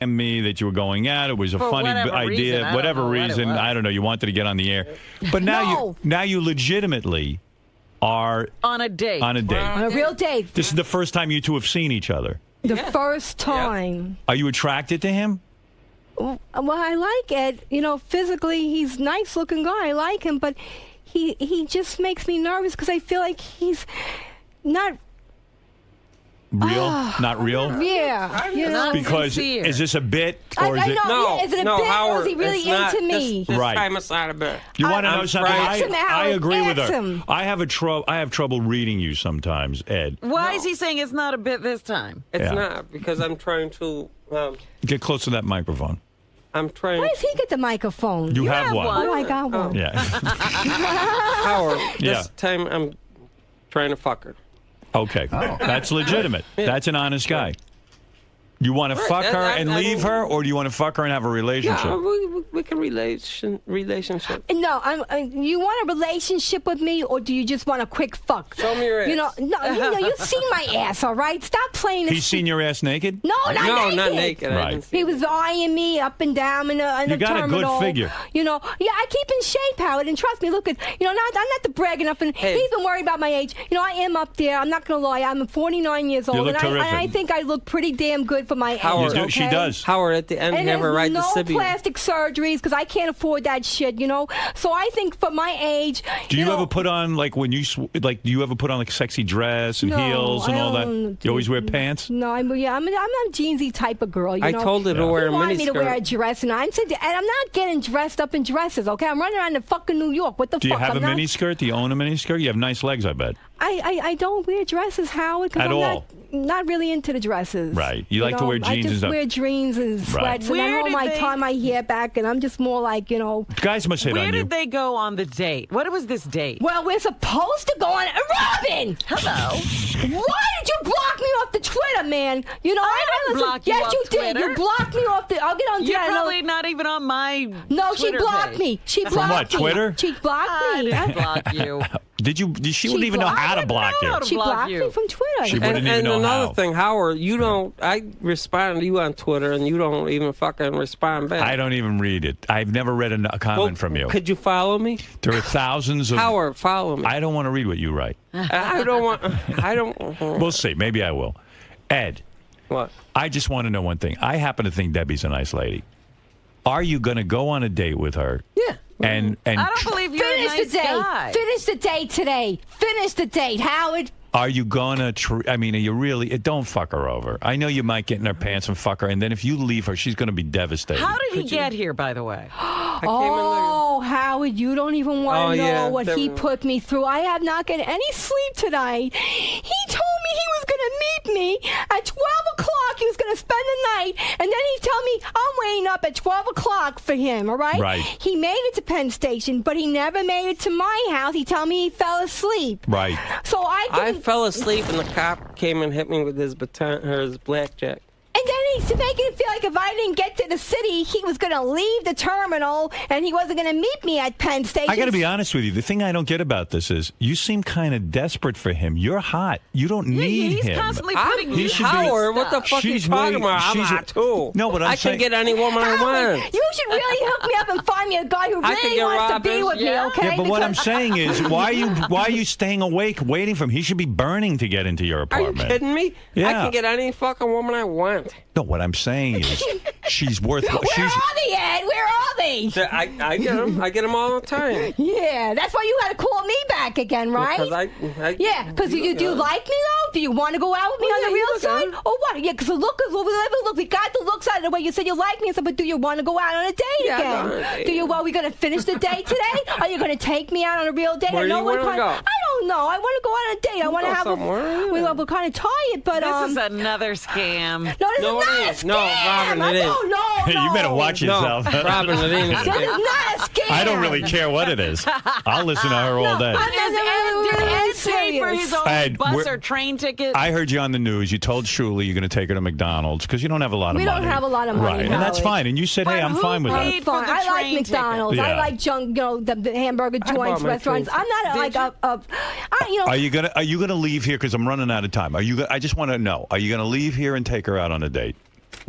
and me that you were going out. It was a funny idea. Whatever reason, I don't know. You wanted to get on the air, but now you legitimately are on a date. On a real date. This is the first time you two have seen each other. The first time. Are you attracted to him? Well, I like Ed. You know, physically, he's a nice-looking guy. I like him, but he just makes me nervous because I feel like he's not real. Not real. Yeah, because sincere. Is this a bit or is it? Is it a bit Howard, or is he really into me? This time it's not a bit. You want to know something? I agree with her. Him. I have trouble reading you sometimes, Ed. Why is he saying it's not a bit this time? It's not because I'm trying to get close to that microphone. I'm trying. Why does he get the microphone? You have one. Oh, I got one. Yeah. Howard, this time I'm trying to fuck her. Okay. That's legitimate. That's an honest guy. You want to fuck her and leave her, or do you want to fuck her and have a relationship? Yeah, we can relationship. No, you want a relationship with me, or do you just want a quick fuck? Show me your ass. You've seen my ass, all right? Stop playing this. He's seen your ass naked? No, not naked. Right. He was eyeing me up and down in the terminal. You got a good figure. I keep in shape, Howard, and trust me, look, I'm not the bragging up, and he's been worried about my age. I am up there. I'm not going to lie. I'm 49 years old, you look terrific. and I think I look pretty damn good for my Howard, age. Okay? She does. Howard, at the end, you never write the Sibian. No plastic surgeries because I can't afford that shit. So I think for my age. Do you ever put on do you ever put on like a sexy dress and heels and all that? You always wear pants? No, I'm a jeansy type of girl. I told her to wear a miniskirt. You want me to wear a dress, and I'm not getting dressed up in dresses. Okay, I'm running around in fucking New York. What the fuck? Do you have a miniskirt? Do you own a miniskirt? You have nice legs, I bet. I don't wear dresses, Howard, because I'm not really into the dresses. Right. You like to wear jeans and stuff. I just wear jeans and sweats, and I hold my tie my hair back, and I'm just more like, Guys must hit on you. Where did they go on the date? What was this date? Well, we're supposed to go on. Robin! Hello. Why did you block me off the Twitter, man? I didn't block you yes, off you Twitter. did. You blocked me off the. I'll get on. You're probably not even on my. No, Twitter she blocked page. me. She blocked From what, me. Twitter? She blocked I me. didn't block you. She wouldn't even know how to block you. She blocked me from Twitter. She wouldn't even And know another how. thing, Howard, I respond to you on Twitter, and you don't even fucking respond back. I don't even read it. I've never read a comment from you. Could you follow me? There are thousands of... Howard, follow me. I don't want to read what you write. I don't... We'll see. Maybe I will. Ed. What? I just want to know one thing. I happen to think Debbie's a nice lady. Are you going to go on a date with her? Yeah. And I don't believe you're a nice guy. Finish the date today. Finish the date, Howard. Are you gonna? Are you really? Don't fuck her over. I know you might get in her pants and fuck her, and then if you leave her, she's gonna be devastated. How did he get here, by the way? Howard, you don't even want to know what he were... put me through. I have not gotten any sleep tonight. He told me he was going to meet me at 12 o'clock. He was going to spend the night, and then he tell me I'm waiting up at 12 o'clock for him, all right? Right. He made it to Penn Station, but he never made it to my house. He told me he fell asleep. Right. So I fell asleep, and the cop came and hit me with his baton or his blackjack. And then he's making it feel like if I didn't get to the city, he was going to leave the terminal and he wasn't going to meet me at Penn Station. I got to be honest with you. The thing I don't get about this is you seem kind of desperate for him. You're hot. You don't need he's him. Constantly putting Howard, what the fuck are you talking about? I'm hot too. No, but I can get any woman I want. You should really hook me up and find me a guy who really wants to be with me, okay? Yeah, but what I'm saying is, why are you staying awake waiting for him? He should be burning to get into your apartment. Are you kidding me? Yeah. I can get any fucking woman I want. No, what I'm saying is, she's worth. Where are they, Ed? Where are they? I get them. I get them all the time. Yeah, that's why you had to call me back again, right? Because do you like me though? Do you want to go out with me on the real side, or what? Yeah, because look, we got the looks out of the way you said you like me and stuff, but do you want to go out on a date again? Do you? Are we going to finish the date today? Are you going to take me out on a real date? Where do you want to go? I don't know. I want to go on a date. I want to have somewhere. We're kind of tired, but this is another scam. No, this is not a scam. No, Robin, it is. No. You better watch yourself. No, Robin, it ain't. This is not a scam. I don't really care what it is. I'll listen to her all day. Did Ed pay for his own bus or train ticket? I heard you on the news. You told Shuli you're going to take her to McDonald's because you don't have a lot of money. We don't have a lot of money. Right, and that's fine. And you said, hey, I'm fine with that. I like McDonald's. Yeah. I like junk, the hamburger joints, restaurants. I'm not like Are you gonna leave here? Because I'm running out of time. I just want to know. Are you gonna leave here and take her out on a date?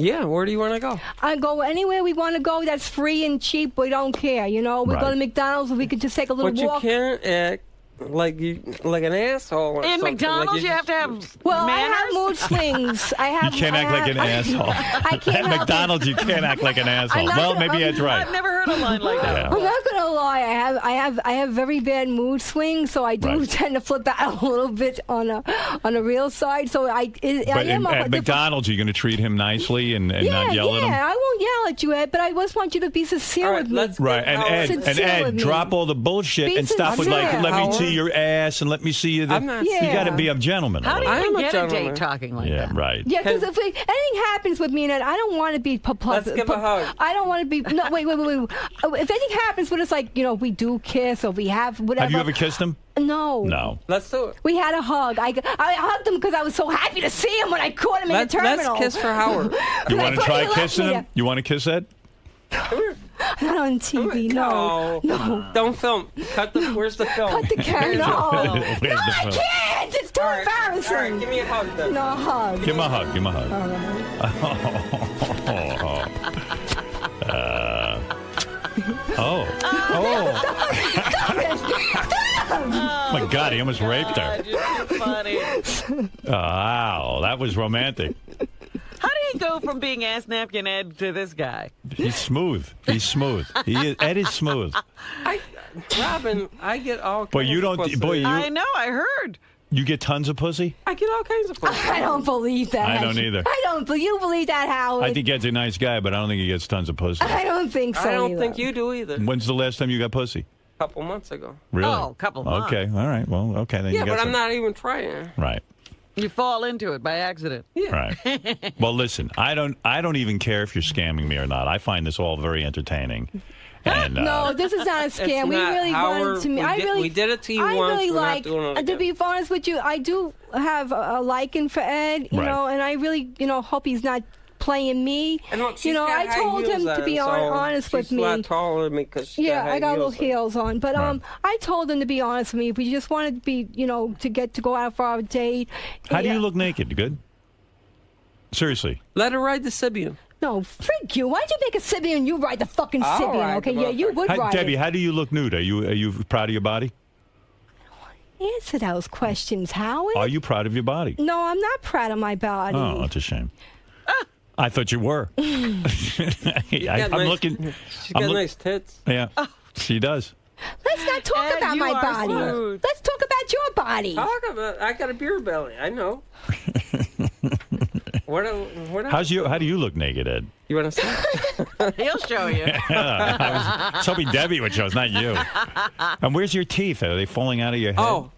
Yeah, where do you want to go? I go anywhere we want to go that's free and cheap. We don't care, you know. We go to McDonald's, we could just take a little walk. But you can't act like an asshole. Or in something. McDonald's, like you have to have Well, manners? I have mood swings. You can't act like an asshole. I can't At McDonald's, you can't act like an asshole. Well, maybe that's right. I've never heard a line like that. Yeah. I'm not gonna lie. I have very bad mood swings, so I do tend to flip out a little bit on a real side. So I am at McDonald's, you're going to treat him nicely and not yell at him. Yeah, I won't yell at you, Ed, but I just want you to be sincere with me. Right, and Ed, drop all the bullshit and stop with let me see your ass and let me see you. You got to be a gentleman. How do you get a date talking like that? Yeah, right. Yeah, because if anything happens with me and Ed, I don't want to be Let's give a hug. I don't want to be. No, wait. If anything happens with us, like we do kiss or we have whatever. Have you ever kissed him? No. No. Let's do it. We had a hug. I hugged him because I was so happy to see him when I caught him in the terminal. Let's kiss for Howard. You want to try kissing him? You want to kiss Ed? Not on TV. No. Don't film. Where's the film? Cut the camera. No. Where's the I film? can't. It's too embarrassing. All right, give me a hug then. No hug. Give him a hug. Give him a hug. Oh my God, he almost raped her. You're funny. Wow, that was romantic. How do you go from being ass napkin Ed to this guy? He's smooth. Ed is smooth. Robin, I get all kinds But you don't. of pussy. Boy, I know, I heard. you get tons of pussy. I get all kinds of pussy. I don't believe that. I don't either. I don't. You believe that, Howard? I think Ed's a nice guy, but I don't think he gets tons of pussy. I don't think so. I don't either. think you do either. When's the last time you got pussy? A couple months ago. Really? Oh, a couple months. Okay. All right. Well, okay. Then Yeah, you got but some. I'm not even trying. Right. You fall into it by accident. Yeah. Right. Well, listen. I don't even care if you're scamming me or not. I find this all very entertaining. And, no, this is not a scam. We not. really wanted to meet. We did it to you I once. really We're like. not doing it To again. be honest with you, I do have a liking for Ed. You Right. know, and I really, hope he's not playing me. And look, she's got I high told him heels to be on, so honest with she's me. a lot taller than me because I got little heels heels on. But I told him to be honest with me. If we just wanted to be, to go out for our date. how do you look naked? Good. Seriously. Let her ride the Sibian. No, freak you. Why'd you make a Sibian and you ride the fucking I'll Sibian? ride Okay, the yeah, you would ride Debbie, it. how do you look nude? Are you proud of your body? Answer those questions, Howard. Are you proud of your body? No, I'm not proud of my body. Oh, that's a shame. I thought you were. I'm looking. She's got nice tits. Yeah, she does. Let's not talk Ed, about you my are body. smooth. Let's talk about your body. I got a beer belly. I know. What How do you look naked, Ed? You want to see? He'll show you. I was hoping Debbie would show us, not you. And where's your teeth? Are they falling out of your head?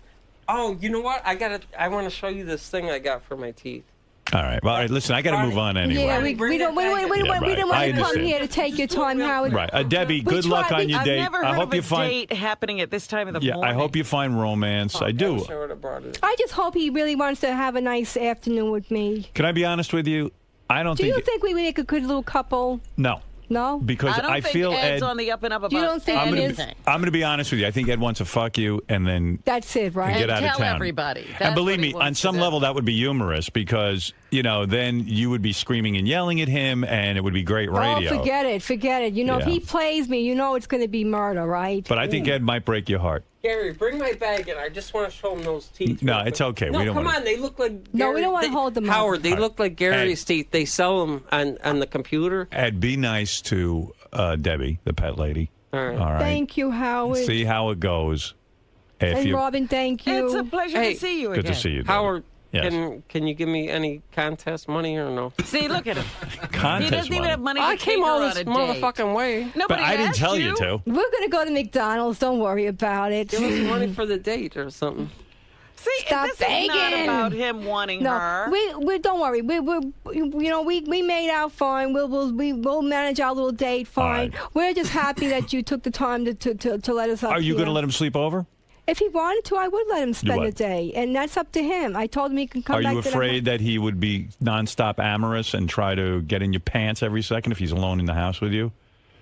Oh, you know what? I want to show you this thing I got for my teeth. All right. Well, all right, listen, I got to move on anyway. Yeah, we didn't want to come here to take your time, Howard. Right. Debbie, good luck on your I've date. never I heard hope of a you find date happening at this time of the Yeah, morning. I hope you find romance. I do. I'm sure brought it. I just hope he really wants to have a nice afternoon with me. Can I be honest with you? I don't Do think you think we would make a good little couple? No. No? Because I don't think feel Ed's Ed on the up and up about You don't think I'm it gonna, is? I'm going to be honest with you. I think Ed wants to fuck you and then That's it, right? get out and of tell town. everybody. And That's believe what he me, wants on to some do. level that would be humorous because, then you would be screaming and yelling at him and it would be great radio. Oh, forget it. If Yeah. he plays me, it's going to be murder, right? But I think Ed might break your heart. Gary, bring my bag in. I just want to show them those teeth. No, real it's quick. okay. No, We don't come wanna- on. They look like No, we Gary- don't wanna hold them up. Howard, they All right. look like Gary's teeth. They sell them on the computer. Ed, be nice to Debbie, the pet lady. All right. All right. Thank you, Howard. See how it goes. If and you, Robin, thank you. It's a pleasure Hey, to see you good again. to see you, Debbie. Howard, Yes. can you give me any contest money or no? See, look at him. Contest He doesn't even money. have money to I take came her all on this a date. motherfucking way. But Nobody I didn't asked tell you to. We're going to go to McDonald's. Don't worry about it. Give us money for the date or something. See, Stop this is not begging. about him wanting No, her. we don't worry. We made out fine. We'll manage our little date fine. right. We're just happy that you took the time to let us up Are you here. going to let him sleep over? If he wanted to, I would let him spend the would. day, and that's up to him. I told him he can come Are back you to the afraid that he would be nonstop amorous and try to get in your pants every second if he's alone in the house with you?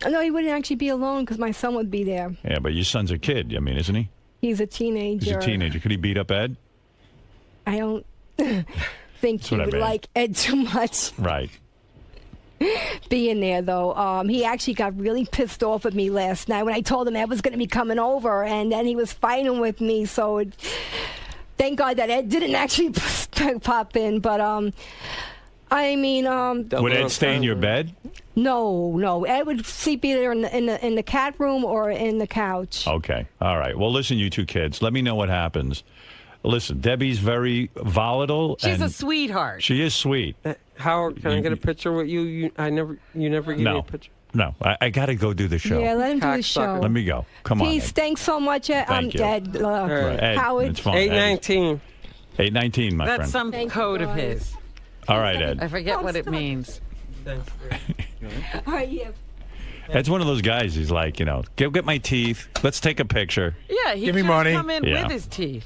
No, he wouldn't actually be alone because my son would be there. Yeah, but your son's a kid. I mean, isn't he? He's a teenager. He's a teenager. Could he beat up Ed? I don't think he what I would mean. like Ed too much. Right. being there, though. He actually got really pissed off at me last night when I told him Ed was going to be coming over, and then he was fighting with me. So thank God that Ed didn't actually pop in. But I mean, would Ed stay in your bed? No. Ed would sleep either in the cat room or in the couch. Okay. All right. Well, listen, you two kids. Let me know what happens. Listen, Debbie's very volatile. She's a sweetheart. She is sweet. Howard, can I get a picture with you? You never gave me a picture. No, I got to go do the show. Yeah, let him do the show. Let me go. Come on. Peace. Thanks so much, Ed. Thank you. Ed, Ed, Howard. it's fine. 819. 819, my That's friend. some Thank code you, of guys. his. All right, Ed. I forget what it means. All right, yeah. Ed's one of those guys. He's like, go get my teeth. Let's take a picture. Yeah, he Give me could money. come in with his teeth.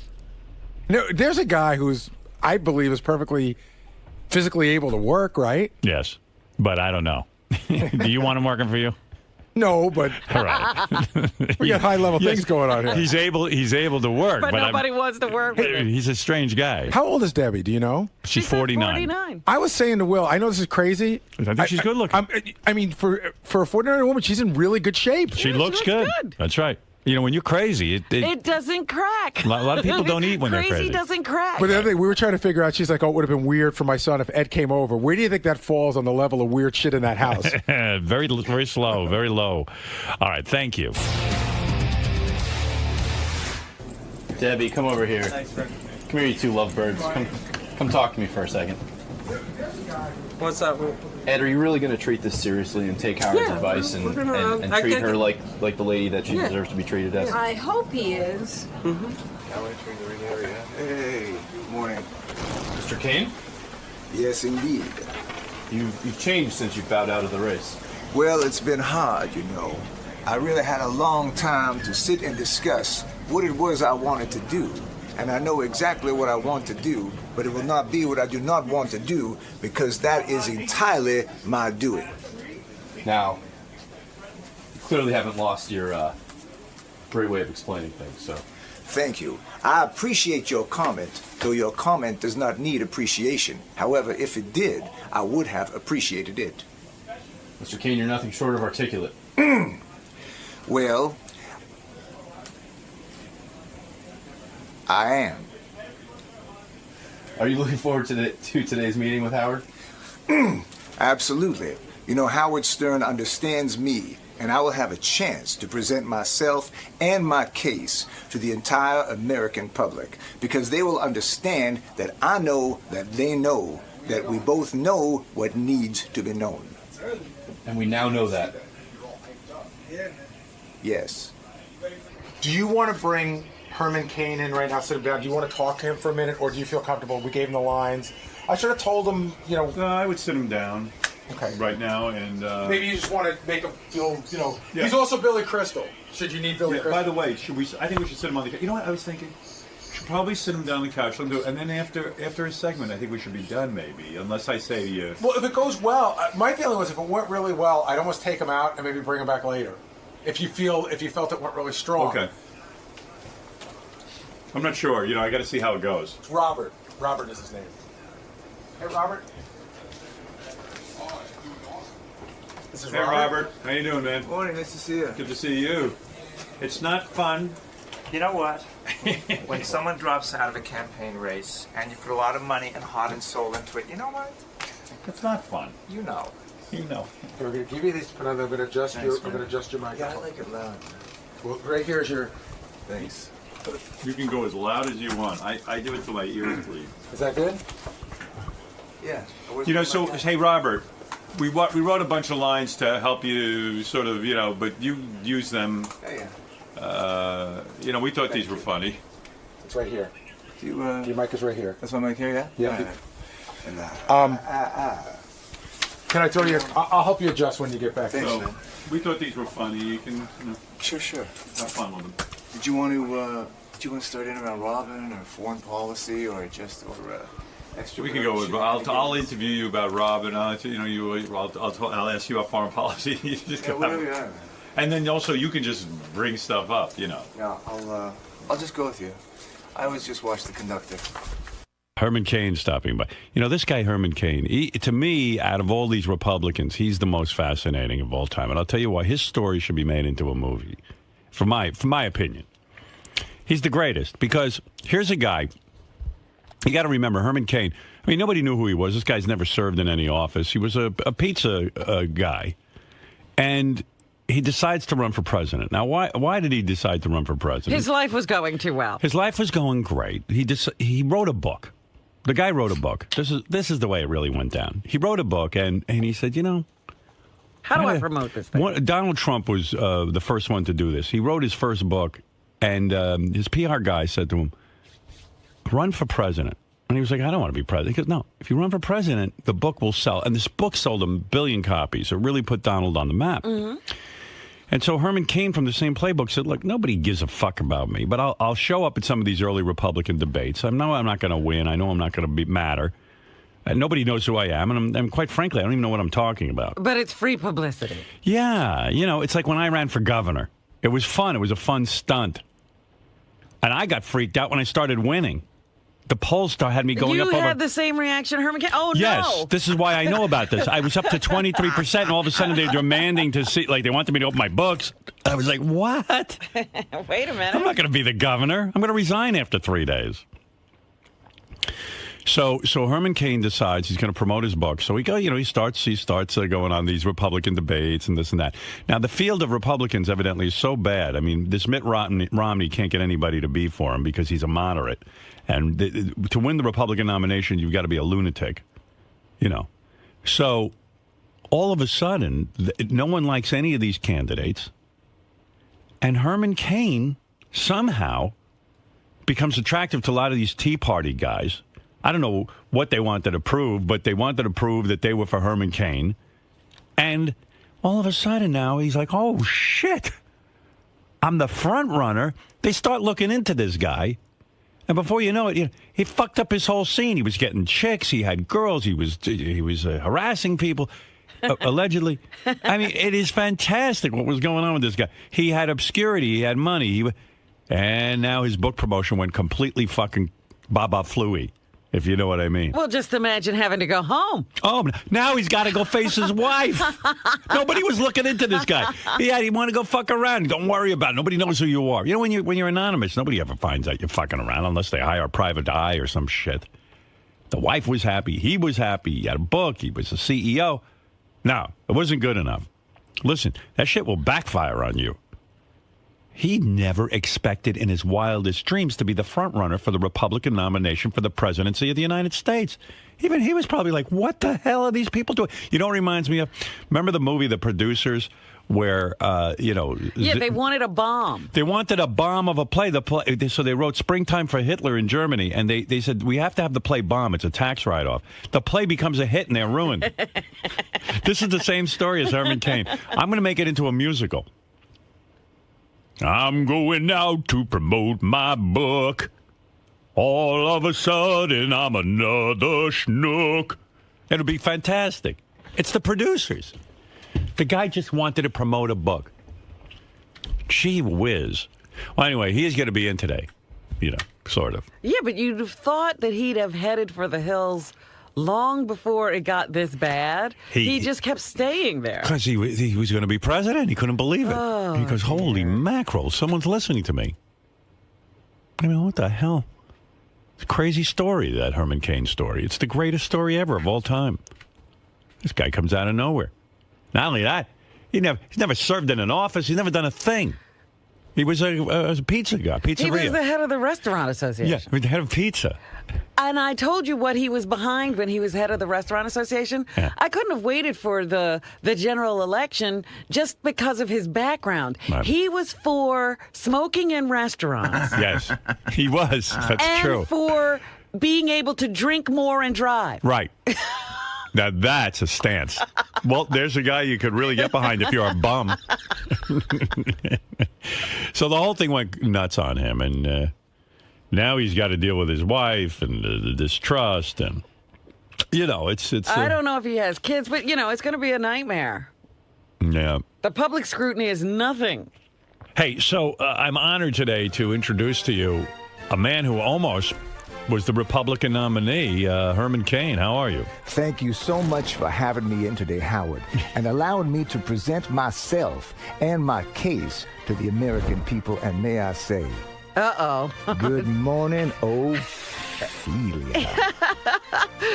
No, there's a guy who's, I believe, is perfectly physically able to work, right? Yes, but I don't know. Do you want him working for you? No, but All right. we got high-level things going on here. He's able to work, But nobody wants to work with him. He's a strange guy. How old is Debbie? Do you know? She's 49. 49. I was saying to Will, I know this is crazy. I think she's good looking. I mean, for a 49-year-old woman, she's in really good shape. She Yeah, looks she looks good. good. That's right. When you're crazy, It doesn't crack. a lot of people don't eat when they're crazy. Crazy doesn't crack. But the other thing, we were trying to figure out, she's like, oh, it would have been weird for my son if Ed came over. Where do you think that falls on the level of weird shit in that house? Very, very slow, very low. All right, thank you. Debbie, come over here. Thanks, Come here, you two lovebirds. Come talk to me for a second. What's up? Ed, are you really going to treat this seriously and take Howard's advice and treat her like the lady that she deserves to be treated as? I hope he is. Hey, morning. Mr. Kane, Yes, indeed. you've changed since you bowed out of the race. Well, it's been hard, you know. I really had a long time to sit and discuss what it was I wanted to do. And I know exactly what I want to do, but it will not be what I do not want to do because that is entirely my doing. Now, you clearly haven't lost your great way of explaining things, so. Thank you. I appreciate your comment, though your comment does not need appreciation. However, if it did, I would have appreciated it. Mr. Kane, you're nothing short of articulate. Well, I am. Are you looking forward to today's meeting with Howard? Absolutely. You know, Howard Stern understands me, and I will have a chance to present myself and my case to the entire American public, because they will understand that I know that they know that we both know what needs to be known. And we now know that. Yes. Do you want to bring Herman Cain in right now, sit him down? Do you want to talk to him for a minute, or do you feel comfortable? We gave him the lines. I should have told him, No, I would sit him down Okay. right now. And Maybe you just want to make him feel, Yeah. He's also Billy Crystal. Should you need Billy Crystal? by the way, I think we should sit him on the couch. You know what I was thinking? Should probably sit him down on the couch. Let him do it. And then after his segment, I think we should be done, maybe. Unless I say to you. Well, if it goes well, my feeling was if it went really well, I'd almost take him out and maybe bring him back later. If you felt it went really strong. Okay. I'm not sure. I got to see how it goes. It's Robert. Robert is his name. Hey, Robert. This is Hey, Robert. How you doing, man? Morning, nice to see you. Good to see you. It's not fun. You know what? When someone drops out of a campaign race and you put a lot of money and heart and soul into it, you know what? It's not fun. You know. You know. We're going to give you these, but I'm going to adjust Thanks, I'm going to adjust your microphone. Yeah, I like it loud. Well, right here is your. Thanks. You can go as loud as you want. I do it till my ears bleed. Is that good? Yeah. So hey, Robert, we wrote a bunch of lines to help you sort of, but you use them. Yeah. We thought these were funny. It's right here. Your mic is right here. That's my mic here, yeah? Yeah. Can I throw you? I'll help you adjust when you get back. Thanks, So man. we thought these were funny. You can, Sure. have fun with them. Did you want to start in around Robin or foreign policy or just extra? We can go with. I'll interview you about Rob, and I'll ask you about foreign policy. You just go whatever you are. And then also you can just bring stuff up. Yeah, I'll just go with you. I always just watch the conductor. Herman Cain stopping by. You know, this guy, Herman Cain, to me, out of all these Republicans, he's the most fascinating of all time. And I'll tell you why. His story should be made into a movie, for my opinion. He's the greatest because here's a guy. You got to remember, Herman Cain. I mean, nobody knew who he was. This guy's never served in any office. He was a pizza guy. And he decides to run for president. Now, why did he decide to run for president? His life was going too well. His life was going great. He wrote a book. The guy wrote a book. This is the way it really went down. He wrote a book, and he said, you know, how do I promote this thing? Donald Trump was the first one to do this. He wrote his first book, and his PR guy said to him, run for president. And he was like, I don't want to be president. He goes, no, if you run for president, the book will sell. And this book sold a billion copies. It really put Donald on the map. Mm-hmm. And so Herman Cain from the same playbook said, look, nobody gives a fuck about me, but I'll show up at some of these early Republican debates. I know I'm not going to win. I know I'm not going to matter. And nobody knows who I am. And quite frankly, I don't even know what I'm talking about. But it's free publicity. Yeah. You know, it's like when I ran for governor. It was fun. It was a fun stunt. And I got freaked out when I started winning. The polls had me going up over... You had the same reaction, Herman Cain? Oh, yes, no. This is why I know about this. I was up to 23%, and all of a sudden they're demanding to see... Like, they wanted me to open my books. I was like, what? Wait a minute. I'm not going to be the governor. I'm going to resign after 3 days. So Herman Cain decides he's going to promote his book. So he starts going on these Republican debates and this and that. Now, the field of Republicans evidently is so bad. I mean, this Mitt Romney can't get anybody to be for him because he's a moderate. And to win the Republican nomination, you've got to be a lunatic, you know. So all of a sudden, no one likes any of these candidates. And Herman Cain somehow becomes attractive to a lot of these Tea Party guys. I don't know what they wanted to prove, but they wanted to prove that they were for Herman Cain. And all of a sudden now he's like, oh, shit, I'm the front runner. They start looking into this guy. And before you know it, he fucked up his whole scene. He was getting chicks. He had girls. He was harassing people, allegedly. I mean, it is fantastic what was going on with this guy. He had obscurity. He had money. And now his book promotion went completely fucking baba flooey, if you know what I mean. Well, just imagine having to go home. Oh, now he's got to go face his wife. Nobody was looking into this guy. He wanted to go fuck around. Don't worry about it. Nobody knows who you are. You know, when you're anonymous, nobody ever finds out you're fucking around unless they hire a private eye or some shit. The wife was happy. He was happy. He had a book. He was a CEO. No, it wasn't good enough. Listen, that shit will backfire on you. He never expected in his wildest dreams to be the front runner for the Republican nomination for the presidency of the United States. Even he was probably like, what the hell are these people doing? You know what it reminds me of? Remember the movie The Producers where, Yeah, they wanted a bomb. They wanted a bomb of a play. So they wrote Springtime for Hitler in Germany, and they said, we have to have the play bomb. It's a tax write-off. The play becomes a hit, and they're ruined. This is the same story as Herman Cain. I'm going to make it into a musical. I'm going out to promote my book. All of a sudden, I'm another schnook. It'll be fantastic. It's The Producers. The guy just wanted to promote a book. Gee whiz. Well, anyway, he's going to be in today. Sort of. Yeah, but you'd have thought that he'd have headed for the hills long before it got this bad. He just kept staying there. Because he was going to be president. He couldn't believe it. Oh, he goes, holy mackerel, someone's listening to me. I mean, what the hell? It's a crazy story, that Herman Cain story. It's the greatest story ever of all time. This guy comes out of nowhere. Not only that, he's never served in an office. He's never done a thing. He was a pizza guy, pizzeria. He was the head of the Restaurant Association. Yes, the head of pizza. And I told you what he was behind when he was head of the Restaurant Association. Yeah. I couldn't have waited for the general election just because of his background. Right. He was for smoking in restaurants. Yes, he was. That's true. And for being able to drink more and drive. Right. Now that's a stance. Well, there's a guy you could really get behind if you're a bum. So the whole thing went nuts on him, and now he's got to deal with his wife and the distrust, and it's. I don't know if he has kids, but it's going to be a nightmare. Yeah. The public scrutiny is nothing. Hey, so I'm honored today to introduce to you a man who almost was the Republican nominee, Herman Cain. How are you? Thank you so much for having me in today, Howard, and allowing me to present myself and my case to the American people. And may I say, good morning, Ophelia.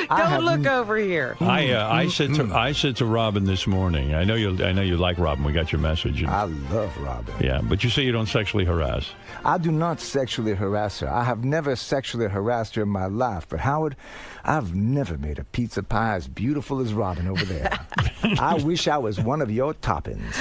Don't look over here. I said to Robin this morning. I know you like Robin. We got your message. I love Robin. Yeah, but you say you don't sexually harass. I do not sexually harass her. I have never sexually harassed her in my life. But Howard, I've never made a pizza pie as beautiful as Robin over there. I wish I was one of your toppings.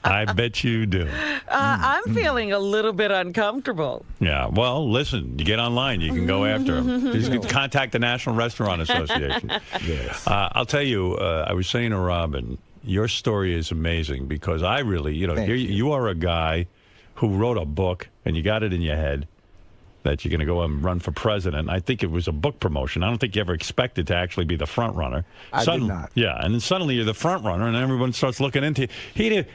I bet you do. I'm feeling a little bit uncomfortable. Yeah, well, listen, you get online, you can go after him. You can contact the National Restaurant Association. Yes. I'll tell you, I was saying to Robin, your story is amazing because I really, you are a guy who wrote a book and you got it in your head that you're going to go and run for president. I think it was a book promotion. I don't think you ever expected to actually be the front runner. I did not. Yeah, and then suddenly you're the front runner, and everyone starts looking into you.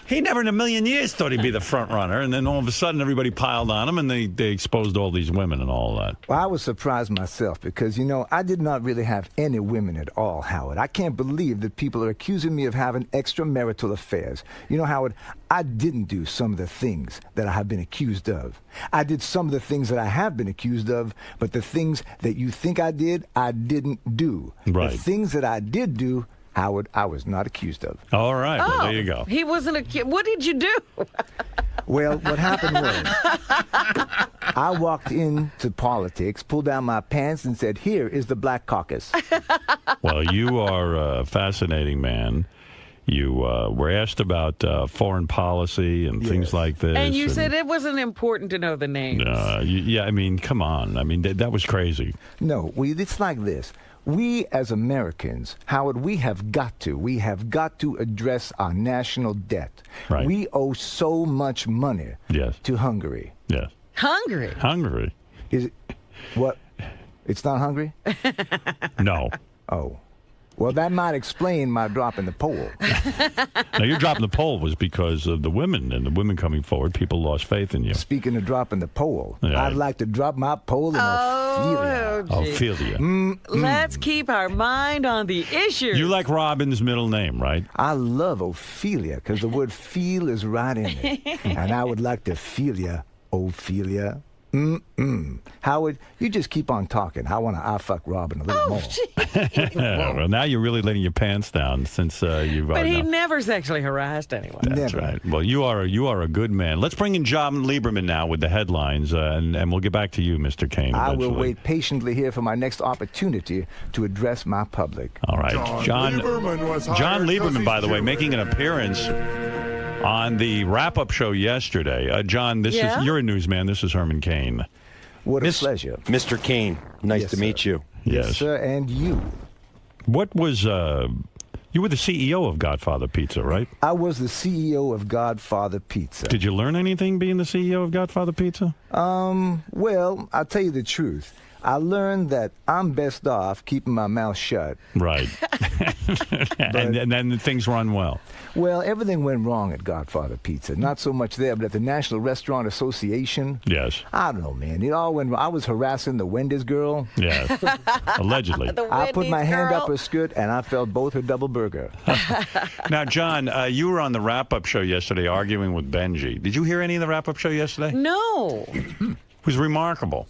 He never in a million years thought he'd be the front runner, and then all of a sudden everybody piled on him, and they exposed all these women and all that. Well, I was surprised myself because, I did not really have any women at all, Howard. I can't believe that people are accusing me of having extramarital affairs. Howard, I didn't do some of the things that I have been accused of. I did some of the things that I have been accused of, but the things that you think I didn't do. Right. The things that I did do, Howard, I was not accused of. All right. Well, there you go. He wasn't accused. What did you do? Well, what happened was I walked into politics, pulled down my pants, and said, "Here is the Black Caucus." Well, you are a fascinating man. You were asked about foreign policy and things like this. And you said it wasn't important to know the names. Yeah, I mean, come on. I mean, that was crazy. No, it's like this. We as Americans, Howard, we have got to address our national debt. Right. We owe so much money to Hungary. Yes. Hungary? Hungary. Is it, what? It's not Hungary? No. Oh. Well, that might explain my drop in the poll. Now, your drop in the poll was because of the women, and the women coming forward, people lost faith in you. Speaking of dropping the poll, I'd like to drop my poll in Ophelia. Ophelia. Let's keep our mind on the issue. You like Robin's middle name, right? I love Ophelia because the word feel is right in it. And I would like to feel ya, Ophelia. Howard, you just keep on talking. I want to fuck Robin a little more. Well, now you're really letting your pants down since you've. But he never sexually harassed anyone. That's right. Well, you are a good man. Let's bring in John Lieberman now with the headlines, and we'll get back to you, Mr. Cain. I will wait patiently here for my next opportunity to address my public. All right, John Lieberman, by the way, making an appearance on the wrap-up show yesterday. John, you're a newsman. This is Herman Cain. What a pleasure. Mr. Cain, nice to meet you. Yes, sir, and you. What was, you were the CEO of Godfather Pizza, right? I was the CEO of Godfather Pizza. Did you learn anything being the CEO of Godfather Pizza? Well, I'll tell you the truth. I learned that I'm best off keeping my mouth shut. Right. and then things run well. Well, everything went wrong at Godfather Pizza. Not so much there, but at the National Restaurant Association. Yes. I don't know, man. It all went wrong. I was harassing the Wendy's girl. Yes. Allegedly. I put my hand up her skirt, and I felt both her double burger. Now, John, you were on the wrap-up show yesterday arguing with Benjy. Did you hear any of the wrap-up show yesterday? No. It was remarkable.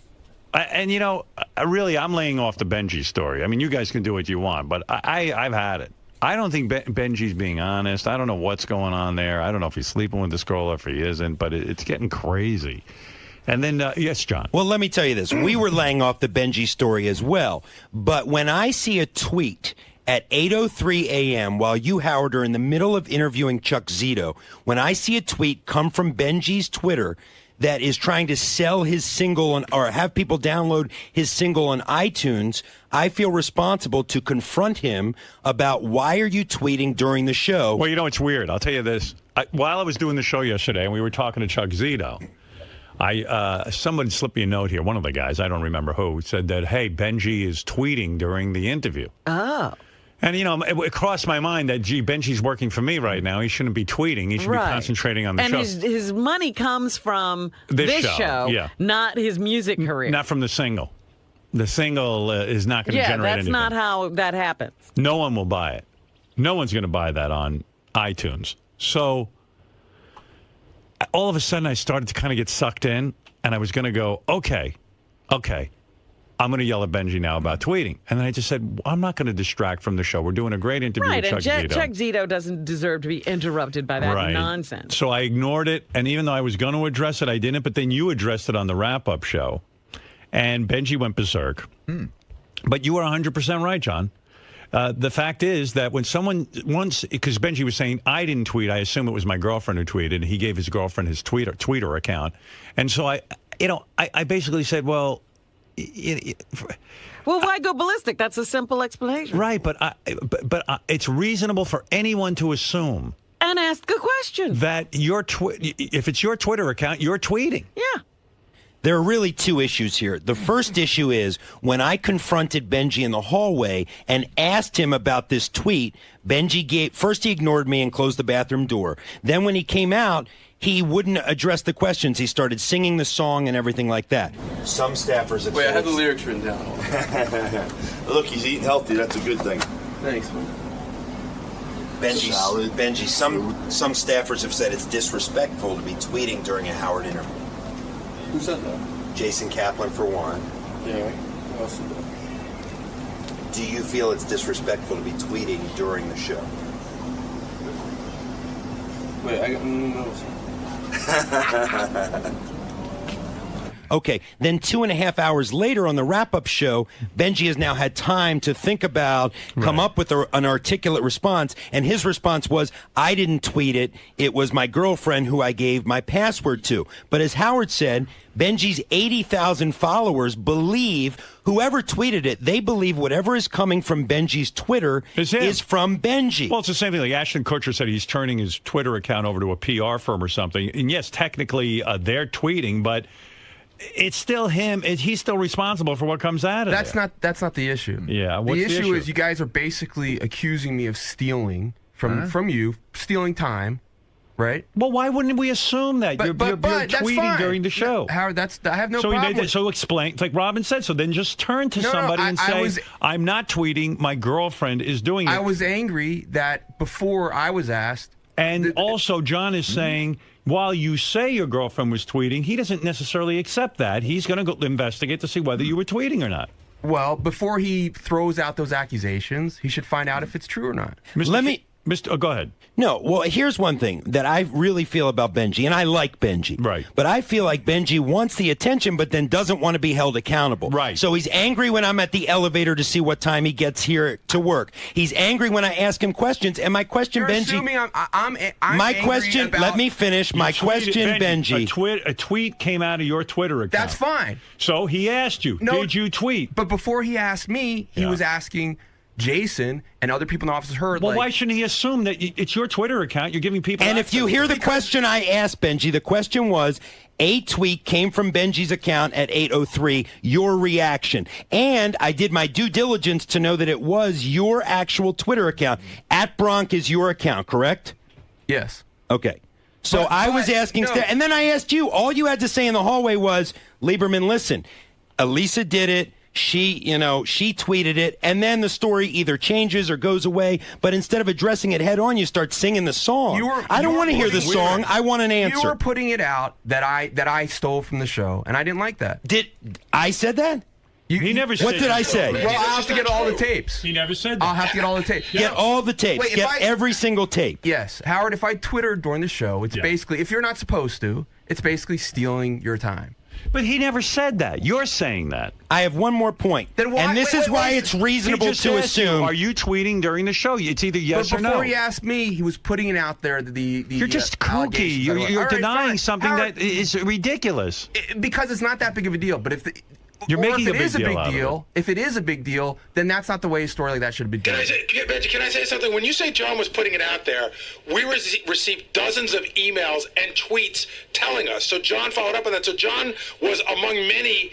And, really, I'm laying off the Benjy story. I mean, you guys can do what you want, but I've had it. I don't think Benji's being honest. I don't know what's going on there. I don't know if he's sleeping with this girl or if he isn't, but it's getting crazy. And then, yes, John. Well, let me tell you this. We were laying off the Benjy story as well. But when I see a tweet at 8:03 a.m. while you, Howard, are in the middle of interviewing Chuck Zito, when I see a tweet come from Benji's Twitter that is trying to sell his single or have people download his single on iTunes, I feel responsible to confront him about why are you tweeting during the show. Well, it's weird. I'll tell you this. While I was doing the show yesterday and we were talking to Chuck Zito, somebody slipped me a note here. One of the guys, I don't remember who, said that, hey, Benjy is tweeting during the interview. Oh. And, it crossed my mind that, gee, Benjy's working for me right now. He shouldn't be tweeting. He should be concentrating on the show. And his money comes from this show, not his music career. Not from the single. The single is not going to generate anything. Yeah, that's not how that happens. No one will buy it. No one's going to buy that on iTunes. So all of a sudden I started to kind of get sucked in, and I was going to go, okay, I'm going to yell at Benjy now about tweeting. And then I just said, I'm not going to distract from the show. We're doing a great interview with Chuck Zito. Chuck Zito doesn't deserve to be interrupted by that nonsense. So I ignored it, and even though I was going to address it, I didn't, but then you addressed it on the wrap-up show, and Benjy went berserk. But you were 100% right, John. The fact is that when someone because Benjy was saying, I didn't tweet, I assume it was my girlfriend who tweeted, and he gave his girlfriend his Twitter account. And so I basically said, well, why go ballistic? That's a simple explanation. Right, but it's reasonable for anyone to assume. And ask a question. That if it's your Twitter account, you're tweeting. Yeah. There are really two issues here. The first issue is when I confronted Benjy in the hallway and asked him about this tweet, Benjy first he ignored me and closed the bathroom door. Then when he came out, he wouldn't address the questions. He started singing the song and everything like that. Some staffers have Wait, I have the lyrics written down. Look, he's eating healthy. That's a good thing. Thanks. Benjy, some staffers have said it's disrespectful to be tweeting during a Howard interview. Who said that? Jason Kaplan, for one. Yeah. Who else said that? Do you feel it's disrespectful to be tweeting during the show? Wait, I got no. Okay, then 2.5 hours later on the wrap-up show, Benjy has now had time to think about, come up with an articulate response, and his response was, I didn't tweet it, it was my girlfriend who I gave my password to. But as Howard said, Benjy's 80,000 followers believe whoever tweeted it, they believe whatever is coming from Benjy's Twitter is from Benjy. Well, it's the same thing. Like Ashton Kutcher said, he's turning his Twitter account over to a PR firm or something. And yes, technically they're tweeting, but it's still him. He's still responsible for what comes out of it. That's not the issue. Yeah. What's the issue is you guys are basically accusing me of stealing from you, stealing time, right? Well, why wouldn't we assume that you're tweeting during the show? Howard, I have no problem. So explain, like Robin said. So then just turn to somebody and say, I'm not tweeting. My girlfriend is doing it. I was angry that before I was asked. And also, John is saying, while you say your girlfriend was tweeting, he doesn't necessarily accept that. He's going to go investigate to see whether you were tweeting or not. Well, before he throws out those accusations, he should find out if it's true or not. Go ahead. No, well, here's one thing that I really feel about Benjy, and I like Benjy. Right. But I feel like Benjy wants the attention, but then doesn't want to be held accountable. Right. So he's angry when I'm at the elevator to see what time he gets here to work. He's angry when I ask him questions, and my question, You're Benjy... assuming I'm my question, about, let me finish. My question, Benjy... A tweet came out of your Twitter account. That's fine. So he asked you, did you tweet? But before he asked me, he was asking Jason and other people in the office heard. Well, why shouldn't he assume that it's your Twitter account? You're giving people. And if you hear the question I asked, Benjy, the question was, a tweet came from Benjy's account at 8:03. Your reaction, and I did my due diligence to know that it was your actual Twitter account. @Bronk is your account, correct? Yes. Okay. So I was asking, and then I asked you. All you had to say in the hallway was, Lieberman, listen, Elisa did it. She tweeted it, and then the story either changes or goes away. But instead of addressing it head on, you start singing the song. I don't want to hear the song. I want an answer. You were putting it out that I stole from the show, and I didn't like that. Did I said that? He never said What did I say? Well, I'll have to get all the tapes. He never said that. I'll have to get all the tapes. Get all the tapes. Wait, get every single tape. Yes. Howard, if I Twittered during the show, it's basically, if you're not supposed to, it's basically stealing your time. But he never said that. You're saying that. I have one more point. Then why, and this is why it's reasonable to assume. Are you tweeting during the show? It's either yes or no. Before he asked me, he was putting it out there. You're just kooky. You're denying something Howard, that is ridiculous. Because it's not that big of a deal. But if you're making a big deal, if it is a big deal, then that's not the way a story like that should be done. Can I say something? When you say John was putting it out there, we received dozens of emails and tweets telling us. So John followed up on that. So John was among many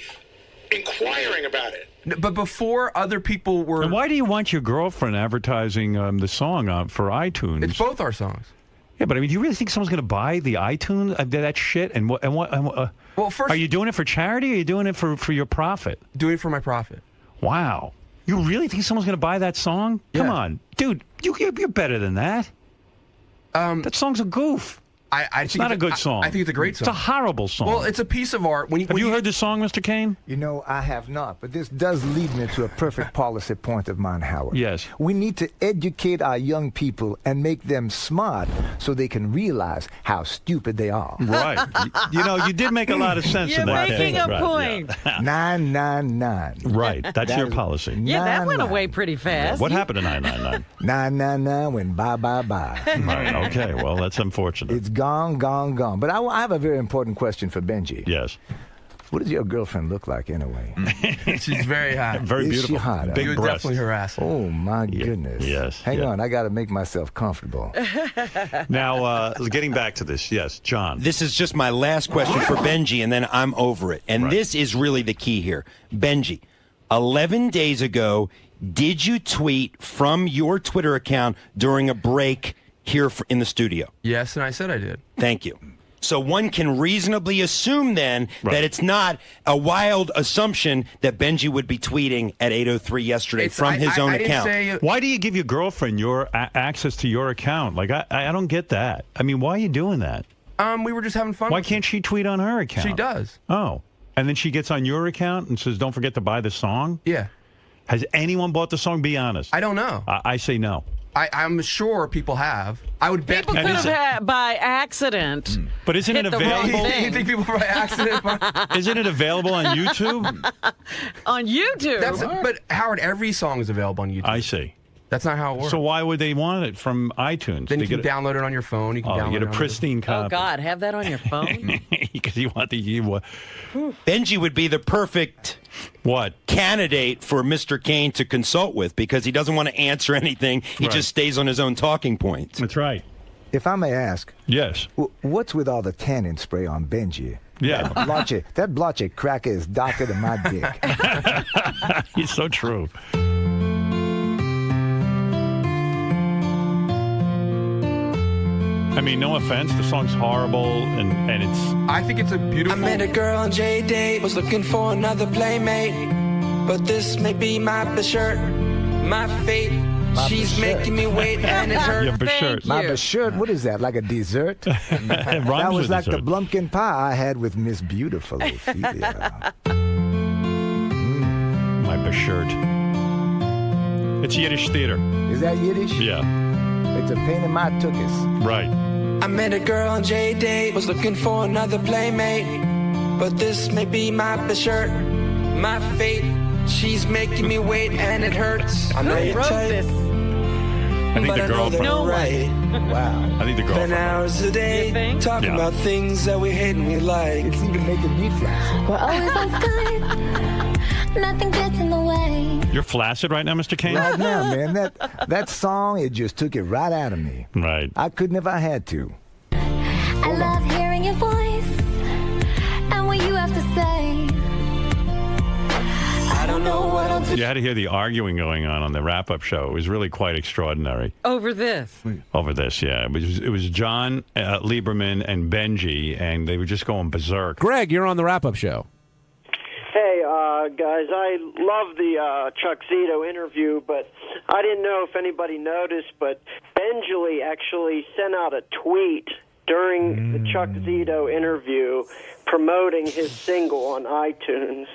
inquiring about it. But before other people were... And why do you want your girlfriend advertising the song for iTunes? It's both our songs. Yeah, but I mean, do you really think someone's going to buy the iTunes, that shit? And what? Well, first... Are you doing it for charity or are you doing it for your profit? Doing it for my profit. Wow. You really think someone's going to buy that song? Yeah. Come on. Dude, you're better than that. That song's a goof. It's not a good song. I think it's a great song. It's a horrible song. Well, it's a piece of art. Have you heard this song, Mr. Kane? You know, I have not, but this does lead me to a perfect policy point of mine, Howard. Yes. We need to educate our young people and make them smart so they can realize how stupid they are. Right. You did make a lot of sense in that. You're making a point. Yeah. 999. Right. That's your policy. Yeah, that went away pretty fast. What happened to 999? 999 went bye. Right. Okay. Well, that's unfortunate. It's gone. But I have a very important question for Benji. Yes. What does your girlfriend look like anyway? She's very hot. Very Is beautiful. she hot? Big You would breasts. definitely harass her. Oh, my goodness. Yes. Hang on. I got to make myself comfortable. Now, getting back to this. Yes, John. This is just my last question for Benji, and then I'm over it. And this is really the key here. Benji, 11 days ago, did you tweet from your Twitter account during a break here in the studio? Yes, and I said I did. Thank you. So one can reasonably assume then that it's not a wild assumption that Benji would be tweeting at 8:03 yesterday from his own account. Why do you give your girlfriend your access to your account? Like, I don't get that. I mean, why are you doing that? We were just having fun. Why can't she tweet on her account? She does. Oh. And then she gets on your account and says, don't forget to buy the song? Yeah. Has anyone bought the song? Be honest. I don't know. I say no. I'm sure people have. I would bet people could have by accident. But isn't it available? You think people by accident? Isn't it available on YouTube? On YouTube? But Howard, every song is available on YouTube. I see. That's not how it works. So why would they want it from iTunes? Then you can download it on your phone. You can download get it a pristine copy. Oh, God. Have that on your phone? Because you want Benji would be the perfect candidate for Mr. Kane to consult with because he doesn't want to answer anything. He just stays on his own talking points. That's right. If I may ask. Yes. What's with all the tanning spray on Benji? Yeah. That blotchy cracker is darker than my dick. It's so true. I mean, no offense, the song's horrible, and it's... I think it's a beautiful... I met a girl on J-Date, was looking for another playmate, but this may be my best shirt, my fate. She's making me wait, and it hurts. My best shirt? What is that, like a dessert? That was like the Blumpkin pie I had with Miss Beautiful Ophelia. My best shirt. It's Yiddish theater. Is that Yiddish? Yeah. It's a pain in my tuchus. Right. I met a girl on J-Date, was looking for another playmate, but this may be my best shirt, my fate. She's making me wait, and it hurts. I know you're tight, I think the girlfriend. Wow. I think the girlfriend. 10 hours a day, talking about things that we hate and we like. It's even making me flaccid. We're always on Skype. Nothing gets in the way. You're flaccid right now, Mr. Kane? Right now, man. That song, it just took it right out of me. Right. I couldn't if I had to. I love hearing your voice and what you have to say. I don't know what I'm You had to hear the arguing going on the wrap-up show. It was really quite extraordinary. Over this. Over this, yeah. It was John Lieberman and Benji, and they were just going berserk. Greg, you're on the wrap-up show. Hey, guys, I love the Chuck Zito interview, but I didn't know if anybody noticed, but Benjy actually sent out a tweet during the Chuck Zito interview promoting his single on iTunes.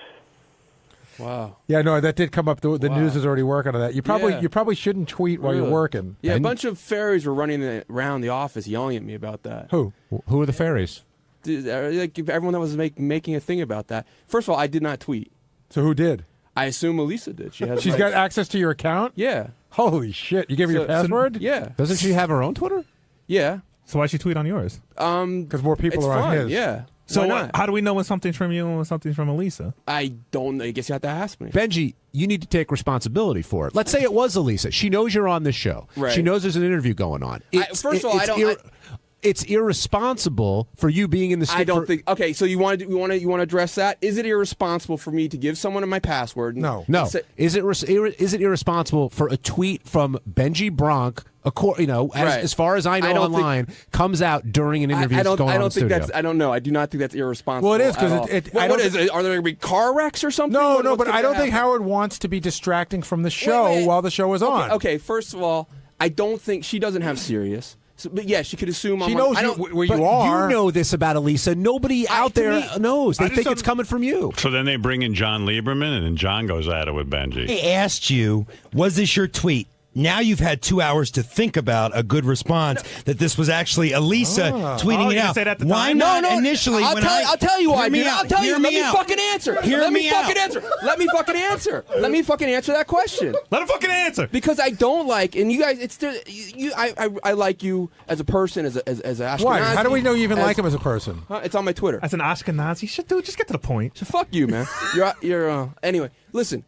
Wow. Yeah, no, that did come up. The news is already working on that. You probably shouldn't tweet while you're working. Yeah, a bunch of fairies were running around the office yelling at me about that. Who are the fairies? Like everyone that was making a thing about that. First of all, I did not tweet. So who did? I assume Elisa did. She's got access to your account? Yeah. Holy shit! You gave her your password? Yeah. Doesn't she have her own Twitter? Yeah. So why'd she tweet on yours? Because more people are on his. Yeah. So how do we know when something's from you and when something's from Elisa? I don't know. I guess you have to ask me. Benji, you need to take responsibility for it. Let's say it was Elisa. She knows you're on this show. Right. She knows there's an interview going on. First of all, I don't. it's irresponsible for you being in the I don't think. Okay, so you want to address that? Is it irresponsible for me to give someone my password? No. Is it irresponsible for a tweet from Benjy Bronk, as far as I know online, comes out during an interview that's going on in the studio? I don't know. I do not think that's irresponsible. Well, it is because what is it? Are there going to be car wrecks or something? No, but I don't think Howard wants to be distracting from the show while the show is on. Okay, first of all, I don't think she doesn't have Sirius. So, but yeah, she could assume she knows where you are. You know this about Elisa. Nobody out there knows. They think it's coming from you. So then they bring in John Lieberman, and then John goes at it with Benjy. I asked you, was this your tweet? Now you've had 2 hours to think about a good response that this was actually Elisa tweeting it out. Why not initially? I'll tell you why. I'll tell you. Let me fucking answer. Let me fucking answer that question. Let him fucking answer. Because I don't like, and you guys, I like you as a person, as Ashkenazi. Why? How do we know you even like him as a person? It's on my Twitter. As an Ashkenazi, just get to the point. So fuck you, man. Anyway, listen.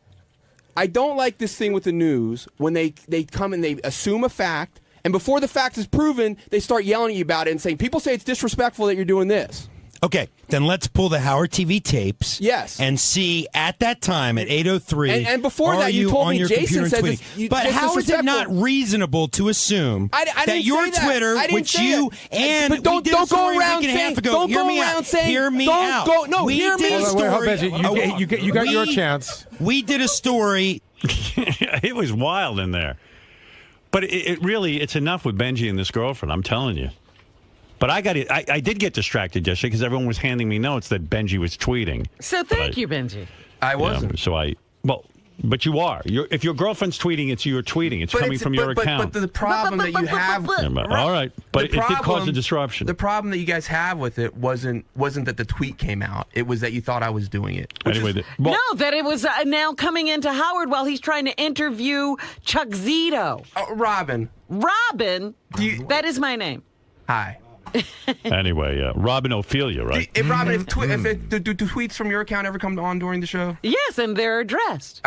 I don't like this thing with the news when they come and they assume a fact, and before the fact is proven, they start yelling at you about it and saying, people say it's disrespectful that you're doing this. Okay, then let's pull the Howard TV tapes. Yes. And see at that time at 8:03. And before that, you told me Jason said this. But how is it not reasonable to assume that your Twitter, which you and but don't go around saying, don't go around saying, hear me out. Hear me out. You got your chance. We did a story. It was wild in there, but it's enough with Benjy and this girlfriend. I'm telling you. But I did get distracted yesterday because everyone was handing me notes that Benjy was tweeting. So thank you, Benjy. I wasn't. But you are. If your girlfriend's tweeting, it's your tweeting. It's coming from your account. But the problem that you have... All right. But it did cause a disruption. The problem that you guys have with it wasn't that the tweet came out. It was that you thought I was doing it. Anyway, that it was now coming into Howard while he's trying to interview Chuck Zito. Robin. Robin? That is my name. Hi. Anyway, Robin Ophelia, right? Robin, do tweets from your account ever come on during the show? Yes, and they're addressed.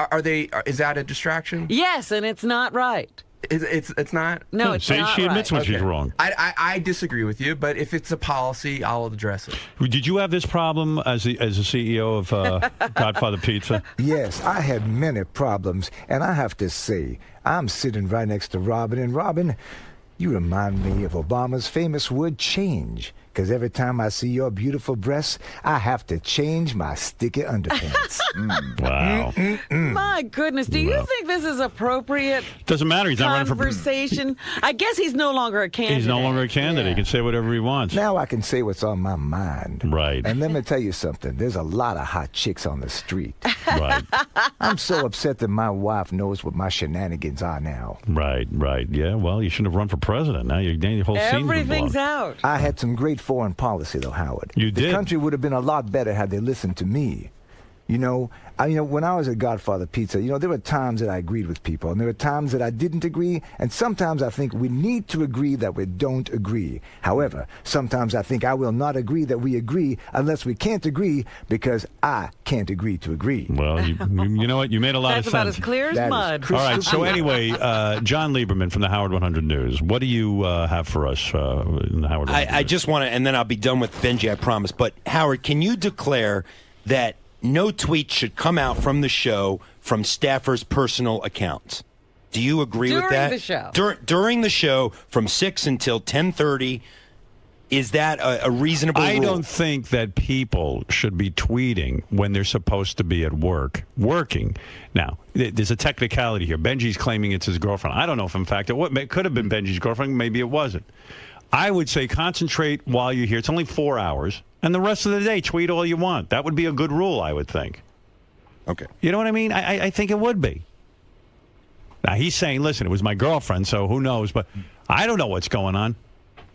Is that a distraction? Yes, and it's not right. It's not? No, it's not she admits when she's wrong. I disagree with you, but if it's a policy, I'll address it. Did you have this problem as a CEO of Godfather Pizza? Yes, I had many problems, and I have to say, I'm sitting right next to Robin, and Robin, you remind me of Obama's famous word change. Because every time I see your beautiful breasts, I have to change my sticky underpants. Wow. My goodness. Do you think this is appropriate? Doesn't matter. He's not running for conversation. I guess he's no longer a candidate. He's no longer a candidate. Yeah. He can say whatever he wants. Now I can say what's on my mind. Right. And let me tell you something. There's a lot of hot chicks on the street. Right. I'm so upset that my wife knows what my shenanigans are now. Right. Yeah, well, you shouldn't have run for president. Now your whole scene's been blown. Everything's out. I had some great foreign policy, though, Howard. You did? The country would have been a lot better had they listened to me. When I was at Godfather Pizza, there were times that I agreed with people, and there were times that I didn't agree, and sometimes I think we need to agree that we don't agree. However, sometimes I think I will not agree that we agree unless we can't agree because I can't agree to agree. Well, you know what? You made a lot of sense. That's about as clear as mud. All right, so anyway, John Lieberman from the Howard 100 News. What do you have for us in the Howard 100 I just want to, and then I'll be done with Benjy, I promise. But, Howard, can you declare that no tweet should come out from the show from staffers' personal accounts? Do you agree with that? During the show. During the show from 6 until 10:30, is that a reasonable rule? I don't think that people should be tweeting when they're supposed to be at work, working. Now, there's a technicality here. Benjy's claiming it's his girlfriend. I don't know if, in fact, it could have been Benjy's girlfriend. Maybe it wasn't. I would say concentrate while you're here. It's only 4 hours. And the rest of the day, tweet all you want. That would be a good rule, I would think. Okay. You know what I mean? I think it would be. Now, he's saying, listen, it was my girlfriend, so who knows? But I don't know what's going on.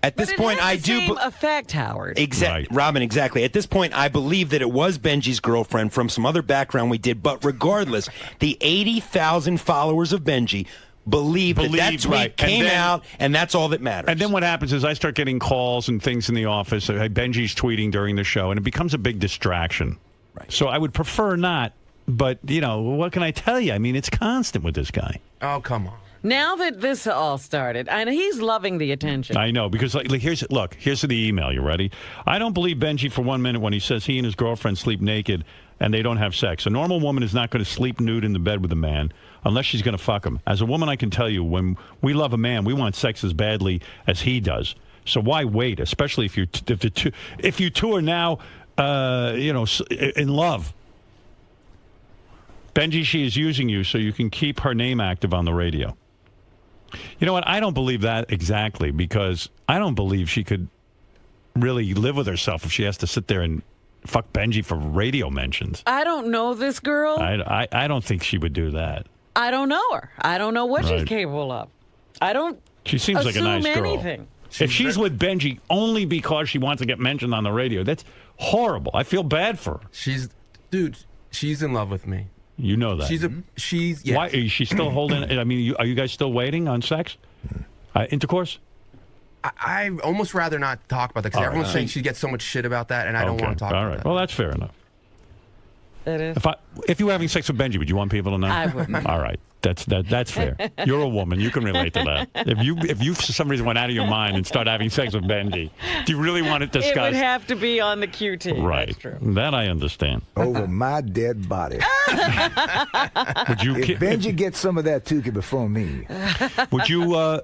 At this point, I do. Same effect, Howard. Exactly, right. Robin. Exactly. At this point, I believe that it was Benjy's girlfriend from some other background we did. But regardless, the 80,000 followers of Benjy believe that tweet came out, and that's all that matters. And then what happens is I start getting calls and things in the office. Benjy's tweeting during the show, and it becomes a big distraction. Right. So I would prefer not. But what can I tell you? I mean, it's constant with this guy. Oh, come on. Now that this all started, and he's loving the attention. I know, because here's the email. You ready? I don't believe Benjy for 1 minute when he says he and his girlfriend sleep naked and they don't have sex. A normal woman is not going to sleep nude in the bed with a man unless she's going to fuck him. As a woman, I can tell you, when we love a man, we want sex as badly as he does. So why wait? Especially if you two are now, in love. Benjy, she is using you so you can keep her name active on the radio. You know what? I don't believe that exactly, because I don't believe she could really live with herself if she has to sit there and fuck Benjy for radio mentions. I don't know this girl. I don't think she would do that. I don't know her. I don't know what she's capable of. I don't. She seems like a nice girl. Anything. If she's with Benjy only because she wants to get mentioned on the radio, that's horrible. I feel bad for her. She's in love with me. You know that. She's yes. Why is she still holding? I mean, are you guys still waiting on sex, intercourse? I almost rather not talk about that because everyone's saying she gets so much shit about that, and I don't want to talk about that. Well, that's fair enough. It is. If you were having sex with Benjy, would you want people to know? I wouldn't. All right. That's fair. You're a woman. You can relate to that. If you for some reason went out of your mind and started having sex with Benjy, do you really want to discuss? It would have to be on the QT. Right. That's true. That I understand. Over my dead body. Would you? If Benjy gets some of that tookie before me. Would you?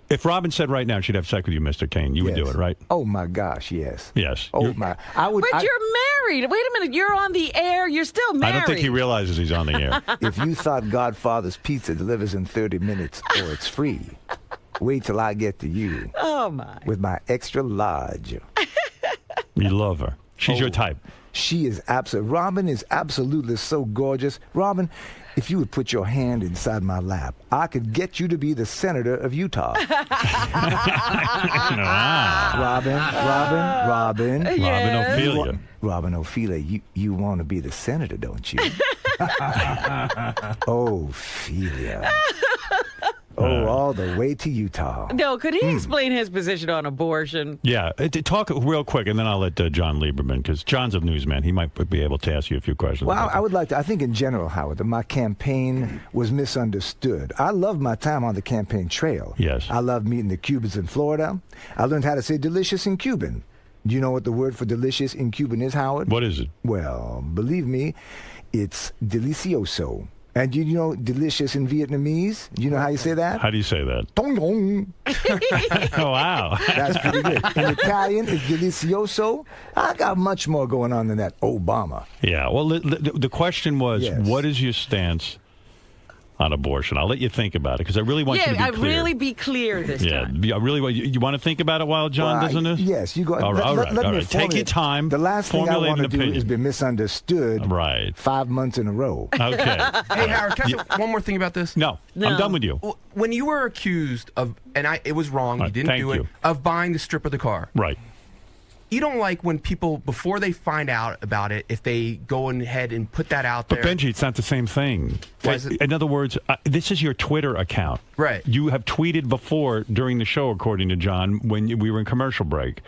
If Robin said right now she'd have sex with you, Mr. Kane, you would do it, right? Oh my gosh, yes. Yes. Oh my. I would. But you're married. Wait a minute. You're on the air. You're still married. I don't think he realizes he's on the air. If you thought Godfather's Pizza delivers in 30 minutes or it's free, wait till I get to you. Oh my. With my extra large. You love her. She's your type. She is absolutely. Robin is absolutely so gorgeous. Robin, if you would put your hand inside my lap, I could get you to be the senator of Utah. Robin. Yes. Ophelia. Robin Ophelia, you want to be the senator, don't you? Ophelia. Oh, all the way to Utah. No, could he explain his position on abortion? Yeah, talk real quick, and then I'll let John Lieberman, because John's a newsman. He might be able to ask you a few questions. Well, I would like to, I think in general, Howard, that my campaign was misunderstood. I loved my time on the campaign trail. Yes. I loved meeting the Cubans in Florida. I learned how to say delicious in Cuban. Do you know what the word for delicious in Cuban is, Howard? What is it? Well, believe me, it's delicioso. And you know delicious in Vietnamese? Do you know how you say that? How do you say that? Tong dong. Oh, wow. That's pretty good. In Italian, it's delicioso. I got much more going on than that. Obama. Yeah. Well, the question was, what is your stance on abortion? I'll let you think about it, because I really want you to be clear. Yeah, really be clear this time. Yeah, I really want you want to think about it while John does this? Yes, you go. All right. Take your time. The last thing I want to do is be misunderstood. Right. 5 months in a row. Okay. Hey, Howard, can I say one more thing about this? No, I'm done with you. When you were accused of, and it was wrong, you didn't do it, of buying the strip of the car. Right. You don't like when people, before they find out about it, if they go ahead and put that out there. But Benjy, it's not the same thing. In other words, this is your Twitter account. Right. You have tweeted before during the show, according to John, when we were in commercial break.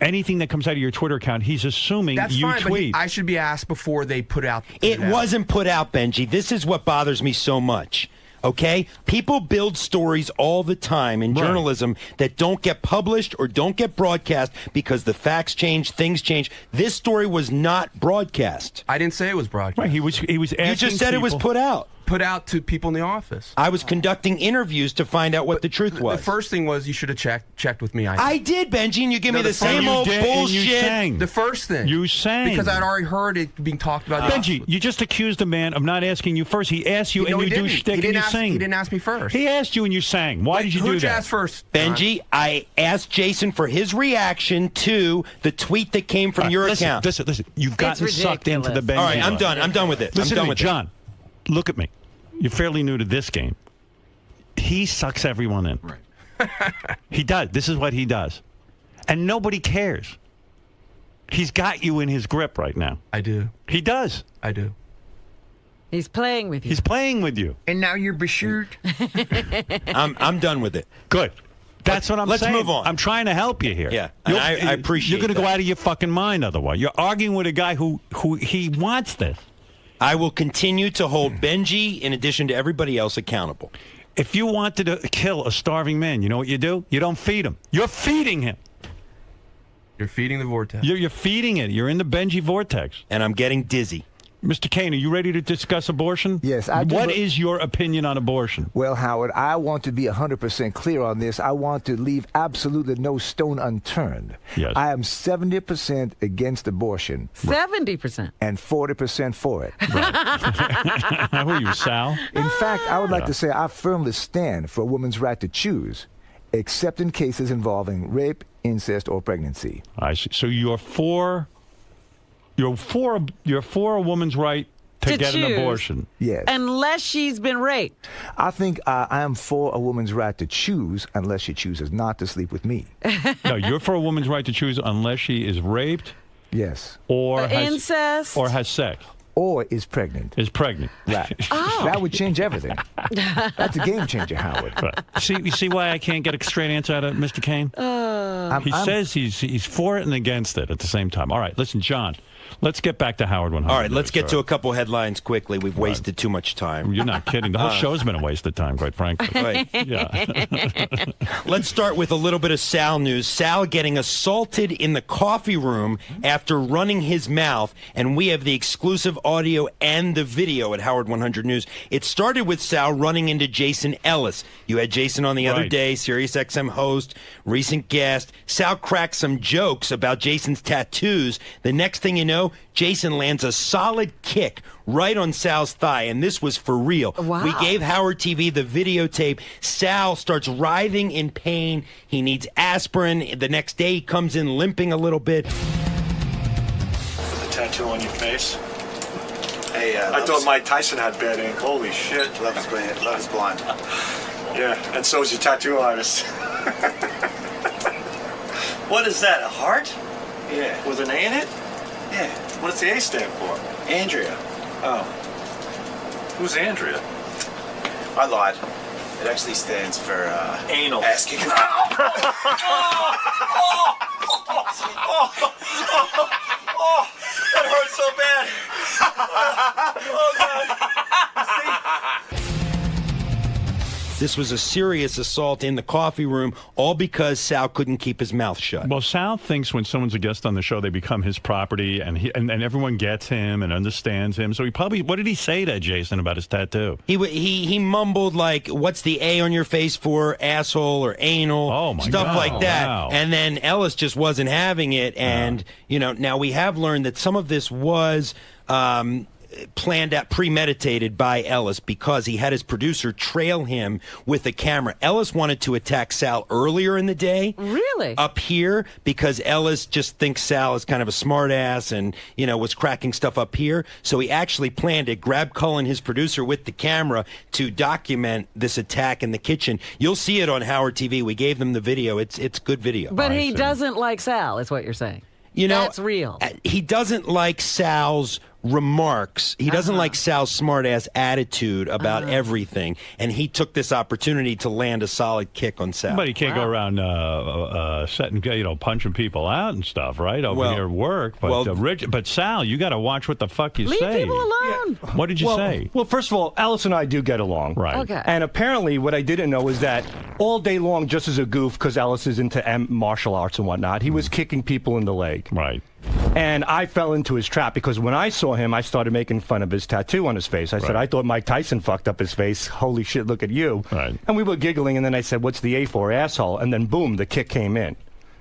Anything that comes out of your Twitter account, he's assuming That's you fine, tweet. But I should be asked before they put out. It wasn't put out, Benjy. This is what bothers me so much. Okay? People build stories all the time in journalism that don't get published or don't get broadcast because the facts change, things change. This story was not broadcast. I didn't say it was broadcast. Right, he was asking. You just said it was put out. Put out to people in the office. I was conducting interviews to find out what the truth was. The first thing was you should have checked with me. I did, Benjy, and you give me the same old bullshit. You sang. The first thing. You sang. Because I'd already heard it being talked about. Benjy, you just accused a man of not asking you first. He asked you, and you do shtick and you sing. He didn't ask me first. He asked you, and you sang. Why did you do that? Who'd you ask first? Benjy, I asked Jason for his reaction to the tweet that came from your account. Listen. You've gotten sucked into the Benjy. All right, I'm done. I'm done with it. Listen I'm done to me, with John. Look at me. You're fairly new to this game. He sucks everyone in. Right. He does. This is what he does. And nobody cares. He's got you in his grip right now. I do. He does. I do. He's playing with you. He's playing with you. And now you're beshirt. I'm done with it. Good. That's what I'm saying. Let's move on. I'm trying to help you here. Yeah, and I appreciate You're going to go out of your fucking mind otherwise. You're arguing with a guy who he wants this. I will continue to hold Benjy, in addition to everybody else, accountable. If you wanted to kill a starving man, you know what you do? You don't feed him. You're feeding him. You're feeding the vortex. You're feeding it. You're in the Benjy vortex. And I'm getting dizzy. Mr. Kane, are you ready to discuss abortion? Yes, I do. What is your opinion on abortion? Well, Howard, I want to be 100% clear on this. I want to leave absolutely no stone unturned. Yes. I am 70% against abortion. 70%. And 40% for it. Who are you, Sal? In fact, I would like to say I firmly stand for a woman's right to choose, except in cases involving rape, incest, or pregnancy. I see. So you're for a woman's right to get choose. an abortion. Yes. Unless she's been raped. I think I am for a woman's right to choose unless she chooses not to sleep with me. No, you're for a woman's right to choose unless she is raped. Yes. Or has incest. Or has sex. Or is pregnant. Is pregnant. Right. That would change everything. That's a game changer, Howard. Right. You see why I can't get a straight answer out of Mr. Kane? He says he's for it and against it at the same time. All right, listen, John, let's get back to Howard 100. All right, let's get to a couple headlines quickly. We've wasted too much time. You're not kidding. The whole show's been a waste of time, quite frankly. Right. Yeah. Let's start with a little bit of Sal news. Sal getting assaulted in the coffee room after running his mouth, and we have the exclusive audio and the video at Howard 100 News. It started with Sal running into Jason Ellis. You had Jason on the other day, SiriusXM host, recent guest. Sal cracked some jokes about Jason's tattoos. The next thing you know, Jason lands a solid kick right on Sal's thigh, and this was for real. Wow. We gave Howard TV the videotape. Sal starts writhing in pain. He needs aspirin. The next day, he comes in limping a little bit. The tattoo on your face? Hey, I thought Mike Tyson had bad ink. Holy shit. Love is blind. Yeah, and so is your tattoo artist. What is that, a heart? Yeah. With an A in it? Yeah. What does the A stand for? Andrea. Oh. Who's Andrea? I lied. It actually stands for, Anal. ass kicking. That hurt so bad. Oh, God. This was a serious assault in the coffee room, all because Sal couldn't keep his mouth shut. Well, Sal thinks when someone's a guest on the show, they become his property, and everyone gets him and understands him. So he probably, what did he say to Jason about his tattoo? He mumbled like, "What's the A on your face for? Asshole or anal?" Oh my stuff God. like that. Wow. And then Ellis just wasn't having it. And now we have learned that some of this was planned out, premeditated by Ellis, because he had his producer trail him with a camera. Ellis wanted to attack Sal earlier in the day. Really? Up here, because Ellis just thinks Sal is kind of a smart ass and, was cracking stuff up here. So he actually planned it, grabbed Cullen, his producer, with the camera to document this attack in the kitchen. You'll see it on Howard TV. We gave them the video. It's good video. But he doesn't like Sal, is what you're saying. That's real. He doesn't like Sal's remarks. He doesn't like Sal's smart-ass attitude about everything, and he took this opportunity to land a solid kick on Sal. But he can't go around setting, punching people out and stuff, right? Over here at work. But, but Sal, you got to watch what the fuck you say. Leave people alone. Yeah. What did you say? Well, first of all, Alice and I do get along. Right. Okay. And apparently what I didn't know is that all day long, just as a goof, because Alice is into martial arts and whatnot, he was kicking people in the leg. Right. And I fell into his trap because when I saw him, I started making fun of his tattoo on his face. I said, I thought Mike Tyson fucked up his face. Holy shit, look at you. Right. And we were giggling, and then I said, what's the A for, asshole? And then boom, the kick came in.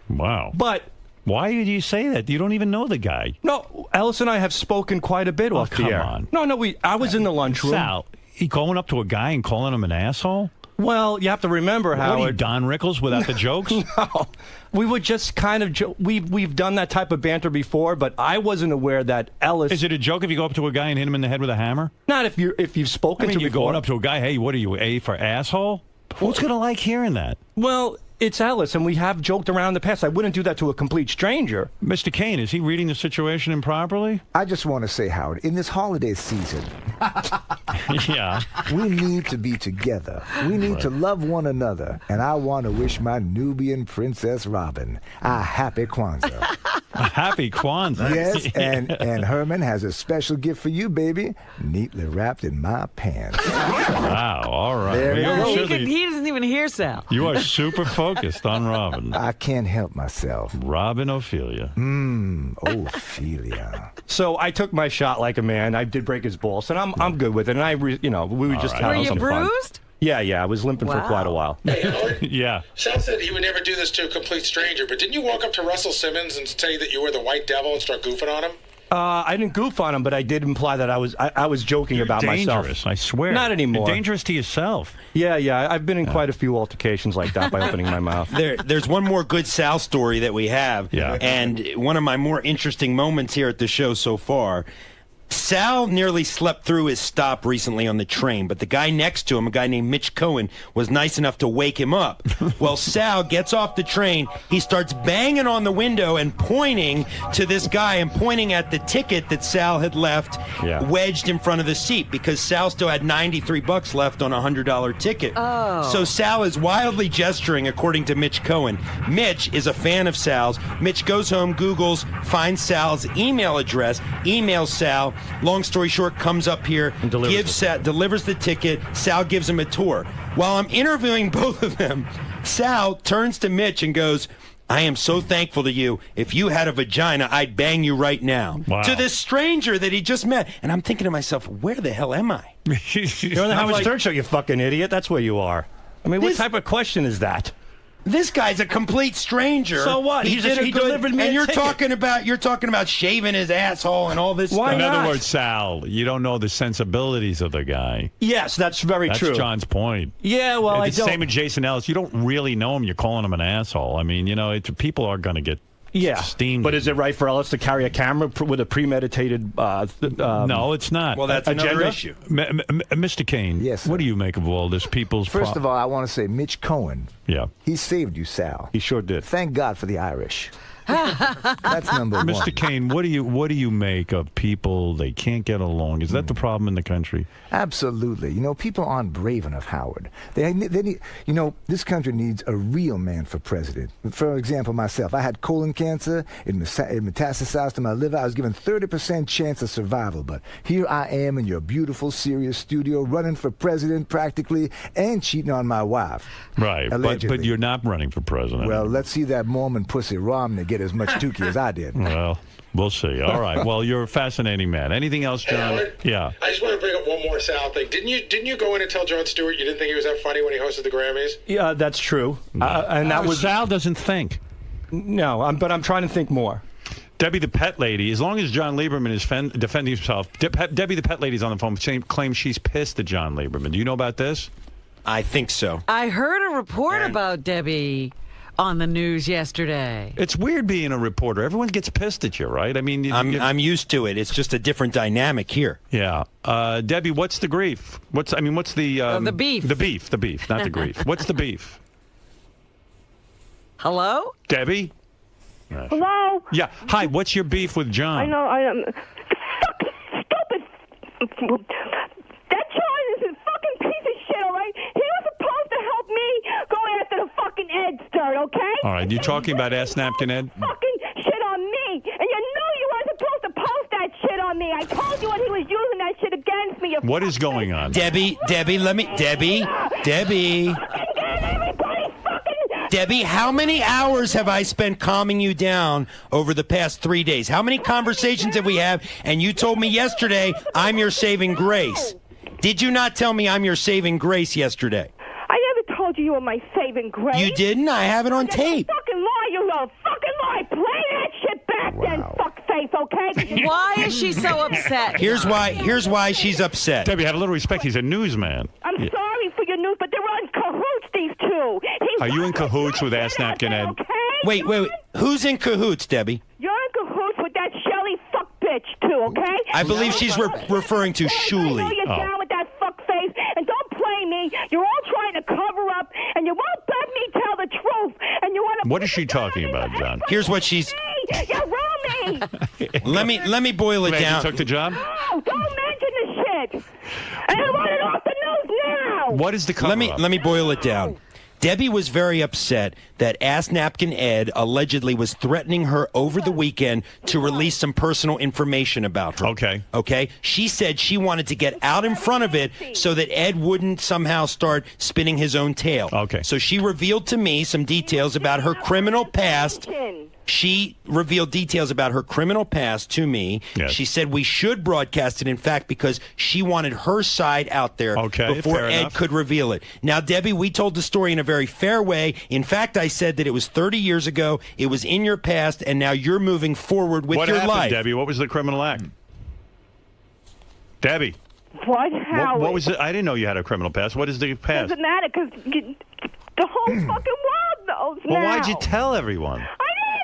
Wow. But why did you say that? You don't even know the guy. No, Alice and I have spoken quite a bit off the air. Come on. No, I was in the lunchroom. Sal, he going up to a guy and calling him an asshole? Well, you have to remember, Howard. What are you, Don Rickles, without the jokes? No. We were just kind of we've done that type of banter before, but I wasn't aware that Ellis. Is it a joke if you go up to a guy and hit him in the head with a hammer? Not if you've spoken to you're before. going up to a guy, hey, what are you, A for asshole? Who's going to like hearing that? Well, it's Ellis, and we have joked around in the past. I wouldn't do that to a complete stranger. Mr. Kane, is he reading the situation improperly? I just want to say, Howard, in this holiday season, yeah, we need to be together. We need to love one another. And I want to wish my Nubian princess Robin a happy Kwanzaa. Happy Kwanzaa. Yes, and Herman has a special gift for you, baby, neatly wrapped in my pants. Wow, all right. There you go. He doesn't even hear Sal. You are super focused on Robin. I can't help myself. Robin Ophelia. Ophelia. So I took my shot like a man. I did break his balls, and I'm good with it. And we were just having some fun. Were you bruised? Yeah, I was limping for quite a while. Hey, Howard. Yeah. Sal said he would never do this to a complete stranger, but didn't you walk up to Russell Simmons and say that you were the White Devil and start goofing on him? I didn't goof on him, but I did imply that I was joking about myself. Dangerous, I swear. Not anymore. You're dangerous to yourself. Yeah. I've been in quite a few altercations like that by opening my mouth. There's one more good Sal story that we have. Yeah. And one of my more interesting moments here at the show so far. Sal nearly slept through his stop recently on the train, but the guy next to him, a guy named Mitch Cohen, was nice enough to wake him up. Well, Sal gets off the train. He starts banging on the window and pointing to this guy and pointing at the ticket that Sal had left wedged in front of the seat because Sal still had $93 left on a $100 ticket. Oh. So Sal is wildly gesturing, according to Mitch Cohen. Mitch is a fan of Sal's. Mitch goes home, Googles, finds Sal's email address, emails Sal. Long story short, comes up here, delivers the ticket. Sal gives him a tour. While I'm interviewing both of them, Sal turns to Mitch and goes, I am so thankful to you. If you had a vagina, I'd bang you right now. Wow. To this stranger that he just met. And I'm thinking to myself, where the hell am I? You're on the Howard Stern Show, you fucking idiot. That's where you are. I mean, what type of question is that? This guy's a complete stranger. So what? He delivered me and a you're ticket. talking about shaving his asshole and all this Why stuff. In other words, Sal, you don't know the sensibilities of the guy. Yes, that's very true. That's John's point. Yeah, well, I it's don't. the same with Jason Ellis. You don't really know him. You're calling him an asshole. I mean, people are going to get steamed. But is it right for Ellis to carry a camera with a premeditated no, it's not. Well, that's another issue. Mr. Kane, yes, what do you make of all this people's... First of all, I want to say Mitch Cohen. Yeah. He saved you, Sal. He sure did. Thank God for the Irish. That's number one. Mr. Kane, what do you make of people, they can't get along? Is that the problem in the country? Absolutely. People aren't brave enough, Howard. They need, this country needs a real man for president. For example, myself, I had colon cancer. It metastasized to my liver. I was given 30% chance of survival. But here I am in your beautiful, serious studio, running for president practically, and cheating on my wife. Right. But you're not running for president. Well, let's see that Mormon pussy Romney get as much Tukey as I did. Well, we'll see. All right. Well, you're a fascinating man. Anything else, John? Hey, Howard, yeah. I just want to bring up one more Sal thing. Didn't you go in and tell Jon Stewart you didn't think he was that funny when he hosted the Grammys? Yeah, that's true. And that was Sal doesn't think. No, but I'm trying to think more. Debbie the Pet Lady, as long as John Lieberman is defending himself, Debbie the Pet Lady's on the phone, claims she's pissed at John Lieberman. Do you know about this? I think so. I heard a report about Debbie on the news yesterday. It's weird being a reporter. Everyone gets pissed at you, right? I mean, I'm used to it. It's just a different dynamic here. Yeah. Debbie, what's the grief? What's the beef? The beef, not the grief. What's the beef? Hello? Debbie? Hello? Yeah. Hi, what's your beef with John? I know, I am. Fucking stupid. That John is a fucking piece of shit, all right? He was supposed to help me go after the fucking Ed Stern, okay? All right, you talking about Ass Napkin Ed? Fucking shit on me. And you knew you weren't supposed to post that shit on me. I told you when he was using that shit against me. What is going on? Debbie, Debbie, how many hours have I spent calming you down over the past 3 days? How many conversations have we had? And you told me yesterday, I'm your saving grace. Did you not tell me I'm your saving grace yesterday? I never told you were my saving grace. You didn't? I have it on tape. Fucking lie, you little fucking lie. Play that shit back then, fuckface, okay? Why is she so upset? Here's why she's upset. Debbie, have a little respect. He's a newsman. I'm sorry for your news, but they're in cahoots, these two. Are you in cahoots with Ass Napkin Ed? Okay? Wait. Who's in cahoots, Debbie? You're in cahoots with that Shelly fuck bitch, too, okay? I believe she's referring to Shuli. I know you're down with that fuckface, and don't play me. You're all trying to cover up, and you won't let me tell the truth. And you want to. What is she talking about, John? Here's what she's. You ruined me. Let me boil it Glad down. You took the job? No, don't mention the shit. And I want it off the news now. What is the cover-up? Let me boil it down. Debbie was very upset that Ass Napkin Ed allegedly was threatening her over the weekend to release some personal information about her. Okay? She said she wanted to get out in front of it so that Ed wouldn't somehow start spinning his own tale. Okay. So she revealed to me some details about her criminal past. She revealed details about her criminal past to me. Yes. She said we should broadcast it, in fact, because she wanted her side out there before Ed could reveal it. Now, Debbie, we told the story in a very fair way. In fact, I said that it was 30 years ago, it was in your past, and now you're moving forward with your life. What happened, Debbie? What was the criminal act? Debbie. What? How? What was it? I didn't know you had a criminal past. What is the past? Doesn't matter, because the whole fucking world knows now. Well, why'd you tell everyone? I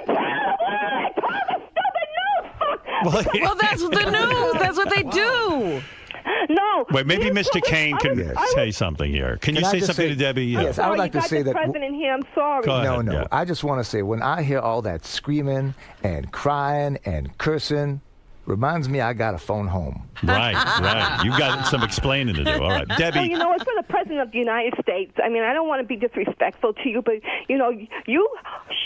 didn't tell them. I told the stupid news. Well, that's the news. That's what they do. No. Wait, maybe Mr. Kane can say something here. Can you say something to Debbie? Yes, I would like to say that. President here. I'm sorry. No. I just want to say, when I hear all that screaming and crying and cursing, reminds me I got a phone home. Right. You got some explaining to do. All right, Debbie. Well, it's for the President of the United States. I mean, I don't want to be disrespectful to you, but, you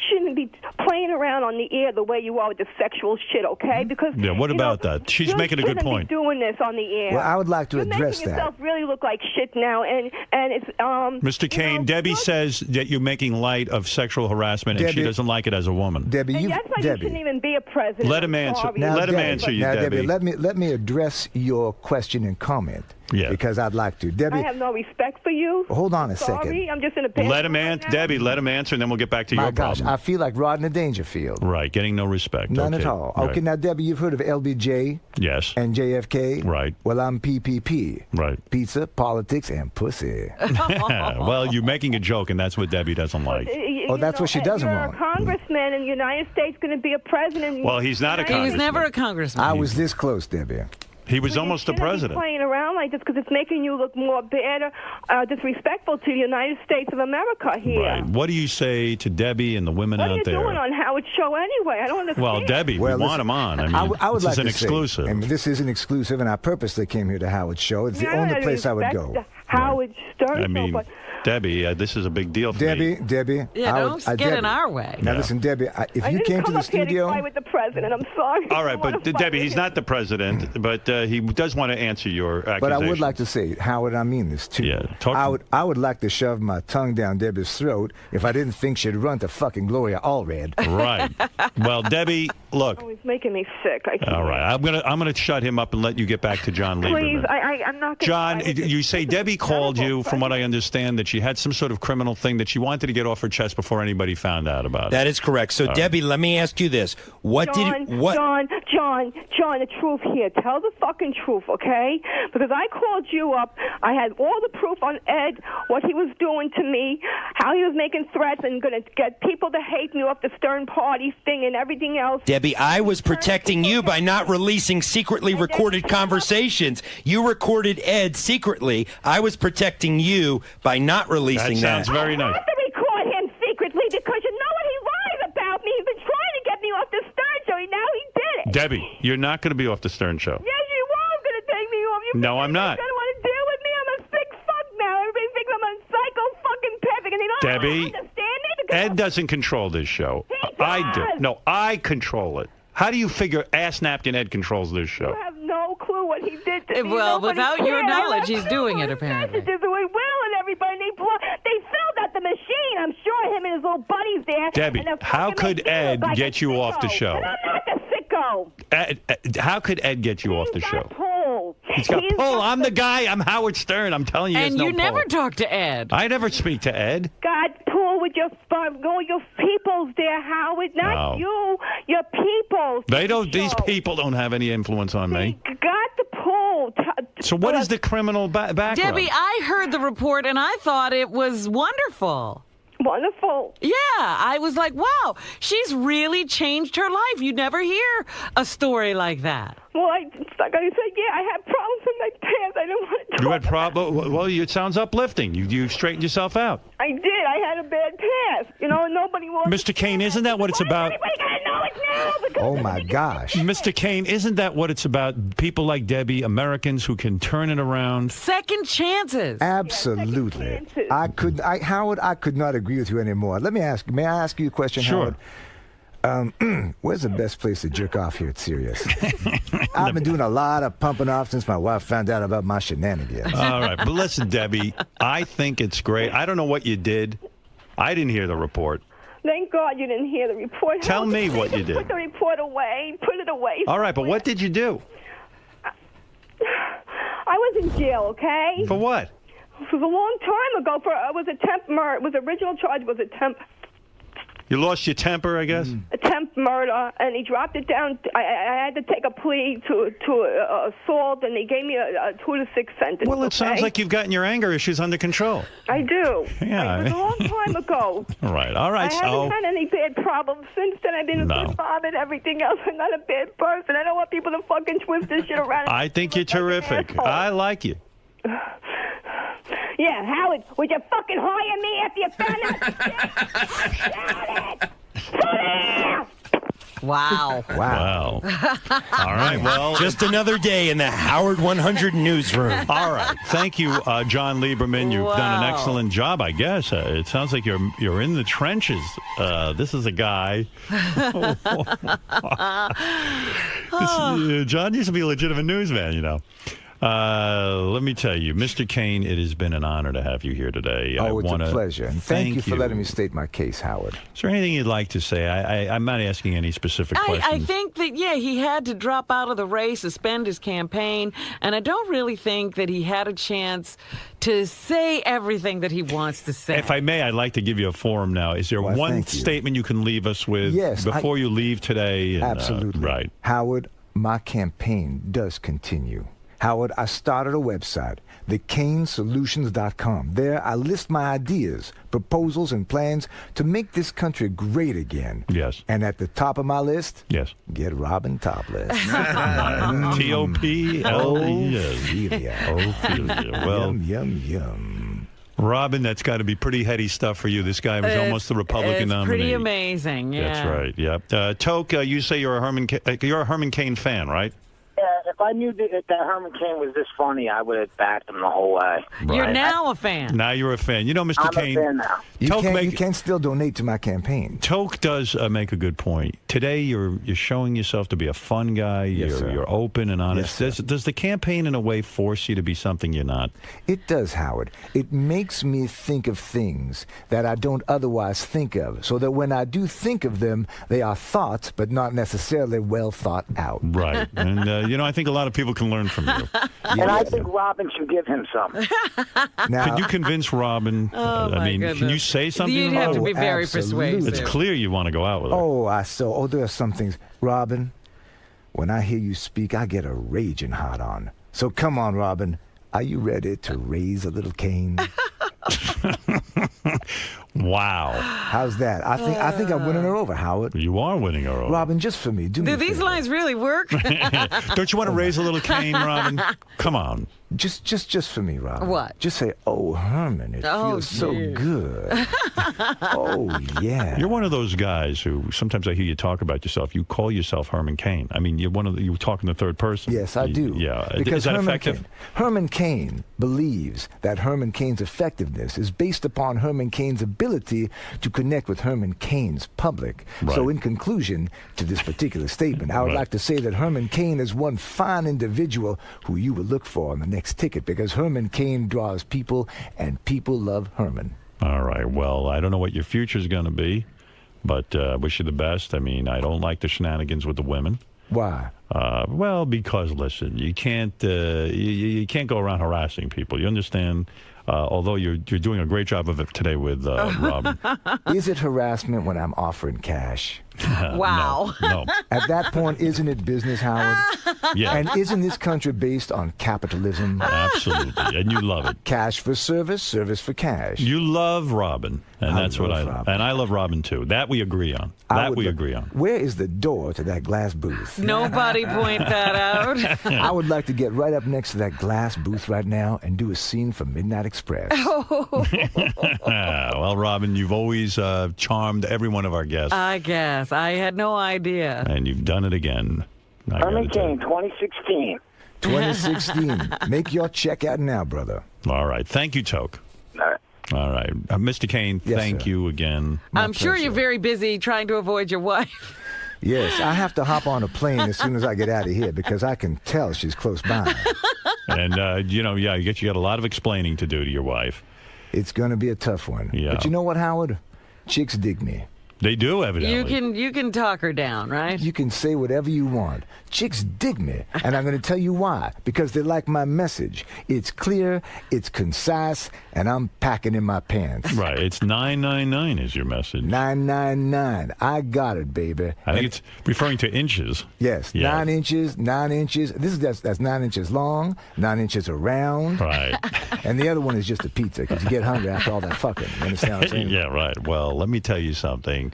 shouldn't be playing around on the air the way you are with the sexual shit, okay? Because what about that? She's making a good point. Be doing this on the air. Well, I would like to address You're making yourself really look like shit now, and it's Mr. Kane, Debbie says that you're making light of sexual harassment, and she doesn't like it as a woman. Debbie, that's why you shouldn't even be a president. Let him answer. Let him answer you, Debbie. Let me address your question and comment. Yeah. Because I'd like to. Debbie, I have no respect for you. Hold on a Sorry, second. I'm just in a bad Let him answer, Debbie. Let him answer, and then we'll get back to your problem. I feel like Rodney Dangerfield. Right, getting no respect. None at all. Right. Okay, now Debbie, you've heard of LBJ? Yes. And JFK? Right. Well, I'm PPP. Right. Pizza, politics, and pussy. Well, you're making a joke, and that's what Debbie doesn't like. That's what she doesn't want. You're a congressman in the United States, going to be a president. Well, he's not a congressman. He was never a congressman. I was this close, Debbie. He was almost the president. Playing around like this because it's making you look more bad, disrespectful to the United States of America here. Right. What do you say to Debbie and the women out there? What are you doing on Howard's show anyway? I don't understand. Well, Debbie, we want him on. I mean, I would this like is an to exclusive. Say, and this is an exclusive, and I purposely came here to Howard's show. It's the only place I would go. Howard Stern. I mean, Debbie, this is a big deal for me. Debbie. Yeah, don't get in our way. Now listen, Debbie, if you came to the studio, I didn't come up here to fight with the president. I'm sorry. All right, but Debbie, he's not the president, but he does want to answer your accusation. But I would like to say, Howard, I mean this too. Yeah, I would like to shove my tongue down Debbie's throat if I didn't think she'd run to fucking Gloria Allred. Right. Well, Debbie, look. Oh, he's making me sick. I can't. All right, I'm gonna shut him up and let you get back to John Lieberman. Please, I'm not. John, you say Debbie called you, from what I understand, that she had some sort of criminal thing that she wanted to get off her chest before anybody found out about it. That is correct. So, Debbie, let me ask you this: John, the truth here. Tell the fucking truth, okay? Because I called you up. I had all the proof on Ed, what he was doing to me, how he was making threats and going to get people to hate me off the Stern Party thing and everything else. Debbie, I was protecting you by not releasing secretly recorded conversations. You recorded Ed secretly. I was protecting you by not releasing that. Sounds very nice. I have to record him secretly because you know what? He lies about me. He's been trying to get me off the Stern show. Now he did it. Debbie, you're not going to be off the Stern show. Yes, you are going to take me off. No, I'm not. You don't want to deal with me. I'm a sick fuck now. Everybody thinks I'm a psycho fucking perfect, and they don't Debbie, understand me. Ed doesn't control this show. I do. No, I control it. How do you figure Ass Napkin Ed controls this show? You have no clue what he did to me. Well, without your knowledge, he's doing it, apparently. Messages with Will and everybody. They filled out the machine. I'm sure him and his little buddies there. Debbie, how could Ed get you off the show? And I'm not the sicko. How could Ed get you off the show? Pull. He's got pull. I'm the guy. I'm Howard Stern. I'm telling you, and you never talk to Ed. I never speak to Ed. God, pull with your peoples there, Howard. Not you. Your peoples. They don't. These people don't have any influence on me. Got the pull. So what is the criminal background? Debbie, I heard the report and I thought it was wonderful. Wonderful. Yeah, I was like, wow, she's really changed her life. You never hear a story like that. Well, like I said, yeah, I had problems in my past. I didn't want to. You had problems? Well, it sounds uplifting. You straightened yourself out. I did. I had a bad past. You know, nobody wants. Mr. Kane, isn't that what it's about? Everybody gotta know it's now. Because Oh, my gosh. Mr. Kane, isn't that what it's about? People like Debbie, Americans who can turn it around. Second chances. Absolutely. Howard, I could not agree with you anymore. May I ask you a question, Sure. Howard? Where's the best place to jerk off here at Sirius? I've been doing a lot of pumping off since my wife found out about my shenanigans. All right. But listen, Debbie, I think it's great. I don't know what you did. I didn't hear the report. Thank God you didn't hear the report. Tell me what you did. Put the report away. Put it away. All right, but what did you do? I was in jail, okay? For what? It was a long time ago. It was attempt murder. It was the original charge was attempt. You lost your temper, I guess? Attempt murder, and he dropped it down. I had to take a plea to assault, and he gave me a 2 to 6 sentence. Well, it sounds like you've gotten your anger issues under control. I do. Yeah. It was a long time ago. All right. I haven't had any bad problems since then. I've been a good mom and everything else. I'm not a bad person. I don't want people to fucking twist this shit around. I think you're terrific. I like you. Yeah, Howard, would you fucking hire me after you found out? Wow. Wow. All right, well. Just another day in the Howard 100 newsroom. All right. Thank you, John Lieberman. You've done an excellent job, I guess. It sounds like you're in the trenches. This is a guy. John used to be a legitimate newsman, you know. Let me tell you, Mr. Kane, it has been an honor to have you here today. It's a pleasure. And thank you for letting me state my case, Howard. Is there anything you'd like to say? I'm not asking any specific questions. I think that, he had to drop out of the race, suspend his campaign, and I don't really think that he had a chance to say everything that he wants to say. If I may, I'd like to give you a forum now. Is there one statement you can leave us with before you leave today? Absolutely. Right. Howard, my campaign does continue. Howard, I started a website, thecanesolutions.com. There, I list my ideas, proposals, and plans to make this country great again. Yes. And at the top of my list, get Robin topless. T-O-P-L-E-S. Ophelia. Well, yum, yum. Robin, that's got to be pretty heady stuff for you. This guy was almost the Republican nominee. It's pretty amazing, yeah. That's right, yeah. Toke, you say you're a Herman Cain fan, right? Yeah, if I knew that Herman Cain was this funny, I would have backed him the whole way. Right. You're now a fan. Now you're a fan. You know, Mr. Cain. I'm a fan now. You can still donate to my campaign. Toke does make a good point. Today, you're showing yourself to be a fun guy. You're open and honest. Does the campaign, in a way, force you to be something you're not? It does, Howard. It makes me think of things that I don't otherwise think of, so that when I do think of them, they are thoughts, but not necessarily well thought out. Right. And, I think a lot of people can learn from you. And I think Robin should give him some. Could you convince Robin? Can you say something? You'd have to be very persuasive. It's clear you want to go out with her. There are some things. Robin, when I hear you speak, I get a raging hot on. So come on, Robin. Are you ready to raise a little cane? Wow. How's that? I think I'm winning her over, Howard. You are winning her over. Robin, just for me. Do these lines really work? Don't you want to raise a little cane, Robin? Come on. Just for me, Robin. What? Just say, "Oh, Herman, it feels so good." Oh, yeah. You're one of those guys who sometimes I hear you talk about yourself. You call yourself Herman Cain. I mean, you talk in the third person. Yes, I do. Yeah. Because is that effective? Herman Cain believes that Herman Cain's effectiveness is based upon Herman Cain's ability to connect with Herman Cain's public. Right. So in conclusion to this particular statement, I would like to say that Herman Cain is one fine individual who you will look for on the next ticket, because Herman Cain draws people and people love Herman. All right. Well, I don't know what your future is going to be, but wish you the best. I mean, I don't like the shenanigans with the women. Why? Well, because listen, you can't you can't go around harassing people. You understand? Although you're doing a great job of it today with Robin. Is it harassment when I'm offering cash? Wow. No. At that point, isn't it business, Howard? Yeah. And isn't this country based on capitalism? Absolutely. And you love it. Cash for service, service for cash. You love Robin, and that's what I love. And I love Robin too. That we agree on. That we agree on. Where is the door to that glass booth? Nobody somebody point that out. I would like to get right up next to that glass booth right now and do a scene from Midnight Express. Well, Robin, you've always charmed every one of our guests. I guess. I had no idea. And you've done it again. Herman Cain, 2016. 2016. Make your check out now, brother. All right. Thank you, Toke. All right. Mr. Cain, thank you again. I'm sure you're very busy trying to avoid your wife. Yes, I have to hop on a plane as soon as I get out of here because I can tell she's close by. And, you got a lot of explaining to do to your wife. It's going to be a tough one. Yeah. But you know what, Howard? Chicks dig me. They do, evidently. You can talk her down, right? You can say whatever you want. Chicks dig me, and I'm going to tell you why. Because they like my message. It's clear, it's concise, and I'm packing in my pants. Right. It's 999 is your message. 999. I got it, baby. I think it's referring to inches. Yes. Yeah. 9 inches, 9 inches. That's 9 inches long, 9 inches around. Right. And the other one is just a pizza because you get hungry after all that fucking. You understand what I'm saying? Yeah, right. Well, let me tell you something.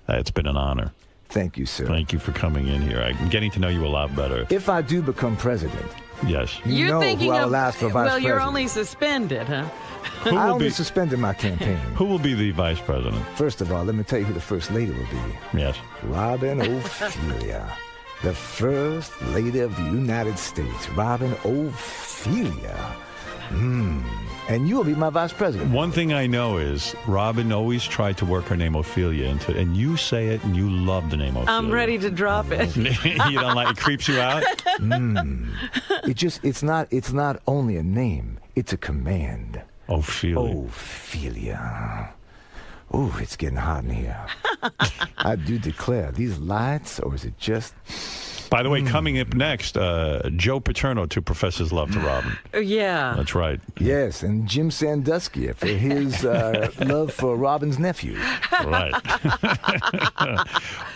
It's been an honor. Thank you, sir. Thank you for coming in here. I'm getting to know you a lot better. If I do become president, yes, you know who I will ask for vice president. Well, you're only suspended, huh? I only suspended my campaign. Who will be the vice president? First of all, let me tell you who the first lady will be. Yes. Robin Ophelia. The first lady of the United States. Robin Ophelia. And you will be my vice president. One thing I know is Robin always tried to work her name Ophelia into it, and you say it, and you love the name Ophelia. I'm ready to drop it. You don't like it? Creeps you out? It's not only a name, it's a command. Ophelia. Ophelia. Oh, it's getting hot in here. I do declare, these lights, or is it just... By the way, coming up next, Joe Paterno to profess his love to Robin. Yeah. That's right. Yes, and Jim Sandusky for his love for Robin's nephew. Right.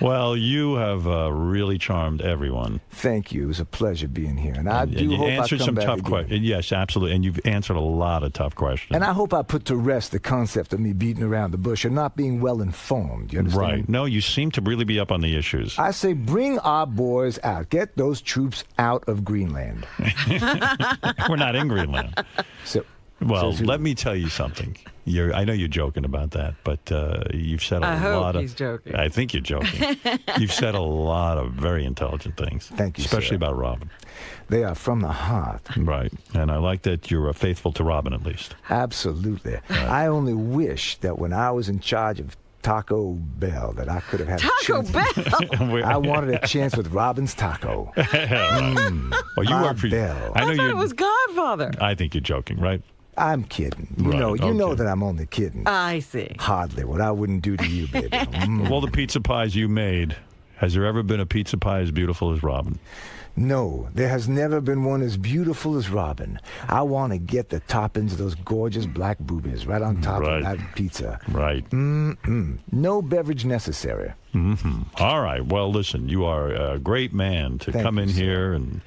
Well, you have really charmed everyone. Thank you. It was a pleasure being here. And I do hope I come answered some back tough questions. Yes, absolutely. And you've answered a lot of tough questions. And I hope I put to rest the concept of me beating around the bush and not being well informed. You understand? Right. No, you seem to really be up on the issues. I say bring our boys out. Get those troops out of Greenland. We're not in Greenland. Well, let me tell you something. I know you're joking about that, but you've said a lot of... I hope he's joking. I think you're joking. You've said a lot of very intelligent things. Thank you, especially sir. about Robin. They are from the heart. Right. And I like that you're faithful to Robin, at least. Absolutely. Right. I only wish that when I was in charge of Taco Bell that I could have had Taco Bell. I wanted a chance with Robin's Taco. Well, you work for Bell. I thought it was Godfather. I think you're joking, right? I'm kidding. You know that I'm only kidding. I see. Hardly. What I wouldn't do to you, baby. Of all the pizza pies you made, has there ever been a pizza pie as beautiful as Robin? No, there has never been one as beautiful as Robin. I want to get the toppings of those gorgeous black boobies right on top of that pizza. Right. No beverage necessary. All right. Well, listen, you are a great man to come in here and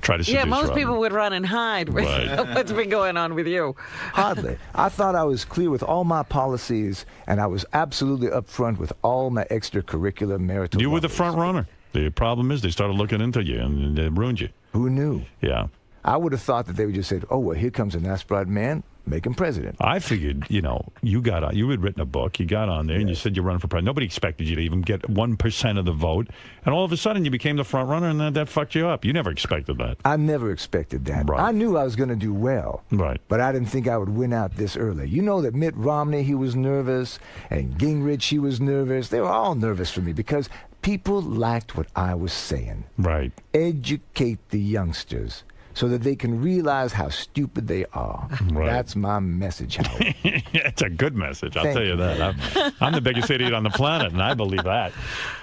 try to seduce most Robin. people would run and hide with what's been going on with you. Hardly. I thought I was clear with all my policies, and I was absolutely upfront with all my extracurricular marital You were the front runner. The problem is they started looking into you and they ruined you. Who knew? Yeah. I would have thought that they would just say, oh, well, here comes a nice bright man. Make him president. I figured, you had written a book, you got on there, and you said you're running for president. Nobody expected you to even get 1% of the vote. And all of a sudden, you became the front runner, and that fucked you up. You never expected that. I never expected that. Right. I knew I was going to do well. Right. But I didn't think I would win out this early. You know that Mitt Romney, he was nervous, and Gingrich, he was nervous. They were all nervous for me because people liked what I was saying. Right. Educate the youngsters so that they can realize how stupid they are. Right. That's my message, Howard. It's a good message, I'll tell you that. I'm the biggest idiot on the planet, and I believe that.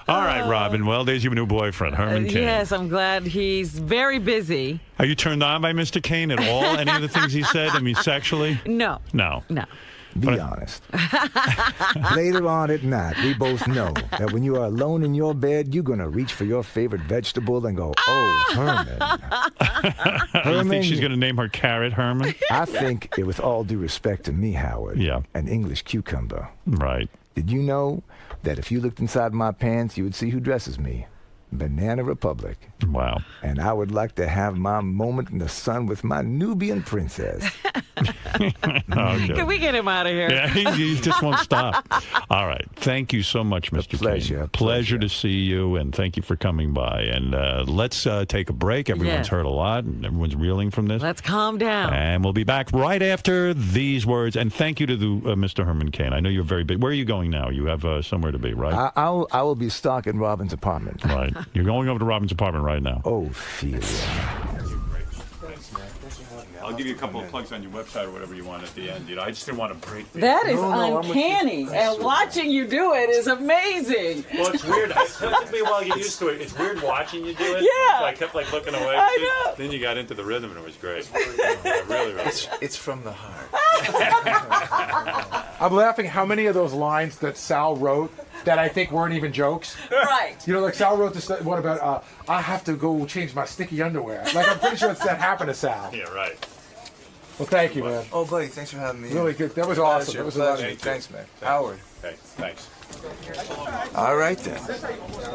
All right, Robin. Well, there's your new boyfriend, Herman Cain. Yes, I'm glad he's very busy. Are you turned on by Mr. Cain at all? Any of the things he said? I mean, sexually? No. No. Be honest. Later on at night, we both know that when you are alone in your bed, you're going to reach for your favorite vegetable and go, oh, Herman. You think she's going to name her carrot Herman? I think, with all due respect to me, Howard, an English cucumber. Right. Did you know that if you looked inside my pants, you would see who dresses me? Banana Republic. Wow. And I would like to have my moment in the sun with my Nubian princess. Okay. Can we get him out of here? Yeah, he just won't stop. All right. Thank you so much, Mr. Kane. Pleasure to see you, and thank you for coming by. And let's take a break. Everyone's heard a lot, and everyone's reeling from this. Let's calm down. And we'll be back right after these words. And thank you to Mr. Herman Cain. I know you're very big. Where are you going now? You have somewhere to be, right? I will be stalking Robin's apartment. Right. You're going over to Robin's apartment right now. Oh, Ophelia. I'll give you a couple of plugs on your website or whatever you want at the end. I just didn't want to break things. That is uncanny, and watching you do it is amazing. Well, it's weird. It took me a while to get used to it. It's weird watching you do it. Yeah. So I kept looking away. I know. Then you got into the rhythm, and it was great. Really. It's from the heart. I'm laughing how many of those lines that Sal wrote that I think weren't even jokes. Right. You know, like Sal wrote this one about, I have to go change my sticky underwear. Like, I'm pretty sure that happened to Sal. Yeah, right. Well, thank you, man. Oh, buddy, thanks for having me. Really good. That was awesome. That was a lot of Thanks, man. Howard. Okay, thanks. All right, then.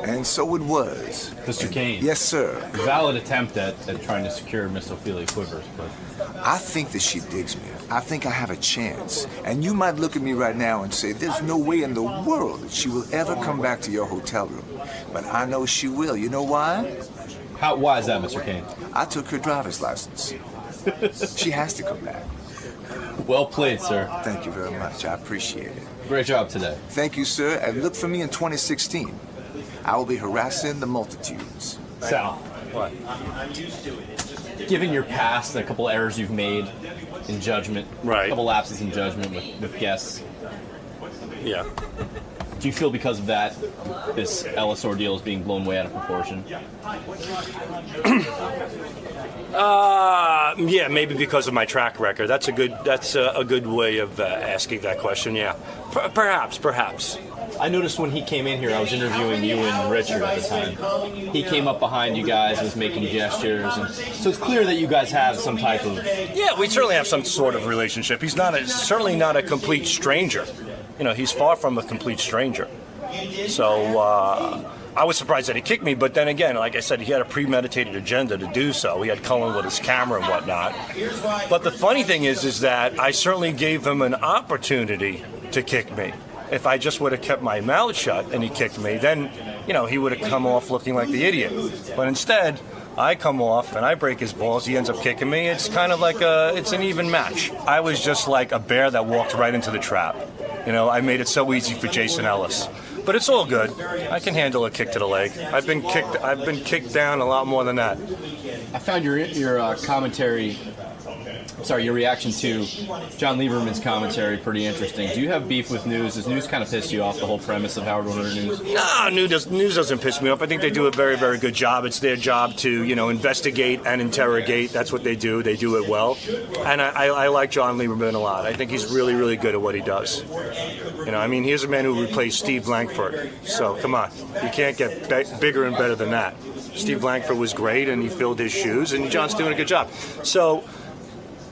And so it was. Mr. Kane. Yes, sir. Valid attempt at trying to secure Miss Ophelia Quivers, but... I think that she digs me. I think I have a chance. And you might look at me right now and say, there's no way in the world that she will ever come back to your hotel room. But I know she will. You know why? Why is that, Mr. Kane? I took her driver's license. She has to come back. Well played, sir. Thank you very much. I appreciate it. Great job today. Thank you, sir. And look for me in 2016. I will be harassing the multitudes. Sal. What? Given your past, a couple errors you've made in judgment, a couple lapses in judgment with guests. Yeah. Do you feel because of that, this Ellis ordeal is being blown way out of proportion? Yeah, maybe because of my track record. That's a good way of asking that question. Yeah, perhaps. I noticed when he came in here, I was interviewing you and Richard at the time. He came up behind you guys, was making gestures, and so it's clear that you guys have some type of... Yeah, we certainly have some sort of relationship. He's certainly not a complete stranger. You know, he's far from a complete stranger. So I was surprised that he kicked me, but then again, like I said, he had a premeditated agenda to do so. He had Cullen with his camera and whatnot. But the funny thing is that I certainly gave him an opportunity to kick me. If I just would have kept my mouth shut and he kicked me, then, you know, he would have come off looking like the idiot. But instead, I come off and I break his balls. He ends up kicking me. It's kind of like it's an even match. I was just like a bear that walked right into the trap. You know, I made it so easy for Jason Ellis. But it's all good. I can handle a kick to the leg. I've been kicked down a lot more than that. I found your commentary. Sorry, your reaction to John Lieberman's commentary pretty interesting. Do you have beef with News? Does News kind of piss you off, the whole premise of Howard 100 News? No, News doesn't piss me off. I think they do a very, very good job. It's their job to, you know, investigate and interrogate. That's what they do. They do it well. And I like John Lieberman a lot. I think he's really, really good at what he does. You know, I mean, here's a man who replaced Steve Langford. So, come on. You can't get bigger and better than that. Steve Langford was great, and he filled his shoes, and John's doing a good job. So...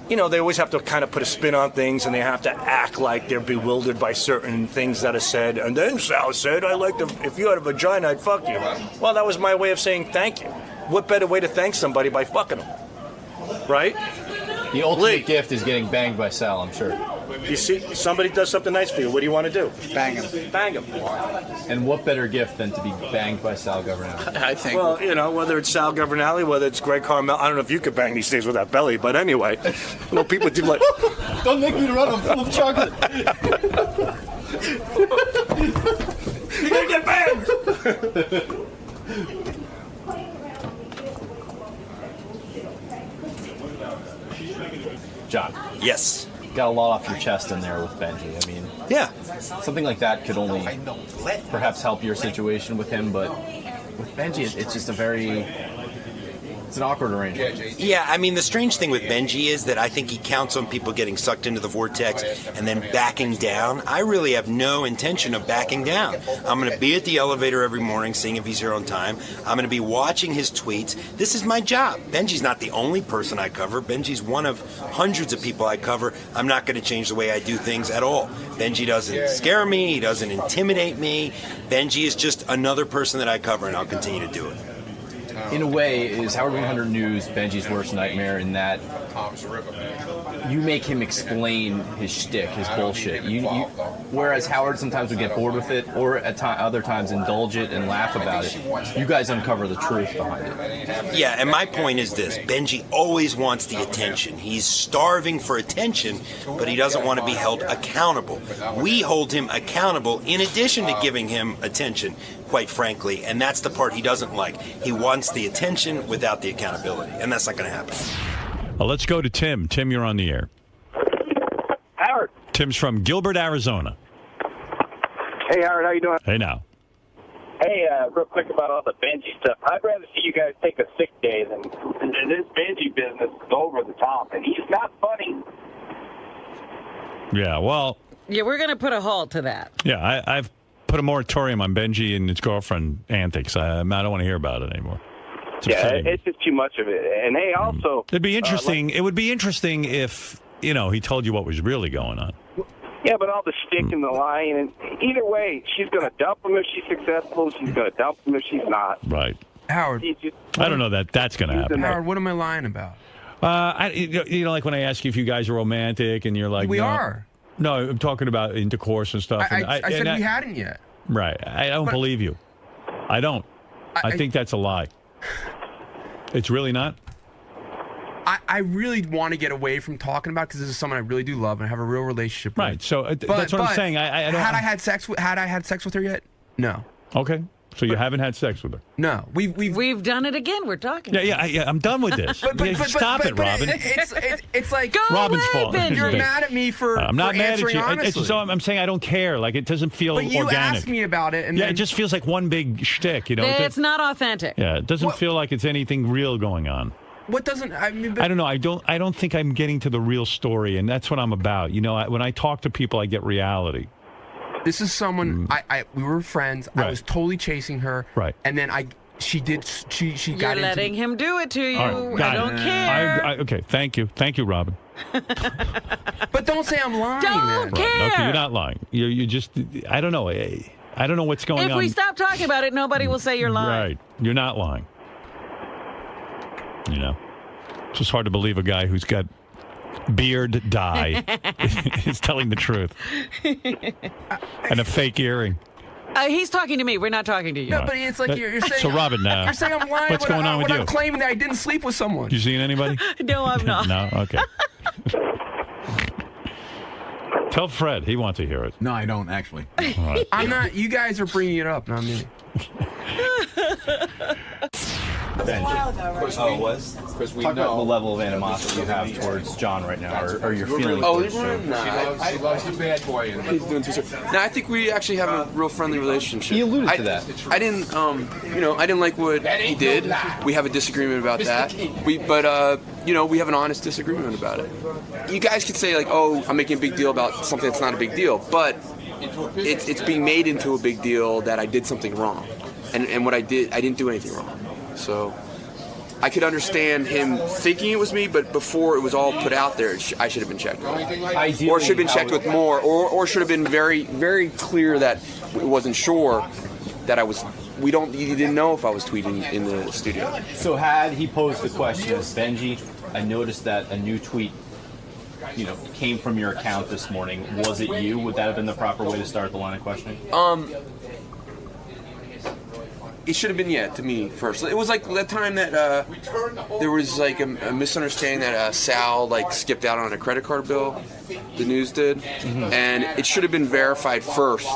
You know, they always have to kind of put a spin on things, and they have to act like they're bewildered by certain things that are said. And then Sal said, if you had a vagina, I'd fuck you. Well, that was my way of saying thank you. What better way to thank somebody by fucking them? Right? The ultimate gift is getting banged by Sal, I'm sure. You see, somebody does something nice for you. What do you want to do? Bang him. Bang him. And what better gift than to be banged by Sal Governale? I think. Well, you know, whether it's Sal Governale, whether it's Greg Carmel, I don't know if you could bang these days with that belly, but anyway, you know, people do like. Don't make me run. I'm full of chocolate. You're gonna get banged. John. Yes. Got a lot off your chest in there with Benjy. I mean, yeah, something like that could only perhaps help your situation with him, but with Benjy, it's just a very It's an awkward arrangement. Yeah, I mean, the strange thing with Benjy is that I think he counts on people getting sucked into the vortex and then backing down. I really have no intention of backing down. I'm going to be at the elevator every morning seeing if he's here on time. I'm going to be watching his tweets. This is my job. Benji's not the only person I cover. Benji's one of hundreds of people I cover. I'm not going to change the way I do things at all. Benjy doesn't scare me. He doesn't intimidate me. Benjy is just another person that I cover, and I'll continue to do it. In a way, is Howard 100 News Benji's worst nightmare in that you make him explain his shtick, his bullshit. Whereas Howard sometimes would get bored with it, or at other times indulge it and laugh about it. You guys uncover the truth behind it. Yeah, and my point is this. Benjy always wants the attention. He's starving for attention, but he doesn't want to be held accountable. We hold him accountable in addition to giving him attention, quite frankly, and that's the part he doesn't like. He wants the attention without the accountability, and that's not going to happen. Well, let's go to Tim. Tim, you're on the air. Howard. Tim's from Gilbert, Arizona. Hey, Howard, how you doing? Hey, now. Hey, real quick about all the Benjy stuff. I'd rather see you guys take a sick day than this Benjy business is over the top, and he's not funny. Yeah, well... Yeah, we're going to put a halt to that. Yeah, I've put a moratorium on Benjy and his girlfriend antics. I don't want to hear about it anymore. It's just too much of it. And hey, also... It'd be interesting. It would be interesting if, he told you what was really going on. Yeah, but all the shtick and the lying, and either way, she's going to dump him if she's successful. She's going to dump him if she's not. Right. Howard. I don't know that that's going to happen. Howard, what am I lying about? Like when I ask you if you guys are romantic, and you're like, we are. No, I'm talking about intercourse and stuff. I said we hadn't yet. Right. I don't believe you. I don't. I think that's a lie. It's really not? I really want to get away from talking about, because this is someone I really do love and I have a real relationship with. Right. So that's what I'm saying. I don't. Had I had sex with her yet? No. Okay. So you haven't had sex with her? No. We've done it again. We're talking. Yeah. I'm done with this. Stop it, Robin. It's like, go Robin's away, fault. Ben. You're mad at me for I'm not mad at you. Honestly. So I'm saying I don't care. Like, it doesn't feel but you organic. asked me about it, and it just feels like one big shtick. It's not authentic. Yeah, it doesn't feel like it's anything real going on. What doesn't? I mean, I don't know. I don't think I'm getting to the real story, and that's what I'm about. When I talk to people, I get reality. This is someone we were friends. Right. I was totally chasing her. Right. And then she got You're letting him do it to you. Right, I don't care. Okay. Thank you, Robin. But don't say I'm lying. Don't care. Right. Okay, you're not lying. You just. I don't know. I don't know what's going on. If we stop talking about it, nobody will say you're lying. Right. You're not lying. It's just hard to believe a guy who's got beard dye is telling the truth. And a fake earring. He's talking to me. We're not talking to you. No, but it's like you're saying. So, Robin, you're saying I'm lying. What's going on with you? I'm claiming that I didn't sleep with someone. You seen anybody? No, I'm not. No? Okay. Tell Fred. He wants to hear it. No, I don't, actually. Right. I'm not. You guys are bringing it up, not me. A while ago, right? Oh, it was? Because we know the level of animosity you have towards John right now, or your feelings towards John. She loves the bad boy. He's doing too much. No, I think we actually have a real friendly relationship. He alluded to that. I didn't, I didn't like what he did. We have a disagreement about that. We have an honest disagreement about it. You guys could say, like, oh, I'm making a big deal about something that's not a big deal, but it's being made into a big deal that I did something wrong. And what I didn't do anything wrong. So I could understand him thinking it was me, but before it was all put out there, I should have been checked with. Or should have been checked with more, or should have been very, very clear that it wasn't sure that I was. You didn't know if I was tweeting in the studio. So had he posed the question as Benjy, I noticed that a new tweet came from your account this morning. Was it you? Would that have been the proper way to start the line of questioning? It should have been, to me first. It was like that time that there was like a misunderstanding that Sal skipped out on a credit card bill. The news did, and it should have been verified first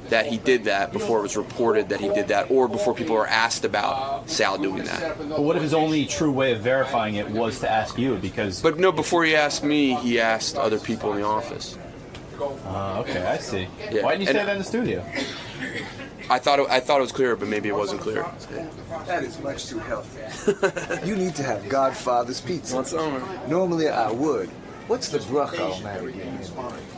that he did that before it was reported that he did that, or before people were asked about Sal doing that. But what if his only true way of verifying it was to ask you? But no, before he asked me, he asked other people in the office. Okay, I see. Yeah. Why didn't you say that in the studio? I thought it was clear, but maybe it wasn't clear. That is much too healthy. You need to have Godfather's pizza. Normally I would. What's the bracha on that again?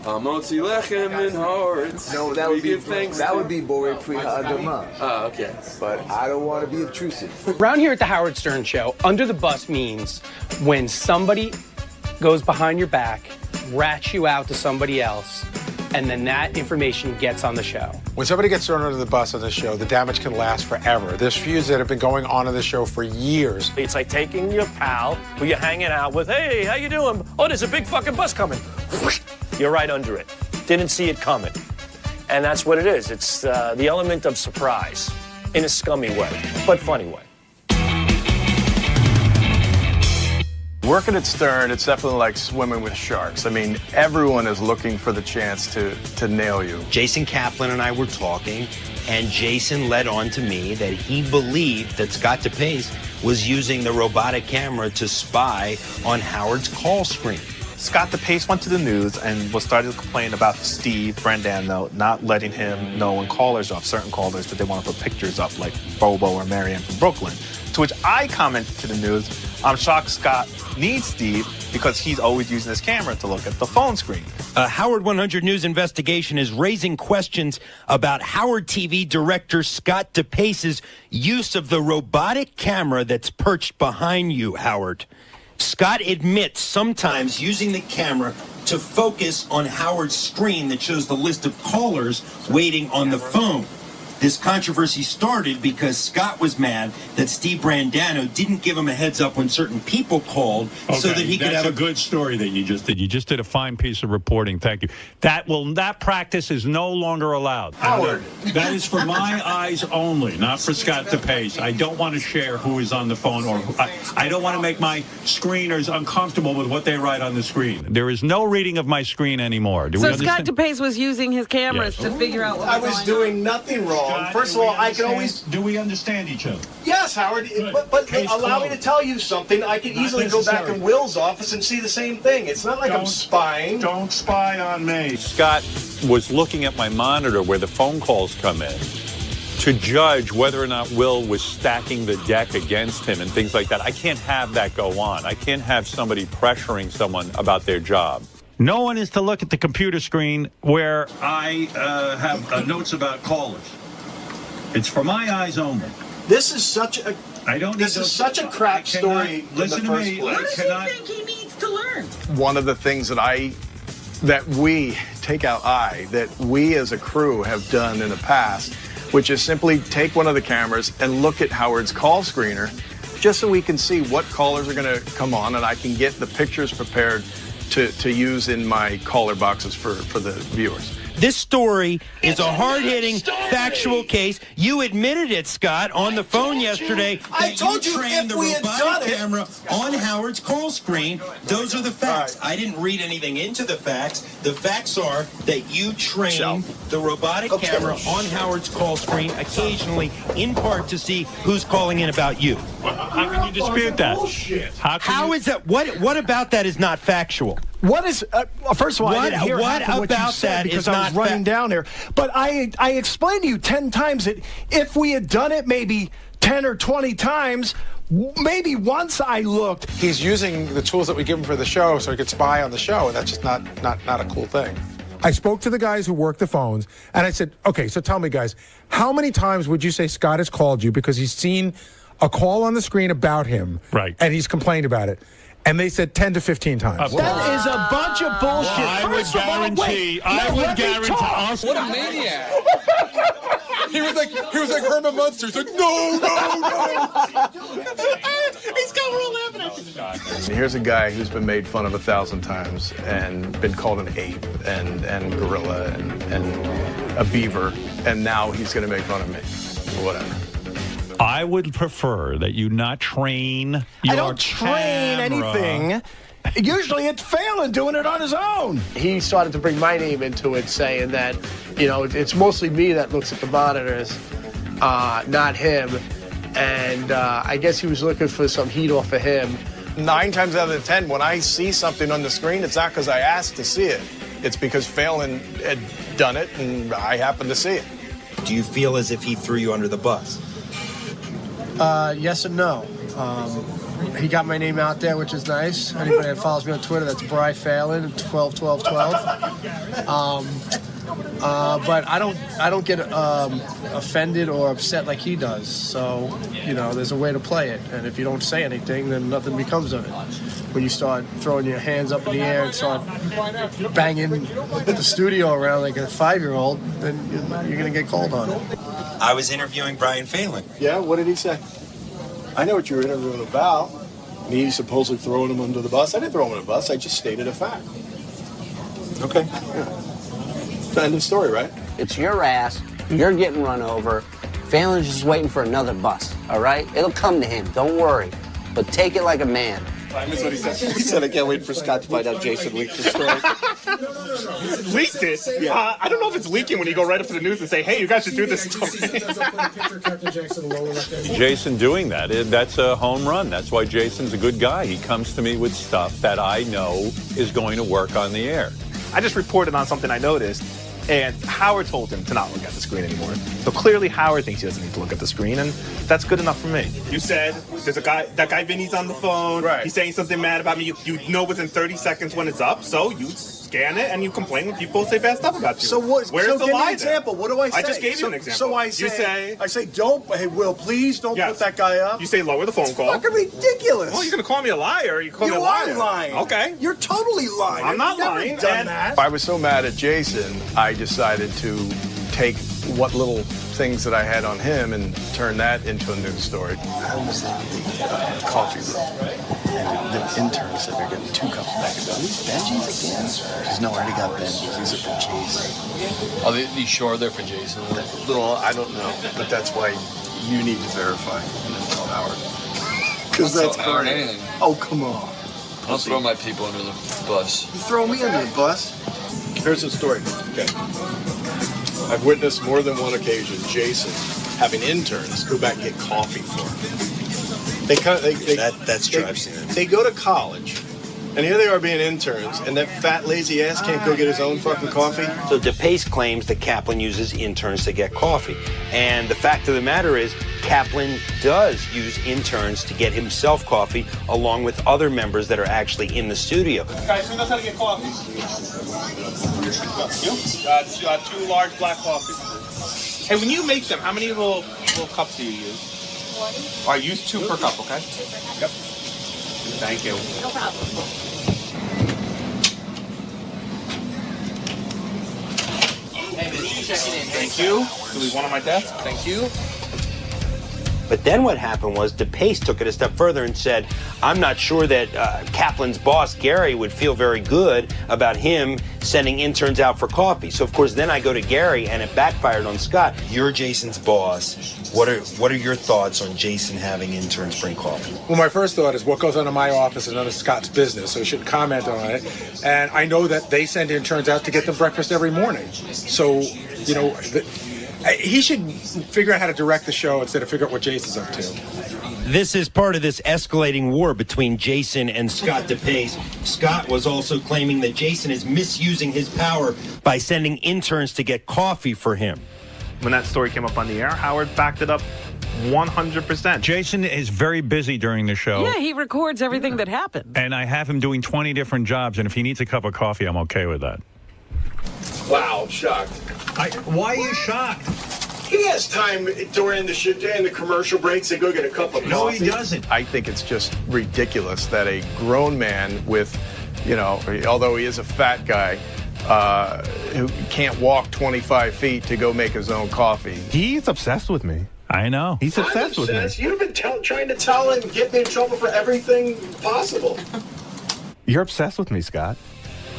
Hamotzi lechem in hearts. No, that would be Borei Pri Ha'adama. Oh, okay. But I don't want to be obtrusive. Around here at the Howard Stern Show, under the bus means when somebody goes behind your back, rats you out to somebody else, and then that information gets on the show. When somebody gets thrown under the bus on this show, the damage can last forever. There's feuds that have been going on the show for years. It's like taking your pal who you're hanging out with. Hey, how you doing? Oh, there's a big fucking bus coming. You're right under it. Didn't see it coming. And that's what it is. It's the element of surprise in a scummy way, but funny way. Working at Stern, it's definitely like swimming with sharks. I mean, everyone is looking for the chance to nail you. Jason Kaplan and I were talking, and Jason led on to me that he believed that Scott DePace was using the robotic camera to spy on Howard's call screen. Scott DePace went to the news and was starting to complain about Steve Brandano not letting him know when callers are up, certain callers that they want to put pictures up, like Bobo or Marianne from Brooklyn. To which I commented to the news, I'm shocked Scott needs Steve because he's always using his camera to look at the phone screen. A Howard 100 News investigation is raising questions about Howard TV director Scott DePace's use of the robotic camera that's perched behind you, Howard. Scott admits sometimes using the camera to focus on Howard's screen that shows the list of callers waiting on the phone. This controversy started because Scott was mad that Steve Brandano didn't give him a heads up when certain people called so that he could have a good story that you just did. You just did a fine piece of reporting. Thank you. That practice is no longer allowed. Howard. That is for my eyes only, not for Scott DePace. I don't want to share who is on the phone, or I don't want to make my screeners uncomfortable with what they write on the screen. There is no reading of my screen anymore. So Scott DePace was using his cameras to figure out what I was doing nothing wrong. First of all, I can always... Do we understand each other? Yes, Howard, but allow me to tell you something. I can easily go back in Will's office and see the same thing. It's not like I'm spying. Don't spy on me. Scott was looking at my monitor where the phone calls come in to judge whether or not Will was stacking the deck against him and things like that. I can't have that go on. I can't have somebody pressuring someone about their job. No one is to look at the computer screen where I have notes about callers. It's for my eyes only. This is such a... This is such a crap story in the first place. What does he think he needs to learn? One of the things that we as a crew have done in the past, which is simply take one of the cameras and look at Howard's call screener, just so we can see what callers are going to come on, and I can get the pictures prepared to use in my caller boxes for the viewers. This story is a hard-hitting, factual case. You admitted it, Scott, on the phone yesterday. I told you trained if the we had robotic done it. camera on Howard's call screen. Those are the facts. I didn't read anything into the facts. The facts are that you trained the robotic camera on Howard's call screen occasionally, in part to see who's calling in about you. How can you dispute that? How is that? What about that is not factual? What is, first of all, I didn't hear what half of what about you said that because is I not was running down there. But I explained to you 10 times that if we had done it maybe 10 or 20 times, maybe once I looked. He's using the tools that we give him for the show so he could spy on the show, and that's just not a cool thing. I spoke to the guys who work the phones, and I said, okay, so tell me, guys, how many times would you say Scott has called you because he's seen a call on the screen about him, right, and he's complained about it? And they said 10 to 15 times. That is a bunch of bullshit. I would guarantee us. What a maniac. He was like Herman Munster. He's like, no. He's got real evidence. Here's a guy who's been made fun of 1,000 times and been called an ape and gorilla and a beaver, and now he's going to make fun of me. Whatever. I would prefer that you not train your I don't train anything. Usually it's Phelan doing it on his own. He started to bring my name into it, saying that, it's mostly me that looks at the monitors, not him. And I guess he was looking for some heat off of him. 9 times out of 10, when I see something on the screen, it's not because I asked to see it. It's because Phelan had done it and I happened to see it. Do you feel as if he threw you under the bus? Yes and no. He got my name out there, which is nice. Anybody that follows me on Twitter, that's Bri Phelan, 121212. But I don't get offended or upset like he does. So, there's a way to play it. And if you don't say anything, then nothing becomes of it. When you start throwing your hands up in the air and start banging the studio around like a 5-year-old, then you're going to get called on it. I was interviewing Brian Phelan. Yeah, what did he say? I know what you were interviewing about. Me supposedly throwing him under the bus. I didn't throw him under the bus. I just stated a fact. Okay. Yeah. End of story, right? It's your ass. You're getting run over. Phelan's just waiting for another bus, all right? It'll come to him. Don't worry. But take it like a man. I missed what he said. He said, I can't wait for Scott to find out Jason leaked the story. Leaked it? Yeah. I don't know if it's leaking when you go right up to the news and say, hey, you guys should do this story. Jason doing that, that's a home run. That's why Jason's a good guy. He comes to me with stuff that I know is going to work on the air. I just reported on something I noticed, and Howard told him to not look at the screen anymore. So clearly Howard thinks he doesn't need to look at the screen, and that's good enough for me. You said there's that guy Vinny's on the phone. Right. He's saying something mad about me. You know within 30 seconds when it's up, so you scan it and you complain when people say bad stuff about you. So what? Where's the give lie me an example. What do I say? I just gave you an example. So I say, don't. Hey, Will, please don't put that guy up. You say lower the phone call. It's fucking ridiculous. Well, you're gonna call me a liar. You call me a liar. You are lying. Okay. You're totally lying. I'm not never lying. Done that. I was so mad at Jason, I decided to take what little things that I had on him and turn that into a news story. I was in the coffee room, and the intern said they're getting 2 cups back. Are these Benjy's again? Because no, I already got Benjy's. These are for Jason. Are they sure they're for Jason? Little, I don't know, but that's why you need to verify and then tell Howard. Because that's Howard anything. Oh, come on. I'll throw my people under the bus. You throw me under the bus? Here's the story. Okay. I've witnessed more than one occasion Jason having interns go back and get coffee for him. That's true. I've seen it. They go to college, and here they are being interns, and that fat lazy ass can't go get his own fucking coffee. So DePace claims that Kaplan uses interns to get coffee. And the fact of the matter is, Kaplan does use interns to get himself coffee, along with other members that are actually in the studio. Guys, who knows how to get coffee? You? 2 large black coffees. Hey, when you make them, how many little cups do you use? 1. All right, use 2 per cup, okay? Yep. Thank you. No problem. Thank you. Do we want on my desk? Thank you. But then what happened was DePace took it a step further and said, I'm not sure that Kaplan's boss, Gary, would feel very good about him sending interns out for coffee. So, of course, then I go to Gary, and it backfired on Scott. You're Jason's boss. What are your thoughts on Jason having interns bring coffee? Well, my first thought is what goes on in my office is none of Scott's business, so he shouldn't comment on it. And I know that they send interns out to get them breakfast every morning. So, he should figure out how to direct the show instead of figure out what Jason's up to. This is part of this escalating war between Jason and Scott DePace. Scott was also claiming that Jason is misusing his power by sending interns to get coffee for him. When that story came up on the air, Howard backed it up 100%. Jason is very busy during the show. Yeah, he records everything that happens. And I have him doing 20 different jobs, and if he needs a cup of coffee, I'm okay with that. Wow, I'm shocked. Why are you shocked? He has time during the commercial breaks to go get a cup of coffee. No, he doesn't. I think it's just ridiculous that a grown man with, although he is a fat guy, who can't walk 25 feet to go make his own coffee. He's obsessed with me. I know. He's obsessed with me. You've been trying to tell him, get me in trouble for everything possible. You're obsessed with me, Scott.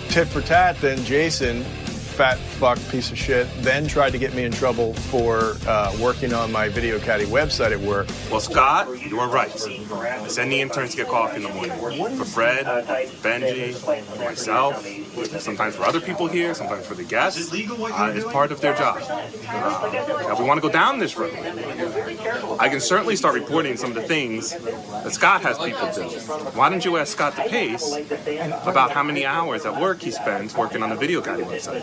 Tit for tat, then Jason, fat fuck piece of shit, then tried to get me in trouble for working on my Video Caddy website at work. Well, Scott, you were right. I send the interns to get coffee in the morning. For Fred, Benjy, for myself, sometimes for other people here, sometimes for the guests. It's part of their job. If we want to go down this road, I can certainly start reporting some of the things that Scott has people do. Why don't you ask Scott DePace about how many hours at work he spends working on the Video Caddy website?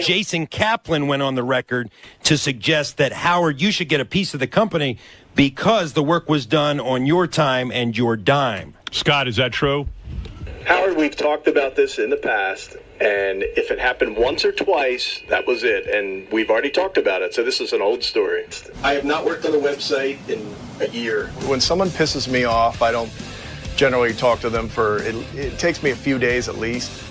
Jason Kaplan went on the record to suggest that, Howard, you should get a piece of the company because the work was done on your time and your dime. Scott, is that true? Howard, we've talked about this in the past, and if it happened once or twice, that was it. And we've already talked about it, so this is an old story. I have not worked on the website in a year. When someone pisses me off, I don't generally talk to them for, it takes me a few days at least.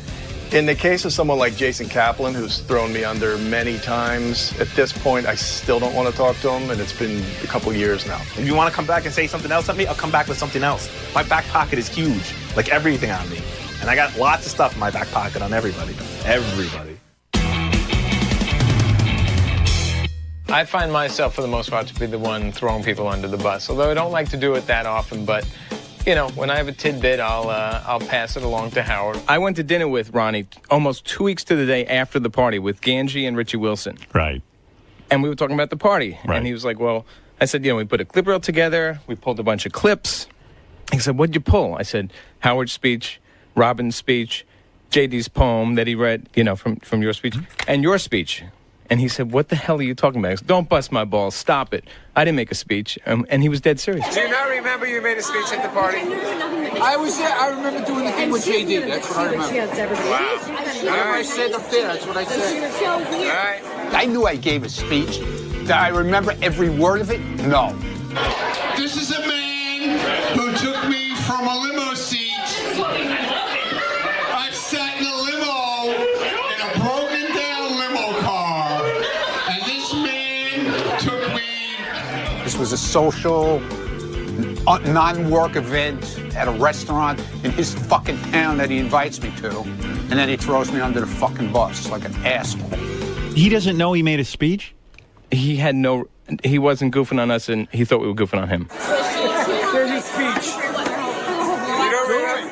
In the case of someone like Jason Kaplan, who's thrown me under many times, at this point, I still don't want to talk to him, and it's been a couple years now. If you want to come back and say something else at me, I'll come back with something else. My back pocket is huge, like everything on me. And I got lots of stuff in my back pocket on everybody. Everybody. I find myself, for the most part, to be the one throwing people under the bus, although I don't like to do it that often, but you know, when I have a tidbit, I'll pass it along to Howard. I went to dinner with Ronnie almost 2 weeks to the day after the party with Ganji and Richie Wilson. Right. And we were talking about the party. Right. And he was like, well, I said, you know, we put a clip reel together. We pulled a bunch of clips. He said, what'd you pull? I said, Howard's speech, Robin's speech, JD's poem that he read, you know, from your speech, and your speech. And he said, what the hell are you talking about? I said, don't bust my balls. Stop it. I didn't make a speech. And he was dead serious. Do you not remember you made a speech at the party? I was there. I remember doing the thing with JD. That's what I remember. Wow. Whatever I said up there, that's what I said. All right. I knew I gave a speech. Did I remember every word of it? No. This is a man who took me from a limo seat. I've sat in a limo in a broken down limo car. And this man took me. This was a social, non-work event at a restaurant in his fucking town that he invites me to. And then he throws me under the fucking bus like an asshole. He doesn't know he made a speech? He wasn't goofing on us, and he thought we were goofing on him. There's your speech. You don't remember?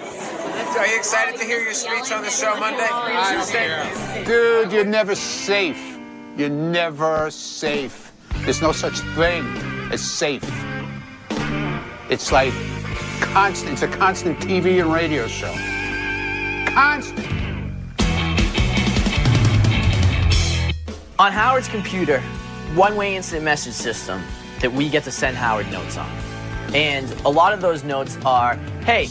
Are you excited to hear your speech on the show Monday? Dude, you're never safe. You're never safe. There's no such thing as safe. It's like constant. It's a constant TV and radio show. Constant. On Howard's computer, one-way instant message system that we get to send Howard notes on. And a lot of those notes are, hey,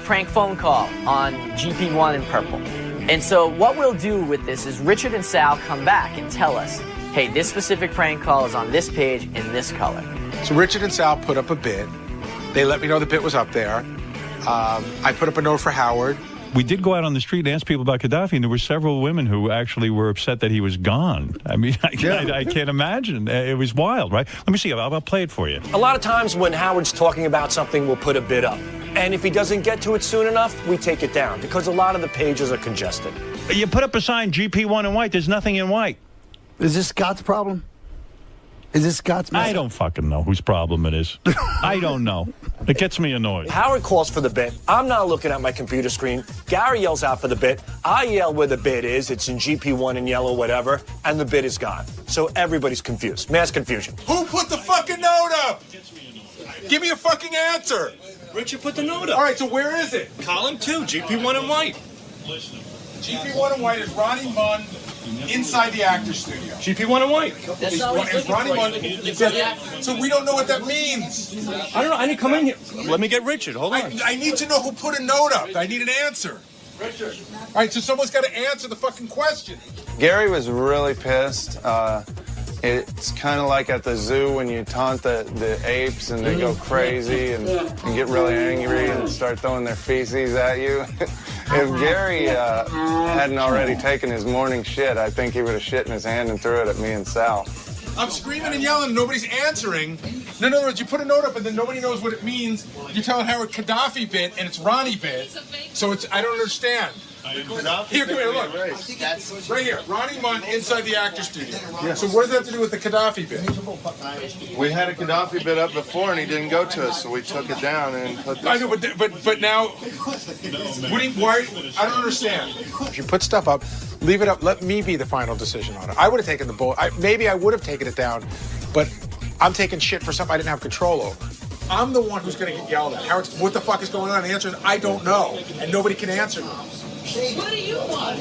prank phone call on GP1 in purple. And so what we'll do with this is Richard and Sal come back and tell us, hey, this specific prank call is on this page in this color. So Richard and Sal put up a bit. They let me know the bit was up there. I put up a note for Howard. We did go out on the street and ask people about Gaddafi, and there were several women who actually were upset that he was gone. I mean, I can't imagine. It was wild, right? Let me see. I'll play it for you. A lot of times when Howard's talking about something, we'll put a bit up. And if he doesn't get to it soon enough, we take it down because a lot of the pages are congested. You put up a sign, GP1 in white. There's nothing in white. Is this Scott's problem? Is this Scott's message? I don't fucking know whose problem it is. I don't know. It gets me annoyed. Howard calls for the bit. I'm not looking at my computer screen. Gary yells out for the bit. I yell where the bit is. It's in GP1 in yellow, whatever. And the bit is gone. So everybody's confused. Mass confusion. Who put the fucking note up? Give me a fucking answer. Richard put the note up. All right, so where is it? Column 2, GP1 in white. GP1 in white is Ronnie Munn inside the actor's studio. GP1 in white. Is Ronnie Munn so we don't know what that means. I don't know. I didn't come in here. Let me get Richard. Hold on. I need to know who put a note up. I need an answer. Richard. All right, so someone's got to answer the fucking question. Gary was really pissed. It's kind of like at the zoo when you taunt the apes and they go crazy and get really angry and start throwing their feces at you. If Gary hadn't already taken his morning shit, I think he would have shit in his hand and threw it at me and Sal. I'm screaming and yelling, nobody's answering. In other words, you put a note up and then nobody knows what it means. You're telling Howard Gaddafi bit and it's Ronnie bit. So it's, I don't understand. Here, come here, look. Right here, Ronnie Munn inside the actor's studio. Yeah. So what does that have to do with the Gaddafi bit? We had a Gaddafi bit up before and he didn't go to us, so we took it down and put this. I know, but now, why? I don't understand. If you put stuff up, leave it up. Let me be the final decision on it. I would have taken the bull. Maybe I would have taken it down, but I'm taking shit for something I didn't have control over. I'm the one who's going to get yelled at. Howard, what the fuck is going on? The answer is, I don't know, and nobody can answer me. What do you want?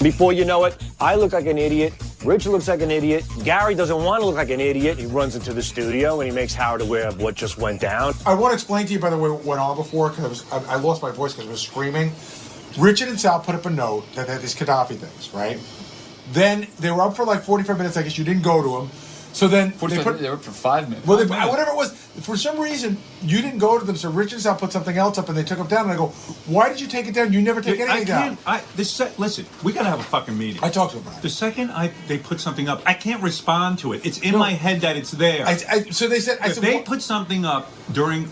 Before you know it, I look like an idiot. Rich looks like an idiot. Gary doesn't want to look like an idiot. He runs into the studio and he makes Howard aware of what just went down. I want to explain to you, by the way, what went on before, because I lost my voice because I was screaming. Richard and Sal put up a note that had these Gaddafi things, right? Then they were up for like 45 minutes. I guess you didn't go to them. So then they were up for 5 minutes. Well, whatever it was, for some reason, you didn't go to them. So Richard and Sal put something else up and they took them down. And I go, why did you take it down? You never take anything down. Listen, we got to have a fucking meeting. I talked to him about it. The second they put something up, I can't respond to it. It's in my head that it's there. So they said, if they put something up during,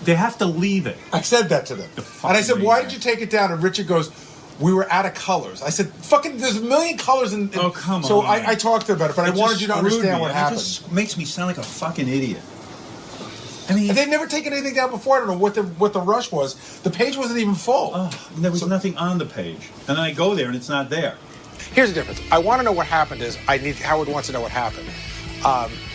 they have to leave it. I said that to them. And I said, why did you take it down? And Richard goes, we were out of colors. I said, fucking, there's a million colors. Oh, come on. So I talked to them about it, but I wanted you to understand what happened. It just makes me sound like a fucking idiot. I mean, they've never taken anything down before. I don't know what the rush was. The page wasn't even full. There was nothing on the page. And then I go there and it's not there. Here's the difference. I want to know what happened Howard wants to know what happened.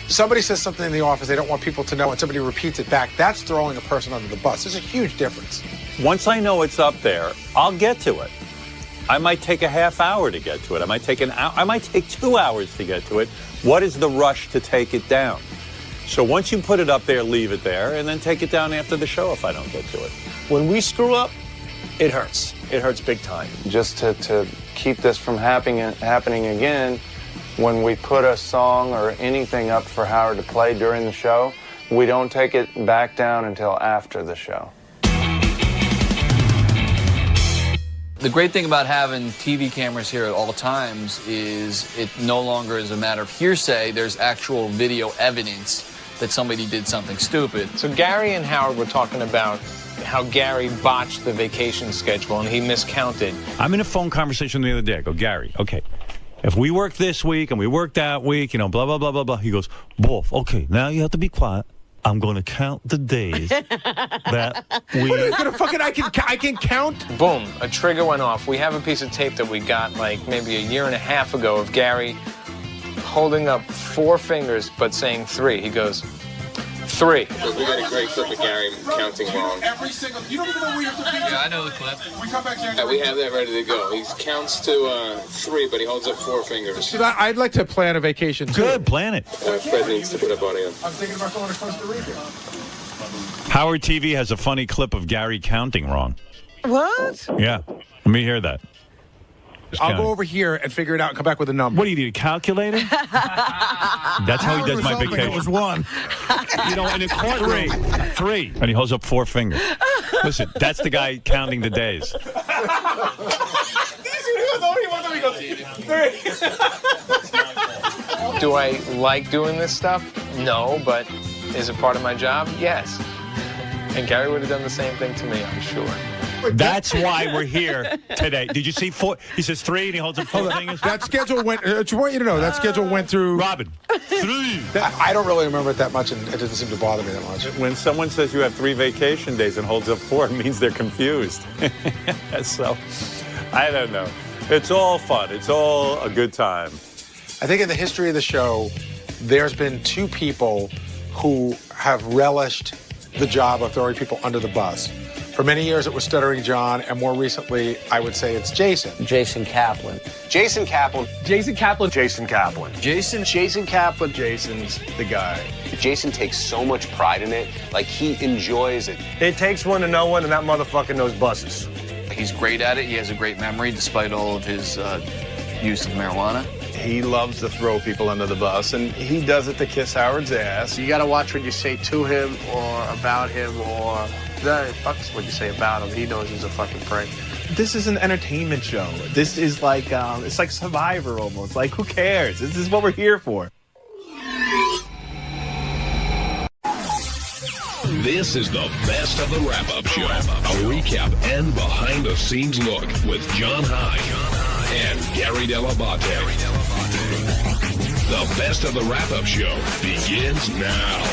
Somebody says something in the office they don't want people to know and somebody repeats it back. That's throwing a person under the bus. There's a huge difference. Once I know it's up there, I'll get to it. I might take a half hour to get to it. I might take an hour. I might take 2 hours to get to it. What is the rush to take it down? So once you put it up there, leave it there, and then take it down after the show if I don't get to it. When we screw up, it hurts. It hurts big time. Just to keep this from happening again, when we put a song or anything up for Howard to play during the show, we don't take it back down until after the show. The great thing about having TV cameras here at all times is it no longer is a matter of hearsay. There's actual video evidence that somebody did something stupid. So Gary and Howard were talking about how Gary botched the vacation schedule and he miscounted. I'm in a phone conversation the other day. I go, Gary, okay, if we work this week and we work that week, blah, blah, blah, blah, blah. He goes, Wolf, okay, now you have to be quiet. I'm going to count the days that we... What are you going to fucking... I can count? Boom, a trigger went off. We have a piece of tape that we got like maybe 1.5 years ago of Gary holding up 4 fingers but saying 3. He goes, 3. We got a great clip of Gary counting wrong. Every single... You don't even know where you have to be. Yeah, I know the clip. We come back here... Yeah, we have that ready to go. He counts to 3, but he holds up 4 fingers. I'd like to plan a vacation, too. Good, plan it. Fred needs to put up audio. I'm thinking about going to Costa Rica. Howard TV has a funny clip of Gary counting wrong. What? Yeah. Let me hear that. I'll go over here and figure it out and come back with a number. What do you need, a calculator? That's how he does my vacation. It was 1. And it's 3. And he holds up 4 fingers. Listen, that's the guy counting the days. Do I like doing this stuff? No, but is it part of my job? Yes. And Gary would have done the same thing to me, I'm sure. That's why we're here today. Did you see 4? He says 3 and he holds up 4 fingers. That schedule went... I want you to know, that schedule went through... Robin, 3. I don't really remember it that much, and it doesn't seem to bother me that much. When someone says you have 3 vacation days and holds up 4, it means they're confused. So, I don't know. It's all fun. It's all a good time. I think in the history of the show, there's been 2 people who have relished the job of throwing people under the bus. For many years, it was Stuttering John, and more recently, I would say it's Jason. Jason Kaplan. Jason Kaplan. Jason Kaplan. Jason Kaplan. Jason Kaplan. Jason's the guy. Jason takes so much pride in it. Like, he enjoys it. It takes one to know one, and that motherfucker knows buses. He's great at it. He has a great memory despite all of his use of marijuana. He loves to throw people under the bus, and he does it to kiss Howard's ass. You got to watch what you say to him or about him or... fuck's what you say about him. He knows he's a fucking prick. This is an entertainment show. This is like, it's like Survivor almost. Like, who cares? This is what we're here for. This is the best of the wrap-up show. A recap and behind-the-scenes look with John High and Gary Dell'Abate. The best of the wrap-up show begins now.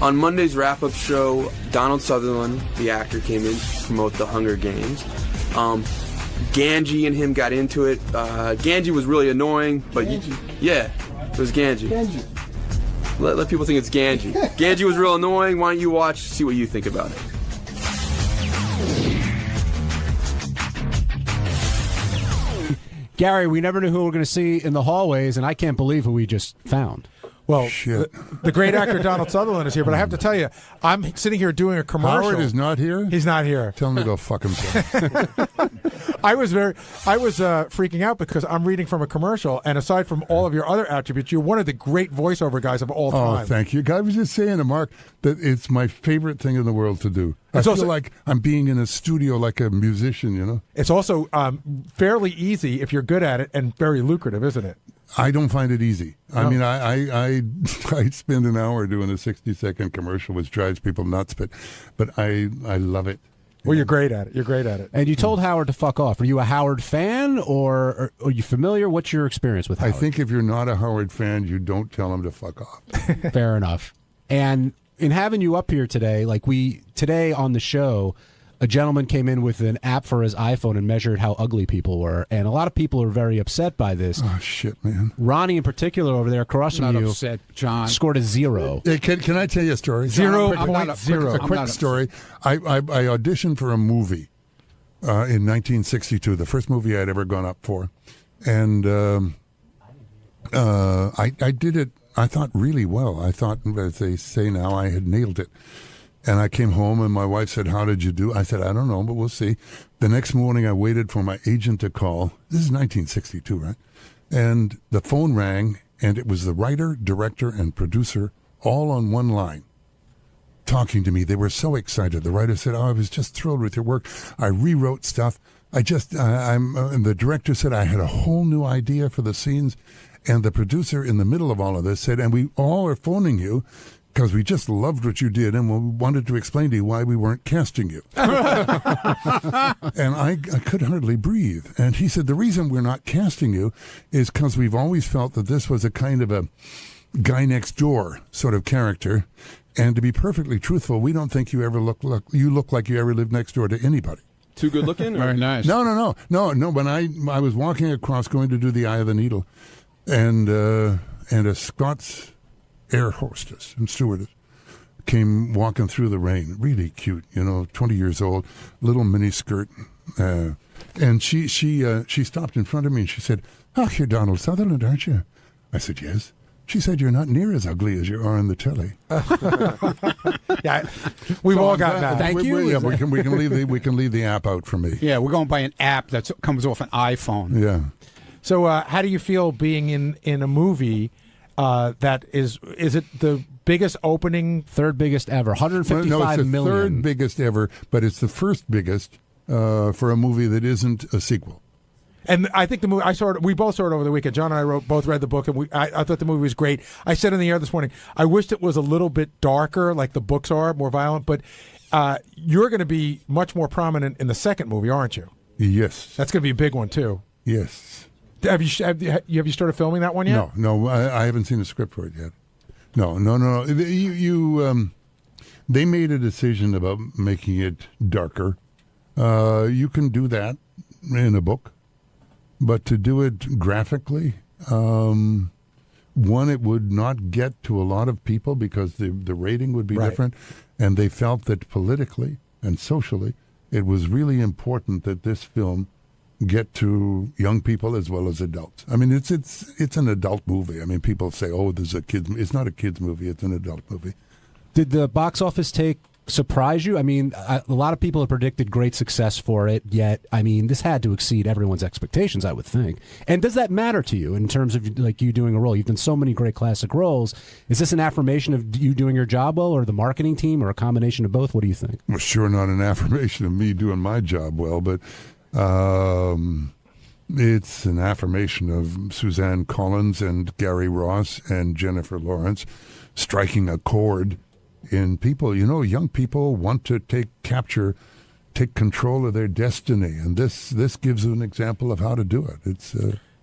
On Monday's wrap-up show, Donald Sutherland, the actor, came in to promote the Hunger Games. Ganji and him got into it. Ganji was really annoying, but yeah, it was Ganji. Let people think it's Ganji. Ganji was real annoying. Why don't you watch, see what you think about it. Gary, we never knew who we were going to see in the hallways, and I can't believe who we just found. Well, the great actor Donald Sutherland is here, but I have to tell you, I'm sitting here doing a commercial. Howard is not here? He's not here. Tell him to go fuck himself. I was freaking out because I'm reading from a commercial, and aside from all of your other attributes, you're one of the great voiceover guys of all time. Oh, thank you. I was just saying to Mark that it's my favorite thing in the world to do. I feel like I'm being in a studio like a musician, you know? It's also fairly easy if you're good at it, and very lucrative, isn't it? I don't find it easy. No. I mean, I spend an hour doing a 60-second commercial, which drives people nuts, but I love it. Well, you're great at it. You're great at it. And you told Howard to fuck off. Are you a Howard fan, or are you familiar? What's your experience with Howard? I think if you're not a Howard fan, you don't tell him to fuck off. Fair enough. And in having you up here today, today on the show, a gentleman came in with an app for his iPhone and measured how ugly people were, and a lot of people are very upset by this. Oh, shit, man. Ronnie, in particular, over there across from you, upset, John. scored a 0. Hey, can I tell you a story? 0.0. A quick story. I auditioned for a movie in 1962, the first movie I'd ever gone up for, and I did it, I thought, really well. I thought, as they say now, I had nailed it. And I came home, and my wife said, "How did you do?" I said, "I don't know, but we'll see." The next morning, I waited for my agent to call. This is 1962, right? And the phone rang, and it was the writer, director, and producer all on one line talking to me. They were so excited. The writer said, "Oh, I was just thrilled with your work. I rewrote stuff. And the director said, I had a whole new idea for the scenes." And the producer, in the middle of all of this, said, "And we all are phoning you because we just loved what you did, and we wanted to explain to you why we weren't casting you." And I could hardly breathe. And he said, "The reason we're not casting you is because we've always felt that this was a kind of a guy next door sort of character. And to be perfectly truthful, we don't think you ever look like you ever lived next door to anybody." Too good looking? Very nice. No. When I was walking across, going to do the Eye of the Needle, and a Scots air hostess and stewardess came walking through the rain, really cute, 20 years old, little mini skirt, and she stopped in front of me and she said, "Oh, you're Donald Sutherland, aren't you?" I said, "Yes." She said, "You're not near as ugly as you are on the telly." Yeah, we've all got that. Thank you. We can leave the app out for me. Yeah, we're going by an app that comes off an iPhone. Yeah. So, how do you feel being in a movie that is it the biggest opening? Third biggest ever, 155 no, it's the million. Third biggest ever, but it's the first biggest for a movie that isn't a sequel. And I think the movie, we both saw it over the weekend. John and I both read the book, and I thought the movie was great. I said on the air this morning, I wished it was a little bit darker, like the books are, more violent, but you're going to be much more prominent in the second movie, aren't you? Yes. That's going to be a big one, too. Yes. Have you started filming that one yet? No, I haven't seen the script for it yet. No. They made a decision about making it darker. You can do that in a book, but to do it graphically, one, it would not get to a lot of people because the rating would be different, and they felt that politically and socially, it was really important that this film get to young people as well as adults. I mean, it's an adult movie. I mean, people say, "Oh, there's a kids." It's not a kids movie. It's an adult movie. Did the box office take surprise you? I mean, a lot of people have predicted great success for it, yet, I mean, this had to exceed everyone's expectations, I would think. And does that matter to you in terms of you doing a role? You've done so many great classic roles. Is this an affirmation of you doing your job well, or the marketing team, or a combination of both? What do you think? Well, sure, not an affirmation of me doing my job well, but it's an affirmation of Suzanne Collins and Gary Ross and Jennifer Lawrence striking a chord in people. Young people want to take control of their destiny, and this gives an example of how to do it.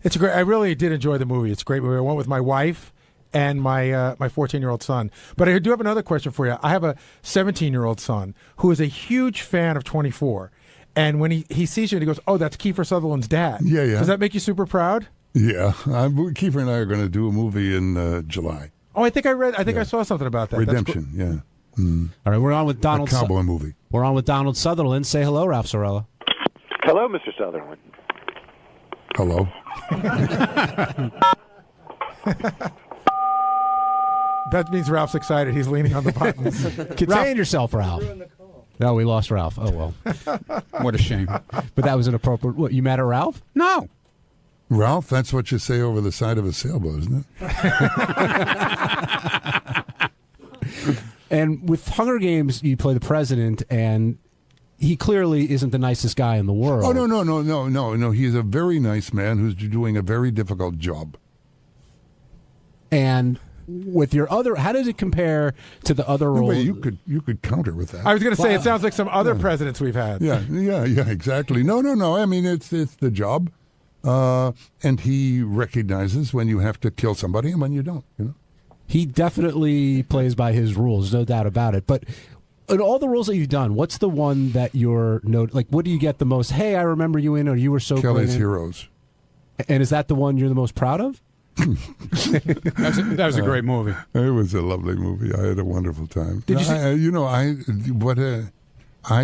It's great. I really did enjoy the movie. It's a great movie. I went with my wife and my 14-year-old son. But I do have another question for you. I have a 17-year-old son who is a huge fan of 24. And when he sees you, he goes, "Oh, that's Kiefer Sutherland's dad." Yeah. Does that make you super proud? Yeah. Kiefer and I are going to do a movie in July. Oh, I think I saw something about that. Redemption, yeah. All right, we're on with Donald. A cowboy movie. We're on with Donald Sutherland. Say hello, Ralph Sorella. Hello, Mr. Sutherland. Hello. That means Ralph's excited. He's leaning on the buttons. Contain yourself, Ralph. No, we lost Ralph. Oh, well. What a shame. But that was inappropriate. What, you mad at Ralph? No. Ralph, that's what you say over the side of a sailboat, isn't it? And with Hunger Games, you play the president, and he clearly isn't the nicest guy in the world. Oh, no. He's a very nice man who's doing a very difficult job. And with your other, how does it compare to the other roles? Wait, you could counter with that. I was going to say, it sounds like some other presidents we've had. Yeah, exactly. No. I mean, it's the job. And he recognizes when you have to kill somebody and when you don't, you know? He definitely plays by his rules, no doubt about it. But in all the roles that you've done, what's the one that you're like? What do you get the most? Hey, I remember you in, or you were so Kelly's great in? Heroes. And is that the one you're the most proud of? That was a great movie. It was a lovely movie. I had a wonderful time. Did you see? I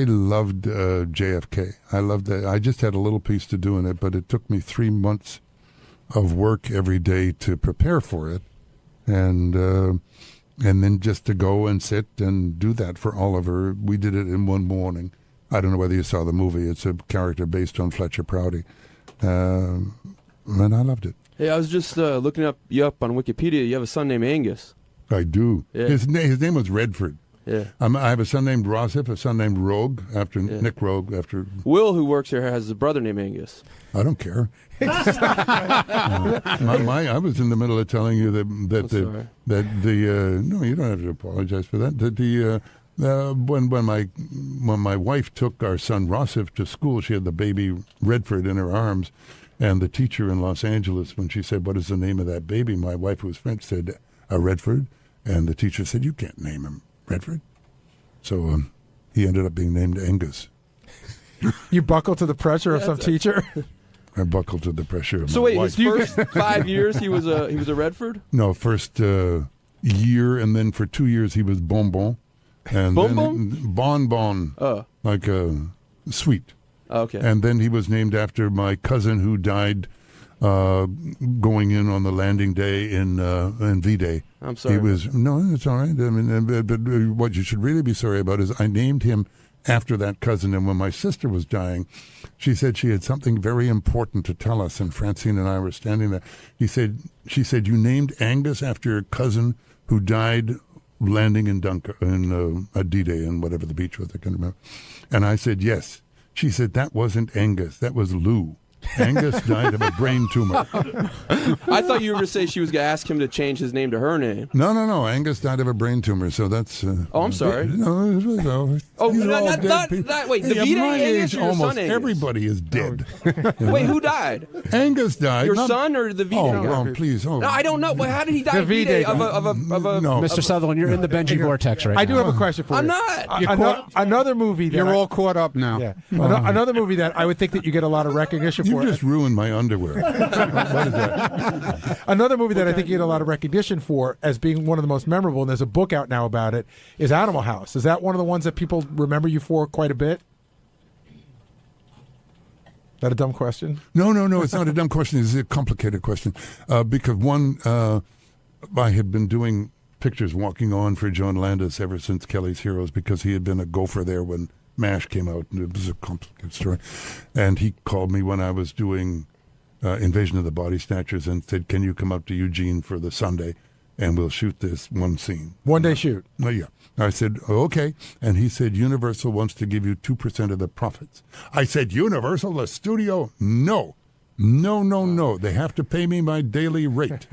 loved JFK. I loved that. I just had a little piece to do in it, but it took me 3 months of work every day to prepare for it. And then just to go and sit and do that for Oliver. We did it in one morning. I don't know whether you saw the movie. It's a character based on Fletcher Prouty. And I loved it. Hey, I was just looking you up on Wikipedia. You have a son named Angus. I do. Yeah. His name was Redford. Yeah. I have a son named Rossif, a son named Rogue, after Nick Rogue. After Will, who works here, has a brother named Angus. I don't care. I was in the middle of telling you no, you don't have to apologize for that. When my wife took our son Rossif to school, she had the baby Redford in her arms, and the teacher in Los Angeles, when she said, "What is the name of that baby?" my wife, who was French, said, "Redford," and the teacher said, "You can't name him Redford." So he ended up being named Angus. You buckled to the pressure of some teacher? I buckled to the pressure of so my wait, wife. his first 5 years he was a Redford? No, first year, and then for 2 years he was Bonbon. And Bonbon, like a sweet. Okay. And then he was named after my cousin who died going in on the landing day in V-Day. I'm sorry. No, it's all right. I mean, but what you should really be sorry about is I named him after that cousin, and when my sister was dying, she said she had something very important to tell us, and Francine and I were standing there. She said, "You named Angus after your cousin who died landing in a D-Day in whatever the beach was, I can't remember." And I said, "Yes." She said, "That wasn't Angus, that was Lou. Angus died of a brain tumor." I thought you were going to say she was going to ask him to change his name to her name. No. Angus died of a brain tumor, so that's... oh, I'm sorry. No. Wait, the V-Day Angus or your almost son Angus? Everybody is dead. Wait, who died? Angus died. Your son or the V-Day guy? Oh, please. No, I don't know. Well, how did he die of V-Day? No. Mr. Sutherland, you're in the Benji vortex right now. I do have a question for you. I'm not. Another movie that You're all caught up now. Yeah. Another movie that I would think that you get a lot of recognition for. You just ruined my underwear. What is that? Another movie that I think you get a lot of recognition for as being one of the most memorable, and there's a book out now about it, is Animal House. Is that one of the ones that people remember you for quite a bit? Is that a dumb question? No, it's not a dumb question. It's a complicated question. Because one, I had been doing pictures walking on for John Landis ever since Kelly's Heroes, because he had been a gopher there when MASH came out, and it was a complicated story. And he called me when I was doing Invasion of the Body Snatchers and said, "Can you come up to Eugene for the Sunday and we'll shoot this one scene?" One day shoot. Oh, yeah. I said, "Okay." And he said, "Universal wants to give you 2% of the profits." I said, "Universal, the studio? No. No. They have to pay me my daily rate."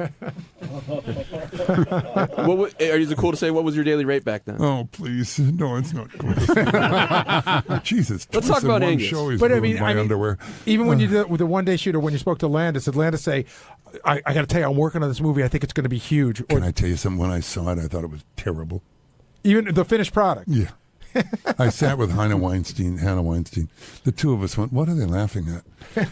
Is it cool to say what was your daily rate back then? Oh, please. No, it's not cool. Jesus. Let's talk about Angus. But I mean, underwear. Even when you did it with the one day shoot, or when you spoke to Landis, did Landis say, I got to tell you, I'm working on this movie. I think it's going to be huge. Or, Can I tell you something? When I saw it, I thought it was terrible. Even the finished product? Yeah. I sat with Hannah Weinstein. The two of us went, "What are they laughing at?"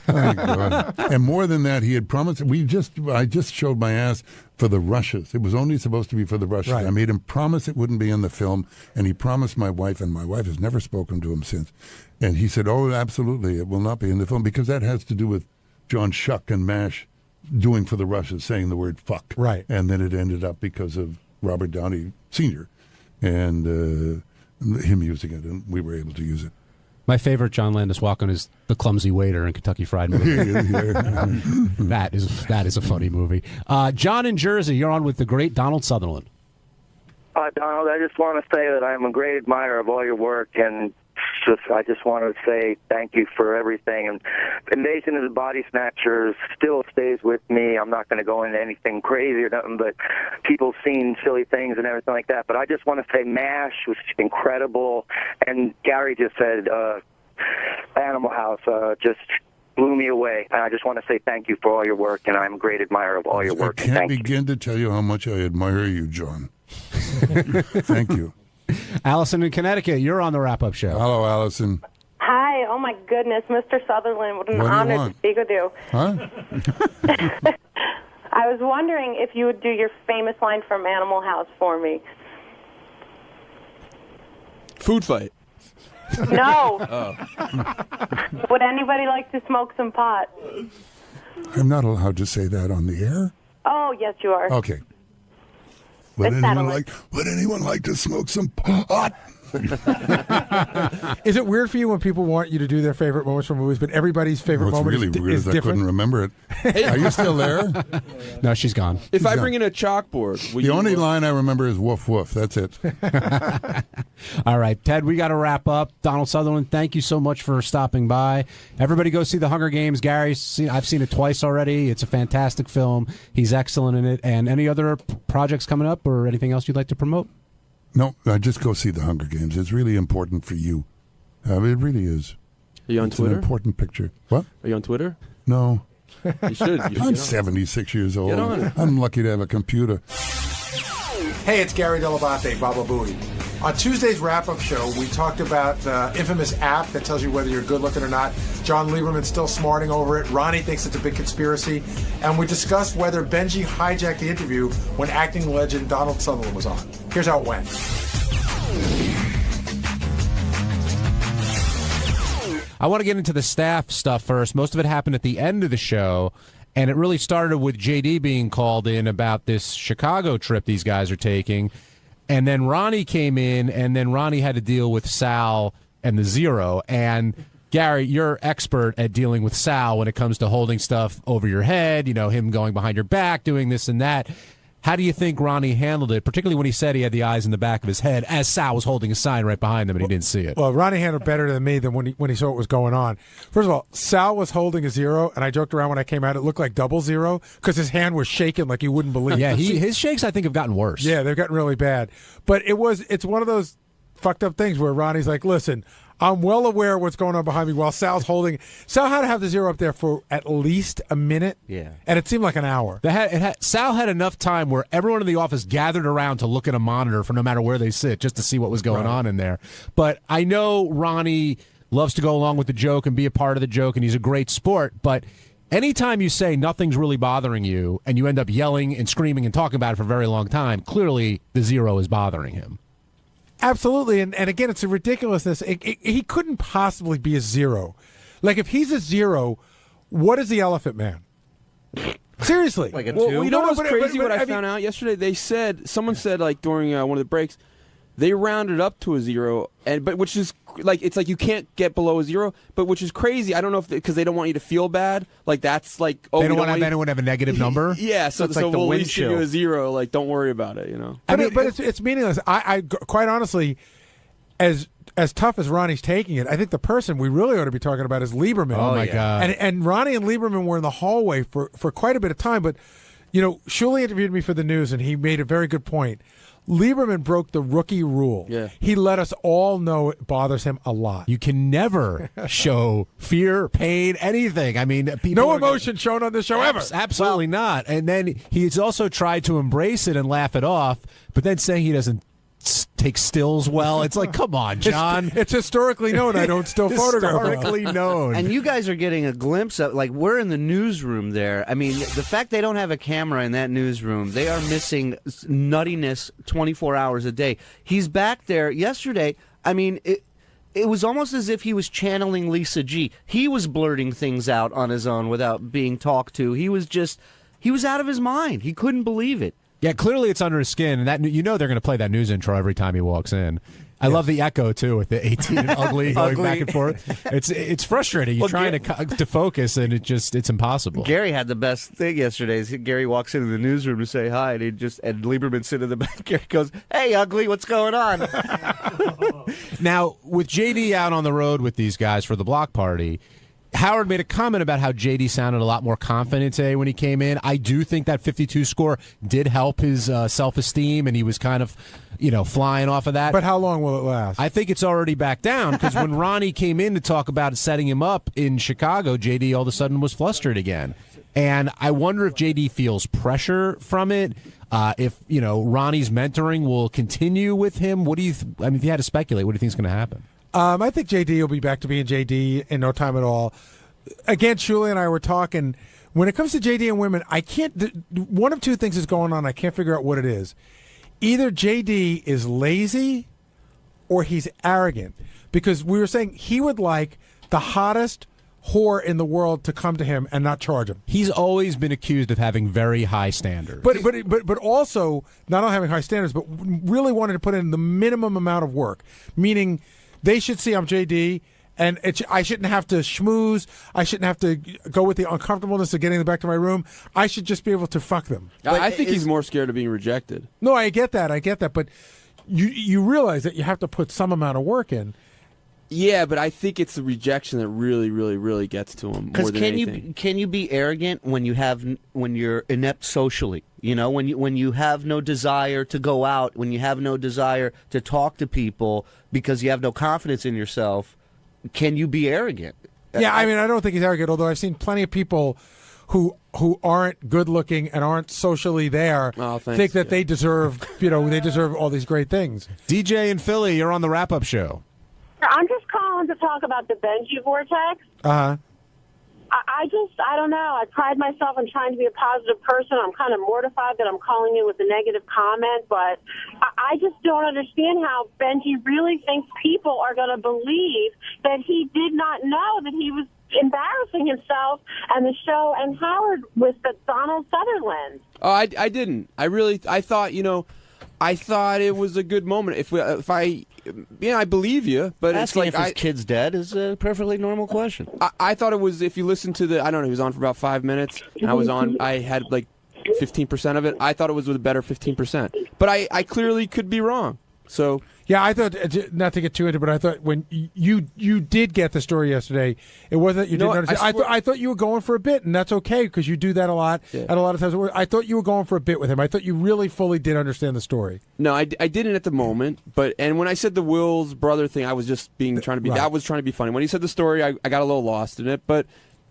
Oh, my God. And more than that, he had promised. I just showed my ass for the rushes. It was only supposed to be for the rushes. Right. I made him promise it wouldn't be in the film, and he promised my wife, and my wife has never spoken to him since. And he said, "Oh, absolutely, it will not be in the film," because that has to do with John Schuck and MASH doing for the Russians, saying the word fuck. Right. And then it ended up because of Robert Downey Sr. and him using it, and we were able to use it. My favorite John Landis walk-on is The Clumsy Waiter in Kentucky Fried Movie. That is a funny movie. John in Jersey, you're on with the great Donald Sutherland. Donald, I just want to say that I'm a great admirer of all your work, and I just want to say thank you for everything. And Invasion of the Body Snatchers still stays with me. I'm not going to go into anything crazy or nothing, but people seen silly things and everything like that. But I just want to say MASH was incredible, and Gary just said Animal House just blew me away. And I just want to say thank you for all your work, and I'm a great admirer of all your work. I can't begin to tell you how much I admire you, John. Thank you. Allison in Connecticut, you're on the wrap-up show. Hello, Allison. Hi. Oh, my goodness. Mr. Sutherland, what an What do you honor want? to speak with you. Huh? I was wondering if you would do your famous line from Animal House for me. Food fight. No. Oh. Would anybody like to smoke some pot? I'm not allowed to say that on the air. Oh, yes, you are. Okay. Would anyone like to smoke some pot? Is it weird for you when people want you to do their favorite moments from movies, but everybody's favorite What's moment really weird is is I different? couldn't remember it. Are you still there? No, she's gone. If I bring in a chalkboard, will The you only line I remember is woof woof. That's it. All right, Ted, we got to wrap up. Donald Sutherland, thank you so much for stopping by. Everybody go see The Hunger Games. I've seen it twice already. It's a fantastic film. He's excellent in it. And any other projects coming up or anything else you'd like to promote? No, just go see The Hunger Games. It's really important for you. It really is. Are you on It's Twitter? an important picture. What? Are you on Twitter? No. You should. You should I'm get on. 76 years old. Get on it. I'm lucky to have a computer. Hey, it's Gary Dell'Abate, Baba Booey. On Tuesday's wrap-up show, we talked about the infamous app that tells you whether you're good looking or not. John Lieberman's still smarting over it. Ronnie thinks it's a big conspiracy. And we discussed whether Benji hijacked the interview when acting legend Donald Sutherland was on. Here's how it went. I want to get into the staff stuff first. Most of it happened at the end of the show, and it really started with JD being called in about this Chicago trip these guys are taking. And then Ronnie came in, and then Ronnie had to deal with Sal and the Zero. And Gary, you're expert at dealing with Sal when it comes to holding stuff over your head, him going behind your back, doing this and that. How do you think Ronnie handled it, particularly when he said he had the eyes in the back of his head as Sal was holding a sign right behind him and he didn't see it? Well, Ronnie handled it better than me than when he saw what was going on. First of all, Sal was holding a zero, and I joked around when I came out, it looked like 00 because his hand was shaking like you wouldn't believe. Yeah, his shakes, I think, have gotten worse. Yeah, they've gotten really bad. But it's one of those fucked up things where Ronnie's like, listen, I'm well aware of what's going on behind me while Sal's holding. Sal had to have the zero up there for at least a minute. Yeah. And it seemed like an hour. Sal had enough time where everyone in the office gathered around to look at a monitor for no matter where they sit just to see what was going on in there. But I know Ronnie loves to go along with the joke and be a part of the joke, and he's a great sport. But anytime you say nothing's really bothering you and you end up yelling and screaming and talking about it for a very long time, clearly the zero is bothering him. Absolutely, and again, it's a ridiculousness. He couldn't possibly be a zero. Like, if he's a zero, what is the Elephant Man? Seriously. Like a two? Well, you know what's crazy? What I found out yesterday? Someone said, like, during one of the breaks, they rounded up to a zero, but which is like, it's like you can't get below a zero, but which is crazy. I don't know if because they don't want you to feel bad. Like, that's like, they don't want anyone to have a negative number. Yeah, so it's like the we'll at wind least give you a zero. Like, don't worry about it. But it's meaningless. I quite honestly, as tough as Ronnie's taking it, I think the person we really ought to be talking about is Lieberman. Oh my God! And Ronnie and Lieberman were in the hallway for quite a bit of time. But Shuley interviewed me for the news, and he made a very good point. Lieberman broke the rookie rule. Yeah. He let us all know it bothers him a lot. You can never show fear, pain, anything. I mean, no emotion shown on the show ever. Absolutely not. And then he's also tried to embrace it and laugh it off, but then saying he doesn't take stills well. It's like, come on, John. It's historically known I don't still photograph well. Historically known. And you guys are getting a glimpse of, like, we're in the newsroom there. I mean, the fact they don't have a camera in that newsroom, they are missing nuttiness 24 hours a day. He's back there yesterday. I mean, it was almost as if he was channeling Lisa G. He was blurting things out on his own without being talked to. He was out of his mind. He couldn't believe it. Yeah, clearly it's under his skin, and that they're going to play that news intro every time he walks in. I love the echo too with the 18 and ugly going back and forth. It's frustrating. You're trying to focus, and it's impossible. Gary had the best thing yesterday. Gary walks into the newsroom to say hi, and and Lieberman sitting in the back. Gary goes, "Hey, ugly, what's going on?" Now, with JD out on the road with these guys for the block party, Howard made a comment about how JD sounded a lot more confident today when he came in. I do think that 52 score did help his self-esteem, and he was kind of, flying off of that. But how long will it last? I think it's already back down, because when Ronnie came in to talk about setting him up in Chicago, JD all of a sudden was flustered again. And I wonder if JD feels pressure from it. If Ronnie's mentoring will continue with him. What do you? If you had to speculate, what do you think is going to happen? I think JD will be back to being JD in no time at all. Again, Shuli and I were talking. When it comes to JD and women, I can't. One of two things is going on. I can't figure out what it is. Either JD is lazy, or he's arrogant. Because we were saying he would like the hottest whore in the world to come to him and not charge him. He's always been accused of having very high standards. But also not only having high standards, but really wanting to put in the minimum amount of work. Meaning, they should see I'm JD, and I shouldn't have to schmooze. I shouldn't have to go with the uncomfortableness of getting them back to my room. I should just be able to fuck them. I think he's more scared of being rejected. No, I get that. But you realize that you have to put some amount of work in. Yeah, but I think it's the rejection that really, really, really gets to him more than anything. Can you be arrogant when you're inept socially? When you have no desire to go out, when you have no desire to talk to people because you have no confidence in yourself, can you be arrogant? Yeah, I don't think he's arrogant, although I've seen plenty of people who aren't good looking and aren't socially there think that they deserve, they deserve all these great things. DJ in Philly, you're on the wrap-up show. I'm just calling to talk about the Benjy vortex. Uh-huh. I don't know. I pride myself in trying to be a positive person. I'm kind of mortified that I'm calling you with a negative comment, but I just don't understand how Benjy really thinks people are going to believe that he did not know that he was embarrassing himself and the show and Howard with the Donald Sutherland. Oh, I didn't. I thought it was a good moment. I believe you, but asking it's like if his kid's dead is a perfectly normal question. I thought it was, if you listen to he was on for about 5 minutes. And I had like 15% of it. I thought it was with a better 15%, but I clearly could be wrong. So yeah, I thought, not to get too into it, but I thought when you did get the story yesterday, it wasn't that you didn't understand. I thought you were going for a bit, and that's okay because you do that a lot. Yeah. And a lot of times, I thought you were going for a bit with him. I thought you really fully did understand the story. No, I didn't at the moment, and when I said the Will's brother thing, I was just trying to be. Right. I was trying to be funny. When he said the story, I got a little lost in it, but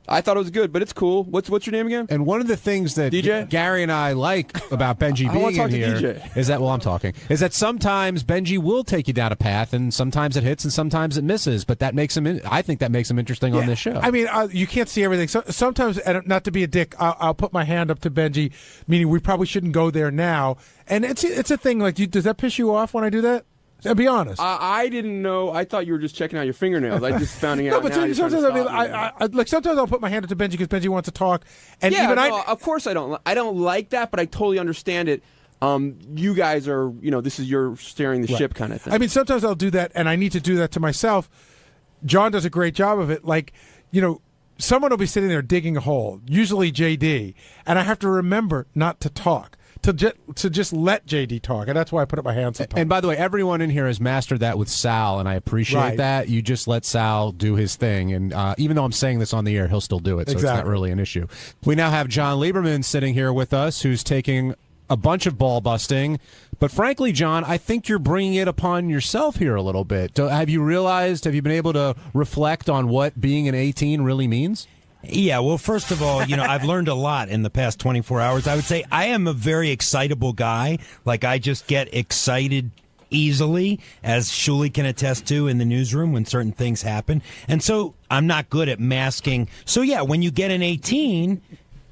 I thought it was good, but it's cool. What's your name again? And one of the things that Gary and I like about Benjy being in here is that sometimes Benjy will take you down a path, and sometimes it hits and sometimes it misses. But that makes him. I think that makes him interesting on this show. You can't see everything. So, sometimes, and not to be a dick, I'll put my hand up to Benjy, meaning we probably shouldn't go there now. And it's a thing. Like, does that piss you off when I do that? I'll be honest. I didn't know. I thought you were just checking out your fingernails. I just found out. No, but sometimes sometimes I'll put my hand up to Benjy because Benjy wants to talk. And of course I don't. I don't like that, but I totally understand it. You guys are, this is your steering the ship kind of thing. Sometimes I'll do that, and I need to do that to myself. John does a great job of it. Like, someone will be sitting there digging a hole, usually JD, and I have to remember not to talk. To just let JD talk, and that's why I put up my hands. And by the way, everyone in here has mastered that with Sal, and I appreciate that. You just let Sal do his thing, and even though I'm saying this on the air, he'll still do it, so It's not really an issue. We now have John Lieberman sitting here with us, who's taking a bunch of ball busting. But frankly, John, I think you're bringing it upon yourself here a little bit. Have you been able to reflect on what being an 18 really means? Yeah, well, first of all, I've learned a lot in the past 24 hours. I would say I am a very excitable guy. Like, I just get excited easily, as Shuli can attest to in the newsroom when certain things happen. And so I'm not good at masking. So, yeah, when you get an 18,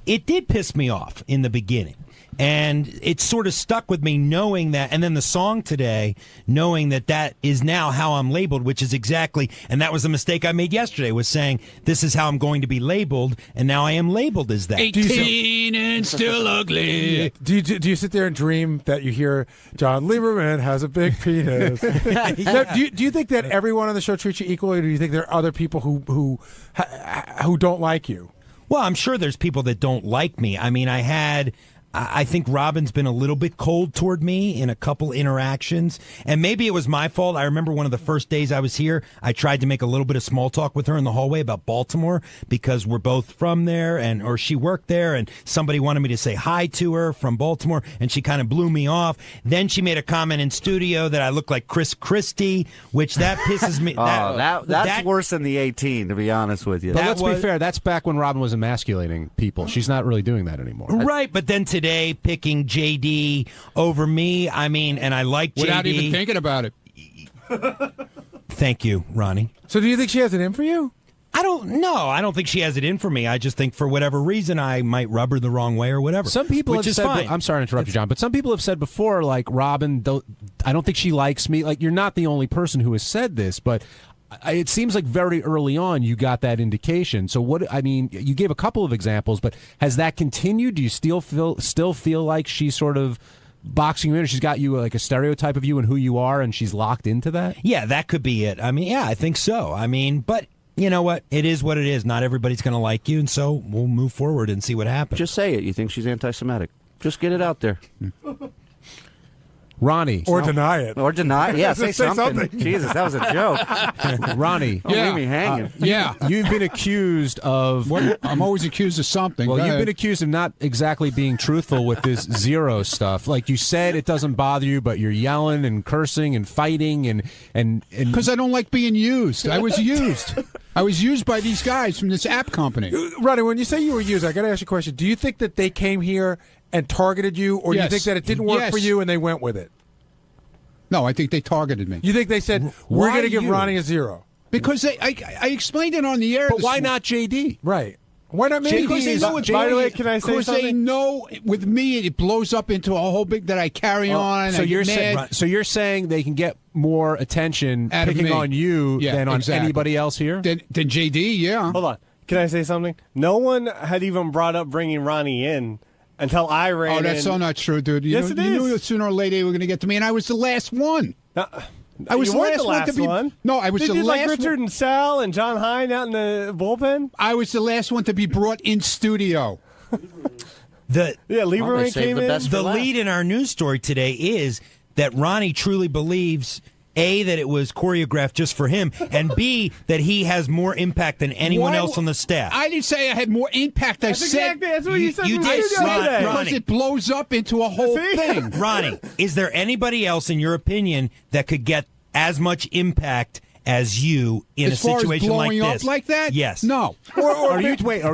it did piss me off in the beginning. And it sort of stuck with me knowing that. And then the song today, knowing that is now how I'm labeled, which is exactly, and that was the mistake I made yesterday, was saying this is how I'm going to be labeled. And now I am labeled as that. 18 and still ugly. Yeah. Do you sit there and dream that you hear John Lieberman has a big penis? Now, do you think that everyone on the show treats you equally, or do you think there are other people who don't like you? Well, I'm sure there's people that don't like me. I mean, I think Robin's been a little bit cold toward me in a couple interactions, and maybe it was my fault. I remember one of the first days I was here, I tried to make a little bit of small talk with her in the hallway about Baltimore because we're both from there, or she worked there, and somebody wanted me to say hi to her from Baltimore, and she kind of blew me off. Then she made a comment in studio that I look like Chris Christie, which that pisses me. That's worse than the 18, to be honest with you. But let's be fair, that's back when Robin was emasculating people. She's not really doing that anymore. Right, but then today picking JD over me, I mean, and I like JD. Without even thinking about it. Thank you, Ronnie. So do you think she has it in for you? I don't think she has it in for me. I just think for whatever reason I might rub her the wrong way or whatever. Some people which have is said, fine. I'm sorry to interrupt you, John, but some people have said before, like, Robin, I don't think she likes me. Like, you're not the only person who has said this, but it seems like very early on you got that indication. So you gave a couple of examples, but has that continued? Do you still feel like she's sort of boxing you in, or she's got you like a stereotype of you and who you are, and she's locked into that? Yeah, that could be it. I mean, yeah, I think so. I mean, but you know what? It is what it is. Not everybody's going to like you, and so we'll move forward and see what happens. Just say it. You think she's anti-Semitic. Just get it out there. Ronnie. Or deny it. Or deny it. Yeah, say something. Jesus, that was a joke. Ronnie. Leave me hanging. You've been accused of... I'm always accused of something. Well, you've been accused of not exactly being truthful with this zero stuff. Like you said, it doesn't bother you, but you're yelling and cursing and fighting and because I don't like being used. I was used. I was used by these guys from this app company. Ronnie, when you say you were used, I got to ask you a question. Do you think that they came here and targeted you, or do you think that it didn't work for you and they went with it? No, I think they targeted me. You think they said, we're going to give Ronnie a zero? Because I explained it on the air. But why not JD? Right. Why not me? Because they know it's By the way, can I say something? They know with me it blows up into a whole big that I carry on. So you're saying they can get more attention picking on you than on anybody else here? Than JD, yeah. Hold on. Can I say something? No one had even brought up bringing Ronnie in until I ran in. Oh, that's so not true, dude. Yes, it is. You knew sooner or later they were going to get to me, and I was the last one. I was you weren't the last one. No, I was the last like Richard and Sal and John Hine out in the bullpen? I was the last one to be brought in studio. Lieberman came in. The lead in our news story today is that Ronnie truly believes A, that it was choreographed just for him, and B, that he has more impact than anyone else on the staff. I didn't say I had more impact. That's what you said. You did, Ronnie. Because it blows up into a whole thing. Ronnie, is there anybody else, in your opinion, that could get as much impact as you in as a situation far as like blowing this? up like that? Yes. No. Are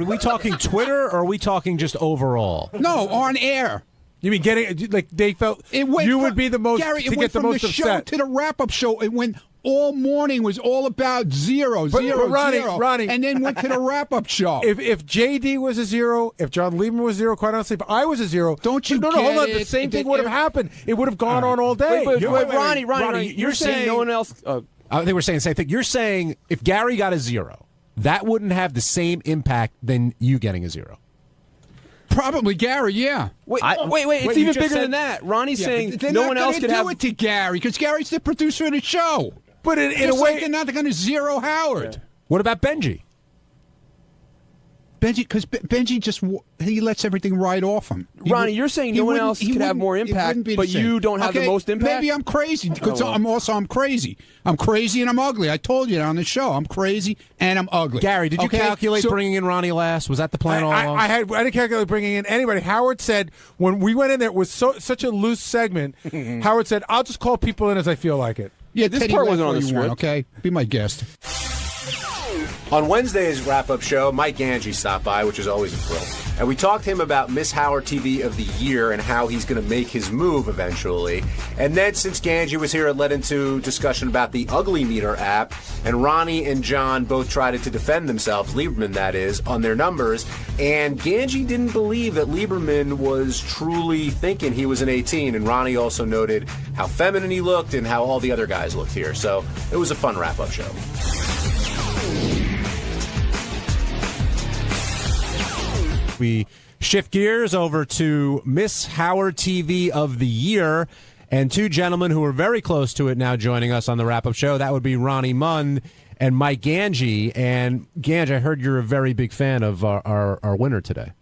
we talking Twitter, or are we talking just overall? No, on air. You mean getting like they felt you would be the most Gary, to get the most from the show upset to the wrap-up show. It went all morning was all about zero, But Ronnie, and then went to the wrap-up show. If JD was a zero, if John Lieberman was zero, quite honestly, if I was a zero, don't you? No, hold on. The same thing would have happened. It would have gone on all day. Wait, Ronnie, you're saying no one else. They were saying the same thing. You're saying if Gary got a zero, that wouldn't have the same impact than you getting a zero. Probably Gary, yeah. Wait, it's even bigger than that. Ronnie's saying no one else could have it to Gary because Gary's the producer of the show. But in a way, they're not going to zero Howard. What about Benjy? Because Benjy he lets everything ride off him. Ronnie, you're saying no one else could have more impact, but you don't have the most impact? Maybe I'm crazy because I'm crazy. I'm crazy and I'm ugly. I told you that on the show. I'm crazy and I'm ugly. Gary, did you calculate bringing in Ronnie last? Was that the plan all along? I didn't calculate bringing in anybody. Howard said when we went in there, it was such a loose segment. Howard said, "I'll just call people in as I feel like it." Yeah, this Teddy part wasn't on the Leffer, script. Okay, be my guest. On Wednesday's wrap-up show, Mike Ganji stopped by, which is always a thrill. And we talked to him about Miss Howard TV of the Year and how he's going to make his move eventually. And then, since Ganji was here, it led into discussion about the Ugly Meter app. And Ronnie and John both tried to defend themselves, Lieberman that is, on their numbers. And Ganji didn't believe that Lieberman was truly thinking he was an 18. And Ronnie also noted how feminine he looked and how all the other guys looked here. So it was a fun wrap-up show. We shift gears over to Miss Howard TV of the Year, and two gentlemen who are very close to it now joining us on the wrap-up show. That would be Ronnie Munn and Mike Ganji. And Ganji, I heard you're a very big fan of our winner today.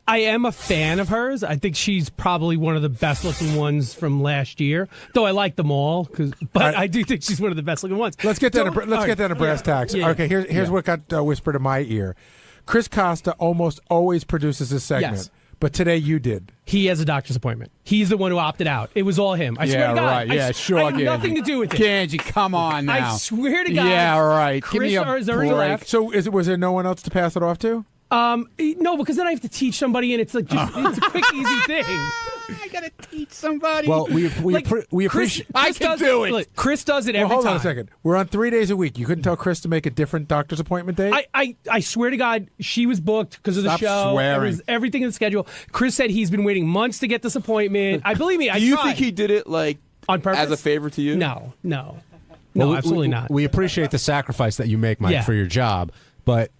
I am a fan of hers. I think she's probably one of the best-looking ones from last year, though I like them all. But I do think she's one of the best-looking ones. Let's get down to brass tacks. Yeah. Okay, here's what got whispered in my ear. Chris Costa almost always produces a segment, Yes. but today you did. He has a doctor's appointment. He's the one who opted out. It was all him. I swear to God. Right. Yeah, sure. I have nothing to do with it. Ganji, come on now. I swear to God. Yeah, right. Chris Give me a has already break. left. So was there no one else to pass it off to? No, because then I have to teach somebody, and it's like it's a quick, easy thing. I gotta teach somebody. Well, we Chris appreciate. I can do it. Look, Chris does it every Hold time. on a second. We're on 3 days a week. You couldn't tell Chris to make a different doctor's appointment date? I swear to God, she was booked because of the Stop show. swearing. It was everything in the schedule. Chris said he's been waiting months to get this appointment. I believe me. Do you tried. think he did it like on purpose as a favor to you? No. Well, Absolutely not. We appreciate the sacrifice that you make, Mike, Yeah. for your job, but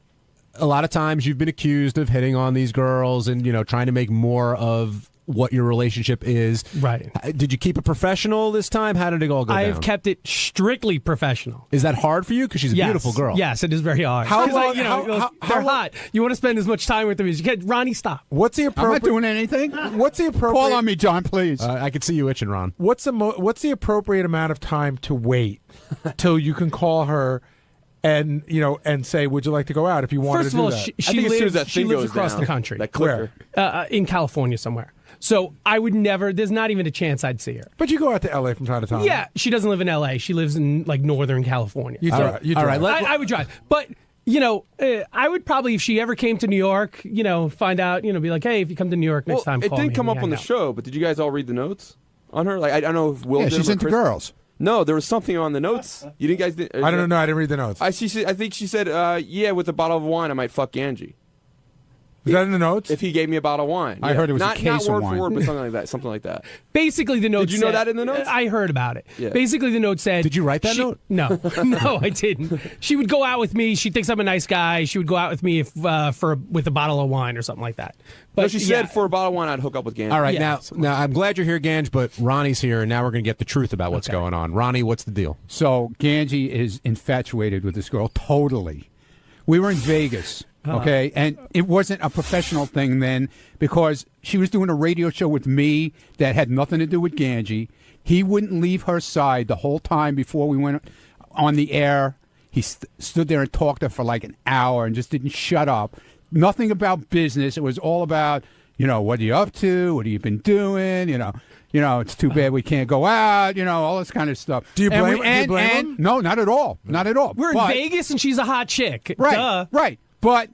a lot of times you've been accused of hitting on these girls and trying to make more of what your relationship is. Right. Did you keep it professional this time? How did it all go down? I've kept it strictly professional. Is that hard for you? Because she's a Yes. beautiful girl. Yes, it is very hard. How 'Cause, long- they're hot. You want to spend as much time with them as you can. Ronnie, stop. What's the I'm appropriate? not doing anything. What's the appropriate? Call on me, John, please. I can see you itching, Ron. What's the appropriate amount of time to wait till you can call her and say, would you like to go out if you wanted First to of all, do that? she lives across the country. That clicker. In California somewhere. So I would never, there's not even a chance I'd see her. But you go out to L.A. from time to time. Yeah, she doesn't live in L.A. She lives in like Northern California. You drive. All right, I would drive. But, I would probably, if she ever came to New York, find out, be like, hey, if you come to New York next time, it call did me come and up on the hang out. show, but did you guys all read the notes on her? Like, I don't know if Will Yeah, did she's them or into Chris. girls. No, there was something on the notes. You didn't guys? I don't know. I didn't read the notes. I think she said, yeah, with a bottle of wine, I might fuck Ganji. Is that in the notes? If he gave me a bottle of wine. I heard it was a not case of word wine. for word, but something like that. Something like that. Basically, the note Did you know said- that in the notes? I heard about it. Yeah. Basically, the note said... Did you write that note? No. No, I didn't. She would go out with me. She thinks I'm a nice guy. She would go out with me with a bottle of wine or something like that. But No, she said for a bottle of wine, I'd hook up with Ganji. All right, Yeah. now I'm glad you're here, Ganj, but Ronnie's here, and now we're going to get the truth about what's going on. Ronnie, what's the deal? So Ganji is infatuated with this girl totally. We were in Vegas, okay, and it wasn't a professional thing then because she was doing a radio show with me that had nothing to do with Ganji. He wouldn't leave her side the whole time before we went on the air. He stood there and talked to her for like an hour and just didn't shut up. Nothing about business. It was all about, what are you up to? What have you been doing? It's too bad we can't go out, all this kind of stuff. Do you blame him? No, not at all. Not at all. We're in But- Vegas, and she's a hot chick. Right, Duh. right. But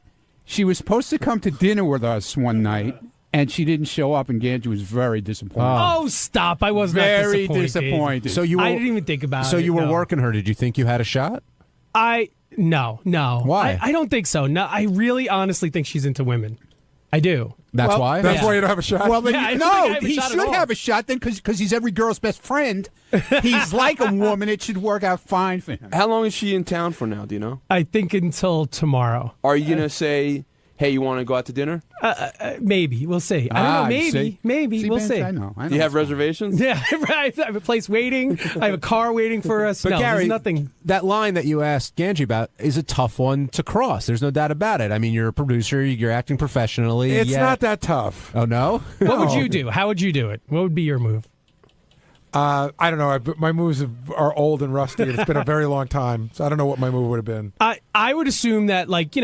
she was supposed to come to dinner with us one night, and she didn't show up, and Ganji was very disappointed. Oh, stop. I was Very not disappointed. disappointed. I didn't even think about it. So you were no. working her. Did you think you had a shot? No. Why? I don't think so. No, I really honestly think she's into women. I do. That's why? That's why you don't have a shot? Well, then Yeah, I don't no, think I have a he shot at should all. have a shot then because he's every girl's best friend. He's like a woman. It should work out fine for him. How long is she in town for now? Do you know? I think until tomorrow. Are you gonna say, "Hey, you want to go out to dinner"? Maybe. We'll see. I don't know. you see? Maybe. See, We'll Ben, see. I know. Do you have reservations? Yeah, right. I have a place waiting. I have a car waiting for us. But no, Gary, there's nothing. that line that you asked Ganji about is a tough one to cross. There's no doubt about it. I mean, you're a producer. You're acting professionally. It's yet- not that tough. Oh, no? What would you do? How would you do it? What would be your move? I don't know. My moves are old and rusty. It's been a very long time, so I don't know what my move would have been. I would assume that, like,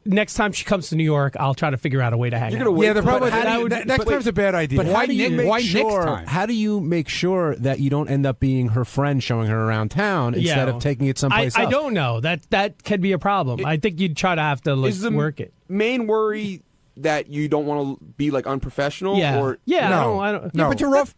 next time she comes to New York, I'll try to figure out a way to hang out. Yeah, the problem next time's a bad idea. But how do you make sure? Time? How do you make sure that you don't end up being her friend, showing her around town instead of taking it someplace else? I don't know. That can be a problem. I think you'd try to have to work it. Main worry that you don't want to be like unprofessional. Yeah. No, I don't. No, but you're off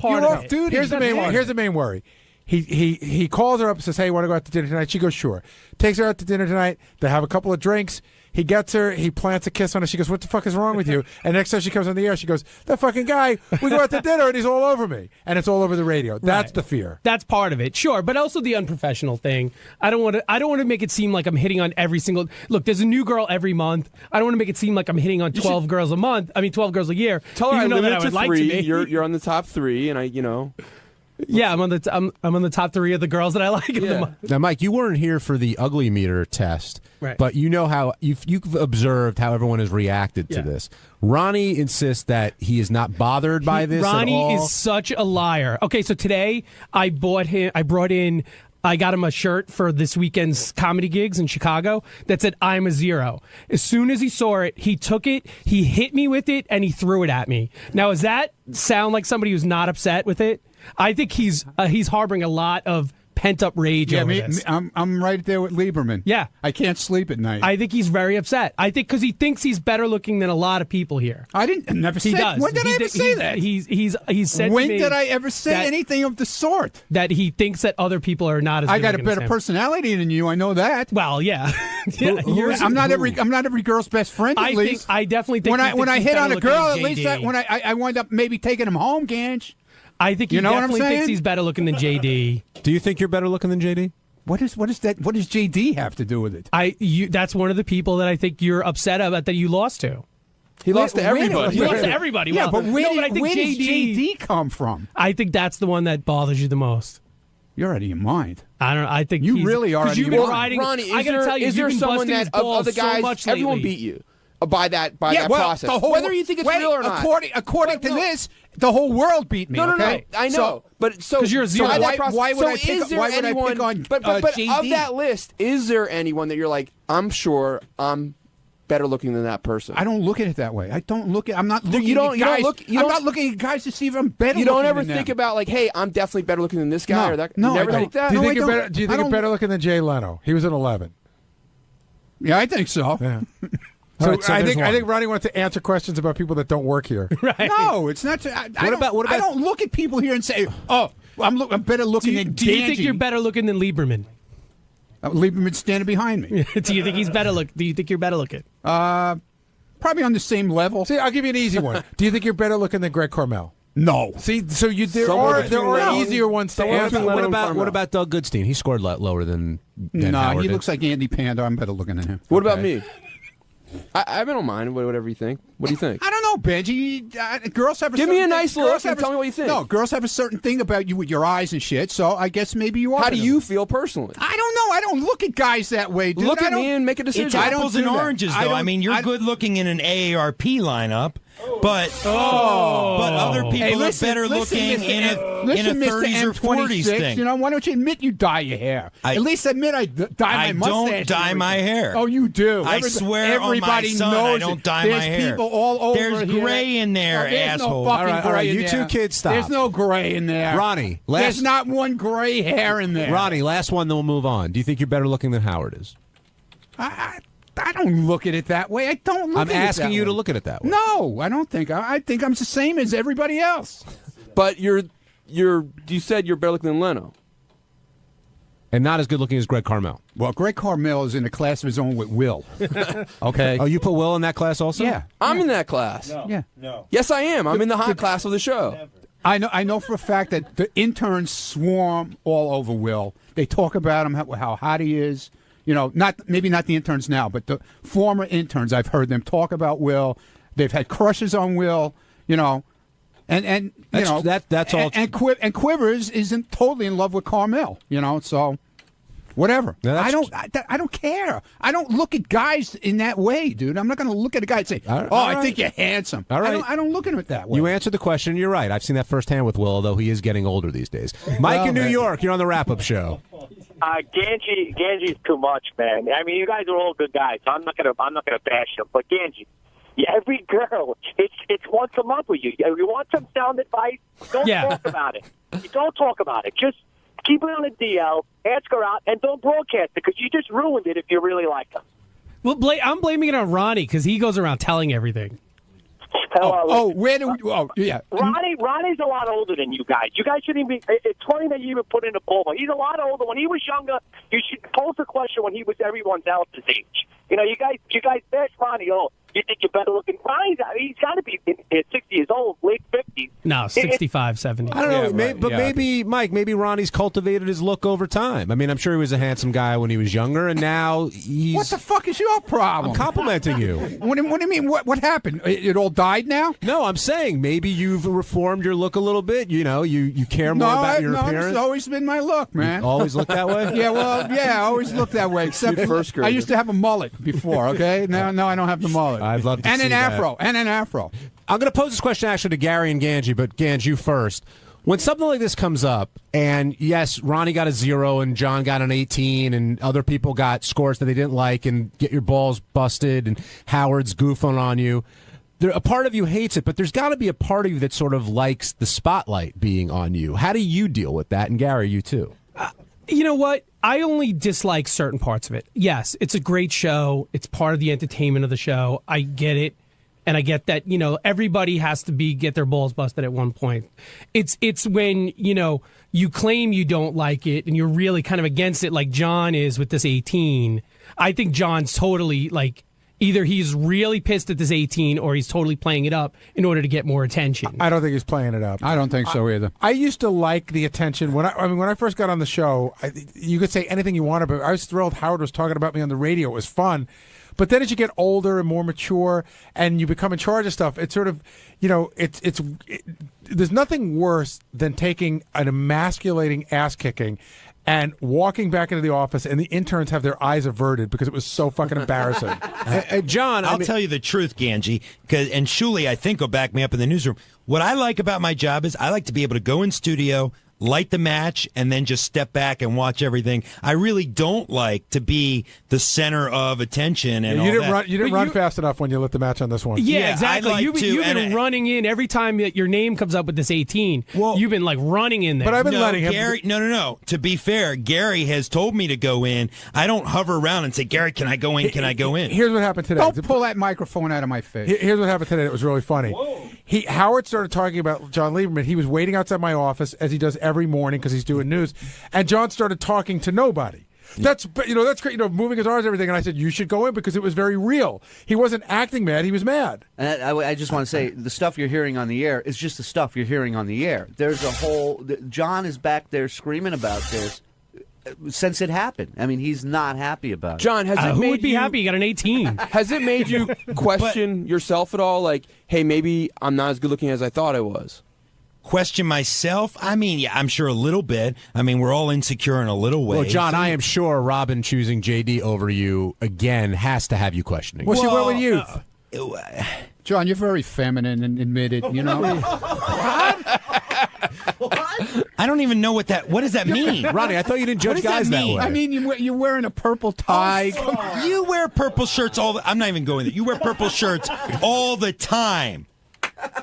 duty. Here's the main worry. He calls her up and says, "Hey, want to go out to dinner tonight?" She goes, "Sure." Takes her out to dinner tonight. They have a couple of drinks. He gets her. He plants a kiss on her. She goes, "What the fuck is wrong with you?" And next time she comes on the air, she goes, "That fucking guy. We go out to dinner and he's all over me, and it's all over the radio." That's the fear. That's part of it, sure, but also the unprofessional thing. I don't want to make it seem like I'm hitting on every single. Look, there's a new girl every month. I don't want to make it seem like I'm hitting on 12 girls a month. 12 girls a year. Tell her I limit it to like 3. To You're on the top 3, and Yeah, I'm on the top 3 of the girls that I like. Now, Mike, you weren't here for the ugly meter test, right? But you know how you've observed how everyone has reacted to this. Ronnie insists that he is not bothered by this. Ronnie at all. is such a liar. Okay, so today I got him a shirt for this weekend's comedy gigs in Chicago that said "I'm a 0." As soon as he saw it, he took it, he hit me with it, and he threw it at me. Now, does that sound like somebody who's not upset with it? I think he's harboring a lot of pent-up rage over this. I'm right there with Lieberman. Yeah. I can't sleep at night. I think he's very upset. I think because he thinks he's better looking than a lot of people here. I never he said. Does. When did I ever say that? He's said when to me did I ever say anything of the sort? That he thinks that other people are not as I good got a looking better as him. personality than you. I know that. Well, yeah. I'm not every girl's best friend. At least I definitely think when I hit on a girl, at JD. least I wind up maybe taking him home, Ganj. I think he definitely thinks he's better looking than JD. Do you think you're better looking than JD? What does JD have to do with it? That's one of the people that I think you're upset about that you lost to. He lost to everybody. He lost to everybody. Yeah, but where I think does JD come from? I think that's the one that bothers you the most. You're out of your mind. I don't know. I think you really are. You've been riding. Ronnie, I got to tell you, is there someone that of the guys? So much everyone lately. beat you by that process. Whether you think it's real or not. According to this, the whole world beat me. No, okay? I know, but so 'cause you're a zero. Why would I pick on but JD? of that list, is there anyone that you're like, I'm sure I'm better looking than that person? I don't look at it that way. I'm not looking. You don't. At guys. I'm not looking at guys to see if I'm better. You don't looking ever than think them. about like, hey, I'm definitely better looking than this guy or that. No, you never I think don't. that. Do you think I you're don't. better? Do you think you're better looking than Jay Leno? He was an 11. Yeah, I think so. Yeah. All right, so I there's think Ronnie wants to answer questions about people that don't work here. Right. No, it's not. I don't look at people here and say, "Oh, I'm better looking than." Do you think you're better looking than Lieberman? Lieberman's standing behind me. Do you think he's better look? Do you think you're better looking? Probably on the same level. See, I'll give you an easy one. Do you think you're better looking than Greg Carmel? No. See, so there Somewhere are easier ones to answer. What about Doug Goodstein? He scored lower than No, Howard he did. looks like Andy Panda. I'm better looking than him. What about me? I don't mind whatever you think. What do you think? I don't know, Benji. Girls have Give me a nice look and tell me what you think. No, girls have a certain thing about you with your eyes and shit. So I guess maybe you are. How do you feel personally? I don't know. I don't look at guys that way, dude. Look at me and make a decision. It's apples and oranges, though. I mean, you're good looking in an AARP lineup, but other people are better looking in a 30s or 40s thing. You know, why don't you admit you dye your hair? At least admit I dye my mustache. I don't dye my hair. Oh, you do. I swear on my son, I don't dye my hair. There's people all over There's here. gray in there, there's asshole. No fucking all right, gray in you there. two kids, stop. There's no gray in there. Ronnie, there's not one gray hair in there. Ronnie, last one, then we'll move on. Do you think you're better looking than Howard is? I don't look at it that way. I don't look I'm at it asking that you way. to look at it that way. No, I don't think. I think I'm the same as everybody else. But you said you're better looking than Leno. And not as good looking as Greg Carmel. Well, Greg Carmel is in a class of his own with Will. Okay. Oh, you put Will in that class also? Yeah. I'm in that class. No. Yes, I am. I'm in the hot class of the show. I know for a fact that the interns swarm all over Will. They talk about him, how hot he is. You know, maybe not the interns now, but the former interns. I've heard them talk about Will. They've had crushes on Will. You know, and you know that's all. And Quivers isn't totally in love with Carmel. You know, so Whatever. No, that's- I don't care. I don't look at guys in that way, dude. I'm not going to look at a guy and say, All I right. think you're handsome. All right. I don't look at him that way. You answered the question. You're right. I've seen that firsthand with Will, although he is getting older these days. Mike in New York, you're on the wrap-up show. Ganji's too much, man. I mean, you guys are all good guys, so I'm not gonna bash him. But Ganji, every girl, it's once a month with you. You want some sound advice? Don't talk about it. You don't talk about it. Just keep it on the DL, ask her out, and don't broadcast it because you just ruined it if you really like her. Well, I'm blaming it on Ronnie because he goes around telling everything. Where do we? Oh, yeah. Ronnie's a lot older than you guys. You guys shouldn't be. It's funny that you even put in a poll. He's a lot older. When he was younger, you should pose a question when he was everyone else's age. You know, you guys bash Ronnie. Oh, you think you're better looking? He's got to be 60 years old, late 50s. No, 65, 70. I don't know, maybe, Mike, maybe Ronnie's cultivated his look over time. I mean, I'm sure he was a handsome guy when he was younger, and now he's... What the fuck is your problem? I'm complimenting you. What do you mean? What happened? It all died now? No, I'm saying maybe you've reformed your look a little bit. You know, you care more about your appearance. It's always been my look, man. You always look that way? I always looked that way, except first grade. I used to have a mullet before, okay? Now I don't have the mullet. I'd love to and see an that. afro. And an afro. I'm going to pose this question actually to Gary and Ganji, but Ganji, you first. When something like this comes up, and yes, Ronnie got a 0 and John got an 18 and other people got scores that they didn't like and get your balls busted and Howard's goofing on you, a part of you hates it, but there's got to be a part of you that sort of likes the spotlight being on you. How do you deal with that? And Gary, you too. You know what? I only dislike certain parts of it. Yes, it's a great show. It's part of the entertainment of the show. I get it. And I get that, everybody has to get their balls busted at one point. It's when, you claim you don't like it and you're really kind of against it like John is with this 18. I think John's totally either he's really pissed at this 18 or he's totally playing it up in order to get more attention. I don't think he's playing it up. I don't think so either. I used to like the attention when I first got on the show. You could say anything you wanted, but I was thrilled Howard was talking about me on the radio. It was fun. But then as you get older and more mature and you become in charge of stuff, it's sort of, there's nothing worse than taking an emasculating ass kicking and walking back into the office and the interns have their eyes averted because it was so fucking embarrassing. John, I'll tell you the truth, Ganji, and Shuli, I think, will back me up in the newsroom. What I like about my job is I like to be able to go in studio, light the match, and then just step back and watch everything. I really don't like to be the center of attention and all that. You didn't run fast enough when you lit the match on this one. Yeah, exactly. Like You've been running in every time that your name comes up with this 18. You've been running in there. But I've been letting him. Gary, no. To be fair, Gary has told me to go in. I don't hover around and say, Gary, can I go in? Can I go in? Here's what happened today. Don't pull that microphone out of my face. Here's what happened today. It was really funny. Howard started talking about John Lieberman. He was waiting outside my office as he does every morning because he's doing news, and John started talking to nobody. That's great. Moving his arms and everything. And I said you should go in because it was very real. He wasn't acting mad. He was mad. And I just want to say the stuff you're hearing on the air is just the stuff you're hearing on the air. There's a whole. John is back there screaming about this since it happened. I mean, he's not happy about it. John, has it who made would be you happy? You got an 18. Has it made you question yourself at all? Like, hey, maybe I'm not as good looking as I thought I was. Question myself? I mean, yeah, I'm sure a little bit. I mean, we're all insecure in a little way. Well, John, I am sure Robin choosing JD over you again has to have you questioning. Well, she went with youth. John, you're very feminine and admitted, I don't even know what does that mean? Ronnie, I thought you didn't judge guys that way. I mean, you're wearing a purple tie. You wear purple shirts I'm not even going there. You wear purple shirts all the time.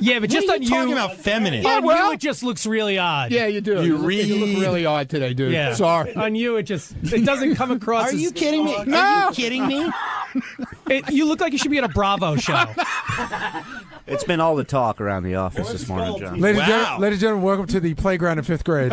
Yeah, but just what are on you talking about feminine? On you, it just looks really odd. Yeah, you do. You look really odd today, dude. Yeah. Sorry. On you, it doesn't come across. Are you kidding me? No. Are you kidding me? You look like you should be on a Bravo show. It's been all the talk around the office this morning, John. Ladies and gentlemen, welcome to the playground in 5th grade.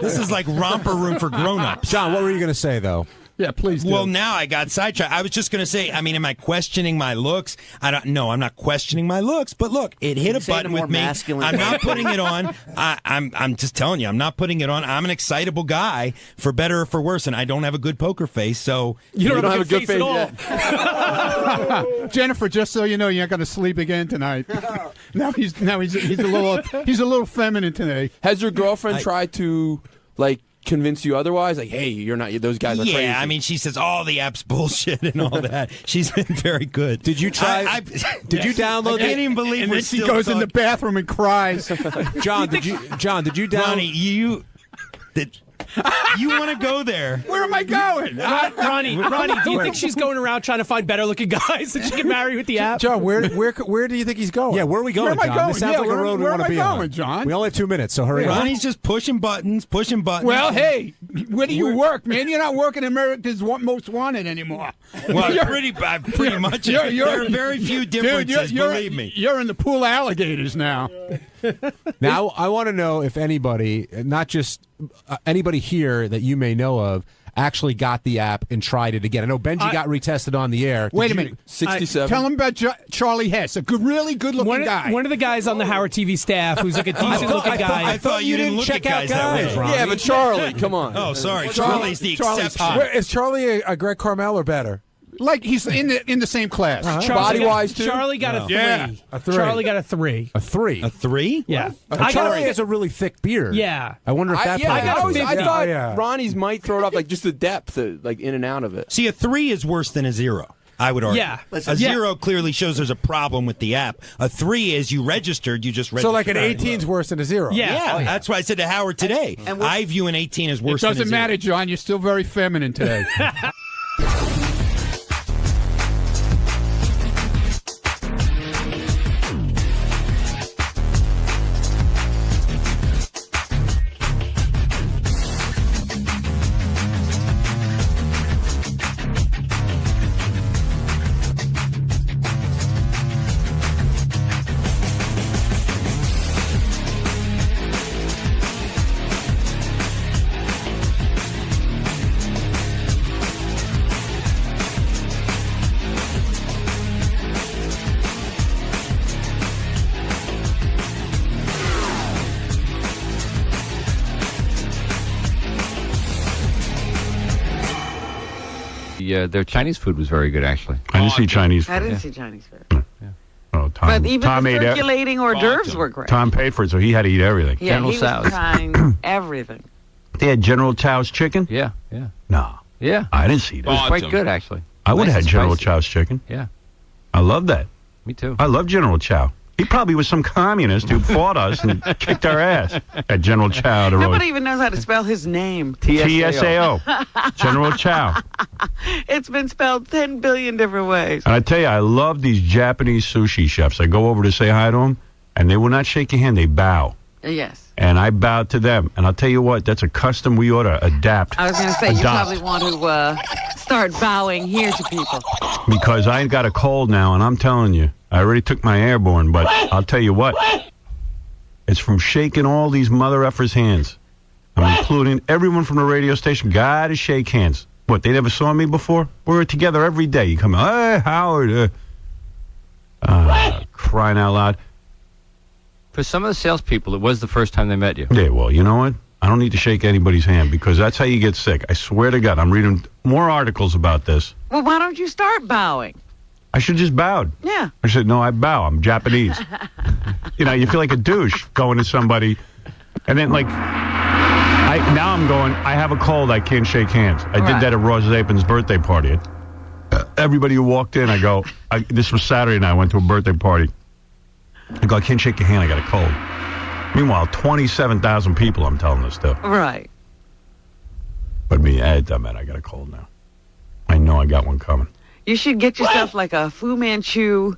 This is like romper room for grown-ups. John, what were you going to say, though? Yeah, please do. Well, now I got sidetracked. I was just going to say, I mean, am I questioning my looks? I'm not questioning my looks, but look, it hit a button with me. I'm not putting it on. I'm just telling you, I'm not putting it on. I'm an excitable guy, for better or for worse, and I don't have a good poker face, so... You don't have a good face at all. Jennifer, just so you know, you're not going to sleep again tonight. Now he's a little feminine today. Has your girlfriend tried to, convince you otherwise? Like, hey, you're not. Those guys are crazy. Yeah, I mean, she says all the app's bullshit and all that. She's been very good. Did you try? Did you download? I can't even believe and we're then she still goes in the talking. bathroom and cries. John, did you download? Ronnie, you want to go there? Where am I going? Ronnie, do you think she's going around trying to find better-looking guys that she can marry with the app? John, where do you think he's going? Yeah, where are we going, Where am I John? going? This sounds Yeah, like a road we where want to am I be going, on. John? We only have 2 minutes, so hurry up. Ronnie's just pushing buttons. Well, hey, where do you work, man? You're not working America's Most Wanted anymore. Well, You're- pretty much. There are very few differences, believe me. You're in the pool of alligators now. Now, I want to know if anybody, not just anybody here that you may know of, actually got the app and tried it again. I know Benji got retested on the air. Wait a minute. 67. Tell him about Charlie Hess, a really good-looking guy. One of the guys on the Howard TV staff who's like a decent-looking guy. I thought you didn't look at guys that way, Ronnie. Yeah, but Charlie, come on. Oh, sorry. Charlie's the exception. Where, is Charlie a Greg Carmel or better? Like he's in the same class. Body-wise, too? Charlie got a 3. Yeah. A 3. Charlie got a 3. A 3? A 3? Yeah. Charlie has a really thick beard. Yeah. I wonder if that I thought Yeah. Ronnie's might throw it off, like just the depth, like in and out of it. See, a 3 is worse than a 0. I would argue. Yeah. A 0 clearly shows there's a problem with the app. A 3 is you registered, you just registered. So like an 18's worse than a 0. Yeah. That's why I said to Howard today. I view an 18 as worse It than a 0. doesn't matter, John. You're still very feminine today. Their Chinese food was very good, actually. I didn't see Chinese food. I didn't see Chinese food. Oh, Tom, But even Tom the ate circulating hors d'oeuvres were great. Tom paid for it, so he had to eat everything. Yeah, he was trying everything. They had General Chow's chicken? Yeah. No. Yeah. I didn't see that. It was quite good, actually. I would Nice have and had General spicy. Chow's chicken. Yeah. I love that. Me too. I love General Chow. He probably was some communist who fought us and kicked our ass at General Chow. Nobody even knows how to spell his name. TSAO. General Chow. It's been spelled 10 billion different ways. And I tell you, I love these Japanese sushi chefs. I go over to say hi to them, and they will not shake your hand. They bow. Yes. And I bowed to them. And I'll tell you what, that's a custom we ought to adapt. I was going to say, you Adopt. probably want to start bowing here to people. Because I got a cold now, and I'm telling you, I already took my airborne, but I'll tell you what, it's from shaking all these mother effers' hands. I'm including everyone from the radio station. Got to shake hands. What, they never saw me before? We're together every day. You come, hey, Howard. Crying out loud. For some of the salespeople, it was the first time they met you. Yeah, well, you know what? I don't need to shake anybody's hand because that's how you get sick. I swear to God, I'm reading more articles about this. Well, why don't you start bowing? I should just bowed. Yeah. I said, no, I bow. I'm Japanese. You know, you feel like a douche going to somebody. And then, like, now I'm going, I have a cold. I can't shake hands. I did that at Ross Zapin's birthday party. Everybody who walked in, I go, this was Saturday night. I went to a birthday party. I go, I can't shake your hand. I got a cold. Meanwhile, 27,000 people I'm telling this to. Right. But me, it doesn't matter. I got a cold now. I know I got one coming. You should get yourself like a Fu Manchu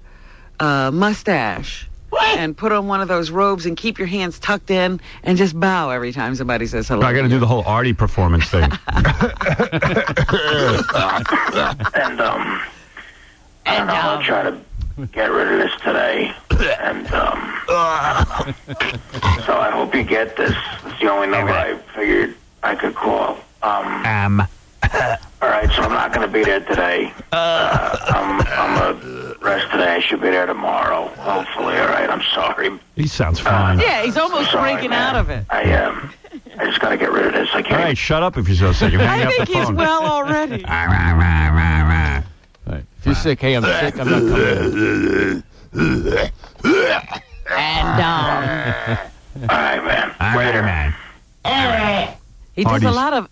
mustache and put on one of those robes and keep your hands tucked in and just bow every time somebody says hello. I got to do the whole Artie performance thing. I'll try to get rid of this today. And so I hope you get this. It's the only number I figured I could call. All right, so I'm not going to be there today. I'm going to rest today. I should be there tomorrow, hopefully. All right, I'm sorry. He sounds fine. Yeah, he's almost Sorry, breaking man. out of it. I just got to get rid of this. I can't. All right, shut up if you're so sick. I think he's well already. If you're sick, hey, I'm sick. I'm not coming. And all right, man. Later, man. He does a Artie's- lot of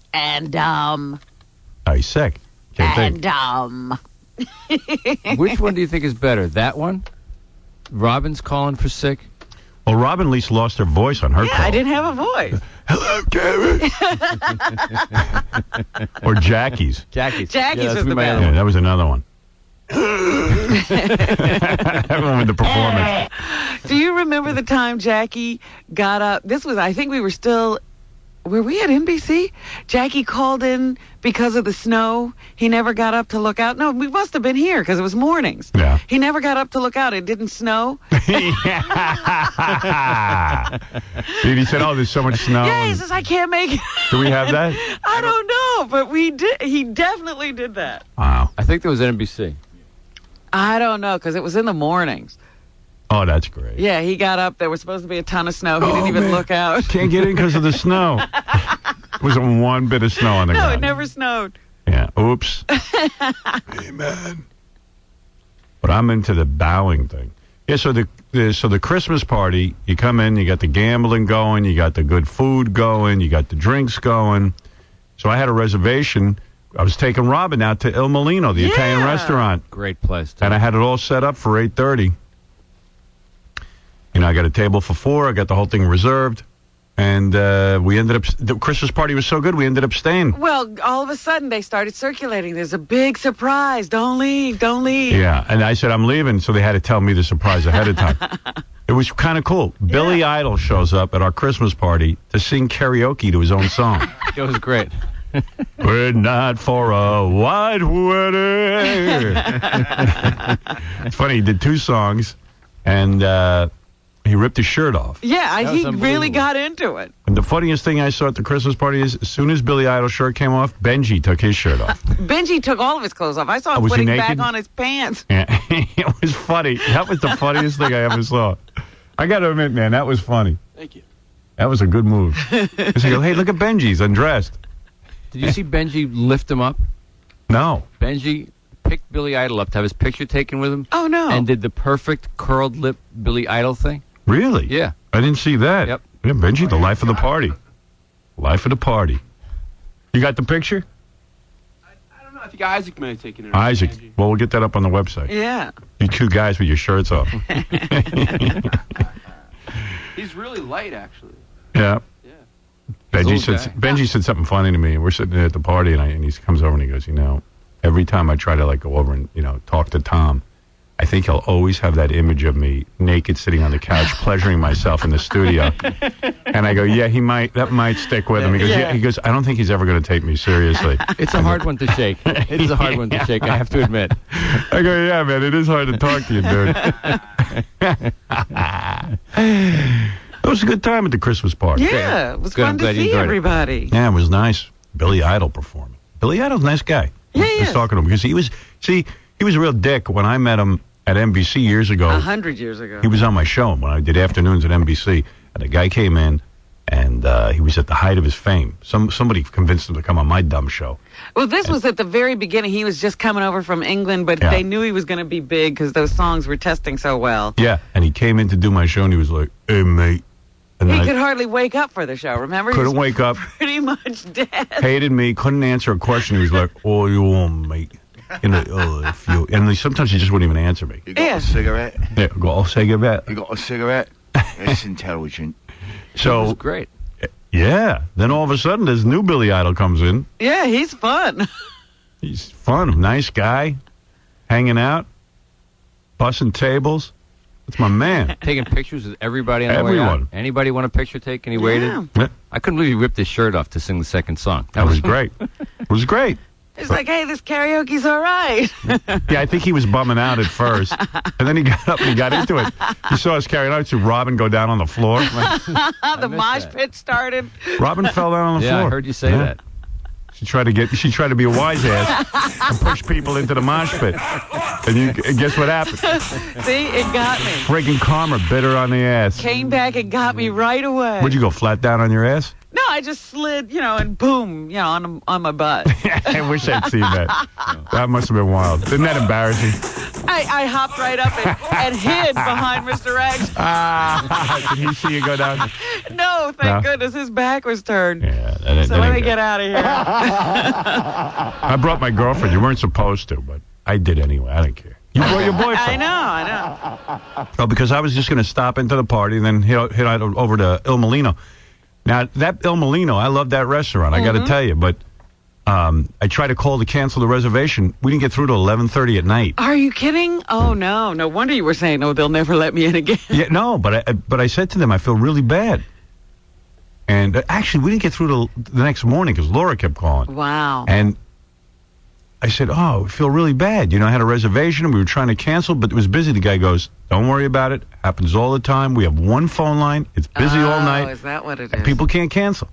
Oh, he's sick. Can't think. Which one do you think is better? That one? Robin's calling for sick? Well, Robin at least lost her voice on her Yeah, call. I didn't have a voice. Hello, Gary. Or Jackie's. Jackie's. Jackie's was the best. Yeah, that was another one. Everyone with the performance. Do you remember the time Jackie got up? This was, I think we were still, were we at NBC? Jackie called in because of the snow. He never got up to look out. No, we must have been here because it was mornings. Yeah. He never got up to look out. It didn't snow. Dude, he said, "Oh, there's so much snow." Yeah, he says, I can't make it. Do we have that? I don't know, but we did. He definitely did that. Wow. I think that was NBC. I don't know because it was in the mornings. Oh, that's great. Yeah, he got up. There was supposed to be a ton of snow. He didn't even look out. Can't get in because of the snow. There wasn't one bit of snow on the No, ground. it never snowed. Yeah. Oops. Amen. But I'm into the bowing thing. Yeah. So the Christmas party, you come in, you got the gambling going, you got the good food going, you got the drinks going. So I had a reservation. I was taking Robin out to Il Molino, the Italian restaurant. Great place. And I had it all set up for 8:30. You know, I got a table for 4. I got the whole thing reserved. And we ended up, the Christmas party was so good, we ended up staying. Well, all of a sudden they started circulating. There's a big surprise. Don't leave. Don't leave. Yeah, and I said, I'm leaving, so they had to tell me the surprise ahead of time. It was kind of cool. Billy Idol shows up at our Christmas party to sing karaoke to his own song. It was great. We're not for a white wedding. It's funny, he did 2 songs, and he ripped his shirt off. Yeah, he really got into it. And the funniest thing I saw at the Christmas party is, as soon as Billy Idol's shirt came off, Benjy took his shirt off. Benjy took all of his clothes off. I saw him Was he putting back naked? on his pants. Yeah. It was funny. That was the funniest thing I ever saw. I got to admit, man, that was funny. Thank you. That was a good move. Because you go, hey, look at Benji, he's undressed. Did you see Benji lift him up? No. Benji picked Billy Idol up to have his picture taken with him. Oh, no. And did the perfect curled lip Billy Idol thing. Really? Yeah. I didn't see that. Yep. Yeah, Benji, the life of the party. Life of the party. You got the picture? I don't know. I think Isaac may have taken it. Isaac. Well, we'll get that up on the website. Yeah. You 2 guys with your shirts off. He's really light, actually. Yeah. He's Benji said something funny to me. We're sitting there at the party, and he comes over and he goes, you know, every time I try to like go over and, you know, talk to Tom, I think he'll always have that image of me naked sitting on the couch, pleasuring myself in the studio. And I go, yeah, that might stick with him. He goes, yeah. He goes, I don't think he's ever going to take me seriously. It's a hard one to shake. It is a hard one to shake, I have to admit. I go, yeah, man, it is hard to talk to you, dude. It was a good time at the Christmas party. Yeah, it was fun to see everybody. Yeah, it was nice. Billy Idol performing. Billy Idol's a nice guy. Yeah, I was talking to him because he was a real dick when I met him at NBC years ago. 100 years ago. He was on my show when I did afternoons at NBC, and a guy came in, and he was at the height of his fame. Somebody convinced him to come on my dumb show. Well, this was at the very beginning. He was just coming over from England, but they knew he was going to be big because those songs were testing so well. Yeah, and he came in to do my show, and he was like, hey, mate. And He I could hardly wake up for the show, remember? couldn't He was wake up, pretty much dead. hated me, couldn't answer a question. He was like, oh, you want, mate. And sometimes he just wouldn't even answer me. You got a cigarette? Yeah, got a cigarette. You got a cigarette? It's intelligent. So It was great. Yeah. Then all of a sudden, this new Billy Idol comes in. Yeah, he's fun. He's fun, nice guy, hanging out, bussing tables. That's my man. Taking pictures with everybody on the way Everyone. out. Anybody want a picture taken? He waited. Yeah. I couldn't believe he ripped his shirt off to sing the second song. That was great. It was great. He's like, hey, this karaoke's all right. Yeah, I think he was bumming out at first, and then he got up and he got into it. He saw us carrying out. See Robin go down on the floor. The mosh pit started. Robin fell down on the Yeah, floor. I heard you say that. She tried to be a wise ass and push people into the mosh pit. And guess what happened? See, it got me. Freaking karma bit her on the ass. Came back and got me right away. Would you go flat down on your ass? No, I just slid, and boom, on my butt. I wish I'd seen that. That must have been wild. Isn't that embarrassing? I hopped right up and hid behind Mr. X. Did he see you go down? No, thank goodness his back was turned. Yeah, so let me get out of here. I brought my girlfriend. You weren't supposed to, but I did anyway. I didn't care. You brought your boyfriend. I know. Oh, because I was just going to stop into the party and then hit over to Il Molino. Now, that Il Molino, I love that restaurant. I got to tell you, but I tried to call to cancel the reservation. We didn't get through till 11:30 at night. Are you kidding? Oh, no. No wonder you were saying, they'll never let me in again. Yeah, no, but I said to them, I feel really bad. And actually, we didn't get through till the next morning because Laura kept calling. Wow. And I said, I feel really bad. I had a reservation and we were trying to cancel, but it was busy. The guy goes, don't worry about it. Happens all the time. We have one phone line. It's busy all night. Oh, is that what it and is? people can't cancel.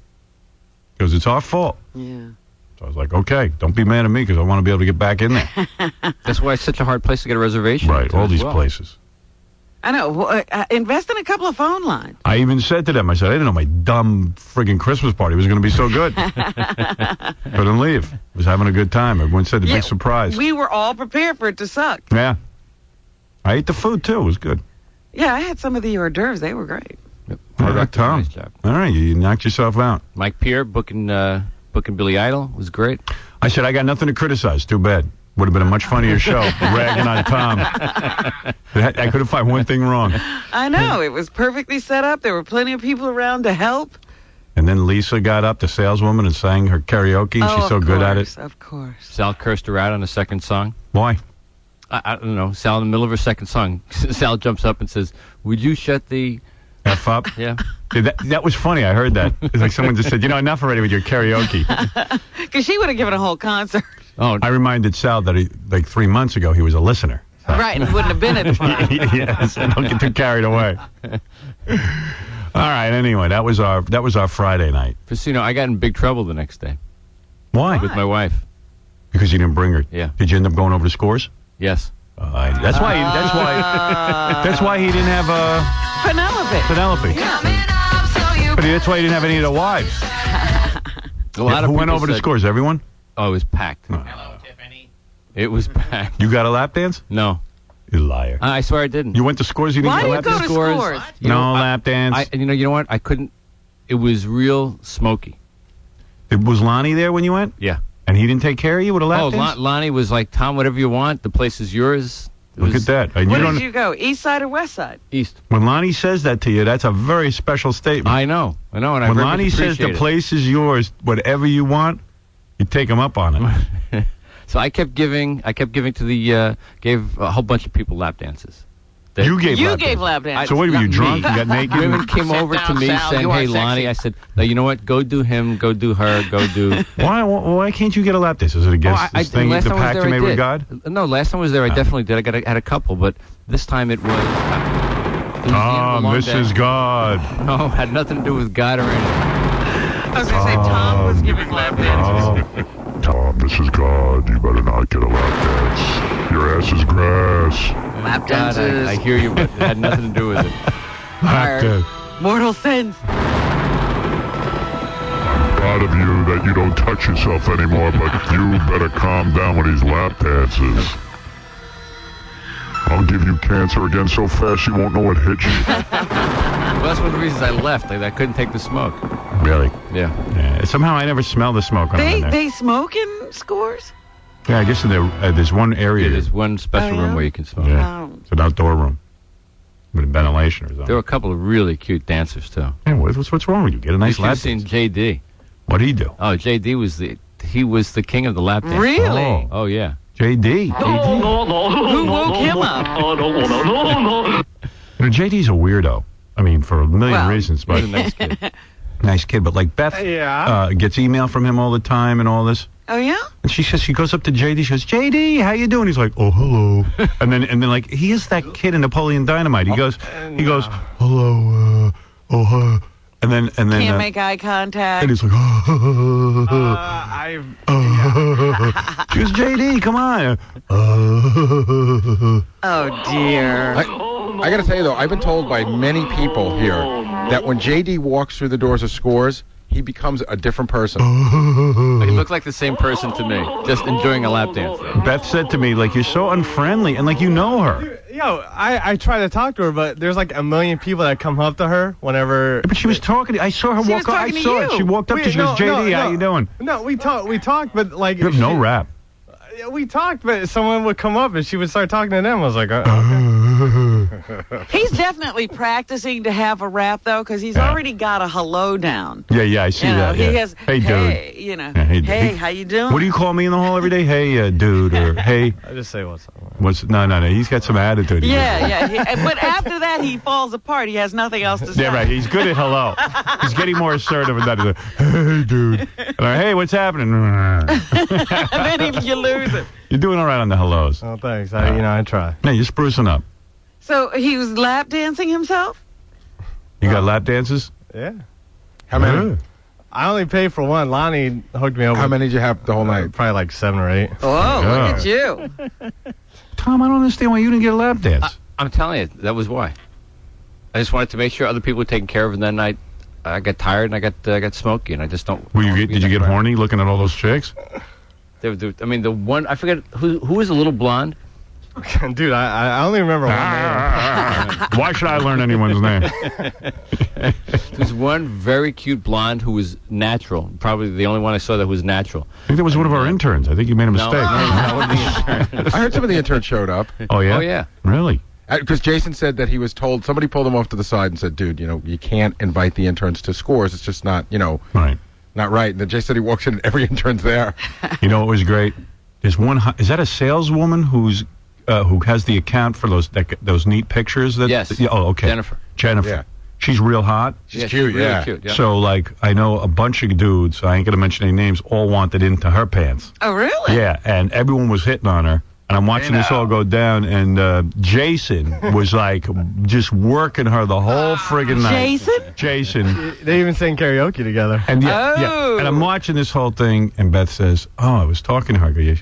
He goes, it's our fault. Yeah. So I was like, okay, don't be mad at me because I want to be able to get back in there. That's why it's such a hard place to get a reservation. Right, all these places. I know. Invest in a couple of phone lines. I even said to them, I said, I didn't know my dumb friggin' Christmas party was going to be so good. Couldn't leave. Was having a good time. Everyone said the big surprise. We were all prepared for it to suck. Yeah. I ate the food, too. It was good. Yeah, I had some of the hors d'oeuvres. They were great. All right, Tom. Nice job. All right, you knocked yourself out. Mike Pierre booking Billy Idol was great. I said, I got nothing to criticize. Too bad. Would have been a much funnier show, ragging on Tom. I couldn't find one thing wrong. I know. It was perfectly set up. There were plenty of people around to help. And then Lisa got up, the saleswoman, and sang her karaoke. She's so good at it. Of course. Sal cursed her out on the second song. Why? I don't know. Sal, in the middle of her second song, Sal jumps up and says, would you shut the F up? Yeah. That was funny. I heard that. It's like someone just said, enough already with your karaoke. Because she would have given a whole concert. Oh, I reminded Sal that 3 months ago he was a listener. Right, and he wouldn't have been at the party. Yes, and don't get too carried away. All right. Anyway, that was our Friday night. Casino. I got in big trouble the next day. Why? With my wife. Because you didn't bring her. Yeah. Did you end up going over to Scores? Yes. That's why he didn't have Penelope. Yeah. But that's why he didn't have any of the wives. A lot of Who went people over to said- Scores? Everyone? Oh, it was packed. Hello, Tiffany. It was packed. You got a lap dance? No. You liar. I swear I didn't. You went to Scores? You didn't Why get a do you lap go dance? to Scores? You know, lap dance. You know what? I couldn't. It was real smoky. Was Lonnie there when you went? Yeah. And he didn't take care of you with a lap Oh, dance? Lonnie was like, Tom, whatever you want. The place is yours. Look at that. And Where you don't, did you go? East side or west side? East. when Lonnie says that to you, that's a very special statement. I know. And I when very Lonnie much says the appreciate it. place is yours, whatever you want, you take him up on it. So I kept giving to the gave a whole bunch of people lap dances. You gave You lap gave dance. lap dances. So what, were you Not drunk? me. You got naked? Women came over to me Sal, saying, you are "Hey, Lonnie," sexy. I said, "No, you know what? Go do him. Go do her. Go do." Why can't you get a lap dance? Is it against this thing, last the time I was pact there, you I made with did. God? No, last time I was there, I definitely did. I had a couple, but this time it was. It was the end of a long Mrs. day. God. No, had nothing to do with God or anything. I was going to say, Tom was giving lap dances. Tom, this is God. You better not get a lap dance. Your ass is grass. Lap God, dances. I hear you, but it had nothing to do with it. Lap dance. Mortal sins. Proud of you that you don't touch yourself anymore, but you better calm down with these lap dances. I'll give you cancer again so fast you won't know what hit you. Well, that's one of the reasons I left. I couldn't take the smoke. Really? Yeah. Somehow I never smell the smoke when I'm in there. They smoke in Scores? Yeah, I guess there's one area. Yeah, there's one special Oh, yeah? room where you can smoke. Yeah. Oh. It's an outdoor room with ventilation or something. There were a couple of really cute dancers too. Hey, what's wrong with you? Get a nice You lap should have dance. seen JD. What'd he do? Oh, JD was the king of the lap dance. Really? Oh yeah. JD. Who woke him up? JD's a weirdo. I mean, for a million reasons, but He's a nice kid. nice kid. But like Beth gets email from him all the time and all this. Oh, yeah? And she goes up to JD. She goes, JD, how you doing? He's like, oh, hello. and then like he is that kid in Napoleon Dynamite. He goes, hello, oh, hi. And then Can't make eye contact. and he's like, she goes, JD, come on. Oh, dear. I got to tell you, though, I've been told by many people here that when JD walks through the doors of Scores, he becomes a different person. He looked like the same person to me, just enjoying a lap dance. Beth said to me, like, you're so unfriendly, and like you know her. Yo, I try to talk to her, but there's like a million people that come up to her whenever. But she was talking. I saw her She walk was up. I talking to saw you. it. She walked up to. She goes, JD, how you doing? No, we talked, but like You have no rap. we talked, but someone would come up and she would start talking to them. I was like, okay. He's definitely practicing to have a rap, though, because he's already got a hello down. Yeah, I see that. He Yeah. has, Hey, dude. you know, Yeah, hey, hey, dude. how you doing? What do you call me in the hall every day? Hey, dude, or hey. I just say what's up. No. He's got some attitude. Yeah. But after that, he falls apart. He has nothing else to say. Yeah, right. He's good at hello. He's getting more assertive and that. Hey, dude. Hey, what's happening? And then you lose it. You're doing all right on the hellos. Oh, thanks. I try. No, you're sprucing up. So he was lap dancing himself? You got lap dances? Yeah. How many? Yeah. I only paid for one. Lonnie hooked me over. How many did you have the whole night? Probably like 7 or 8. Oh, look at you. Tom, I don't understand why you didn't get a lap dance. I'm telling you, that was why. I just wanted to make sure other people were taken care of, and then I got tired and I got smoky, and I just don't. Did you get horny looking at all those chicks? I mean, the one I forget who was the little blonde. Dude, I only remember one name. Why should I learn anyone's name? There's one very cute blonde who was natural. Probably the only one I saw that was natural. I think that was one of our interns. I think you made a mistake. I heard some of the interns showed up. Oh, yeah? Oh, yeah. Really? Because Jason said that he was told, somebody pulled him off to the side and said, dude, you can't invite the interns to scores. It's just not, right. Not right. And then Jason said he walks in and every intern's there. You know what was great? There's one. Is that a saleswoman who has the account for those neat pictures? Yes. Yeah, oh, okay. Jennifer. Yeah. She's real hot. She's cute, really yeah. cute, yeah. So, like, I know a bunch of dudes, I ain't going to mention any names, all wanted into her pants. Oh, really? Yeah, and everyone was hitting on her. And I'm watching this all go down, and Jason was, like, just working her the whole friggin' night. Jason? They even sang karaoke together. And yeah. And I'm watching this whole thing, and Beth says, I was talking to her. I go, yeah,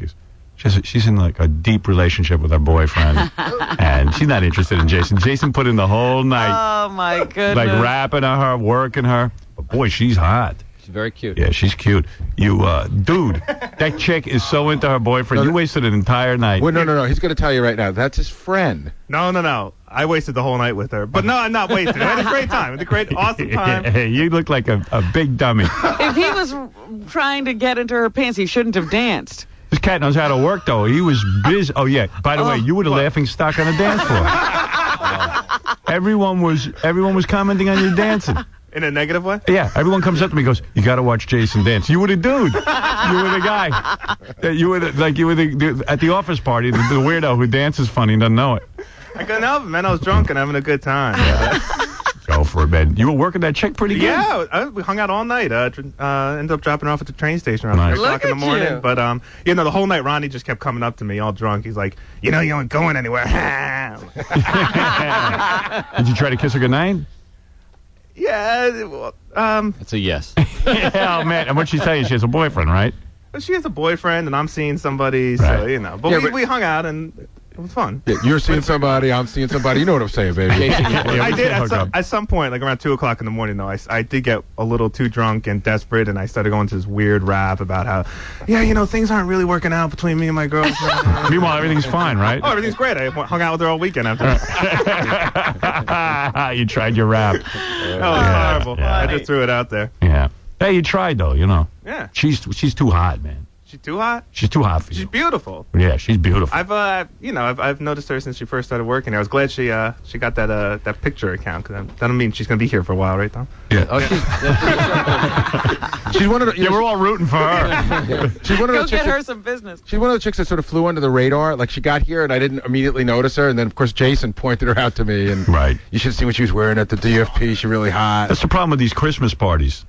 she's in, like, a deep relationship with her boyfriend, and she's not interested in Jason. Jason put in the whole night. Oh, my goodness. Like, rapping on her, working her. But, boy, she's hot. She's very cute. Yeah, she's cute. Dude, that chick is so into her boyfriend. You wasted an entire night. Well, no. He's going to tell you right now. That's his friend. No. I wasted the whole night with her. But no, I'm not wasted. I had a great time. It was a great, awesome time. Hey, you look like a big dummy. If he was trying to get into her pants, he shouldn't have danced. This cat knows how to work, though. He was busy. Oh, yeah. By the way, you were the laughing stock on the dance floor. Everyone was commenting on your dancing. In a negative way? Yeah, everyone comes up to me and goes, you got to watch Jason dance. You were the dude. You were the guy. You were at the office party, the weirdo who dances funny and doesn't know it. I couldn't help it, man. I was drunk and having a good time. Go for it, man. You were working that chick pretty good. Yeah, we hung out all night. Ended up dropping her off at the train station around 3 o'clock in the morning. You. But, the whole night Ronnie just kept coming up to me all drunk. He's like, you ain't going anywhere. Did you try to kiss her goodnight? Yeah, It's a yes. Oh, man. And what'd she tell you? She has a boyfriend, right? she has a boyfriend, and I'm seeing somebody, Right. so, But we hung out, and it was fun. Yeah, you're seeing somebody, I'm seeing somebody. You know what I'm saying, baby. I did at some point, like around 2 o'clock in the morning, though. I did get a little too drunk and desperate, and I started going to this weird rap about how, things aren't really working out between me and my girlfriend. Meanwhile, everything's fine, right? Oh, everything's great. I hung out with her all weekend after. You tried your rap. That was horrible. Yeah. I just threw it out there. Yeah. Hey, you tried though. Yeah. She's too hot, man. She's too hot. She's too hot for you. She's beautiful. Yeah, she's beautiful. I've noticed her since she first started working there. I was glad she got that picture account, because that don't mean she's gonna be here for a while, right, Tom? Yeah. Oh, She's one of the. Yeah, we're all rooting for her. She's one of Go the get chicks. her some business. She's one of the chicks that sort of flew under the radar. Like, she got here and I didn't immediately notice her, and then of course Jason pointed her out to me. And right. You should see what she was wearing at the DFP. She's really hot. That's the problem with these Christmas parties.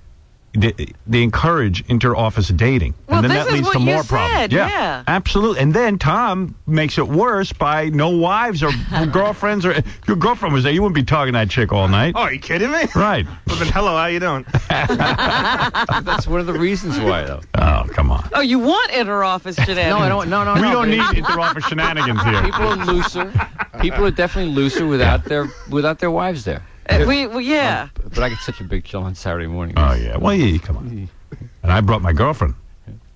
They encourage inter-office dating, Well, and then this that is leads what to you more said, problems. yeah. Absolutely. And then Tom makes it worse by no wives or girlfriends. Or your girlfriend was there, you wouldn't be talking to that chick all night. Oh, are you kidding me? Right. Well, then, hello, how you doing? That's one of the reasons why, though. Oh, come on. Oh, you want inter-office shenanigans? No, I don't. No. We don't but need inter-office shenanigans here. People are looser. People are definitely looser without their wives there. Yeah. But I get such a big chill on Saturday morning. Oh, yeah. Well, yeah, come on. And I brought my girlfriend,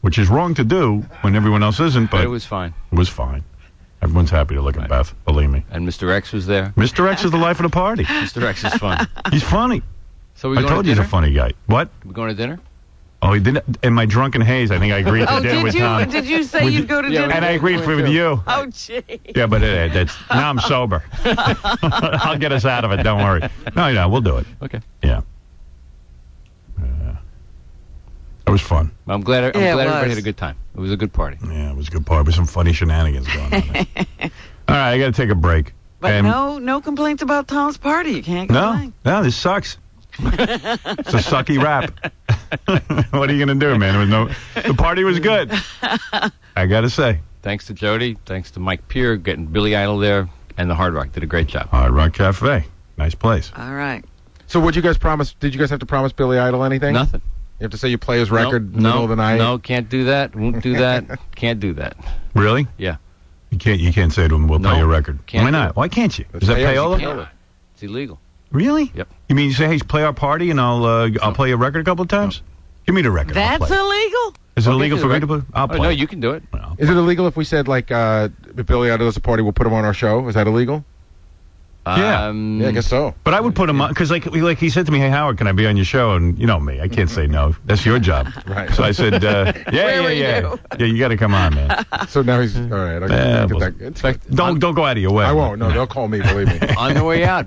which is wrong to do when everyone else isn't, but it was fine. It was fine. Everyone's happy to look at Beth, believe me. And Mr. X was there. Mr. X is the life of the party. Mr. X is fun. He's funny. So I told you he's a funny guy. What? We going to dinner? Oh, he didn't. In my drunken haze, I think I agreed to dinner with Tom. Did you say you'd go to dinner? And I agreed with you. Oh, gee. Yeah, but that's now I'm sober. I'll get us out of it. Don't worry. No, we'll do it. Okay. Yeah. It was fun. I'm glad everybody had a good time. It was a good party. Yeah, it was a good party with some funny shenanigans going on there. All right, I got to take a break. But no complaints about Tom's party. You can't complain. No, this sucks. It's a sucky rap. What are you going to do, man? The party was good. I got to say. Thanks to Jody. Thanks to Mike Peer getting Billy Idol there. And the Hard Rock did a great job. Hard Rock Cafe. Nice place. All right. So what you guys promise? Did you guys have to promise Billy Idol anything? Nothing. You have to say you play his record in the middle of the night? No, can't do that. Won't do that. Can't do that. Really? Yeah. You can't say to him, we'll play your record. Why not? Why can't you? Is that payola? It's illegal. Really? Yep. You mean you say, hey, play our party and I'll play your record a couple of times? Give me the record. That's illegal? Is it illegal for me to play? I'll play. No, you can do it. Is it illegal if we said, like, if Billy Idol does a party, we'll put him on our show? Is that illegal? Yeah. I guess so. But I would put him on, because like he said to me, hey, Howard, can I be on your show? And you know me, I can't say no. That's your job. Right. So I said, yeah, you got to come on, man. So now he's, all right. Don't go out of your way. I won't. No, they'll call me, believe me. On the way out,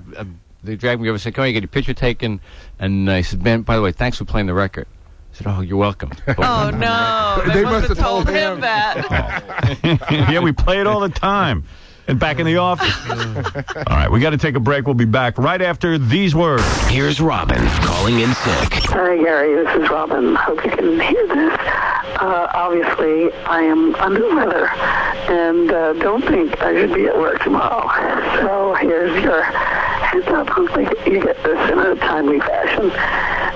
they dragged me over and said, come on, you get your picture taken. And I said, man, by the way, thanks for playing the record. I said, oh, you're welcome. Oh, no. They must have told him that. Yeah, we play it all the time. And back in the office. All right, we got to take a break. We'll be back right after these words. Here's Robin calling in sick. Hi, Gary. This is Robin. Hope you can hear this. Obviously, I am under the weather and don't think I should be at work tomorrow. So here's your heads up. Hopefully you get this in a timely fashion.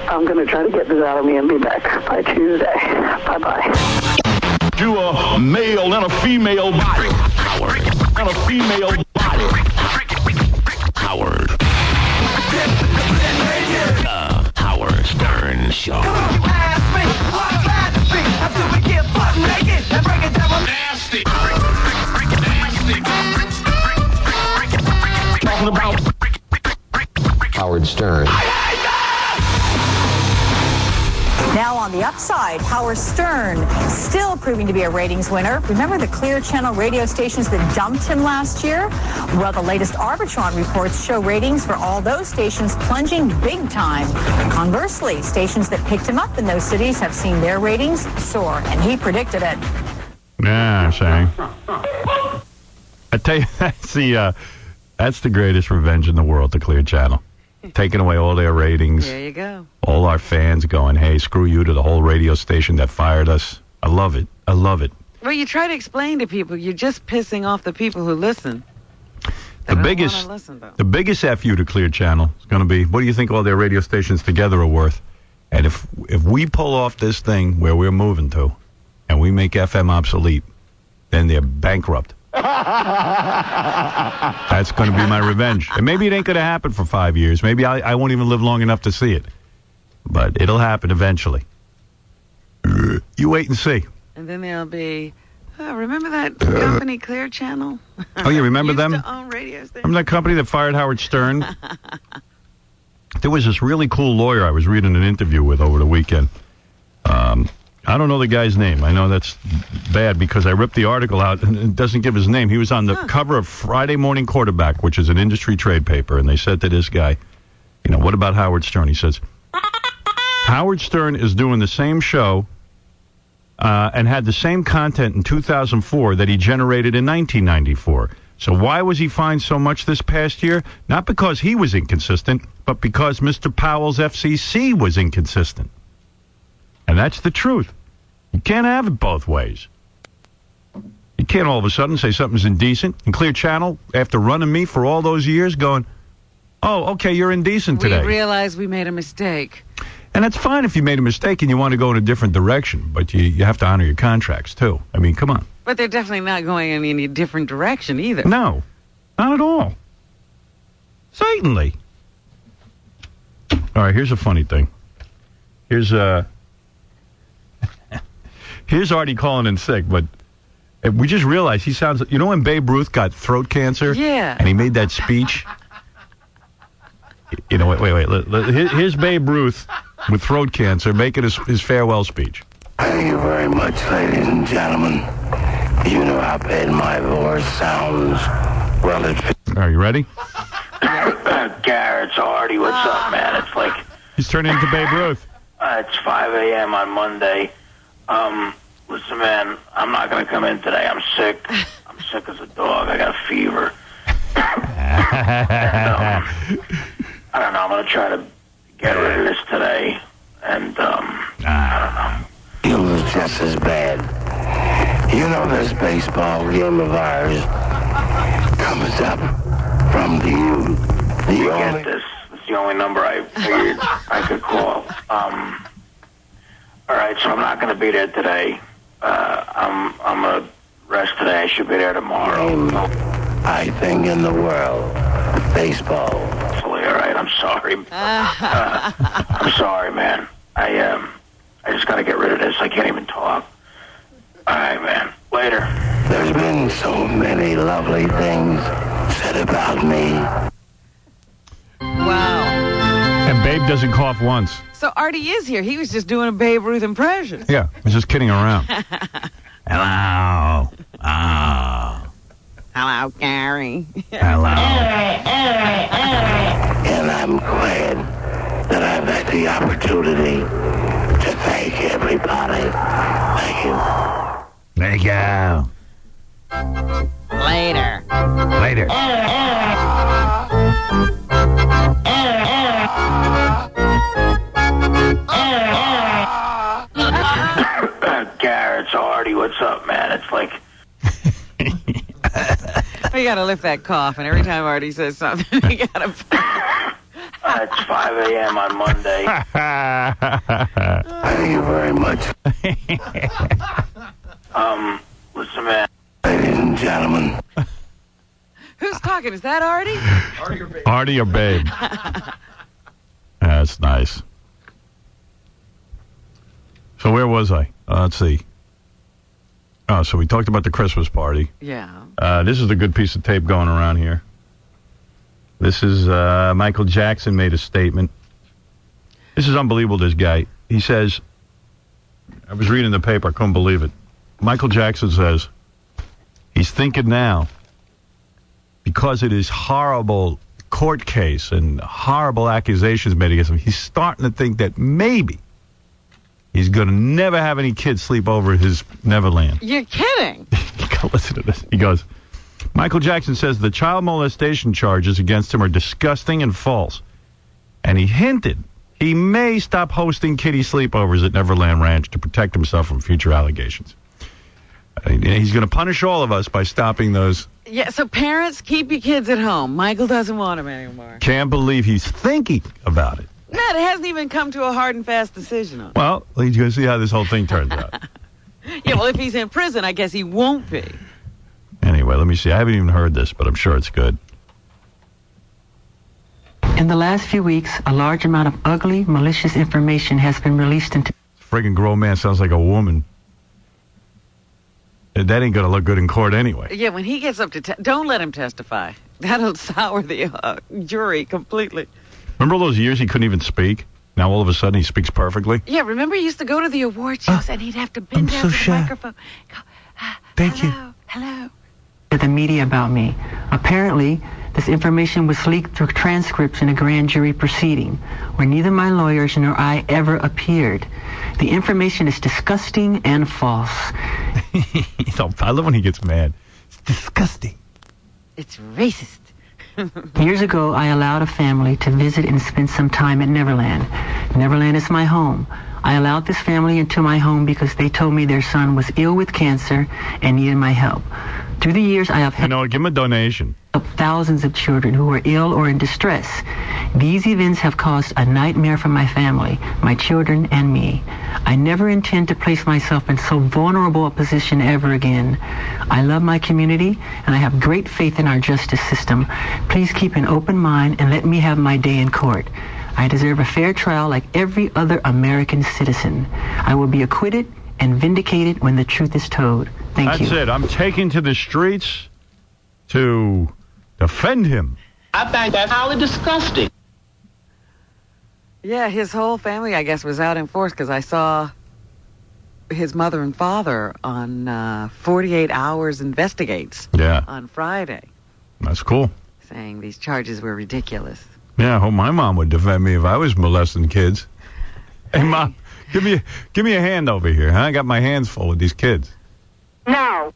I'm going to try to get this out of me and be back by Tuesday. Bye-bye. Do a male and a female body. Howard. And a female body. Howard. The Howard Stern Show. Nasty. Talking about Howard Stern. Now on the upside, Howard Stern still proving to be a ratings winner. Remember the Clear Channel radio stations that dumped him last year? Well, the latest Arbitron reports show ratings for all those stations plunging big time. Conversely, stations that picked him up in those cities have seen their ratings soar, and he predicted it. Yeah, I'm saying. I tell you, that's the greatest revenge in the world, the Clear Channel. Taking away all their ratings. There you go. All our fans going, hey, screw you to the whole radio station that fired us. I love it. I love it. Well, you try to explain to people, you're just pissing off the people who listen. The biggest FU to Clear Channel is going to be, what do you think all their radio stations together are worth? And if we pull off this thing where we're moving to, and we make FM obsolete, then they're bankrupt. That's going to be my revenge. And maybe it ain't going to happen for 5 years. Maybe I won't even live long enough to see it. But it'll happen eventually. You wait and see. And then there'll be, remember that company, Clear Channel? Oh, you remember them? Used to own radio stations. Remember that company that fired Howard Stern? There was this really cool lawyer I was reading an interview with over the weekend. I don't know the guy's name. I know that's bad because I ripped the article out and it doesn't give his name. He was on the cover of Friday Morning Quarterback, which is an industry trade paper, and they said to this guy, what about Howard Stern? He says, Howard Stern is doing the same show and had the same content in 2004 that he generated in 1994. So why was he fined so much this past year? Not because he was inconsistent, but because Mr. Powell's FCC was inconsistent. And that's the truth. You can't have it both ways. You can't all of a sudden say something's indecent and Clear Channel, after running me for all those years, going, oh, okay, you're indecent today. We realize we made a mistake. And that's fine if you made a mistake and you want to go in a different direction, but you have to honor your contracts, too. I mean, come on. But they're definitely not going in any different direction either. No, not at all. Certainly. All right, here's a funny thing. Here's Artie calling in sick, but we just realized he sounds. You know when Babe Ruth got throat cancer? Yeah. And he made that speech. You know, wait. Here's Babe Ruth with throat cancer making his farewell speech. Thank you very much, ladies and gentlemen. You know how bad my voice sounds. Well, Are you ready? Garrett's Artie, what's up, man? It's like... He's turning into Babe Ruth. It's 5 a.m. on Monday. Listen, man, I'm not going to come in today. I'm sick. I'm sick as a dog. I got a fever. And, I don't know. I'm going to try to get rid of this today. And, I don't know. It was just as bad. You know this baseball game of ours comes up from the only... Get this. It's the only number I figured I could call. All right, so I'm not going to be there today. I'm going to rest today. I should be there tomorrow. I think in the world, baseball. All right, I'm sorry. I'm sorry, man. I just got to get rid of this. I can't even talk. All right, man. Later. There's been so many lovely things said about me. Wow. And Babe doesn't cough once. So Artie is here. He was just doing a Babe Ruth impression. Yeah, I was just kidding around. Hello. Oh. Hello, Gary. Hello. And I'm glad that I've had the opportunity to thank everybody. Thank you. Thank you. Later. Later. Garrett's Artie, what's up, man? It's like... We got to lift that cough, and every time Artie says something, we got to... It's 5 a.m. on Monday. Thank you very much. Listen, man. Ladies and gentlemen. Who's talking? Is that Artie? Artie or Babe? Artie or Babe. That's nice. So where was I? Let's see. Oh, so we talked about the Christmas party. Yeah. This is a good piece of tape going around here. This is Michael Jackson made a statement. This is unbelievable, this guy. He says, I was reading the paper, I couldn't believe it. Michael Jackson says, he's thinking now, because of this horrible court case and horrible accusations made against him, he's starting to think that maybe he's going to never have any kids sleep over at his Neverland. You're kidding. Listen to this. He goes, Michael Jackson says the child molestation charges against him are disgusting and false. And he hinted he may stop hosting kiddie sleepovers at Neverland Ranch to protect himself from future allegations. He's going to punish all of us by stopping those. Yeah, so parents, keep your kids at home. Michael doesn't want them anymore. Can't believe he's thinking about it. No, it hasn't even come to a hard and fast decision on it. Well, he's going to see how this whole thing turns out. Yeah, well, if he's in prison, I guess he won't be. Anyway, let me see. I haven't even heard this, but I'm sure it's good. In the last few weeks, a large amount of ugly, malicious information has been released into... Friggin' grown man sounds like a woman. That ain't going to look good in court anyway. Yeah, when he gets up to... don't let him testify. That'll sour the jury completely. Remember all those years he couldn't even speak? Now all of a sudden he speaks perfectly? Yeah, remember he used to go to the award shows and he'd have to bend down to the microphone. Go, Thank you. Hello. To the media about me. Apparently, this information was leaked through transcripts in a grand jury proceeding, where neither my lawyers nor I ever appeared. The information is disgusting and false. I love when he gets mad. It's disgusting. It's racist. Years ago, I allowed a family to visit and spend some time at Neverland. Neverland is my home. I allowed this family into my home because they told me their son was ill with cancer and needed my help. Through the years, I have helped give him a donation. Thousands of children who are ill or in distress. These events have caused a nightmare for my family, my children, and me. I never intend to place myself in so vulnerable a position ever again. I love my community, and I have great faith in our justice system. Please keep an open mind and let me have my day in court. I deserve a fair trial like every other American citizen. I will be acquitted and vindicated when the truth is told. Thank you. That's it. I'm taking to the streets to defend him. I think that's highly disgusting. Yeah, his whole family, I guess, was out in force because I saw his mother and father on 48 Hours Investigates on Friday. That's cool. Saying these charges were ridiculous. Yeah, I hope my mom would defend me if I was molesting kids. Hey, Mom, give me a hand over here. Huh? I got my hands full with these kids. No.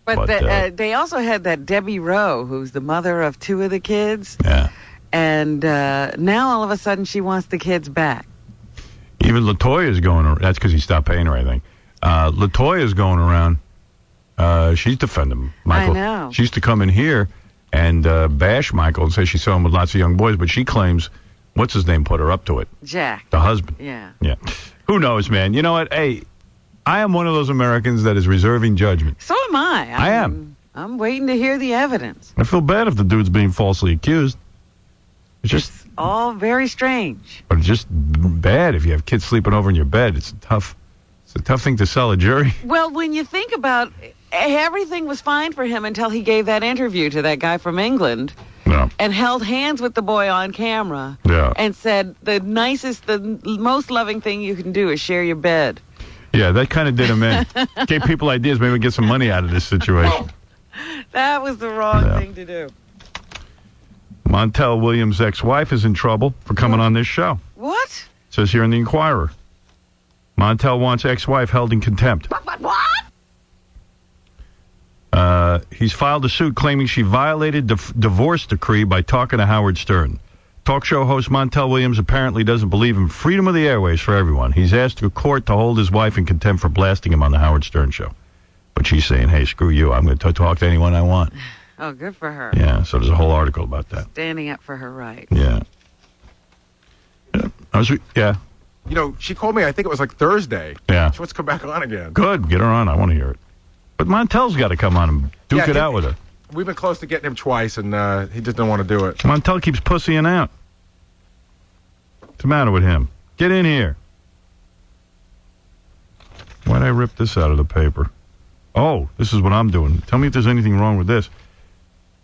But they also had that Debbie Rowe, who's the mother of two of the kids. Yeah. And now all of a sudden she wants the kids back. Even LaToya's going around. That's because he stopped paying her, I think. LaToya's going around. She's defending Michael. I know. She used to come in here and bash Michael and say she saw him with lots of young boys, but she claims, what's his name, put her up to it? Jack. The husband. Yeah. Yeah. Who knows, man? You know what? Hey, I am one of those Americans that is reserving judgment. So am I. I am. I'm waiting to hear the evidence. I feel bad if the dude's being falsely accused. It's just All very strange. But it's just bad if you have kids sleeping over in your bed. It's a tough thing to sell a jury. Well, when you think about everything was fine for him until he gave that interview to that guy from England and held hands with the boy on camera and said the most loving thing you can do is share your bed. Yeah, that kind of did him in. Gave people ideas, maybe get some money out of this situation. That was the wrong thing to do. Montel Williams' ex-wife is in trouble for coming on this show. What? Says here in the Inquirer. Montel wants ex-wife held in contempt. What? He's filed a suit claiming she violated the divorce decree by talking to Howard Stern. Talk show host Montel Williams apparently doesn't believe in freedom of the airways for everyone. He's asked the court to hold his wife in contempt for blasting him on the Howard Stern show. But she's saying, hey, screw you. I'm going to talk to anyone I want. Oh, good for her. Yeah, so there's a whole article about that. Standing up for her rights. Yeah. Yeah. You know, she called me, I think it was like Thursday. Yeah. She wants to come back on again. Good. Get her on. I want to hear it. But Montel's got to come on and duke it out with her. We've been close to getting him twice, and he just didn't want to do it. Montel keeps pussying out. What's the matter with him? Get in here. Why'd I rip this out of the paper? Oh, this is what I'm doing. Tell me if there's anything wrong with this.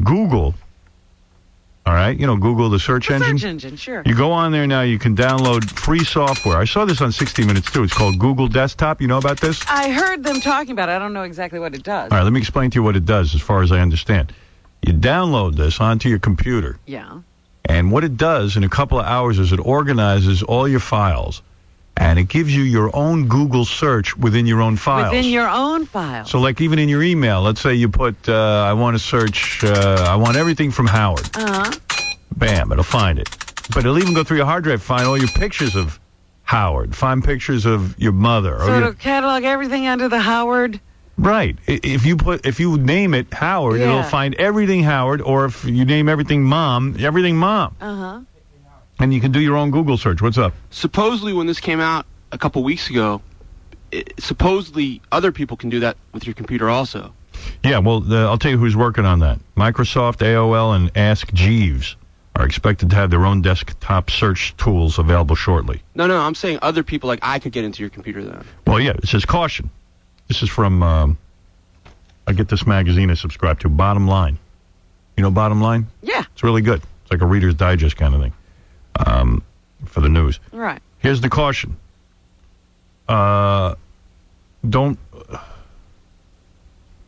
Google, all right? You know, Google, the search engine? Search engine, sure. You go on there now, you can download free software. I saw this on 60 Minutes, too. It's called Google Desktop. You know about this? I heard them talking about it. I don't know exactly what it does. All right, let me explain to you what it does as far as I understand. You download this onto your computer. Yeah. And what it does in a couple of hours is it organizes all your files. And it gives you your own Google search within your own files. Within your own files. So like even in your email, let's say you put, I want to search, I want everything from Howard. Uh-huh. Bam, it'll find it. But it'll even go through your hard drive, find all your pictures of Howard, find pictures of your mother. So it'll catalog everything under the Howard? Right. If you name it Howard, it'll find everything Howard, or if you name everything Mom. Uh-huh. And you can do your own Google search. What's up? Supposedly, when this came out a couple weeks ago, supposedly other people can do that with your computer also. Yeah, well, I'll tell you who's working on that. Microsoft, AOL, and Ask Jeeves are expected to have their own desktop search tools available shortly. No, I'm saying other people, like I could get into your computer then. Well, yeah, it says caution. This is from, I get this magazine I subscribe to, Bottom Line. You know Bottom Line? Yeah. It's really good. It's like a Reader's Digest kind of thing. For the news. Right. Here's the caution. Don't,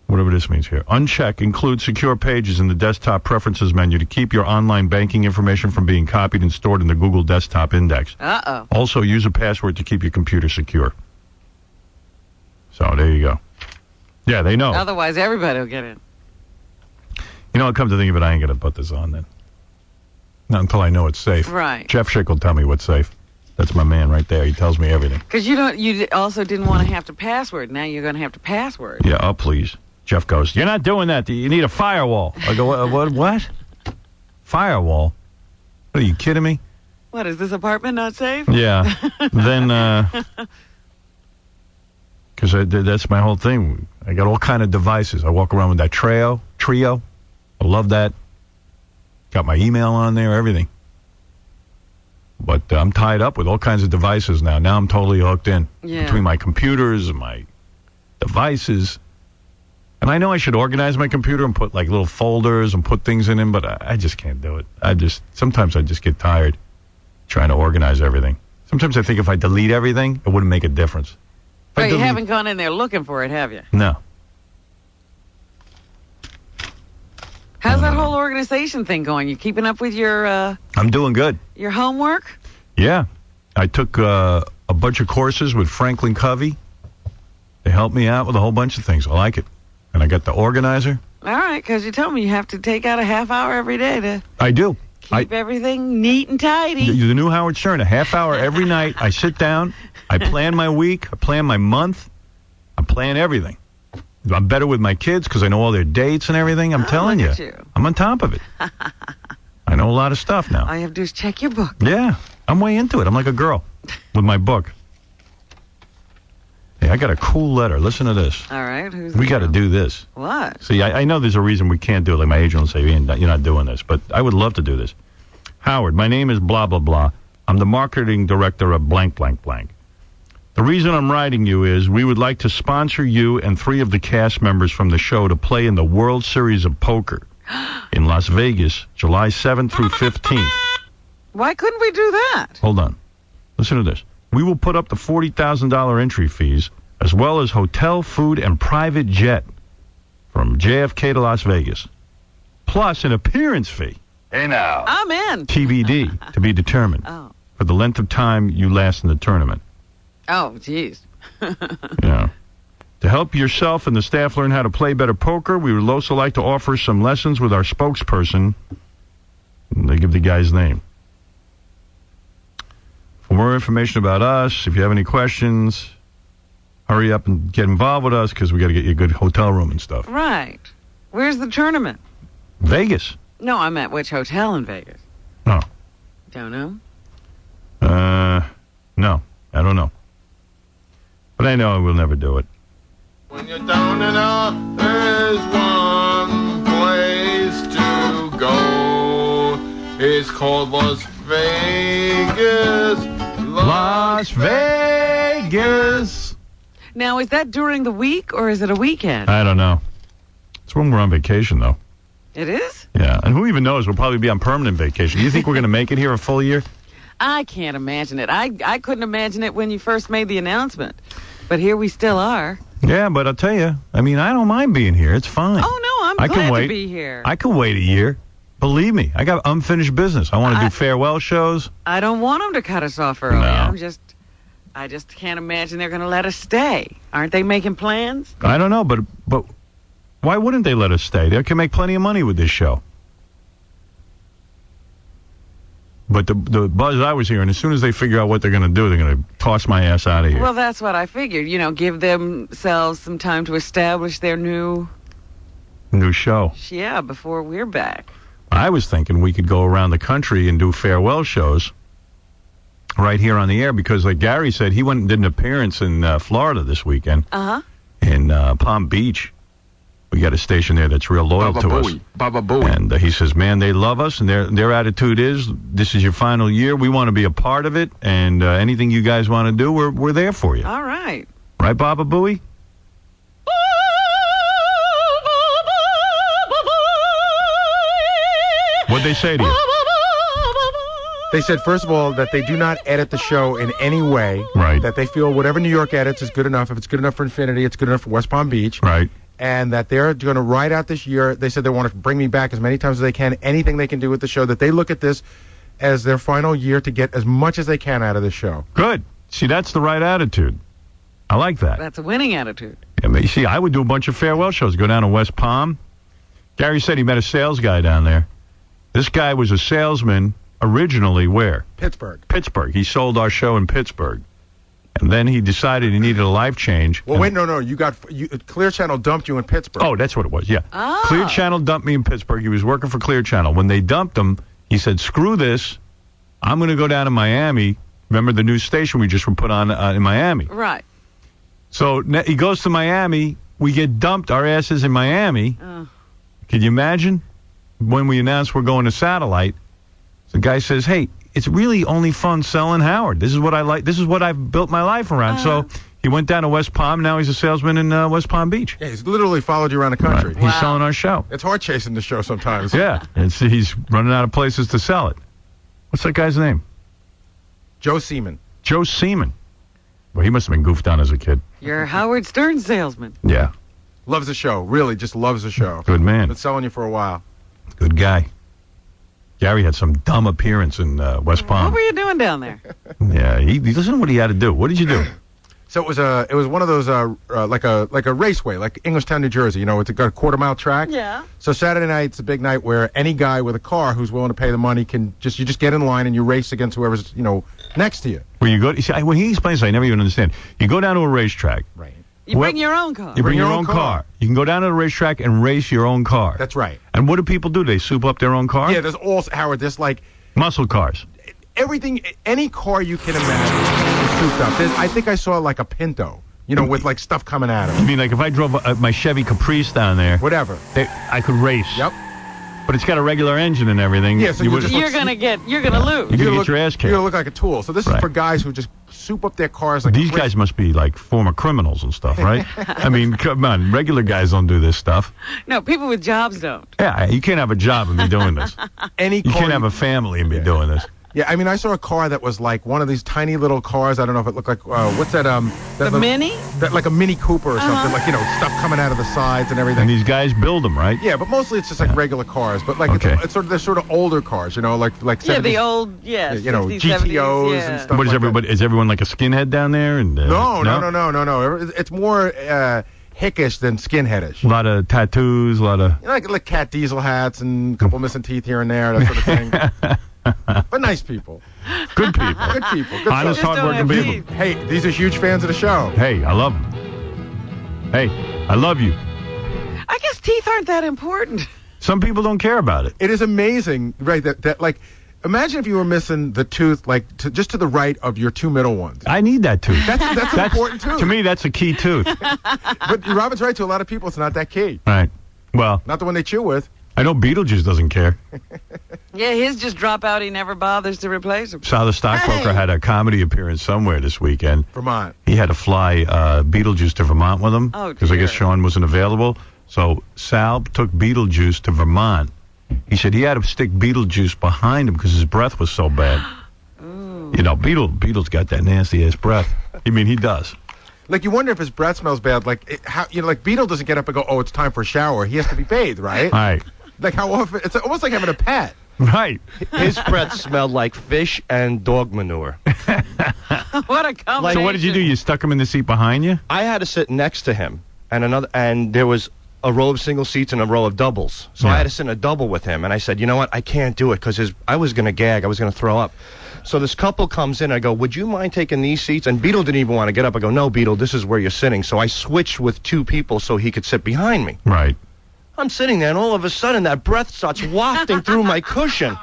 whatever this means here. Uncheck include secure pages in the desktop preferences menu to keep your online banking information from being copied and stored in the Google Desktop Index. Uh-oh. Also, use a password to keep your computer secure. So, there you go. Yeah, they know. Otherwise, everybody will get in. You know, I'll come to think of it, I ain't going to put this on then. Not until I know it's safe. Right. Jeff Schick will tell me what's safe. That's my man right there. He tells me everything. Because you also didn't want to have to password. Now you're going to have to password. Yeah, oh, please. Jeff goes, you're not doing that. You need a firewall. I go, what? Firewall? What, are you kidding me? What, is this apartment not safe? Yeah. Then, because that's my whole thing. I got all kind of devices. I walk around with that Trio. I love that. Got my email on there, everything. But I'm tied up with all kinds of devices now. Now I'm totally hooked in Yeah. between my computers and my devices. And I know I should organize my computer and put like little folders and put things in them, but I just can't do it. Sometimes I just get tired trying to organize everything. Sometimes I think if I delete everything, it wouldn't make a difference. Oh, you haven't gone in there looking for it, have you? No. How's that whole organization thing going? You keeping up with your I'm doing good. your homework? Yeah. I took a bunch of courses with Franklin Covey. They helped me out with a whole bunch of things. I like it. And I got the organizer. All right, because you told me you have to take out a half hour every day to I do. keep everything neat and tidy. The new Howard Stern, a half hour every night. I sit down. I plan my week. I plan my month. I plan everything. I'm better with my kids because I know all their dates and everything. I'm telling look you. at you. I'm on top of it. I know a lot of stuff now. All you have to do is check your book. Yeah. I'm way into it. I'm like a girl with my book. Hey, I got a cool letter. Listen to this. All right. Who's We got to do this. What? See, I know there's a reason we can't do it. Like my agent will say, you're not doing this. But I would love to do this. Howard, my name is blah, blah, blah. I'm the marketing director of blank, blank, blank. The reason I'm writing you is we would like to sponsor you and 3 of the cast members from the show to play in the World Series of Poker in Las Vegas, July 7th through 15th. Why couldn't we do that? Hold on. Listen to this. We will put up the $40,000 entry fees, as well as hotel, food, and private jet from JFK to Las Vegas, plus an appearance fee. Hey, now. I'm in. TBD, to be determined, for the length of time you last in the tournament. Oh, jeez. Yeah. To help yourself and the staff learn how to play better poker, we would also like to offer some lessons with our spokesperson. And they give the guy's name. For more information about us, if you have any questions, hurry up and get involved with us because we got to get you a good hotel room and stuff. Right. Where's the tournament? Vegas. No, I'm at which hotel in Vegas? Oh. Don't know. No, I don't know. But I know we'll never do it. When you're down and out, there's one place to go. It's called Las Vegas. Las Vegas. Now, is that during the week or is it a weekend? I don't know. It's when we're on vacation, though. It is? Yeah, and who even knows? We'll probably be on permanent vacation. Do you think we're going to make it here a full year? I can't imagine it. I couldn't imagine it when you first made the announcement. But here we still are. Yeah, but I'll tell you, I mean, I don't mind being here. It's fine. Oh, no, I'm I glad can wait. to be here. I can wait a year. Believe me, I got unfinished business. I want to do farewell shows. I don't want them to cut us off early. No. I just can't imagine they're going to let us stay. Aren't they making plans? I don't know, but why wouldn't they let us stay? They can make plenty of money with this show. But the buzz I was hearing, as soon as they figure out what they're going to do, they're going to toss my ass out of here. Well, that's what I figured. You know, give themselves some time to establish their new show. Yeah, before we're back. I was thinking we could go around the country and do farewell shows right here on the air because, like Gary said, he went and did an appearance in Florida this weekend. In Palm Beach. We got a station there that's real loyal to us. Baba Booey. And he says, man, they love us, and their attitude is, this is your final year. We want to be a part of it, and anything you guys want to do, we're there for you. All right. Right, Baba Booey? What'd they say to you? They said, first of all, that they do not edit the show in any way. Right. That they feel whatever New York edits is good enough. If it's good enough for Infinity, it's good enough for West Palm Beach. Right. And that they're going to ride out this year. They said they want to bring me back as many times as they can. Anything they can do with the show. That they look at this as their final year to get as much as they can out of the show. Good. See, that's the right attitude. I like that. That's a winning attitude. Yeah, but you see, I would do a bunch of farewell shows. Go down to West Palm. Gary said he met a sales guy down there. This guy was a salesman originally where? Pittsburgh. Pittsburgh. He sold our show in Pittsburgh. And then he decided he needed a life change. Well, wait, no. Clear Channel dumped you in Pittsburgh. Oh, that's what it was, yeah. Oh. Clear Channel dumped me in Pittsburgh. He was working for Clear Channel. When they dumped him, he said, screw this. I'm going to go down to Miami. Remember the new station we just were put on in Miami? Right. So he goes to Miami. We get dumped, our asses in Miami. Can you imagine? When we announced we're going to satellite, the guy says, hey, it's really only fun selling Howard. This is what I like. This is what I've built my life around. So he went down to West Palm. Now he's a salesman in West Palm Beach. Yeah, he's literally followed you around the country. Right. He's selling our show. It's hard chasing the show sometimes. Yeah, he's running out of places to sell it. What's that guy's name? Joe Seaman. Joe Seaman. Well, he must have been goofed on as a kid. You're a Howard Stern salesman. Yeah. Loves the show. Really, just loves the show. Good man. Been selling you for a while. Good guy. Gary had some dumb appearance in West Palm. What were you doing down there? Yeah, he listen to what he had to do. What did you do? So it was one of those like a raceway, like Englishtown, New Jersey. You know, it's got a quarter-mile track. Yeah. So Saturday night's a big night where any guy with a car who's willing to pay the money can you just get in line and you race against whoever's next to you. Where you go? You see, when he explains, I never even understand. You go down to a racetrack. Right. You bring your own car. You bring your own car. You can go down to the racetrack and race your own car. That's right. And what do people do? They soup up their own car? Yeah, there's also, Howard, there's like muscle cars. Everything, any car you can imagine is souped up. I think I saw like a Pinto, with like stuff coming at it. You mean like if I drove my Chevy Caprice down there? Whatever. I could race. Yep. But it's got a regular engine and everything. Yeah, so you're gonna lose. You're gonna get your ass kicked. You're gonna look like a tool. So this is for guys who just soup up their cars like these guys must be like former criminals and stuff, right? I mean, come on, regular guys don't do this stuff. No, people with jobs don't. Yeah, you can't have a job and be doing this. You can't have a family and be doing this. Yeah, I mean, I saw a car that was like one of these tiny little cars. I don't know if it looked like what's that? The Mini? That like a Mini Cooper or something. Like stuff coming out of the sides and everything. And these guys build them, right? Yeah, but mostly it's just like regular cars. But like it's they're sort of older cars, like 70s, the old 60s, GTOs 70s, and stuff. What is like everybody? That. Is everyone like a skinhead down there? And No. It's more hickish than skinheadish. A lot of tattoos, a lot of like cat diesel hats and a couple missing teeth here and there, that sort of thing. But nice people. Good people. Good people. Good honest, hardworking people. Hey, these are huge fans of the show. Hey, I love them. Hey, I love you. I guess teeth aren't that important. Some people don't care about it. It is amazing, right, that like, imagine if you were missing the tooth, like, just to the right of your two middle ones. I need that tooth. That's an important tooth. To me, that's a key tooth. But Robin's right, to a lot of people, it's not that key. Right. Well. Not the one they chew with. I know Beetlejuice doesn't care. Yeah, his just drop out. He never bothers to replace him. Saw the stockbroker had a comedy appearance somewhere this weekend. Vermont. He had to fly Beetlejuice to Vermont with him. Because I guess Sean wasn't available. So Sal took Beetlejuice to Vermont. He said he had to stick Beetlejuice behind him because his breath was so bad. Beetle's got that nasty ass breath. I mean, he does. Like, you wonder if his breath smells bad. Like, like Beetle doesn't get up and go, "Oh, it's time for a shower." He has to be bathed, right? Right. Like, how often? It's almost like having a pet. Right. His breath smelled like fish and dog manure. What a combination. So what did you do? You stuck him in the seat behind you? I had to sit next to him, and there was a row of single seats and a row of doubles. So I had to sit in a double with him, and I said, you know what? I can't do it because I was going to gag. I was going to throw up. So this couple comes in. I go, would you mind taking these seats? And Beetle didn't even want to get up. I go, no, Beetle, this is where you're sitting. So I switched with two people so he could sit behind me. Right. I'm sitting there, and all of a sudden, that breath starts wafting through my cushion.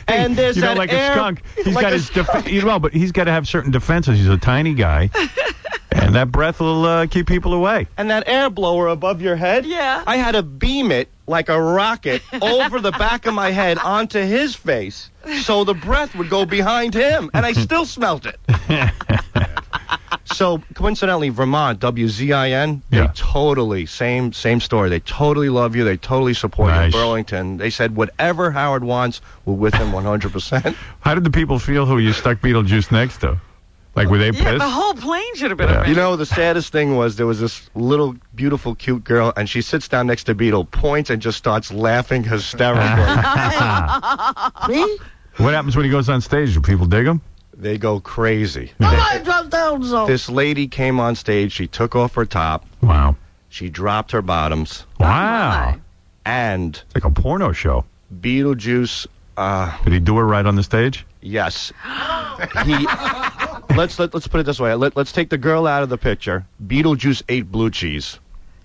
And there's that like air, a skunk. He's like got his but he's got to have certain defenses. He's a tiny guy, and that breath will keep people away. And that air blower above your head. Yeah. I had to beam it like a rocket over the back of my head onto his face, so the breath would go behind him, and I still smelt it. So, coincidentally, Vermont, WZIN, they totally, same story. They totally love you. They totally support you in Burlington. They said whatever Howard wants, we're with him 100%. How did the people feel who you stuck Beetlejuice next to? Like, were they pissed? Yeah, the whole plane should have been a You know, the saddest thing was there was this little, beautiful, cute girl, and she sits down next to Beetle, points, and just starts laughing hysterically. Me? What happens when he goes on stage? Do people dig him? They go crazy. Oh. This lady came on stage. She took off her top. Wow. She dropped her bottoms. Wow. And it's like a porno show. Beetlejuice. Did he do her right on the stage? Yes. Let's put it this way. Let's take the girl out of the picture. Beetlejuice ate blue cheese.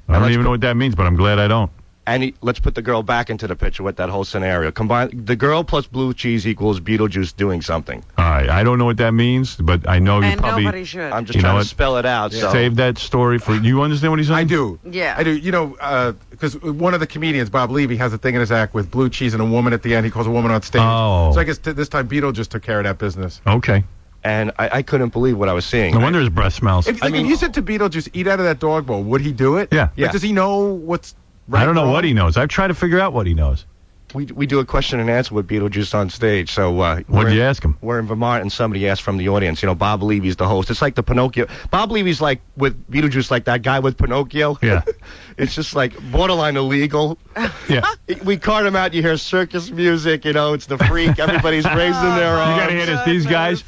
I don't even know what that means, but I'm glad I don't. And let's put the girl back into the picture with that whole scenario. Combine the girl plus blue cheese equals Beetlejuice doing something. All right, I don't know what that means, but I know you And probably. nobody should. I'm just trying to spell it out. So. Save that story for. You understand what he's saying? I do. Yeah. I do. You know, because one of the comedians, Bob Levy, has a thing in his act with blue cheese and a woman at the end. He calls a woman on stage. Oh. So I guess this time Beetle just took care of that business. Okay. And I couldn't believe what I was seeing. No wonder his breath smells. If you said to Beetlejuice, eat out of that dog bowl, would he do it? Yeah. But does he know what's right? I don't know wrong? what he knows. I've tried to figure out what he knows. We do a question and answer with Beetlejuice on stage. So what'd you ask him? We're in Vermont, and somebody asked from the audience. You know, Bob Levy's the host. It's like the Pinocchio. Bob Levy's like with Beetlejuice, like that guy with Pinocchio. Yeah. It's just like borderline illegal. Yeah. We cart him out. You hear circus music. You know, it's the freak. Everybody's raising their arms. You got to hear this. These guys.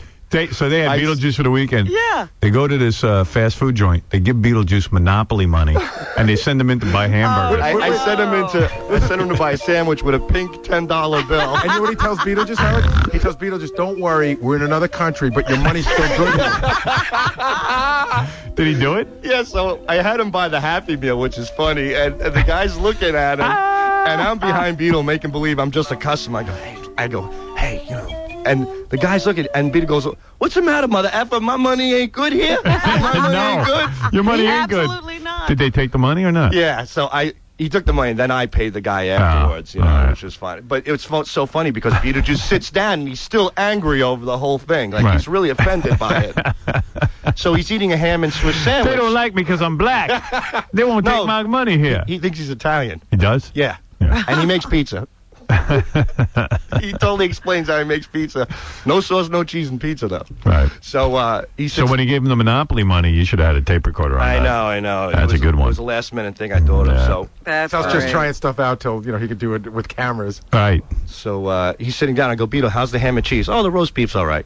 So they had Beetlejuice for the weekend. Yeah. They go to this fast food joint. They give Beetlejuice Monopoly money, and they send him in to buy hamburgers. I sent him to buy a sandwich with a pink $10 bill. And you know what he tells Beetlejuice, Howard? He tells Beetlejuice, don't worry, we're in another country, but your money's still good. Did he do it? Yeah, so I had him buy the Happy Meal, which is funny, and the guy's looking at him, and I'm behind Beetle making believe I'm just a customer. I go, hey, you know. And the guy's looking, and Beetle goes, what's the matter, mother effer? My money ain't good here? My money ain't good? Your money ain't good. Absolutely not. Did they take the money or not? Yeah, so he took the money, and then I paid the guy afterwards, you know, which was fun. But it was so funny because Beetlejuice sits down, and he's still angry over the whole thing. Like, he's really offended by it. So he's eating a ham and Swiss sandwich. They don't like me because I'm black. They won't take my money here. He thinks he's Italian. He does? Yeah. And he makes pizza. He totally explains how he makes pizza. No sauce, no cheese in pizza, though. Right. So he So when he gave him the Monopoly money, you should have had a tape recorder on that. I know. That's a good one. It was a last-minute thing I thought of, so. That's Sal's just great. trying stuff out till, you know, he could do it with cameras. Right. So he's sitting down. I go, Beetle, how's the ham and cheese? Oh, the roast beef's all right.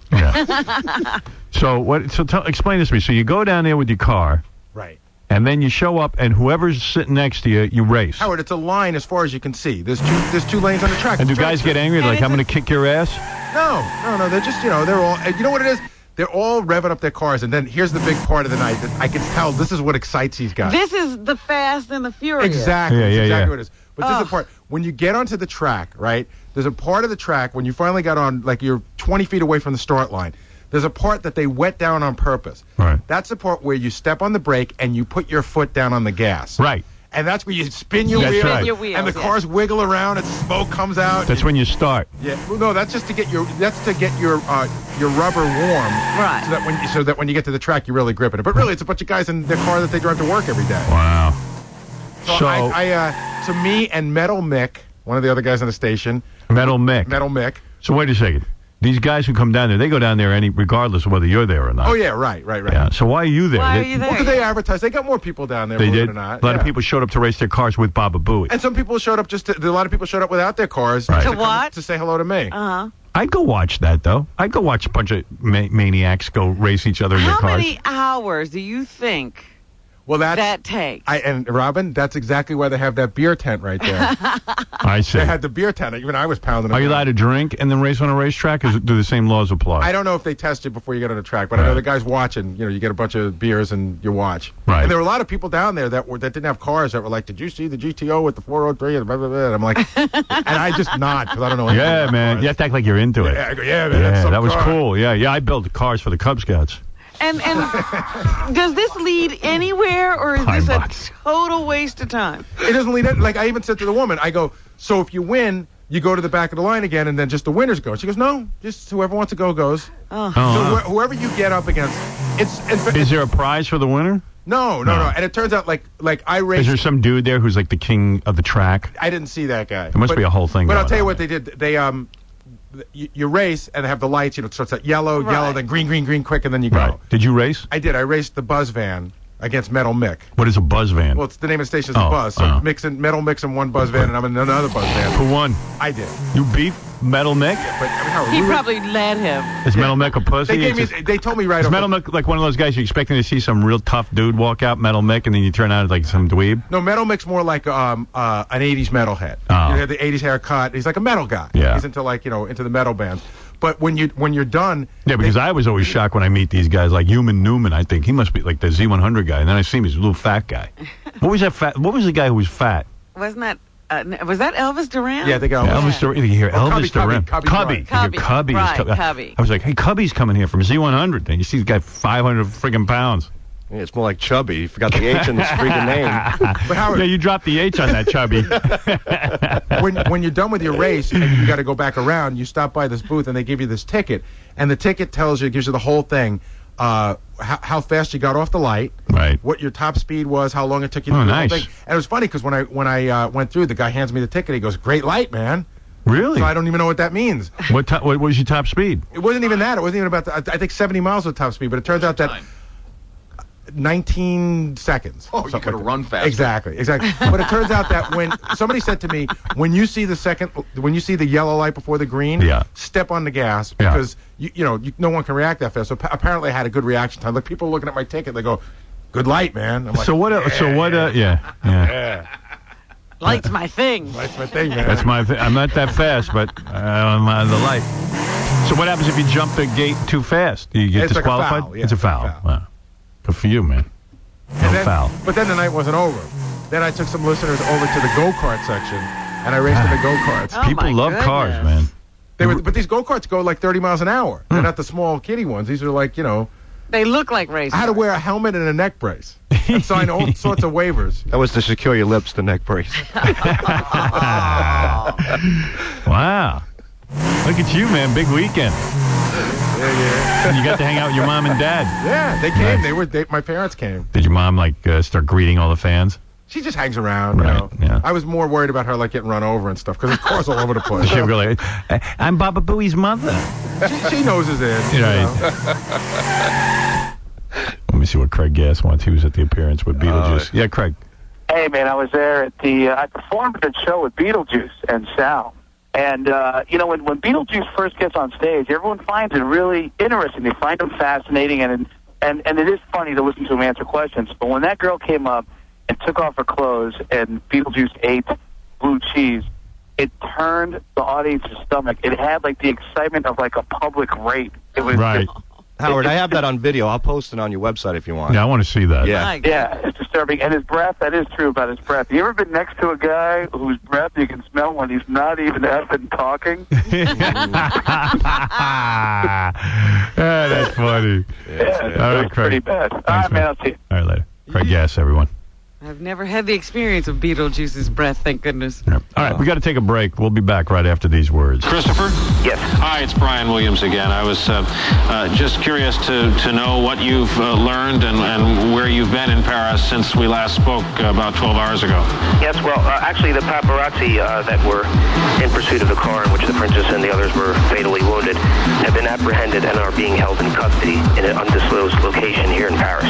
So explain this to me. So you go down there with your car. Right. And then you show up, and whoever's sitting next to you, you race. Howard, it's a line as far as you can see. There's two lanes on the track. And do guys get angry? Like, I'm going to kick your ass? No. They're just, you know, they're all, you know what it is? They're all revving up their cars, and then here's the big part of the night that I can tell this is what excites these guys. This is the Fast and the Furious. Exactly. Yeah, That's exactly yeah. what it is. But this is the part. When you get onto the track, right, there's a part of the track when you finally got on, like you're 20 feet away from the start line. There's a part that they wet down on purpose. Right. That's the part where you step on the brake and you put your foot down on the gas. Right. And that's where you spin your That's wheels, right. and the cars wiggle around, and smoke comes out. That's when you start. Yeah, well, no, that's just to get your rubber warm, right? So that when you get to the track, you're really gripping it. But really, it's a bunch of guys in their car that they drive to work every day. Wow. So to me and Metal Mick, one of the other guys on the station, Metal Mick. So wait a second. These guys who come down there, they go down there regardless of whether you're there or not. Oh yeah, right. Yeah. So why are you there? Why are you there? Well, because they advertise. They got more people down there. They believe did. it or not. A lot of people showed up to race their cars with Baba Booey. And some people showed up a lot of people showed up without their cars Right. To come what? to say hello to me. I'd go watch that though. I'd go watch a bunch of maniacs go race each other in their How cars. many hours do you think Well, that takes? And Robin, that's exactly why they have that beer tent right there. I see. They had the beer tent. Even I was pounding it. Are you allowed to drink and then race on a racetrack, or do the same laws apply? I don't know if they test you before you get on the track, but I know the guys watching. You know, you get a bunch of beers and you watch. Right. And there were a lot of people down there that didn't have cars that were like, "Did you see the GTO with the 403?" And blah blah blah. And I'm like, and I just nod because I don't know. anything Yeah, about man. cars. You have to act like you're into it. Yeah, I go, yeah, man. That's some that was car. cool. Yeah. I built cars for the Cub Scouts. And does this lead anywhere, or is this a total waste of time? It doesn't lead in. Like I even said to the woman, I go, so if you win, you go to the back of the line again, and then just the winners go. She goes, no, just whoever wants to go goes. Oh. So whoever you get up against, Is there a prize for the winner? No. And it turns out like I raced. Is there some dude there who's like the king of the track? I didn't see that guy. There must be a whole thing But going I'll tell you on what they did. They you race and they have the lights. You know, it starts at yellow, then green, quick, and then you go. Right. Did you race? I did. I raced the Buzz van against Metal Mick. What is a Buzz van? Well, it's the name of the station is the Buzz. So Metal Mick's in one Buzz van, and I'm in another Buzz van. Who won? I did. You beat Metal Mick? But I mean, Howard, He probably led him. Is Metal Mick a pussy? They told me right Is off. Metal Mick like one of those guys you're expecting to see some real tough dude walk out, Metal Mick, and then you turn out like some dweeb? No, Metal Mick's more like an 80s metalhead. Oh. You know, the 80s haircut. He's like a metal guy. Yeah. He's into into the metal bands. But when you're done, Yeah, because I was always shocked when I meet these guys like Human Newman. I think he must be like the Z100 guy, and then I see him, he's a little fat guy. What was that fat? What was the guy who was fat? Wasn't that Was that Elvis Duran? Yeah, I think Elvis Duran. You hear Elvis Duran. Cubby. Cubby. You hear Cubby. Right, Cubby. I was like, hey, Cubby's coming here from Z100. And you see he's got 500 friggin' pounds. Yeah, it's more like Chubby. You forgot the H in this freaking name. But Howard, yeah, you dropped the H on that, Chubby. when you're done with your race and you got to go back around, you stop by this booth and they give you this ticket, and the ticket gives you the whole thing. How fast you got off the light, right? What your top speed was, how long it took you to do the whole thing. And it was funny because when I went through, the guy hands me the ticket. He goes, "Great light, man." Really? So I don't even know what that means. What was your top speed? It wasn't even that. It wasn't even about. I think 70 miles was top speed, but it turns out that 19 seconds. Oh, you could have run faster. Exactly. But it turns out that when somebody said to me, when you see the yellow light before the green, step on the gas because no one can react that fast. So apparently I had a good reaction time. Like people looking at my ticket, they go, "Good light, man." I'm like, yeah. Light's my thing. Light's my thing, man. That's my thing. I'm not that fast, but I'm on the light. So what happens if you jump the gate too fast? Do you get disqualified? Like a foul. Yeah, it's a foul. Wow. Good for you, man. Foul. But then the night wasn't over. Then I took some listeners over to the go-kart section, and I raced in the go-karts. Oh, people love cars, man. But these go-karts go like 30 miles an hour. They're not the small kiddie ones. These are like, They look like race I had to wear a helmet and a neck brace and sign all sorts of waivers. That was to secure your lips, the neck brace. Wow. Look at you, man. Big weekend. Yeah. You got to hang out with your mom and dad. Yeah, they came. Nice. My parents came. Did your mom start greeting all the fans? She just hangs around, you know. Yeah. I was more worried about her getting run over and stuff because there's cars all over the place. She'll go like, "I'm Baba Booey's mother." She knows his age. Right. Let me see what Craig Gass wants. He was at the appearance with Beetlejuice. Yeah, Craig. Hey, man, I was there at I performed at the show with Beetlejuice and Sal. And, when Beetlejuice first gets on stage, everyone finds it really interesting. They find him fascinating, and it is funny to listen to him answer questions. But when that girl came up and took off her clothes and Beetlejuice ate blue cheese, it turned the audience's stomach. It had, the excitement of, a public rape. It was right. Howard, I have that on video. I'll post it on your website if you want. Yeah, I want to see that. Yeah. Yeah, it's disturbing. And his breath, that is true about his breath. You ever been next to a guy whose breath you can smell when he's not even effing talking? That's funny. Yeah, all right, Craig. pretty bad. Thanks, All right, man, I'll see you. All right, later. Craig Gass, everyone. I've never had the experience of Beetlejuice's breath, thank goodness. All right, we got to take a break. We'll be back right after these words. Christopher? Yes. Hi, it's Brian Williams again. I was just curious to know what you've learned and where you've been in Paris since we last spoke about 12 hours ago. Yes, well, actually, the paparazzi that were in pursuit of the car in which the princess and the others were fatally wounded have been apprehended and are being held in custody in an undisclosed location here in Paris.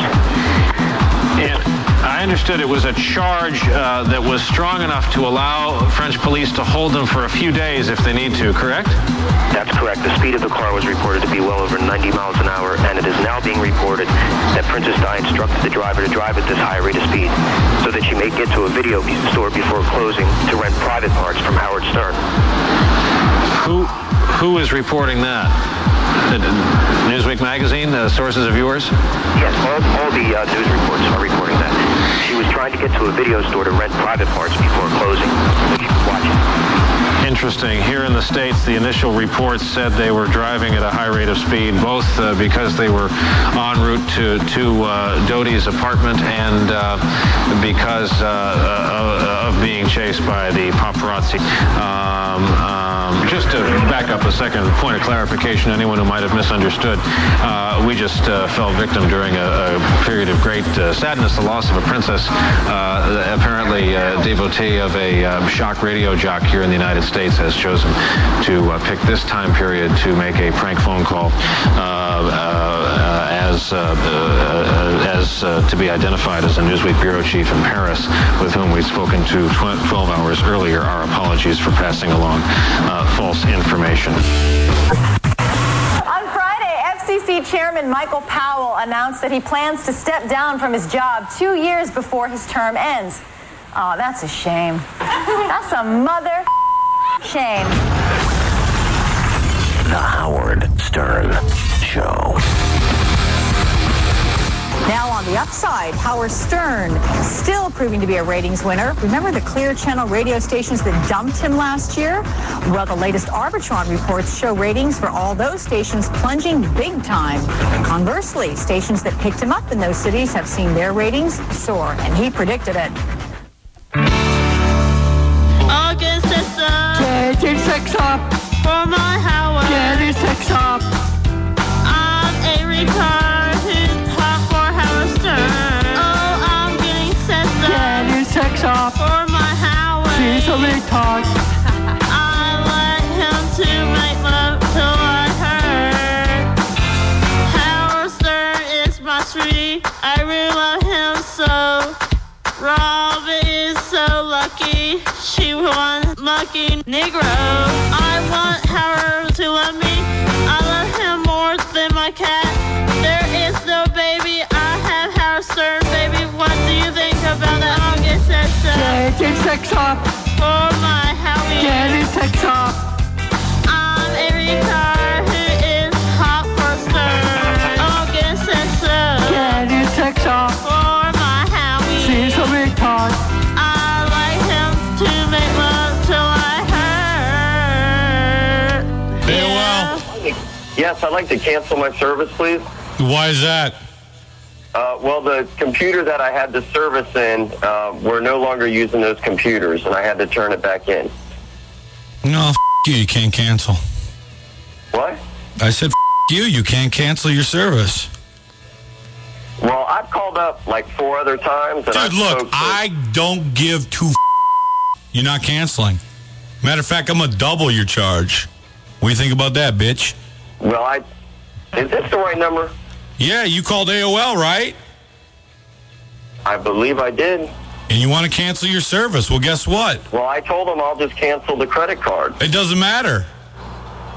And I understood it was a charge that was strong enough to allow French police to hold them for a few days if they need to, correct? That's correct. The speed of the car was reported to be well over 90 miles an hour, and it is now being reported that Princess Di instructed the driver to drive at this high rate of speed so that she may get to a video store before closing to rent private parts from Howard Stern. Who is reporting that? Newsweek magazine, sources of yours? Yes, all the news reports are reporting that. She was trying to get to a video store to rent private parts before closing. She was watching. Interesting. Here in the States, the initial reports said they were driving at a high rate of speed, both because they were en route to Doty's apartment and because of being chased by the paparazzi. Just to back up a second, point of clarification, anyone who might have misunderstood, we just fell victim during a period of great sadness, the loss of a princess, apparently a devotee of a shock radio jock here in the United States has chosen to pick this time period to make a prank phone call as to be identified as a Newsweek bureau chief in Paris, with whom we'd spoken to 12 hours earlier. Our apologies for passing along false information. On Friday, FCC Chairman Michael Powell announced that he plans to step down from his job 2 years before his term ends. Oh, that's a shame. That's a mother shame. The Howard Stern Show. Now on the upside, Howard Stern still proving to be a ratings winner. Remember the Clear Channel radio stations that dumped him last year? Well, the latest Arbitron reports show ratings for all those stations plunging big time. Conversely, stations that picked him up in those cities have seen their ratings soar, and he predicted it. August is Get your sex up. For my Howard. Get your sex up. I'm a retard who's hot for Howard Stern. Oh, I'm getting set up. Get your sex up. For my Howard. She's a retard. I let him to make love till I heard. Howard Stern is my sweetie. I really love him so. Robin is so lucky. She won lucky Negro. I want Howard to love me. I love him more than my cat. There is no baby. I have Howard Stern, baby. What do you think about that? I'll get set up. Get your sex up. For my Howie. Get your sex up. I'm a retard who is hot for Stern. I'll get set up. Get your sex up. For my Howie. She's a retard. I like him to make love till I hurt. Yes, I'd like to cancel my service, please. Why is that? Well, the computer that I had the service in, we're no longer using those computers, and I had to turn it back in. No, you can't cancel. What? I said you can't cancel your service. Well, I've called up like 4 other times. And Dude, look, I don't give two You're not canceling. Matter of fact, I'm going to double your charge. What do you think about that, bitch? Well, is this the right number? Yeah, you called AOL, right? I believe I did. And you want to cancel your service. Well, guess what? Well, I told them I'll just cancel the credit card. It doesn't matter.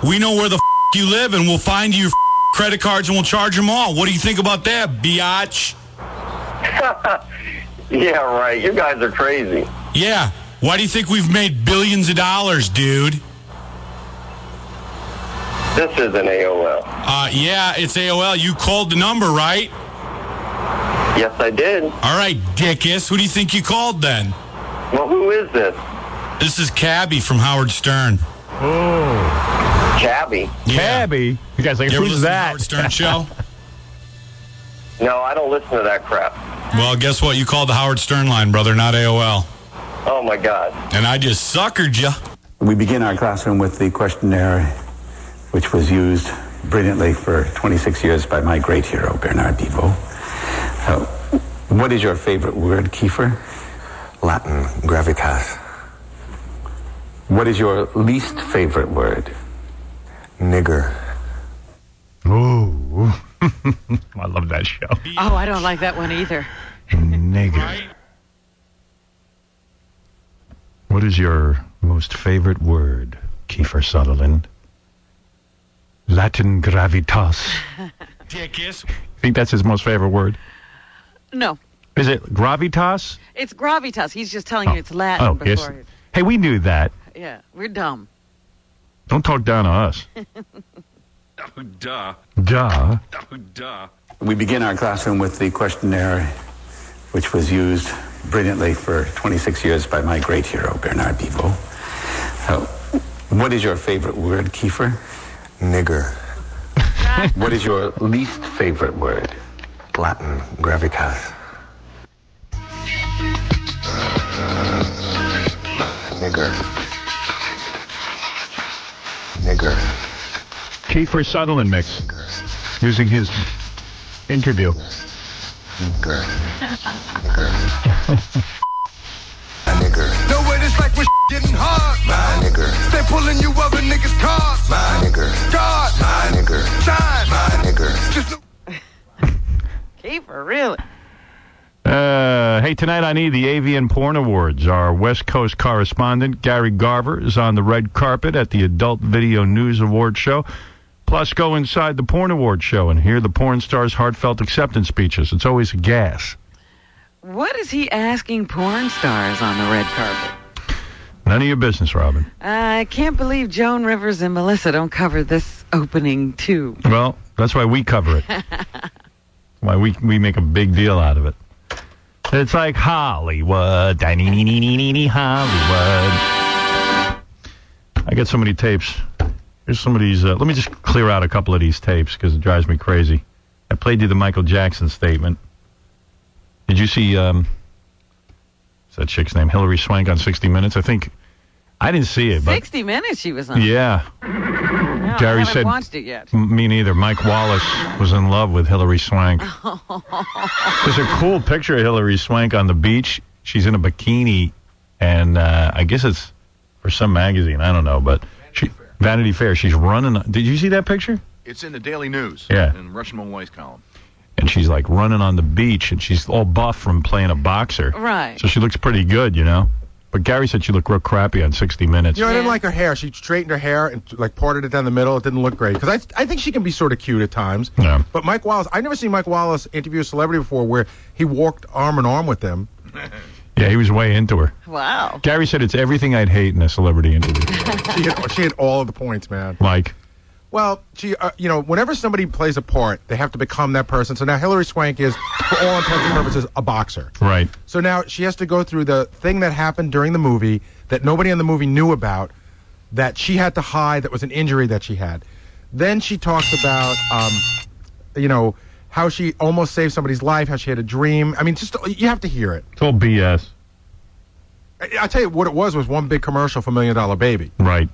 We know where the you live, and we'll find you your credit cards, and we'll charge them all. What do you think about that, biatch? Yeah, right. You guys are crazy. Yeah. Why do you think we've made billions of dollars, dude? This is an AOL. Yeah, it's AOL. You called the number, right? Yes, I did. All right, dickus. Who do you think you called then? Well, who is this? This is Cabby from Howard Stern. Oh. Cabby? Yeah. Cabby? You guys like, you ever who's listen to that? Howard Stern show? No, I don't listen to that crap. Well, guess what? You called the Howard Stern line, brother, not AOL. Oh, my God. And I just suckered you. We begin our classroom with the questionnaire, which was used brilliantly for 26 years by my great hero, Bernard Devo. What is your favorite word, Kiefer? Latin, gravitas. What is your least favorite word? Nigger. Ooh. I love that show. Oh, I don't like that one either. Nigger. What is your most favorite word, Kiefer Sutherland? Latin gravitas. Dickus. Think that's his most favorite word? No. Is it gravitas? It's gravitas. He's just telling you it's Latin Oh, before. yes. Hey, we knew that. Yeah, we're dumb. Don't talk down to us. Oh, duh. Duh. Oh, duh. We begin our classroom with the questionnaire, which was used brilliantly for 26 years by my great hero, Bernard Devo. What is your favorite word, Kiefer? Nigger. What is your least favorite word? Latin, gravitas. Nigger. Nigger. Kiefer Sutherland mix. Using his interview. Nigger. Nigger. A nigger. Know what it's like when getting hard. My nigger. They pulling you other niggas' cars. My nigger. God. My nigger. Shine. My nigger. Kiefer, really? Hey, tonight on the AVN Porn Awards, our West Coast correspondent, Gary Garver, is on the red carpet at the Adult Video News Award show. Plus, go inside the Porn Award show and hear the porn stars' heartfelt acceptance speeches. It's always a gas. What is he asking porn stars on the red carpet? None of your business, Robin. I can't believe Joan Rivers and Melissa don't cover this opening, too. Well, that's why we cover it. Why we make a big deal out of it. It's like Hollywood. Hollywood. I got so many tapes. Here's some of these. Let me just clear out a couple of these tapes because it drives me crazy. I played you the Michael Jackson statement. Did you see what's that chick's name? Hillary Swank on 60 Minutes? I think. I didn't see it. But 60 Minutes she was on. Yeah. No, Gary I haven't said, watched it yet. Me neither. Mike Wallace was in love with Hillary Swank. There's a cool picture of Hillary Swank on the beach. She's in a bikini, and I guess it's for some magazine. I don't know, but Vanity Fair. She's running. Did you see that picture? It's in the Daily News. Yeah. In Rush Malloy's column. And she's like running on the beach, and she's all buff from playing a boxer. Right. So she looks pretty good, you know. But Gary said she looked real crappy on 60 Minutes. You know, I didn't like her hair. She straightened her hair and like parted it down the middle. It didn't look great because I think she can be sort of cute at times. Yeah. But Mike Wallace, I never seen Mike Wallace interview a celebrity before where he walked arm in arm with them. Yeah, he was way into her. Wow. Gary said it's everything I'd hate in a celebrity interview. she had all of the points, man. Like? Well, she, whenever somebody plays a part, they have to become that person. So now Hillary Swank is, for all intents and purposes, a boxer. Right. So now she has to go through the thing that happened during the movie that nobody in the movie knew about, that she had to hide, that was an injury that she had. Then she talks about, how she almost saved somebody's life, how she had a dream. I mean, just you have to hear it. It's all BS. I'll tell you what it was one big commercial for $1 Million Baby. Right.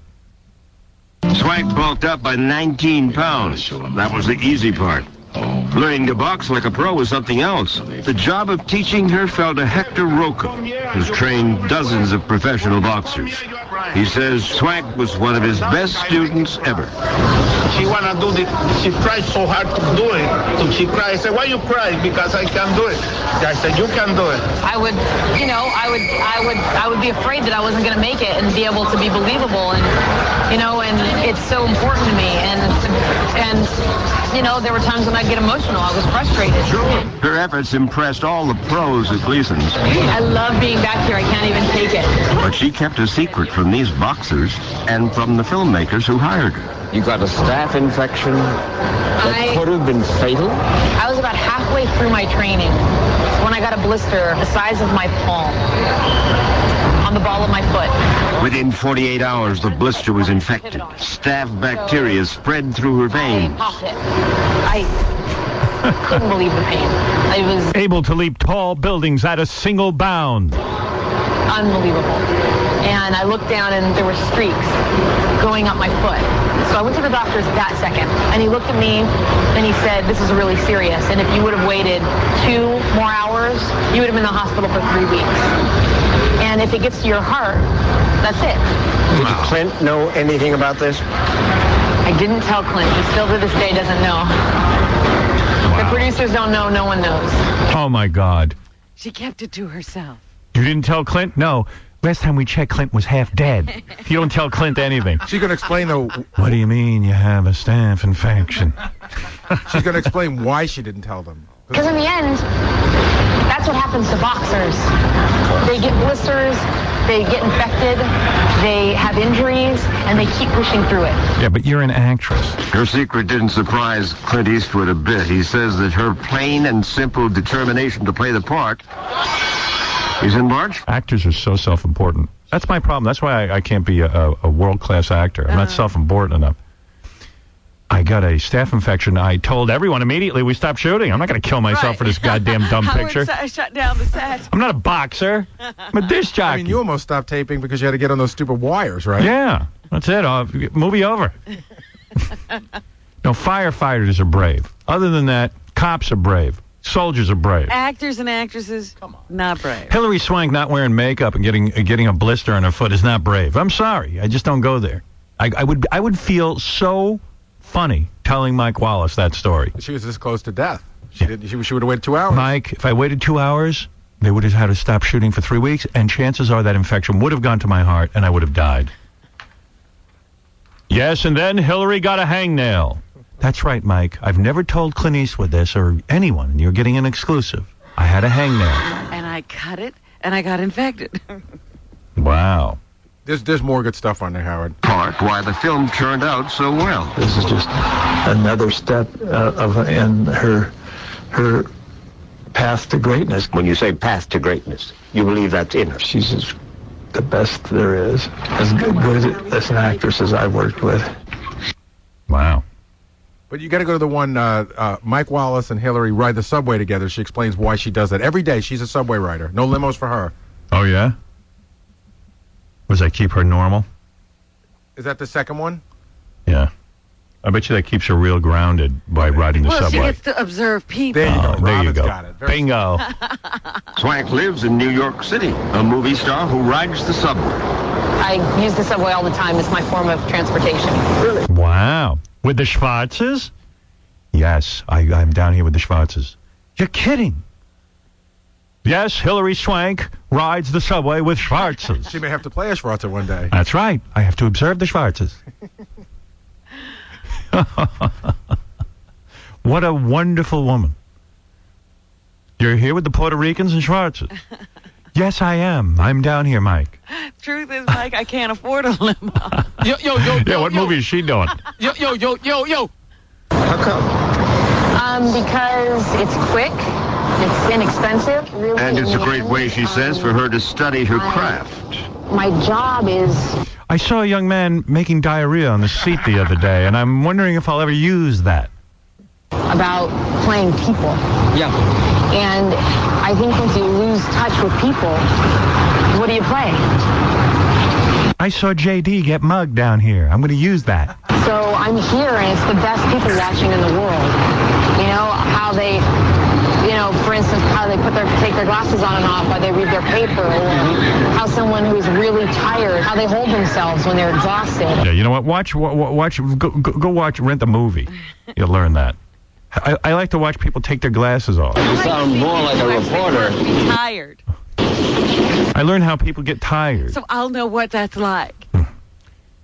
Swank bulked up by 19 pounds. That was the easy part. Learning to box like a pro was something else. The job of teaching her fell to Hector Roca, who's trained dozens of professional boxers. He says Swank was one of his best students ever. She wanna do she tried so hard to do it. So she cried. I said, why you cry? Because I can do it. I said, you can do it. I would be afraid that I wasn't gonna make it and be able to be believable, and it's so important to me. And there were times when I'd get emotional. I was frustrated. Her efforts impressed all the pros at Gleason's. I love being back here. I can't even take it. But she kept a secret from these boxers and from the filmmakers who hired her. You got a staph infection that could have been fatal? I was about halfway through my training when I got a blister the size of my palm on the ball of my foot. Within 48 hours, the blister was infected. Staph bacteria spread through her veins. I couldn't believe the pain. I was able to leap tall buildings at a single bound. Unbelievable. And I looked down and there were streaks going up my foot. So I went to the doctor's that second, and he looked at me and he said, this is really serious, and if you would have waited 2 more hours, you would have been in the hospital for 3 weeks. And if it gets to your heart, that's it. Did Clint know anything about this? I didn't tell Clint. He still to this day doesn't know. The producers don't know. No one knows. Oh, my God. She kept it to herself. You didn't tell Clint? No. Last time we checked, Clint was half dead. You don't tell Clint anything. She's going to explain, though. What do you mean you have a staph infection? She's going to explain why she didn't tell them. Because in the end, that's what happens to boxers. They get blisters, they get infected, they have injuries, and they keep pushing through it. Yeah, but you're an actress. Her secret didn't surprise Clint Eastwood a bit. He says that her plain and simple determination to play the part is in large. Actors are so self-important. That's my problem. That's why I can't be a world-class actor. I'm not self-important enough. I got a staph infection. I told everyone immediately we stopped shooting. I'm not going to kill myself for this goddamn dumb picture. Howard shut down the set. I'm not a boxer. I'm a disc jockey. I mean, you almost stopped taping because you had to get on those stupid wires, right? Yeah, that's it. Movie over. No, firefighters are brave. Other than that, cops are brave. Soldiers are brave. Actors and actresses, not brave. Hillary Swank not wearing makeup and getting a blister on her foot is not brave. I'm sorry. I just don't go there. I would feel so funny telling Mike Wallace that story. She was this close to death. She would have waited 2 hours. Mike, if I waited 2 hours, they would have had to stop shooting for 3 weeks, and chances are that infection would have gone to my heart, and I would have died. Yes, and then Hillary got a hangnail. That's right, Mike. I've never told Clint Eastwood this or anyone, and you're getting an exclusive. I had a hangnail. And I cut it, and I got infected. Wow. There's more good stuff on there, Howard. Part why the film turned out so well. This is just another step in her her path to greatness. When you say path to greatness, you believe that's in her? She's the best there is. As good as an actress as I've worked with. Wow. But you got to go to the one, Mike Wallace and Hillary ride the subway together. She explains why she does that. Every day, she's a subway rider. No limos for her. Oh, yeah? Was that keep her normal? Is that the second one? Yeah. I bet you that keeps her real grounded by riding the Well, subway. she gets to observe people. There you go. There you Robin's go. got it. Bingo. Swank lives in New York City, a movie star who rides the subway. I use the subway all the time. It's my form of transportation. Really? Wow. With the Schwarzes? Yes, I'm down here with the Schwarzes. You're kidding. Yes, Hillary Swank rides the subway with Schwarzes. She may have to play a Schwarzer one day. That's right. I have to observe the Schwarzes. What a wonderful woman. You're here with the Puerto Ricans and Schwarzes. Yes, I am. I'm down here, Mike. Truth is, Mike, I can't afford a limo. Yeah, what movie is she doing? Yo. How come? Because it's quick, it's inexpensive, really. And it's a great way, she says, for her to study her craft. My job is I saw a young man making diarrhea on the seat the other day, and I'm wondering if I'll ever use that. about playing people. Yeah. And I think once you lose touch with people, what do you play? I saw JD get mugged down here. I'm going to use that. So I'm here, and it's the best people watching in the world. You know, how they, you know, for instance, how they take their glasses on and off while they read their paper, or how someone who's really tired, how they hold themselves when they're exhausted. Yeah, you know what? Go watch, rent a movie. You'll learn that. I like to watch people take their glasses off. You sound more like a reporter. Tired. I learn how people get tired. So I'll know what that's like.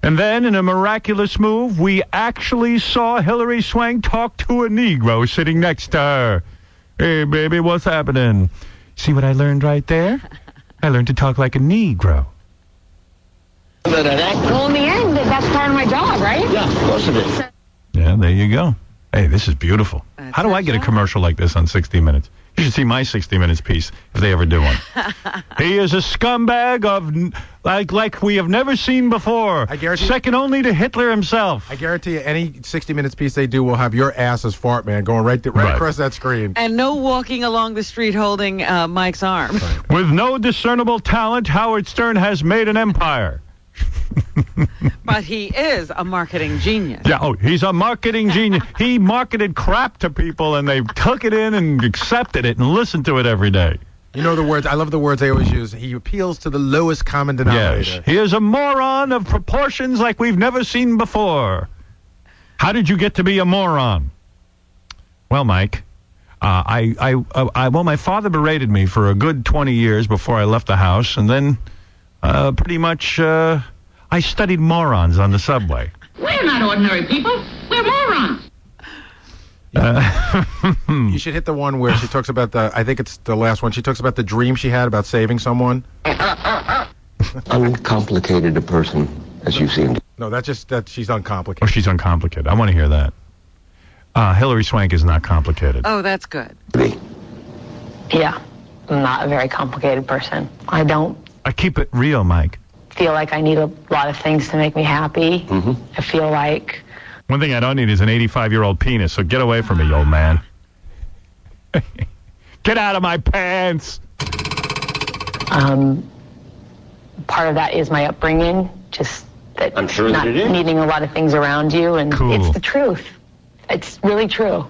And then, in a miraculous move, we actually saw Hillary Swank talk to a Negro sitting next to her. Hey, baby, what's happening? See what I learned right there? I learned to talk like a Negro. Well, in the end, that's part of my job, right? Yeah, of course it is. Yeah, there you go. Hey, this is beautiful. How do I get a commercial like this on 60 Minutes? You should see my 60 Minutes piece if they ever do one. He is a scumbag of like we have never seen before. I guarantee. Second only to Hitler himself. I guarantee you, any 60 Minutes piece they do will have your ass as fart man going right across that screen. And no walking along the street holding Mike's arm. Right. With no discernible talent, Howard Stern has made an empire. But he is a marketing genius. Yeah, he's a marketing genius. He marketed crap to people, and they took it in and accepted it and listened to it every day. You know the words. I love the words they always use. He appeals to the lowest common denominator. Yes, he is a moron of proportions like we've never seen before. How did you get to be a moron? Well, Mike, my father berated me for a good 20 years before I left the house, and then pretty much I studied morons on the subway. We're not ordinary people. We're morons. You should hit the one where she talks about I think it's the last one. She talks about the dream she had about saving someone. Uncomplicated a person as you seem to. No, that's just that she's uncomplicated. Oh, she's uncomplicated. I want to hear that. Hillary Swank is not complicated. Oh, that's good. Yeah, I'm not a very complicated person. I don't I keep it real, Mike. feel like I need a lot of things to make me happy. Mm-hmm. I feel like One thing I don't need is an 85-year-old penis, so get away from me, old man. Get out of my pants! part of that is my upbringing, just that I'm sure not that it is. needing a lot of things around you, and Cool. it's the truth. It's really true.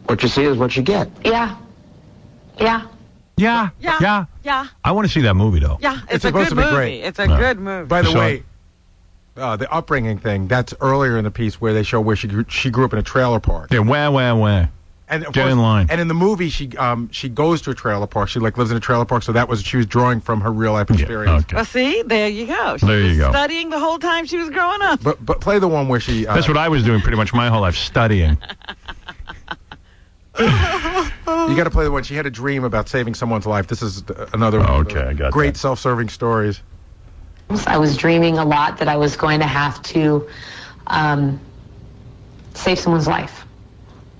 What you see is what you get. Yeah. Yeah. Yeah. Yeah. Yeah. I want to see that movie, though. Yeah, it's a supposed good to be movie. great. It's a good movie. By the So- way, the upbringing thing, that's earlier in the piece where they show where she grew up in a trailer park. Yeah, wah. And of Get course, in line. And in the movie, she goes to a trailer park. She lives in a trailer park, so she was drawing from her real life experience. Okay. Well, see, there you go. She There you was go. studying the whole time she was growing up. But play the one where she. That's what I was doing pretty much my whole life, studying. You got to play the one. She had a dream about saving someone's life. This is another one of Okay, I got great that. self-serving stories. I was dreaming a lot that I was going to have to save someone's life.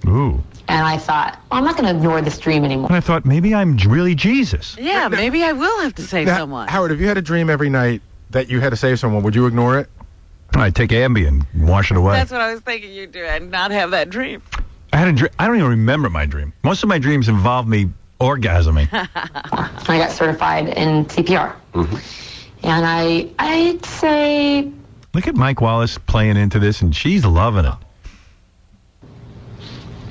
Ooh. And I thought, well, I'm not going to ignore this dream anymore. And I thought, maybe I'm really Jesus. Yeah, maybe I will have to save someone. Howard, if you had a dream every night that you had to save someone, would you ignore it? I'd take Ambien and wash it away. That's what I was thinking you'd do, and not have that dream. I had a dream. I don't even remember my dream. Most of my dreams involve me orgasming. I got certified in CPR. And I'd say... Look at Mike Wallace playing into this, and she's loving it.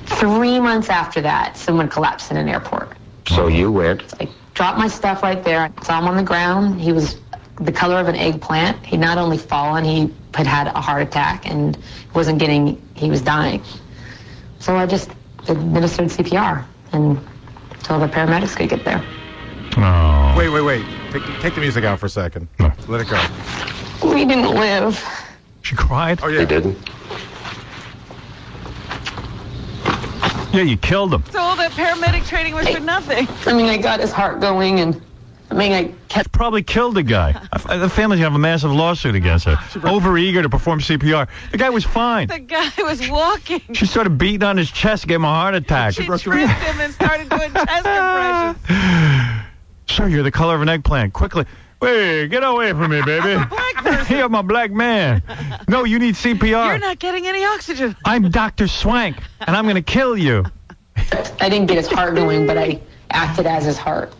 3 months after that, someone collapsed in an airport. So you went? I dropped my stuff right there. I saw him on the ground. He was the color of an eggplant. He'd not only fallen, he had a heart attack and he was dying. So I just administered CPR until the paramedics could get there. Oh. Wait. Take the music out for a second. No. Let it go. We didn't live. She cried? Oh, yeah. They didn't? Yeah, you killed him. So all that paramedic training was for nothing. I mean, I got his heart going, and I kept... Probably killed the guy. The family's gonna have a massive lawsuit against her. Overeager to perform CPR. The guy was fine. The guy was walking. She started beating on his chest, gave him a heart attack. She tripped him and started doing chest compressions. Sir, you're the color of an eggplant. Quickly. Wait, get away from me, baby. I'm a black person. I'm a black man. No, you need CPR. You're not getting any oxygen. I'm Dr. Swank, and I'm going to kill you. I didn't get his heart going, but I acted as his heart.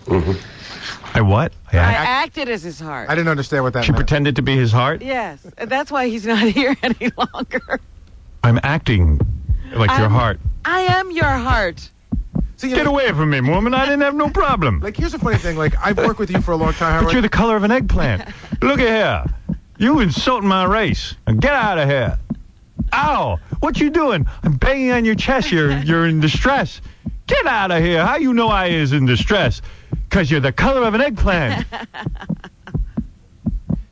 I what? I acted as his heart. I didn't understand what that She meant. pretended to be his heart? Yes. That's why he's not here any longer. I'm acting like your heart. I am your heart. See, Get away from me, woman. I didn't have no problem. Like, here's a funny thing. Like, I've worked with you for a long time, Howard. But you're the color of an eggplant. Look at here. You insulting my race. Now get out of here. Ow! What you doing? I'm banging on your chest. You're in distress. Get out of here. How you know I is in distress? Because you're the color of an eggplant.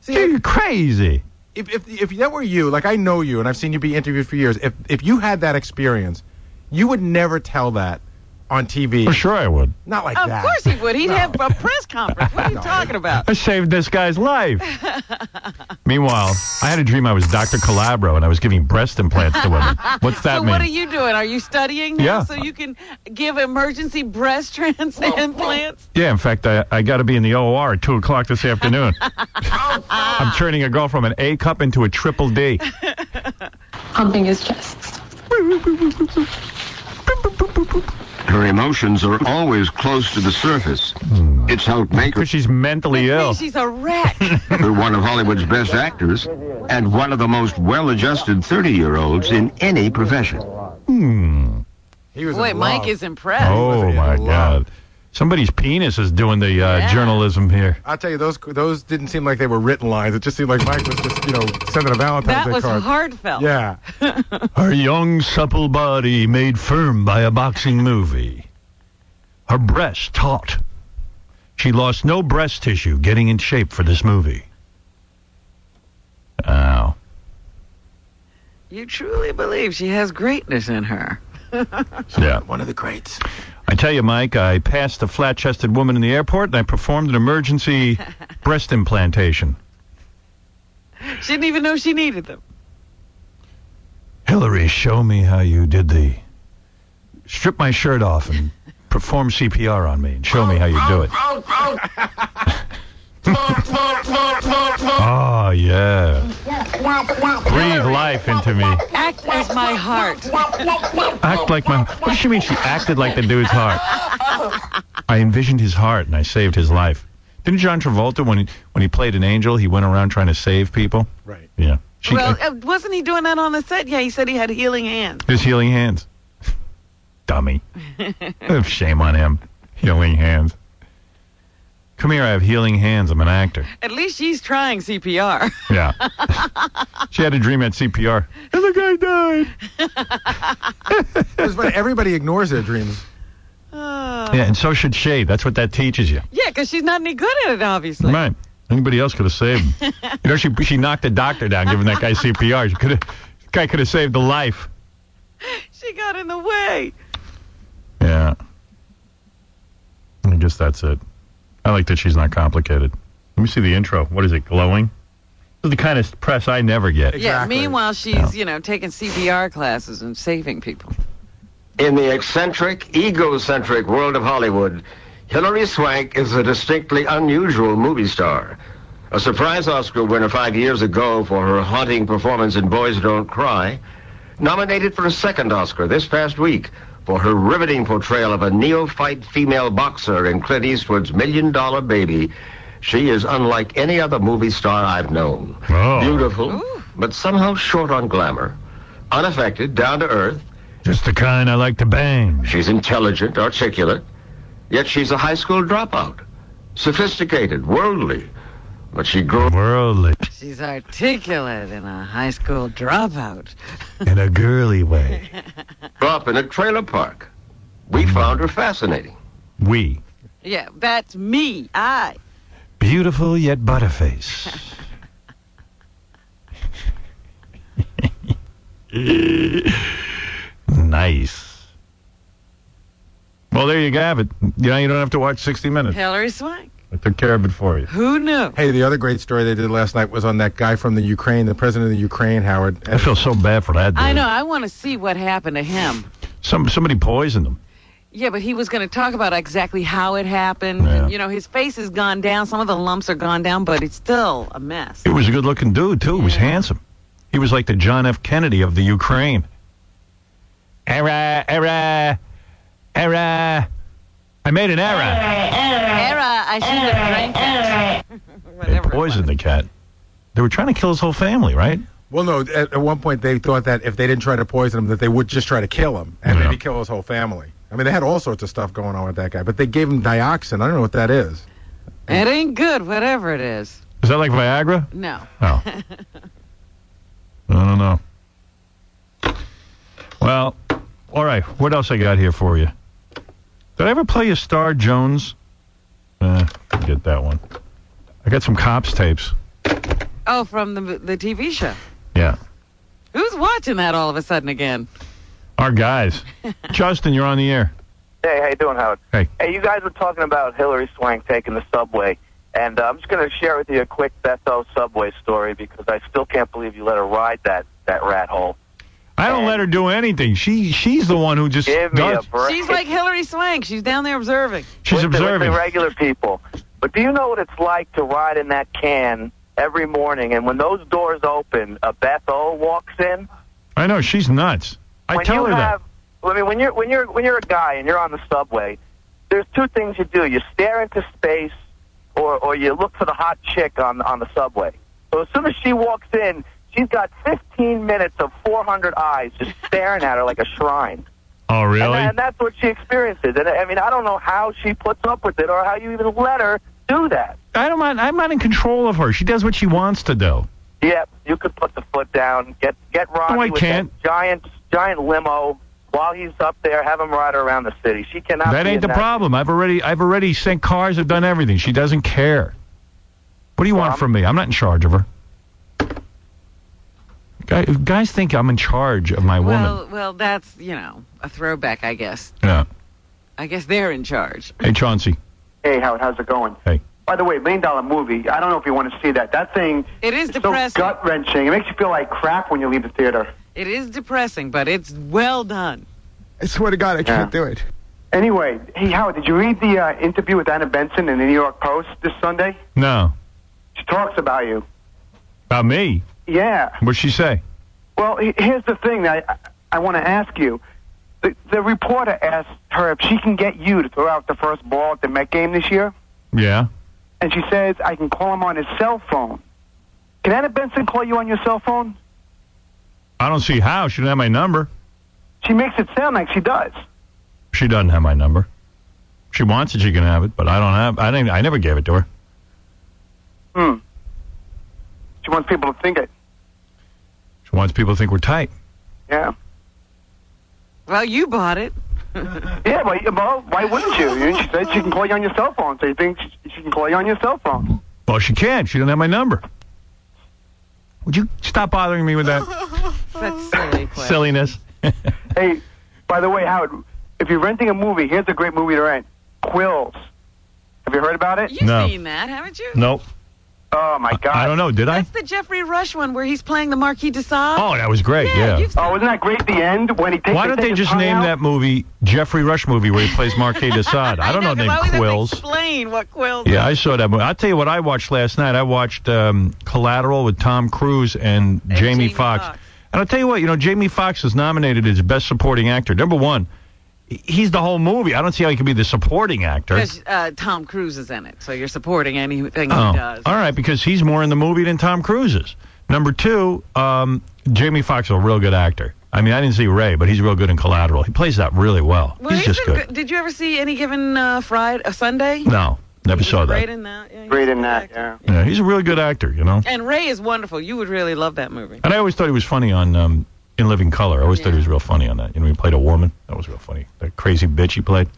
See, you're crazy. If that were you, like, I know you, and I've seen you be interviewed for years. If you had that experience, you would never tell that on TV. For sure I would. Not like Of that. course he would. He'd have a press conference. What are you talking about? I saved this guy's life. Meanwhile, I had a dream I was Dr. Calabro and I was giving breast implants to women. What's that So mean? what are you doing? Are you studying now Yeah. so you can give emergency breast implants? Yeah, in fact, I got to be in the OR at 2 o'clock this afternoon. I'm turning a girl from an A cup into a triple D. Humping his chest. Her emotions are always close to the surface. It's helped make her... Because she's mentally ill. She's a wreck. Her one of Hollywood's best actors and one of the most well-adjusted 30-year-olds in any profession. Boy, Mike is impressed. Oh, my God. Somebody's penis is doing the journalism here. I'll tell you, those didn't seem like they were written lines. It just seemed like Mike was just, sending a Valentine's That Day was card. heartfelt. Yeah. Her young, supple body made firm by a boxing movie. Her breast taut. She lost no breast tissue getting in shape for this movie. Ow. You truly believe she has greatness in her. Yeah. One of the greats. I tell you, Mike, I passed a flat-chested woman in the airport and I performed an emergency breast implantation. She didn't even know she needed them. Hillary, show me how you did strip my shirt off and perform CPR on me and show me how you do it. Oh, yeah. Breathe life into me. Act as my heart. Act like my... What does she mean she acted like the dude's heart? I envisioned his heart and I saved his life. Didn't John Travolta, when he played an angel, he went around trying to save people? Right. Yeah. Wasn't he doing that on the set? Yeah, he said he had healing hands. His healing hands. Dummy. Shame on him. Healing hands. Come here, I have healing hands. I'm an actor. At least she's trying CPR. Yeah. She had a dream at CPR. And the guy died. It's funny, everybody ignores their dreams. Yeah, and so should she. That's what that teaches you. Yeah, because she's not any good at it, obviously. Right. Anybody else could have saved him. She knocked the doctor down giving that guy CPR. The guy could have saved a life. She got in the way. Yeah. I guess that's it. I like that she's not complicated. Let me see the intro. What is it, glowing? This is the kind of press I never get. Yeah, meanwhile, she's, taking CPR classes and saving people. In the eccentric, egocentric world of Hollywood, Hilary Swank is a distinctly unusual movie star. A surprise Oscar winner 5 years ago for her haunting performance in Boys Don't Cry, nominated for a second Oscar this past week for her riveting portrayal of a neophyte female boxer in Clint Eastwood's $1 Million Baby. She is unlike any other movie star I've known. Oh. Beautiful, but somehow short on glamour. Unaffected, down to earth. Just the kind I like to bang. She's intelligent, articulate, yet she's a high school dropout. Sophisticated, worldly, but she grew... Worldly. She's articulate and a high school dropout. In a girly way. Grew up in a trailer park. We found her fascinating. We. Yeah, that's me. Beautiful yet butterface. Nice. Well, there you have it. You know, you don't have to watch 60 Minutes. Hilary Swank. I took care of it for you. Who knew? Hey, the other great story they did last night was on that guy from the Ukraine, the president of the Ukraine, Howard. I feel so bad for that dude. I know. I want to see what happened to him. Somebody poisoned him. Yeah, but he was going to talk about exactly how it happened. Yeah. And, you know, his face has gone down. Some of the lumps are gone down, but it's still a mess. He was a good-looking dude, too. He was handsome. He was like the John F. Kennedy of the Ukraine. Error. I made an error. I should have drank that. They poisoned the cat. They were trying to kill his whole family, right? Well, no, at one point they thought that if they didn't try to poison him, that they would just try to kill him and maybe kill his whole family. I mean, they had all sorts of stuff going on with that guy, but they gave him dioxin. I don't know what that is. It ain't good, whatever it is. Is that like Viagra? No. Oh. I don't know. Well, all right. What else I got here for you? Did I ever play you Star Jones? Get that one. I got some Cops tapes. Oh, from the TV show. Yeah. Who's watching that all of a sudden again? Our guys. Justin, you're on the air. Hey, how you doing, Howard? Hey. Hey, you guys were talking about Hilary Swank taking the subway, and I'm just going to share with you a quick Bethel subway story because I still can't believe you let her ride that rat hole. I don't let her do anything. She's the one who just Give me does. a break. She's like Hilary Swank. She's down there observing. She's observing. With the regular people. But do you know what it's like to ride in that can every morning, and when those doors open, a Beth O walks in? I know, she's nuts. I tell her that. I mean, when you're a guy and you're on the subway, there's two things you do. You stare into space, or you look for the hot chick on the subway. So as soon as she walks in, she's got 15 minutes of 400 eyes just staring at her like a shrine. Oh, really? And that's what she experiences. And I mean, I don't know how she puts up with it or how you even let her do that. I'm not in control of her. She does what she wants to do. Yeah, you could put the foot down, get Ronnie with that giant limo while he's up there, have him ride her around the city. She cannot. That ain't the problem. I've already sent cars, I've done everything. She doesn't care. What do you want from me? I'm not in charge of her. Guys think I'm in charge of my woman. Well, that's, a throwback, I guess. Yeah. I guess they're in charge. Hey, Chauncey. Hey, Howard, how's it going? Hey. By the way, $1 Million Movie, I don't know if you want to see that. That thing It is so depressing. gut-wrenching. It makes you feel like crap when you leave the theater. It is depressing, but it's well done. I swear to God, I can't do it. Anyway, hey, Howard, did you read the interview with Anna Benson in the New York Post this Sunday? No. She talks about you. About me? Yeah. What'd she say? Well, here's the thing that I want to ask you. The reporter asked her if she can get you to throw out the first ball at the Met game this year. Yeah. And she says, I can call him on his cell phone. Can Anna Benson call you on your cell phone? I don't see how. She doesn't have my number. She makes it sound like she does. She doesn't have my number. She wants it, she can have it, but I don't have. I never gave it to her. She wants people to think it. She wants people to think we're tight. Yeah. Well, you bought it. Yeah, well, why wouldn't you? She said she can call you on your cell phone, so you think she can call you on your cell phone. Well, she can. She doesn't have my number. Would you stop bothering me with that That's silly. Question. silliness? Hey, by the way, Howard, if you're renting a movie, here's a great movie to rent. Quills. Have you heard about it? You've seen that, haven't you? Nope. Oh, my God. I don't know. Did I? That's the Jeffrey Rush one where he's playing the Marquis de Sade. Oh, that was great. Yeah. Oh, wasn't that great at the end when he takes? Why don't they just name that movie Jeffrey Rush movie where he plays Marquis de Sade? I don't know the name Quills. Explain what Quills. Yeah, I saw that movie. I'll tell you what I watched last night. I watched Collateral with Tom Cruise and Jamie Foxx. And I'll tell you what, Jamie Foxx is nominated as Best Supporting Actor. Number one, he's the whole movie. I don't see how he can be the supporting actor. Because Tom Cruise is in it, so you're supporting anything he does. All right, because he's more in the movie than Tom Cruise is. Number two, Jamie Foxx is a real good actor. I mean, I didn't see Ray, but he's real good in Collateral. He plays that really well. He's just good. Did you ever see Any Given Sunday? No, never saw that. Great in that. Yeah, great in that, Yeah, he's a really good actor, And Ray is wonderful. You would really love that movie. And I always thought he was funny on In Living Color. I always thought he was real funny on that. He played a woman. That was real funny. That crazy bitch he played.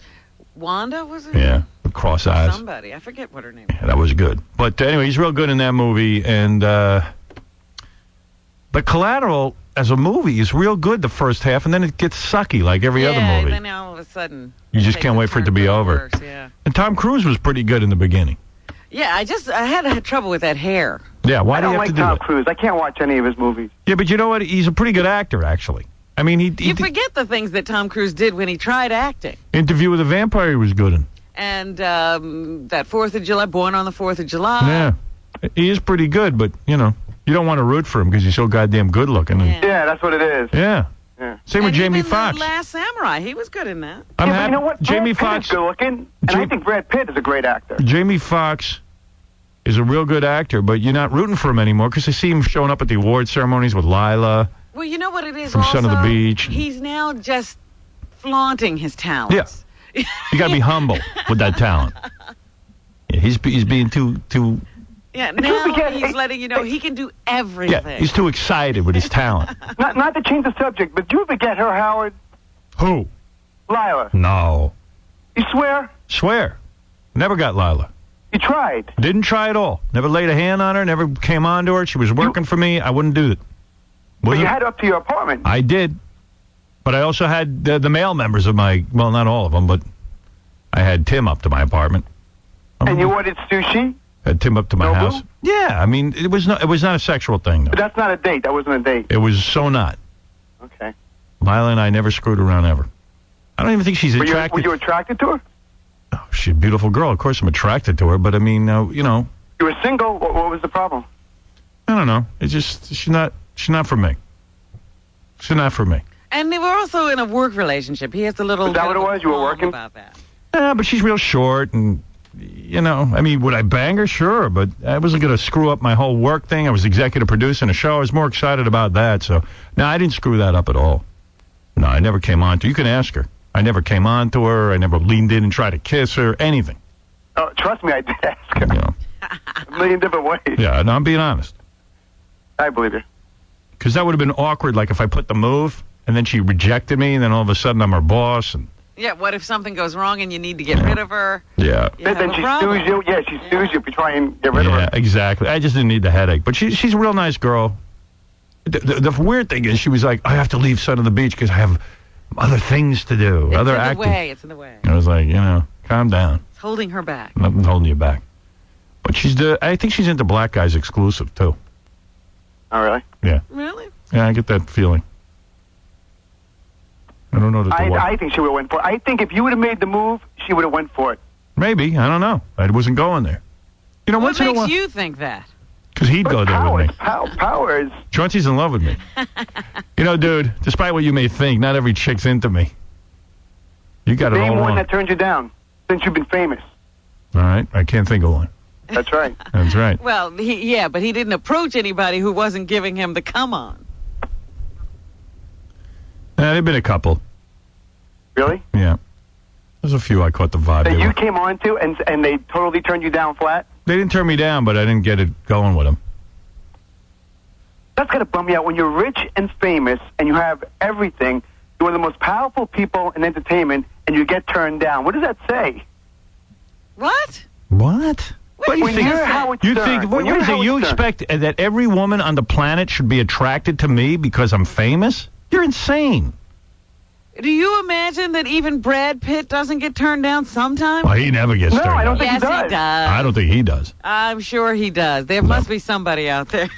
Wanda, was it? Yeah, with cross eyes. Somebody. I forget what her name Yeah, that was good. But anyway, he's real good in that movie. And but Collateral, as a movie, is real good the first half, and then it gets sucky like every other movie. Then all of a sudden... You just can't wait for it to be over. Worse, yeah. And Tom Cruise was pretty good in the beginning. Yeah, I had trouble with that hair. Yeah, why do you have to do Tom that? Cruise. I can't watch any of his movies. Yeah, but you know what? He's a pretty good actor, actually. I mean, You forget the things that Tom Cruise did when he tried acting. Interview with a Vampire he was good in. And that 4th of July, Born on the 4th of July. Yeah, he is pretty good, but, you don't want to root for him because he's so goddamn good looking. Yeah, that's what it is. Yeah. Same with Jamie Foxx. Last Samurai, he was good in that. But you know what? Jamie Brad Pitt Foxx is good looking, and I think Brad Pitt is a great actor. Jamie Foxx is a real good actor, but you're not rooting for him anymore because I see him showing up at the award ceremonies with Lila. Well, you know what it is From also? Son of the Beach. He's now just flaunting his talents. Yeah. You got to be humble with that talent. Yeah, he's being too. Yeah, now he's letting you know he can do everything. Yeah, he's too excited with his talent. Not to change the subject, but do you ever get her, Howard? Who? Lila. No. You swear? Swear. Never got Lila. You tried? Didn't try at all. Never laid a hand on her. Never came on to her. She was working for me. I wouldn't do it. But you had her up to your apartment. I did. But I also had the male members of my, well, not all of them, but I had Tim up to my apartment. And you ordered sushi? Had Tim up to my house. Yeah, I mean, it was not a sexual thing, though. But that's not a date. That wasn't a date. It was so not. Okay. Lila and I never screwed around ever. I don't even think she's attracted. Were you attracted to her? Oh, she's a beautiful girl. Of course I'm attracted to her, but I mean, You were single. What was the problem? I don't know. It's just, she's not for me. She's not for me. And they were also in a work relationship. He has a little... Is that what it was? You were working? About that. Yeah, but she's real short and... I mean, would I bang her? Sure, but I wasn't going to screw up my whole work thing. I was executive producing a show. I was more excited about that. So, no, I didn't screw that up at all. No, I never came on to her. You can ask her. I never came on to her. I never leaned in and tried to kiss her. Anything. Oh, trust me, I did ask her. A million different ways. Yeah, no, I'm being honest. I believe you. Because that would have been awkward, like if I put the move, and then she rejected me, and then all of a sudden I'm her boss, and... Yeah, what if something goes wrong and you need to get rid of her? Yeah. Then she sues you. Yeah, she sues you if you try and get rid of her. Yeah, exactly. I just didn't need the headache. But she's a real nice girl. The weird thing is she was like, I have to leave Son of the Beach because I have other things to do. Other acting. It's in the way. I was like, calm down. It's holding her back. Nothing's holding you back. But I think she's into black guys exclusive, too. Oh, really? Yeah. Really? Yeah, I get that feeling. I don't know that I think she would have went for it. I think if you would have made the move, she would have went for it. Maybe. I don't know. I wasn't going there. What makes you think that? Because he'd go there with me. Power is... Chauncey's in love with me. Dude, despite what you may think, not every chick's into me. You got it all wrong. Name one that turned you down since you've been famous. All right. I can't think of one. That's right. That's right. Well, but he didn't approach anybody who wasn't giving him the come on. There've been a couple. Really? Yeah. There's a few I caught the vibe. That you came on to and they totally turned you down flat? They didn't turn me down, but I didn't get it going with them. That's got to bum you out when you're rich and famous and you have everything. You're one of the most powerful people in entertainment and you get turned down. What does that say? What? What? What do you think? You Stern. expect that every woman on the planet should be attracted to me because I'm famous? You're insane. Do you imagine that even Brad Pitt doesn't get turned down sometime? Well, he never gets turned down. I don't think Yes, he does. he does. I don't think he does. I'm sure he does. There must be somebody out there.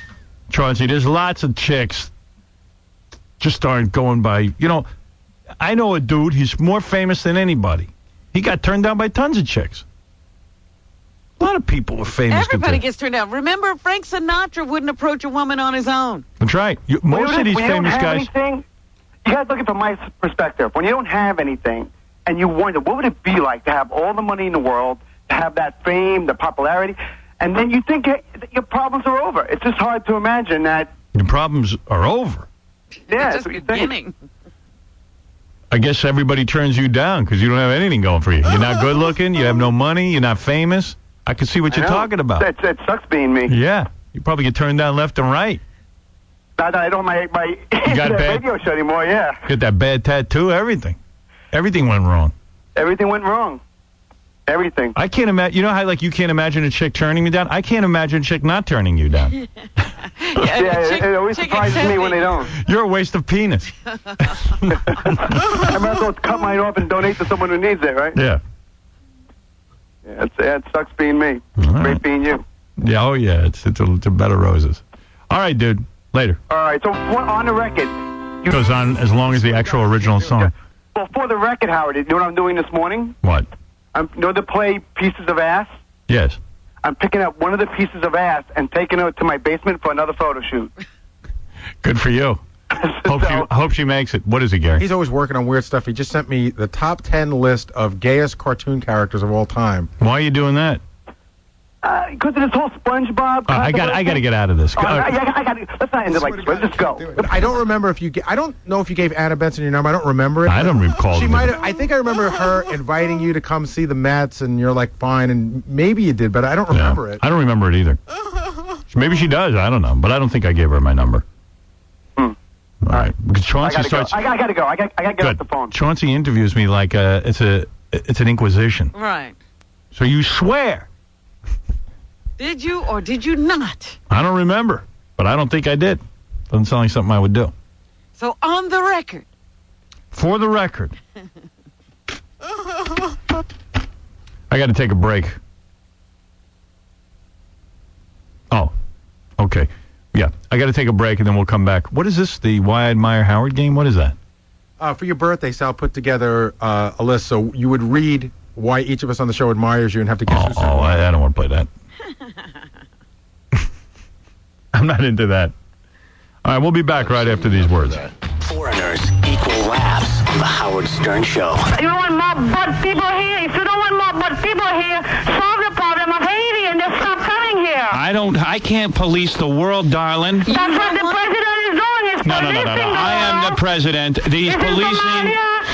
Chauncey, there's lots of chicks just aren't going by. You know, I know a dude, he's more famous than anybody. He got turned down by tons of chicks. A lot of people are famous. Everybody gets turned down. Remember, Frank Sinatra wouldn't approach a woman on his own. That's right. Most of these famous guys. Anything, you got to look at it from my perspective. When you don't have anything, and you wonder, what would it be like to have all the money in the world, to have that fame, the popularity, and then you think your problems are over. It's just hard to imagine that. Your problems are over. Yeah, it's just beginning. I guess everybody turns you down because you don't have anything going for you. You're not good looking. You have no money. You're not famous. I can see what you're talking about. It sucks being me. Yeah. You probably get turned down left and right. Not that I don't my got radio show anymore, yeah. Get that bad tattoo, everything. Everything went wrong. Everything went wrong. Everything. I can't imagine. You know how you can't imagine a chick turning me down? I can't imagine a chick not turning you down. It always surprises me when they don't. You're a waste of penis. I might as well cut mine off and donate to someone who needs it, right? Yeah. Yeah, it sucks being me. Right. Great being you. Yeah, oh yeah, it's a bed of roses. All right, dude. Later. All right, so on the record. It goes on as long as the actual original song. Well, for the record, Howard, you know what I'm doing this morning? What? You know to play Pieces of Ass? Yes. I'm picking up one of the pieces of ass and taking it to my basement for another photo shoot. Good for you. Hope she makes it. What is it, Gary? He's always working on weird stuff. He just sent me the top 10 list of gayest cartoon characters of all time. Why are you doing that? Because of this whole SpongeBob. I got to get out of this. I got. Let's not end it like this. Let's just go. But I don't remember if you. I don't know if you gave Anna Benson your number. I don't remember it. I don't recall. She might have. I think I remember her inviting you to come see the Mets, and you're like, fine, and maybe you did, but I don't remember it. I don't remember it either. Maybe she does. I don't know, but I don't think I gave her my number. All right. Because Chauncey starts. I gotta go. I gotta get off the phone. Chauncey interviews me like it's an inquisition. Right. So you swear? Did you or did you not? I don't remember, but I don't think I did. Doesn't sound like something I would do. So on the record. For the record. I got to take a break. Oh, okay. Yeah, I got to take a break and then we'll come back. What is this? The Why I Admire Howard game? What is that? For your birthday, Sal put together a list so you would read why each of us on the show admires you and have to guess who's I don't want to play that. I'm not into that. All right, we'll be back right after these words. Foreigners equal laughs on the Howard Stern Show. You want more butt people here? If you don't want more butt people here, solve the problem of Haiti and just stop coming here. I can't police the world, darling. That's what the president is doing. He's No. I am the president. He's policing.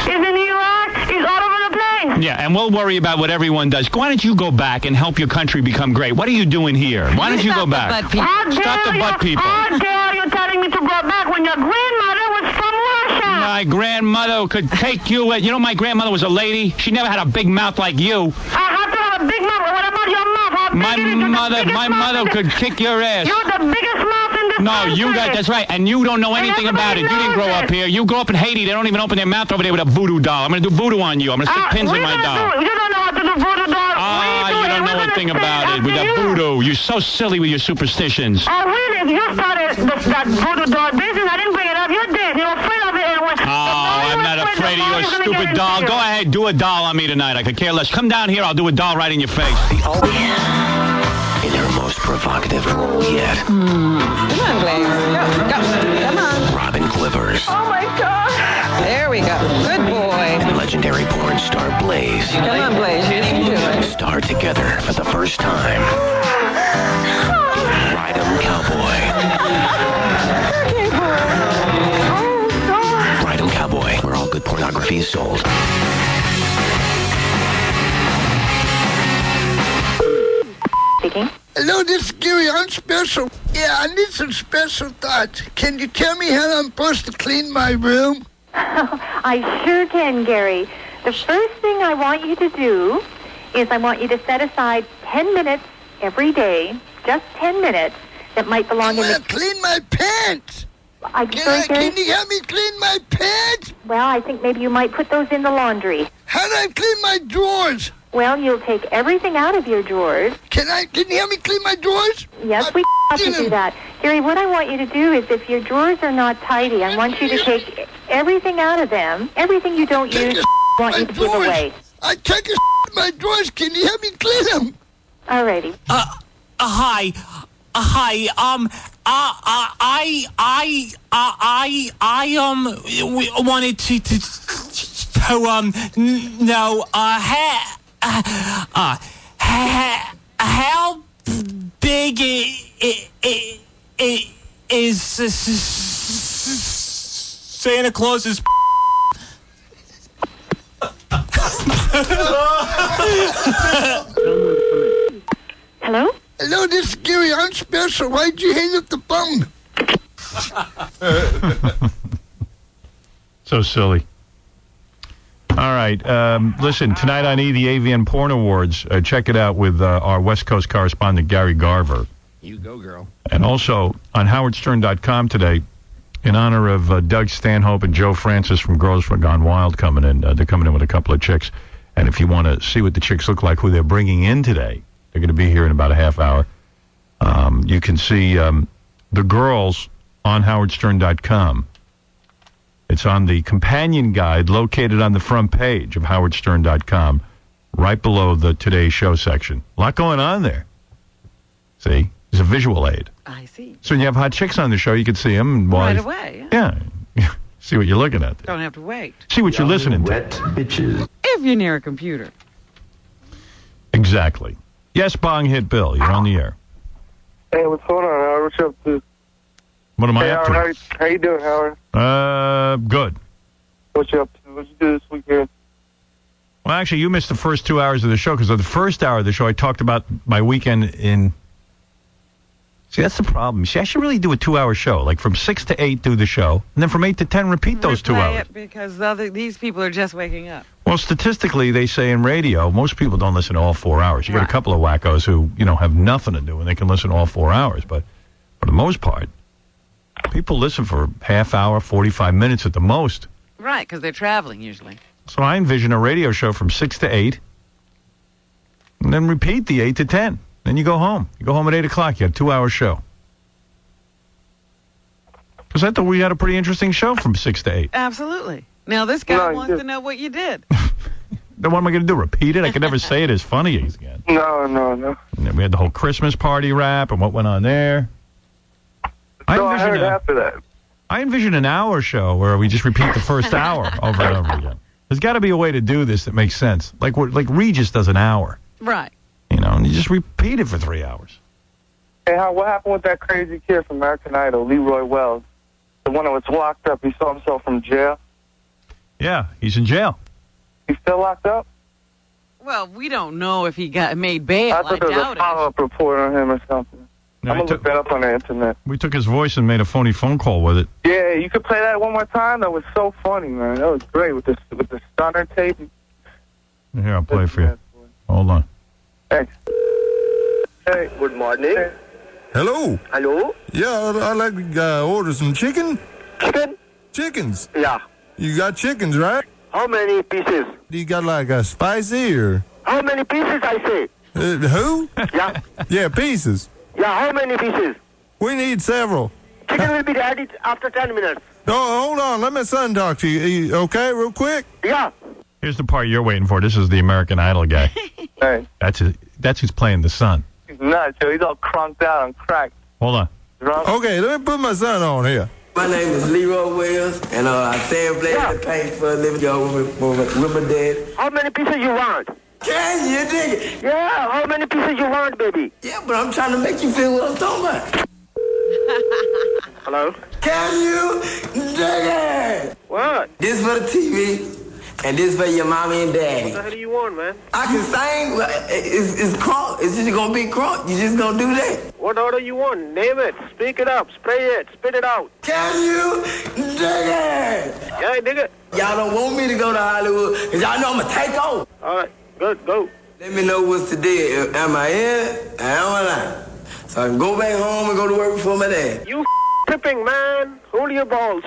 He's in Iraq. He's all over the place. Yeah, and we'll worry about what everyone does. Why don't you go back and help your country become great? What are you doing here? Why don't you go back? Stop the butt people. How dare you telling me to go back when your grandmother was from Russia? My grandmother could take you. You know, my grandmother was a lady. She never had a big mouth like you. I have to have a big mouth. What about your mouth? My mother could kick your ass. You're the biggest mouth in the No, you got that's right, and you don't know anything about it. You didn't grow up here. You grew up in Haiti. They don't even open their mouth over there with a voodoo doll. I'm going to do voodoo on you. I'm going to stick pins in my doll. You don't know how to do voodoo doll. You don't know a thing about it. With that voodoo, you're so silly with your superstitions. Oh, really? You started that voodoo doll business. I didn't bring it up. You did. You're afraid of it. I'm not afraid of your stupid doll. Go ahead, do a doll on me tonight. I could care less. Come down here. I'll do a doll right in your face. In her most provocative role yet. Come on, Blaze. Go. Come on. Robin Quivers. Oh, my God. There we go. Good boy. And legendary porn star Blaze. Come on, Blaze. You can do it. Star together for the first time. in Ride 'em Cowboy. Ride 'em Cowboy, where all good pornography is sold. Speaking. Hello, this is Gary. I'm special. Yeah, I need some special thoughts. Can you tell me how I'm supposed to clean my room? I sure can, Gary. The first thing I want you to do is I want you to set aside 10 minutes every day, just 10 minutes, that might belong in the... Clean my pants! I'm sorry, Gary. Can you help me clean my pants? Well, I think maybe you might put those in the laundry. How do I clean my drawers? Well, you'll take everything out of your drawers. Can you help me clean my drawers? Yes, we have to do that. Gary, what I want you to do is if your drawers are not tidy, I want you to take everything out of them. Everything you don't use, I want you to give away. I take in my drawers. Can you help me clean them? Alrighty. Hi. Hi. Wanted to know, how big is Santa Claus's Hello? Hello, this is Gary. I'm special. Why'd you hang up the phone? So silly. All right. Listen, tonight on the AVN Porn Awards. Check it out with our West Coast correspondent, Gary Garver. You go, girl. And also on howardstern.com today, in honor of Doug Stanhope and Joe Francis from Girls Gone Wild coming in. They're coming in with a couple of chicks. And if you want to see what the chicks look like, who they're bringing in today, they're going to be here in about a half hour. You can see the girls on howardstern.com. It's on the companion guide located on the front page of howardstern.com, right below the Today Show section. A lot going on there. See? It's a visual aid. I see. So when you have hot chicks on the show, you can see them. Right away. Yeah. See what you're looking at there. Don't have to wait. See what you're listening to. Bitches. If you're near a computer. Exactly. Yes, Bong Hit Bill. You're on the air. Hey, what's going on, Howard? What you up to? What am I up to? Howard, how you doing, Howard? Good. What you up to? What you do this weekend? Well, actually, you missed the first 2 hours of the show because of the first hour of the show, I talked about my weekend in... See, that's the problem. See, I should really do a 2-hour show, like from 6 to 8 do the show, and then from 8 to 10 repeat those 2 hours. It because these people are just waking up. Well, statistically, they say in radio, most people don't listen to all 4 hours. You got a couple of wackos who, have nothing to do, and they can listen to all 4 hours. But for the most part, people listen for half hour, 45 minutes at the most. Right, because they're traveling usually. So I envision a radio show from 6 to 8, and then repeat the 8 to 10. Then you go home. You go home at 8 o'clock. You had a 2-hour show. Because I thought we had a pretty interesting show from 6 to 8. Absolutely. Now this guy wants to know what you did. Then what am I going to do? Repeat it? I can never say it as funny as again. No. And then we had the whole Christmas party rap and what went on there. I heard after that. I envision an hour show where we just repeat the first hour over and over again. There's got to be a way to do this that makes sense. Like Regis does an hour. Right. And you just repeat it for 3 hours. Hey, what happened with that crazy kid from American Idol, Leroy Wells? The one that was locked up. He saw himself from jail. Yeah, he's in jail. He's still locked up? Well, we don't know if he got made bail. I thought there was a follow-up report on him or something. No, I'm going to look that up on the internet. We took his voice and made a phony phone call with it. Yeah, you could play that one more time? That was so funny, man. That was great with the stunner tape. Here, I'll play it for you. Hold on. Hey. Hey. Good morning. Hello. Hello? Yeah, I'd like to order some chicken. Chicken? Chickens. Yeah. You got chickens, right? How many pieces? Do you got like a spicy or? How many pieces, I say? Who? Yeah. Yeah, pieces. Yeah, how many pieces? We need several. Chicken will be ready after 10 minutes. Oh, hold on. Let my son talk to you. Okay, real quick? Yeah. Here's the part you're waiting for. This is the American Idol guy. Hey. That's who's playing the son. He's nuts, yo. He's all crunked out and cracked. Hold on. Okay, let me put my son on here. My name is Leroy Wells, and I sandblade the paint for a living, with my dad. How many pieces you want? Can you dig it? Yeah, how many pieces you want, baby? Yeah, but I'm trying to make you feel what I'm talking about. Hello? Can you dig it? What? This for the TV, and this for your mommy and daddy. What the hell do you want, man? I can sing, but it's crunk. It's just gonna be crunk. You just gonna do that. What order you want? Name it. Speak it up. Spray it. Spit it out. Can you dig it? Yeah, I dig it. Y'all don't want me to go to Hollywood, because y'all know I'm going to take over. All right. Good. Go. Let me know what's today. Am I in? Am I not? So I can go back home and go to work before my dad. You Tripping, man. Hold your balls.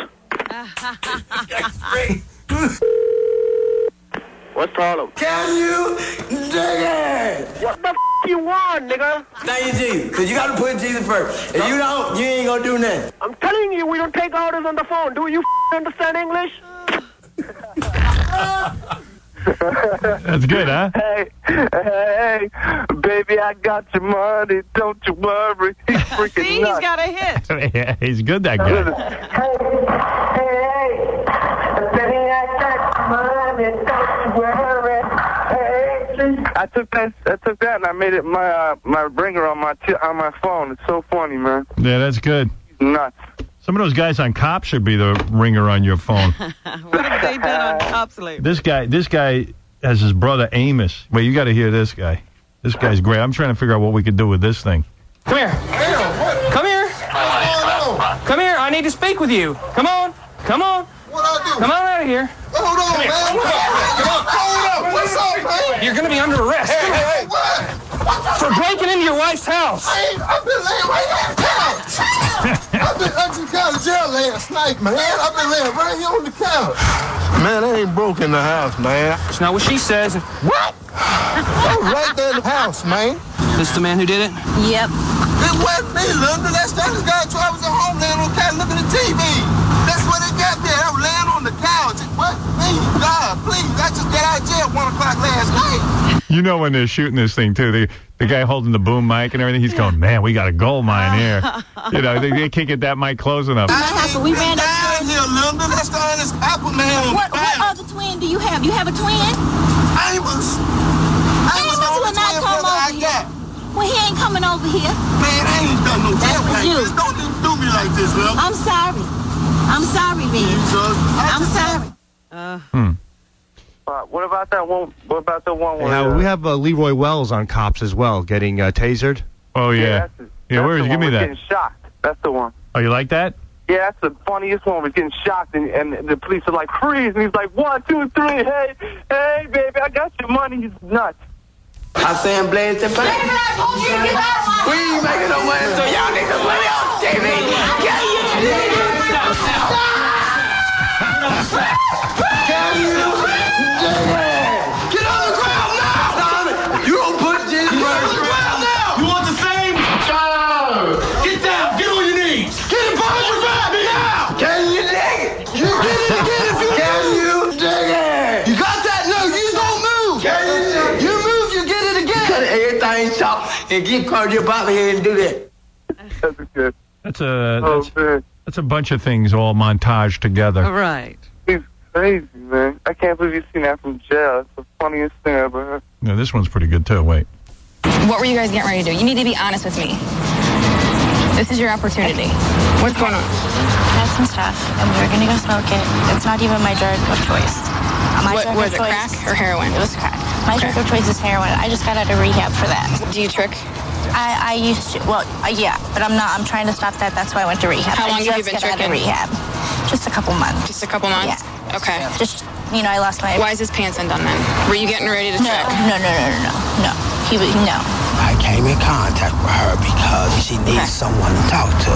What's the problem? Can you dig it? What the you want, nigga? Thank you, Jesus. Because you got to put Jesus first. If you don't, you ain't going to do nothing. I'm telling you, we don't take orders on the phone. Do you understand English? That's good, huh? Hey, baby, I got your money. Don't you worry. He's freaking See, nuts. he's got a hit. Yeah, he's good, that guy. I took that, and I made it my ringer on my phone. It's so funny, man. Yeah, that's good. He's nuts. Some of those guys on Cops should be the ringer on your phone. What have they done on Cops lately? This guy has his brother Amos. Wait, you got to hear this guy. This guy's great. I'm trying to figure out what we could do with this thing. Come here. Come here. Come here. I need to speak with you. Come on. Come on. What I do? Come on out of here. Hold on, man. Hold up. What's up, man? You're going to be under arrest. Hey, what? For breaking into your wife's house. I've been laying right here on the couch. I just got out of jail last night, man. I've been laying right here on the couch. Man, I ain't broke in the house, man. It's not what she says. What? I was right there in the house, man. This the man who did it? Yep. It wasn't me, Linda. That's this guy Travis at home laying on the couch looking at TV. That's what it got me. I was laying on the couch. It wasn't me. God, please. I just got out of jail at 1 o'clock last night. You know when they're shooting this thing, too. The guy holding the boom mic and everything, he's going, man, we got a gold mine here. You know, they can't get that mic close enough. We ran up here, Linda. That's the honest apple man. What other twin do you have? You have a twin? Amos. Amos will not come over here. Well, he ain't coming over here. Man, I ain't done no That was like you. this. Don't even do me like this, Linda. I'm sorry. I'm sorry, man. I'm sorry. What about that one? What about the one where? Yeah, we have Leroy Wells on Cops as well, getting tasered. Oh, yeah. That's where is the Give one me with that. Getting shocked. That's the one. Oh, you like that? Yeah, that's the funniest one. Was getting shocked, and the police are like, freeze, and he's like, 1, 2, 3, hey, baby, I got your money. He's nuts. I say and blaze the fire. We ain't making no money, so y'all need to play on TV. Can you dig it? Can you dig it? Get on the ground now! Tommy, you don't put Jesus first. Get on the ground now! You want the same? Get down, get on your knees. Get it behind your back now! Can you dig it? You get it again if you can you dig it? You got that? No, you don't move. Can you dig it? You move, you get it again. Cut everything chop and get called your body here and do that. That's good. That's a bunch of things all montaged together. Right. He's crazy, man. I can't believe you've seen that from jail. It's the funniest thing I ever heard. No, this one's pretty good, too. Wait. What were you guys getting ready to do? You need to be honest with me. This is your opportunity. What's going on? I had some stuff, and we were going to go smoke it. It's not even my drug of choice. What was it, crack or heroin? It was crack. My drug of choice is heroin. I just got out of rehab for that. Do you trick? I used to. Well, yeah, but I'm not. I'm trying to stop that. That's why I went to rehab. How long have you been I just got out of tricking? rehab. Just a couple months. Just a couple months? Yeah. Okay. Just, I lost my... Why is his pants undone then? Were you getting ready to trick? No. No. No. I came in contact with her because she needs someone to talk to.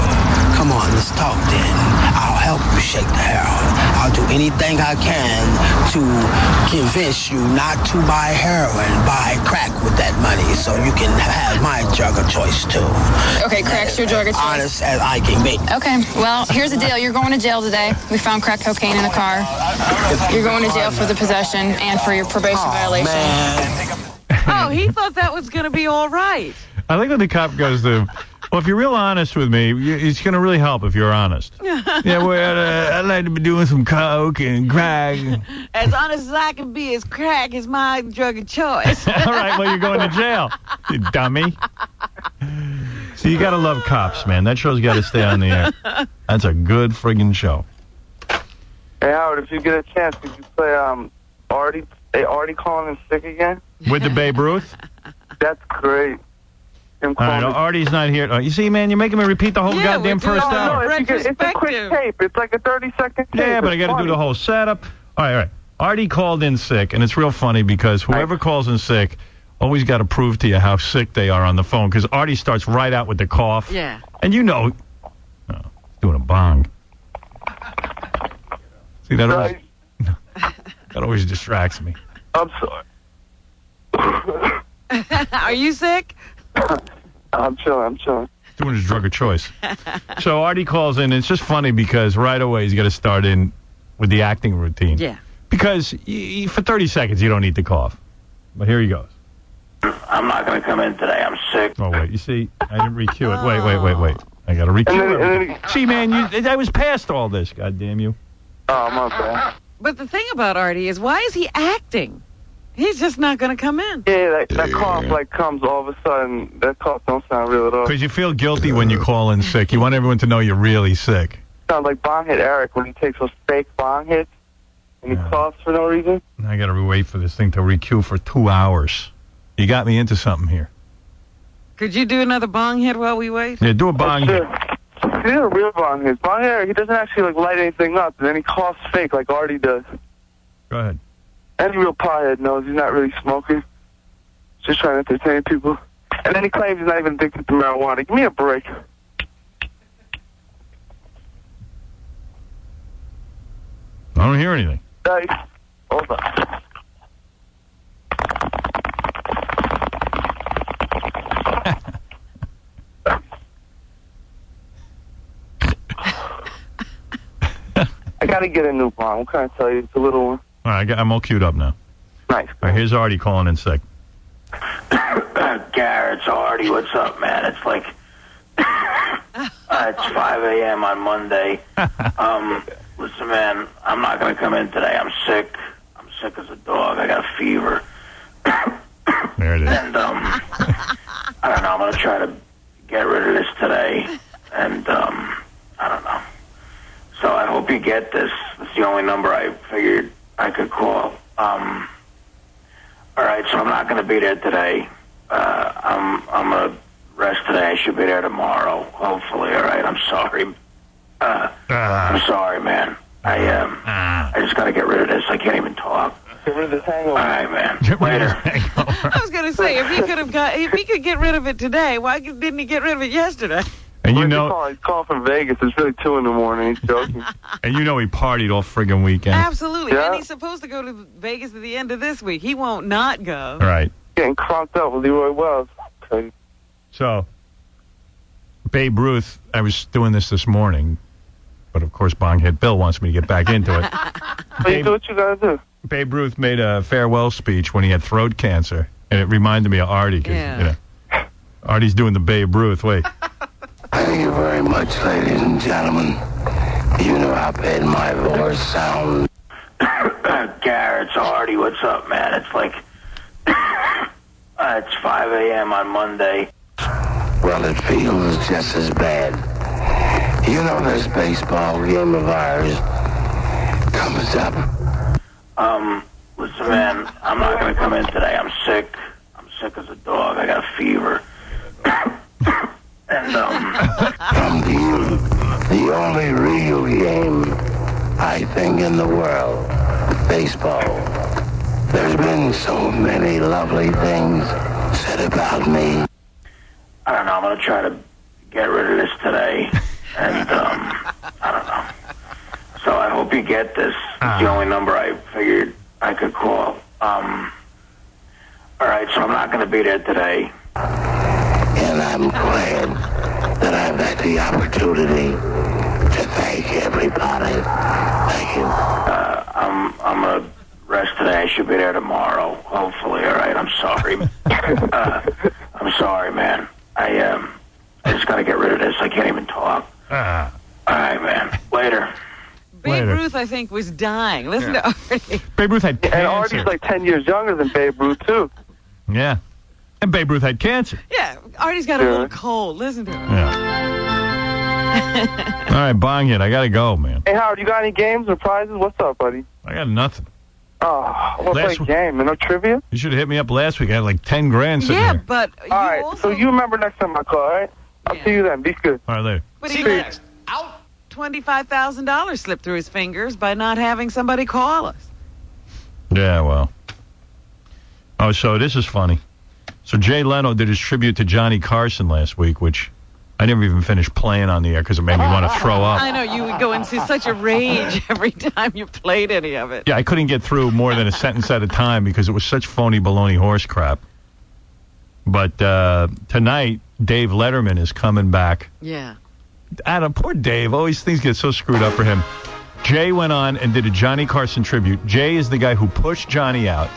Come on, let's talk then. I'll help you shake the heroin. I'll do anything I can to convince you not to buy heroin, buy crack with that money so you can have my drug of choice too. Okay, crack's your drug of choice. Honest as I can be. Okay, well, here's the deal. You're going to jail today. We found crack cocaine in the car. You're going to jail for the possession and for your probation violation. Oh, he thought that was going to be all right. I like when the cop goes to, well, if you're real honest with me, it's going to really help if you're honest. Yeah, well, I'd like to be doing some coke and crack. As honest as I can be, as crack is my drug of choice. All right, well, you're going to jail, you dummy. So you got to love Cops, man. That show's got to stay on the air. That's a good friggin' show. Hey, Howard, if you get a chance, could you play Artie? Hey, Artie calling in sick again? With the Babe Ruth? That's great. All right, Artie's not here. You see, man, you're making me repeat the whole goddamn first hour. It's a quick tape. It's like a 30-second tape. Yeah, but I got to do the whole setup. All right. Artie called in sick, and it's real funny because whoever calls in sick always got to prove to you how sick they are on the phone because Artie starts right out with the cough. Yeah. And Doing a bong. See, that always distracts me. I'm sorry. Are you sick? I'm chilling. Doing his drug of choice. So Artie calls in, and it's just funny because right away he's got to start in with the acting routine. Yeah. Because for 30 seconds you don't need to cough. But here he goes. I'm not going to come in today. I'm sick. Oh, wait. You see, I didn't re-cue it. Wait. I got to re-cue it. See, man, I was past all this, God damn you. Oh, my bad. But the thing about Artie is, why is he acting? He's just not going to come in. Yeah, that cough comes all of a sudden. That cough don't sound real at all. Because you feel guilty when you call in sick. You want everyone to know you're really sick. Sounds like bong hit Eric when he takes those fake bong hits and he coughs for no reason. I got to wait for this thing to re-cue for 2 hours. You got me into something here. Could you do another bong hit while we wait? Yeah, do a bong hit. He did a real bong hit. Bong hit, he doesn't actually light anything up, and then he coughs fake like Artie does. Go ahead. Any real pothead knows he's not really smoking. He's just trying to entertain people. And then he claims he's not even addicted to marijuana. Give me a break. I don't hear anything. Hey, hold on. I gotta get a new bong. What can I tell you? It's a little one. All right, I'm all queued up now. Nice. All right, here's Artie calling in sick. Garrett, it's Artie. What's up, man? It's like it's 5 a.m. on Monday. Listen, man, I'm not going to come in today. I'm sick. I'm sick as a dog. I got a fever. There it is. And I don't know. I'm going to try to get rid of this today. And I don't know. So I hope you get this. It's the only number I figured I could call. All right, so I'm not going to be there today. I'm going to rest today. I should be there tomorrow, hopefully. All right, I'm sorry. I'm sorry, man. I just got to get rid of this. I can't even talk. Get rid of this hangover. All right, man. Later. I was going to say, if he could get rid of it today, why didn't he get rid of it yesterday? And you know, he's calling from Vegas. It's really 2 in the morning. He's joking. And you know he partied all friggin' weekend. Absolutely. Yeah. And he's supposed to go to Vegas at the end of this week. He won't not go. Right. Getting crunked up with Leroy Wells. Okay. So, Babe Ruth, I was doing this morning, but of course Bong Hit Bill wants me to get back into it. You do what you gotta do. Babe Ruth made a farewell speech when he had throat cancer, and it reminded me of Artie. Yeah. Artie's doing the Babe Ruth. Wait. Thank you very much, ladies and gentlemen. You know how bad my voice sounds. Garrett, it's Artie. What's up, man? It's like it's 5 a.m. on Monday. Well, it feels just as bad. You know this baseball game of ours comes up. Listen, man, I'm not going to come in today. I'm sick. I'm sick as a dog. I got a fever. And, From the only real game, I think, in the world, baseball. There's been so many lovely things said about me. I don't know. I'm going to try to get rid of this today. And, I don't know. So I hope you get this. It's the only number I figured I could call. All right, so I'm not going to be there today. And I'm glad that I've had the opportunity to thank everybody. Thank you. I'm going to rest today. I should be there tomorrow, hopefully. All right, I'm sorry. I'm sorry, man. I just got to get rid of this. I can't even talk. All right, man. Later. Babe Ruth, I think, was dying. Listen to Artie. Babe Ruth had cancer. And Artie's like 10 years younger than Babe Ruth, too. Yeah. And Babe Ruth had cancer. Yeah, Artie's got a little cold. Listen to him. Yeah. All right, Bong Hit, I got to go, man. Hey, Howard, you got any games or prizes? What's up, buddy? I got nothing. Oh, I want to play a game. No trivia? You should have hit me up last week. I had like 10 grand sitting there. But all right, so you remember next time I call, all right? I'll see you then. Be good. All right, later. But he let $25,000 slip through his fingers by not having somebody call us. Yeah, well. Oh, so this is funny. So Jay Leno did his tribute to Johnny Carson last week, which I never even finished playing on the air because it made me want to throw up. I know, you would go into such a rage every time you played any of it. Yeah, I couldn't get through more than a sentence at a time because it was such phony baloney horse crap. But tonight, Dave Letterman is coming back. Yeah. Adam, poor Dave. Always things get so screwed up for him. Jay went on and did a Johnny Carson tribute. Jay is the guy who pushed Johnny out.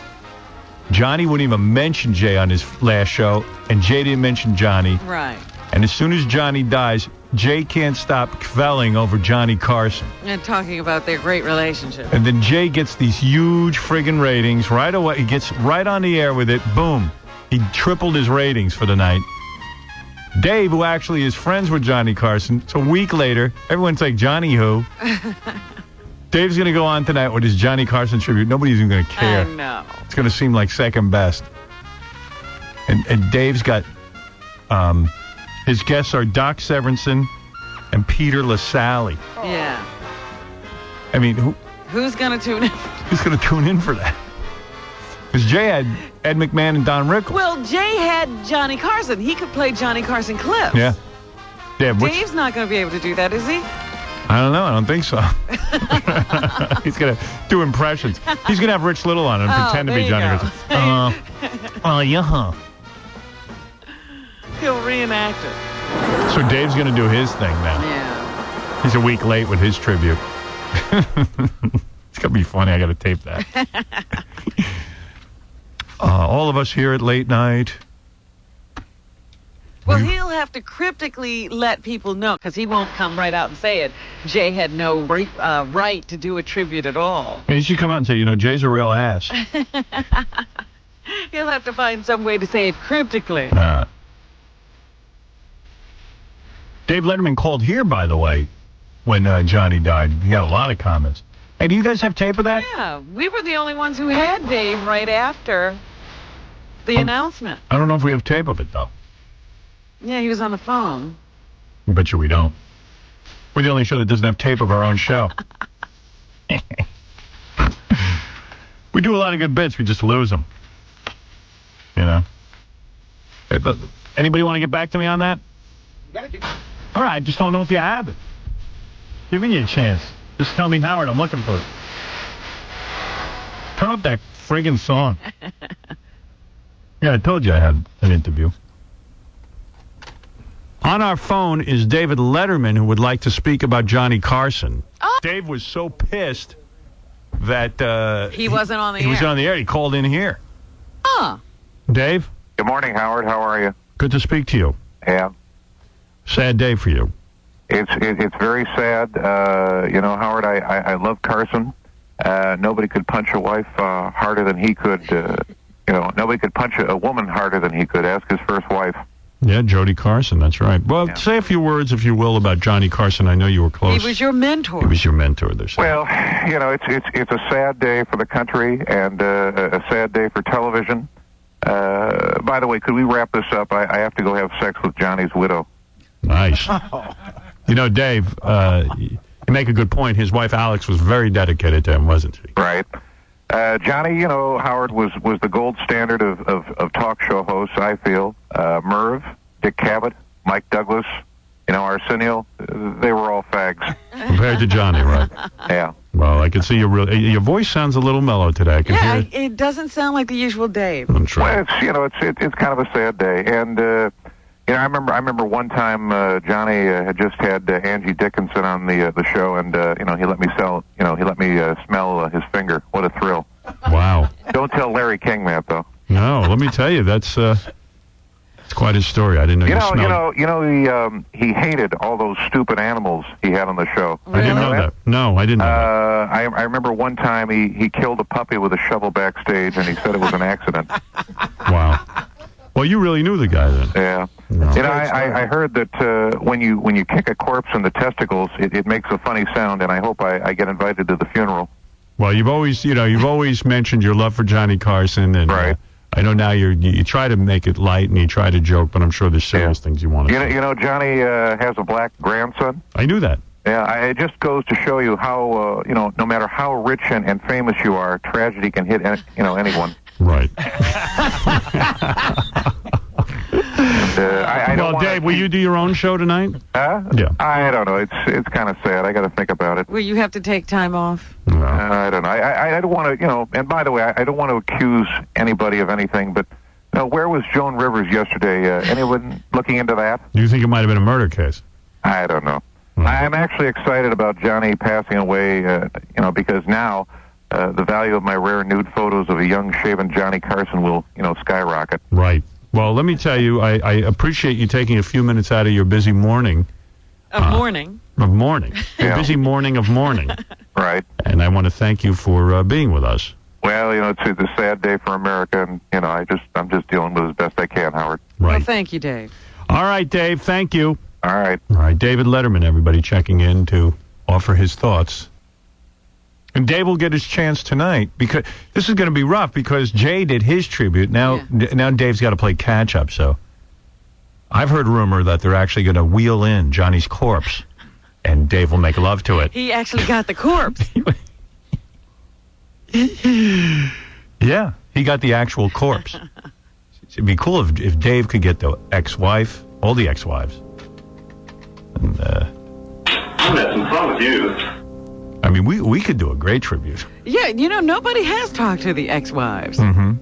Johnny wouldn't even mention Jay on his last show, and Jay didn't mention Johnny. Right. And as soon as Johnny dies, Jay can't stop kvelling over Johnny Carson. And talking about their great relationship. And then Jay gets these huge friggin' ratings right away. He gets right on the air with it. Boom. He tripled his ratings for the night. Dave, who actually is friends with Johnny Carson, so a week later, everyone's like, Johnny who? Dave's going to go on tonight with his Johnny Carson tribute. Nobody's even going to care. I know. It's going to seem like second best. And Dave's got, his guests are Doc Severinsen and Peter LaSalle. Yeah. I mean, who's going to tune in? Who's going to tune in for that? Because Jay had Ed McMahon and Don Rickles. Well, Jay had Johnny Carson. He could play Johnny Carson clips. Yeah. Dave's not going to be able to do that, is he? I don't know. I don't think so. He's going to do impressions. He's going to have Rich Little on and pretend to be Johnny Carson. Yeah. He'll reenact it. So Dave's going to do his thing now. Yeah. He's a week late with his tribute. It's going to be funny. I got to tape that. All of us here at Late Night. Well, he'll have to cryptically let people know, because he won't come right out and say it. Jay had no right to do a tribute at all. He should come out and say, Jay's a real ass. He'll have to find some way to say it cryptically. Dave Letterman called here, by the way, when Johnny died. He got a lot of comments. Hey, do you guys have tape of that? Yeah, we were the only ones who had Dave right after the announcement. I don't know if we have tape of it, though. Yeah, he was on the phone. I bet you we don't. We're the only show that doesn't have tape of our own show. We do a lot of good bits. We just lose them. Anybody want to get back to me on that? All right, I just don't know if you have it. Giving you a chance. Just tell me, Howard, I'm looking for it. Turn up that friggin' song. Yeah, I told you I had an interview. On our phone is David Letterman, who would like to speak about Johnny Carson. Oh. Dave was so pissed that he wasn't on the air. He wasn't on the air. He called in here. Huh. Dave? Good morning, Howard. How are you? Good to speak to you. Yeah. Sad day for you. It's very sad. Howard, I love Carson. Nobody could punch a wife harder than he could. Nobody could punch a woman harder than he could. Ask his first wife. Yeah, Jody Carson, that's right. Well, say a few words, if you will, about Johnny Carson. I know you were close. He was your mentor. He was your mentor, they're saying. Well, it's a sad day for the country and a sad day for television. By the way, could we wrap this up? I have to go have sex with Johnny's widow. Nice. Dave, you make a good point. His wife, Alex, was very dedicated to him, wasn't she? Right. Johnny, Howard was the gold standard of talk show hosts, I feel. Merv, Dick Cavett, Mike Douglas, Arsenio, they were all fags. Compared to Johnny, right? Yeah. Well, I can see your voice sounds a little mellow today. I can hear it. It doesn't sound like the usual Dave. I'm sure. Well, it's kind of a sad day, and I remember one time Johnny had just had Angie Dickinson on the show, and he let me smell his finger. What a thrill! Wow. Don't tell Larry King that though. No, let me tell you, that's quite a story. I didn't know he hated all those stupid animals he had on the show. Really? I didn't know that. No, I didn't know that. I remember one time he killed a puppy with a shovel backstage, and he said it was an accident. Wow. Well, you really knew the guy then. Yeah. No. I heard that when you kick a corpse in the testicles, it makes a funny sound, and I hope I get invited to the funeral. Well, you've always mentioned your love for Johnny Carson, and right. I know now you try to make it light and you try to joke, but I'm sure there's serious things you want to say. Johnny has a black grandson. I knew that. Yeah, it just goes to show you how no matter how rich and famous you are, tragedy can hit anyone. Right. I don't Well, Dave, will you do your own show tonight? Huh? Yeah. I don't know. It's kind of sad. I got to think about it. Will you have to take time off? I don't know. I don't want to, and by the way, I don't want to accuse anybody of anything, but where was Joan Rivers yesterday? Anyone looking into that? You think it might have been a murder case? I don't know. I'm actually excited about Johnny passing away, because now the value of my rare nude photos of a young shaven Johnny Carson will, skyrocket. Right. Well, let me tell you, I appreciate you taking a few minutes out of your busy morning. Of morning. Your busy morning of morning. Right. And I want to thank you for being with us. Well, it's a sad day for America, and I'm just dealing with it as best I can, Howard. Right. Well, thank you, Dave. All right, Dave. Thank you. All right. All right, David Letterman, everybody checking in to offer his thoughts. And Dave will get his chance tonight, because this is going to be rough, because Jay did his tribute. Now Dave's got to play catch-up, so I've heard rumor that they're actually going to wheel in Johnny's corpse, and Dave will make love to it. He actually got the corpse. Yeah, he got the actual corpse. It'd be cool if Dave could get the ex-wife, all the ex-wives. And, I'm having some fun with you. I mean, we could do a great tribute. Yeah, nobody has talked to the ex-wives. Mm-hmm.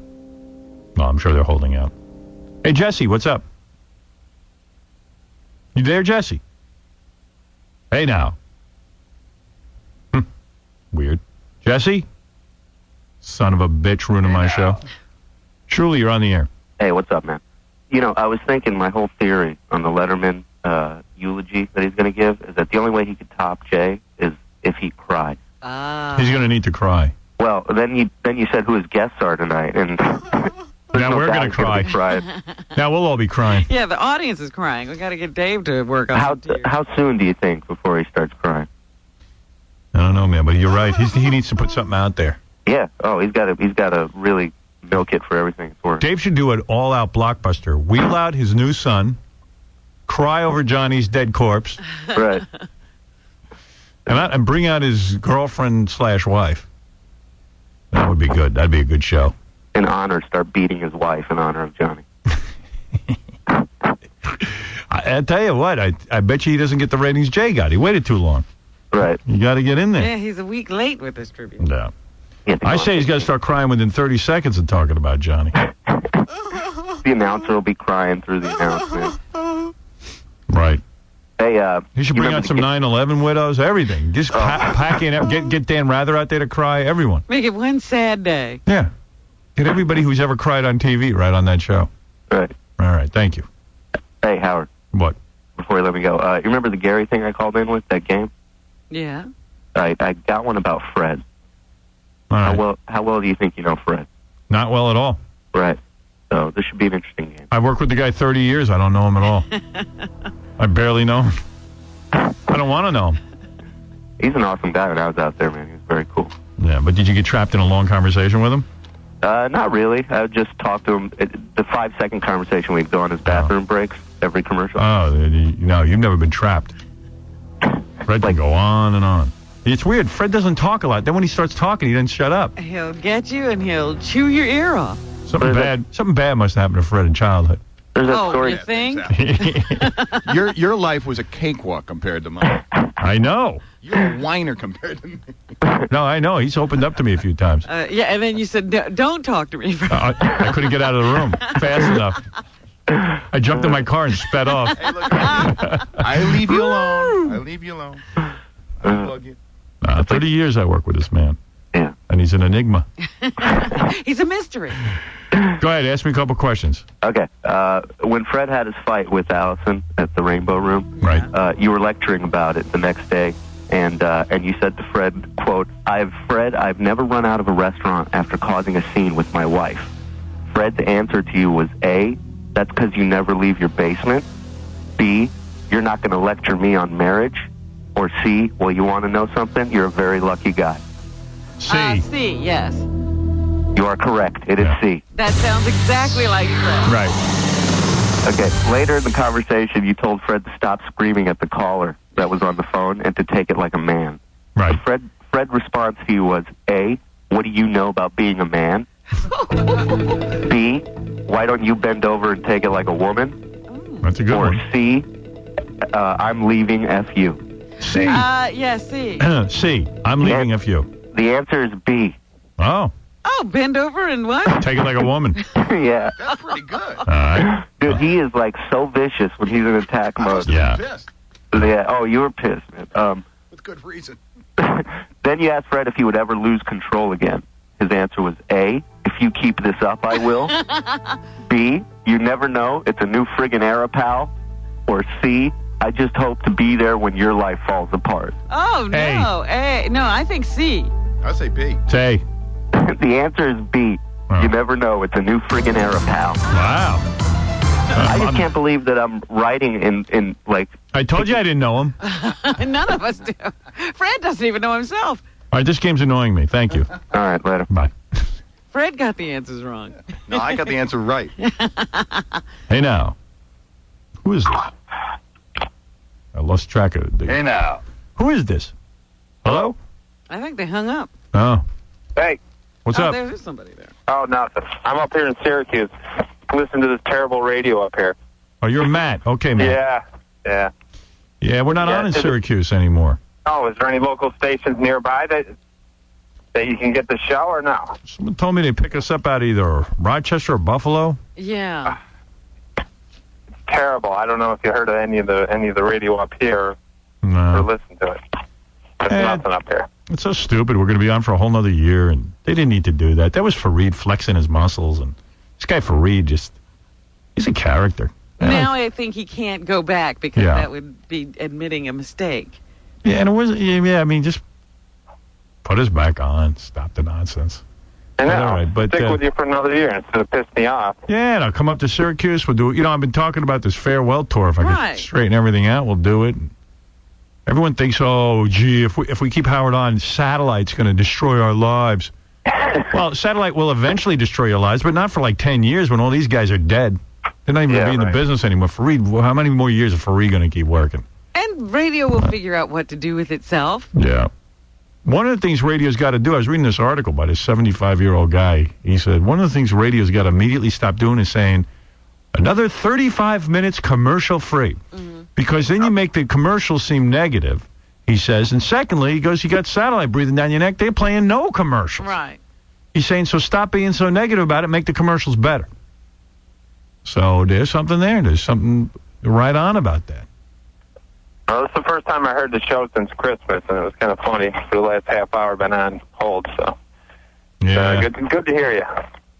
Well, I'm sure they're holding out. Hey, Jesse, what's up? You there, Jesse? Hey, now. Weird. Jesse? Son of a bitch ruining my show. Truly, you're on the air. Hey, what's up, man? I was thinking my whole theory on the Letterman eulogy that he's going to give is that the only way he could top Jay is if he cried. He's going to need to cry. Well, then you said who his guests are tonight, and now we're going to cry. Now we'll all be crying. Yeah, the audience is crying. We got to get Dave to work on how soon do you think before he starts crying? I don't know, man, but you're right. He needs to put something out there. Yeah. Oh, he's got to really milk it for everything it's worth. Dave should do an all-out blockbuster. Wheel out his new son, cry over Johnny's dead corpse, right, and bring out his girlfriend/wife. That would be good. That'd be a good show. In honor, start beating his wife in honor of Johnny. I tell you what, I bet you he doesn't get the ratings Jay got. He waited too long. Right. You got to get in there. Yeah, he's a week late with this tribute. Yeah. I say he's got to start crying within 30 seconds of talking about Johnny. The announcer will be crying through the announcement. Right. Hey, he should bring out some 9/11 widows, everything. Just pack in, get Dan Rather out there to cry, everyone. Make it one sad day. Yeah. Get everybody who's ever cried on TV right on that show. Right. All right, thank you. Hey, Howard. What? Before you let me go, you remember the Gary thing I called in with, that game? Yeah. I got one about Fred. All right. How well do you think you know Fred? Not well at all. Right. So this should be an interesting game. I've worked with the guy 30 years. I don't know him at all. I barely know him. I don't want to know him. He's an awesome guy when I was out there, man. He was very cool. Yeah, but did you get trapped in a long conversation with him? Not really. I would just talk to him. The 5-second conversation we'd go on his bathroom breaks, every commercial. Oh, no, you've never been trapped. Fred can go on and on. It's weird. Fred doesn't talk a lot. Then when he starts talking, he doesn't shut up. He'll get you and he'll chew your ear off. Something bad must happen to Fred in childhood. There's that story. You think? Your life was a cakewalk compared to mine. I know. You're a whiner compared to me. No, I know. He's opened up to me a few times. Yeah, and then you said, don't talk to me. I couldn't get out of the room fast enough. I jumped in my car and sped off. Hey, look, I leave you alone. I leave you alone. I unplug you. 30 years I work with this man. Yeah. And he's an enigma. He's a mystery. Go ahead, ask me a couple questions. Okay. When Fred had his fight with Allison at the Rainbow Room, right? You were lecturing about it the next day, and you said to Fred, quote, I've never run out of a restaurant after causing a scene with my wife. Fred's answer to you was A, that's because you never leave your basement. B, you're not going to lecture me on marriage. Or C, well, you want to know something? You're a very lucky guy. C. C, yes. You are correct. It is C. That sounds exactly like Fred. Right. Okay, later in the conversation, you told Fred to stop screaming at the caller that was on the phone and to take it like a man. Right. Fred's response to you was, A, what do you know about being a man? B, why don't you bend over and take it like a woman? That's a good or one. C, I'm leaving F you. C. Yeah, C. C. I'm leaving FU. The answer is B. Oh. Oh, bend over and what? Take it like a woman. Yeah. That's pretty good. All right. Dude, he is like so vicious when he's in attack mode. Yeah. Pissed. Yeah. Oh, you were pissed, man. With good reason. Then you asked Fred if he would ever lose control again. His answer was A, if you keep this up, I will. B, you never know, it's a new friggin' era, pal. Or C, I just hope to be there when your life falls apart. Oh, no. A. No, I think C. I say B. Say. The answer is B. Oh. You never know, it's a new friggin' era, pal. Wow. I just can't believe that I'm writing in like... I told you I didn't know him. None of us do. Fred doesn't even know himself. All right, this game's annoying me. Thank you. All right, later. Bye. Fred got the answers wrong. No, I got the answer right. Hey, now. Who is this? I lost track of it. Hey, now. Who is this? Hello? I think they hung up. Oh. Hey. What's oh, up? There's somebody there. Oh, nothing. I'm up here in Syracuse. Listen to this terrible radio up here. Oh, you're Matt. Okay, Matt. Yeah. Yeah, we're not on in Syracuse anymore. Oh, is there any local stations nearby that you can get the show or no? Someone told me they pick us up out of either Rochester or Buffalo. Yeah. Terrible. I don't know if you heard of any of the radio up here or listened to it. There's nothing up here. It's so stupid. We're going to be on for a whole nother year, and they didn't need to do that. That was Fareed flexing his muscles, and this guy Fareed he's a character. Now I think he can't go back because Yeah. that would be admitting a mistake. Yeah, and it was, I mean, just put us back on. Stop the nonsense. I know. All right, but, stick with you for another year instead of piss me off. Yeah, and I'll come up to Syracuse. We'll do it. I've been talking about this farewell tour. If I Right. can straighten everything out, we'll do it. Everyone thinks, oh, gee, if we keep Howard on, satellite's going to destroy our lives. Well, satellite will eventually destroy your lives, but not for like 10 years when all these guys are dead. They're not even going to be in the business anymore. Fareed, how many more years is Fareed going to keep working? And radio will figure out what to do with itself. Yeah. One of the things radio's got to do, I was reading this article by this 75-year-old guy. He said, one of the things radio's got to immediately stop doing is saying, another 35 minutes commercial-free. Mm-hmm. Because then you make the commercials seem negative, he says. And secondly, he goes, you got satellite breathing down your neck. They're playing no commercials. Right. He's saying, so stop being so negative about it. Make the commercials better. So there's something there. There's something right on about that. Well, this is the first time I heard the show since Christmas, and it was kind of funny. For the last half hour, been on hold, so Yeah. good to hear you.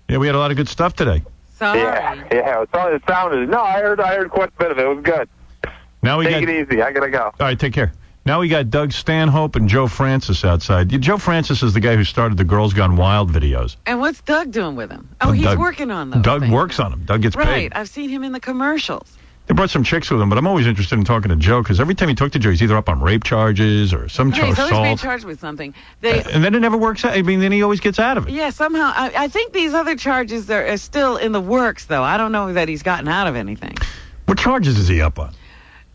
Yeah, we had a lot of good stuff today. Sorry. Yeah. It sounded. No, I heard quite a bit of it. It was good. Now we Take it easy. I gotta go. All right, take care. Now we got Doug Stanhope and Joe Francis outside. Joe Francis is the guy who started the Girls Gone Wild videos. And what's Doug doing with him? Oh, he's working on those. Doug works on them. Doug gets Right. paid. I've seen him in the commercials. They brought some chicks with him, but I'm always interested in talking to Joe because every time you talk to Joe, he's either up on rape charges or some Yeah, he's always being assault. charged with something. And then it never works out. I mean, then he always gets out of it. Yeah, somehow. I think these other charges are still in the works, though. I don't know that he's gotten out of anything. What charges is he up on?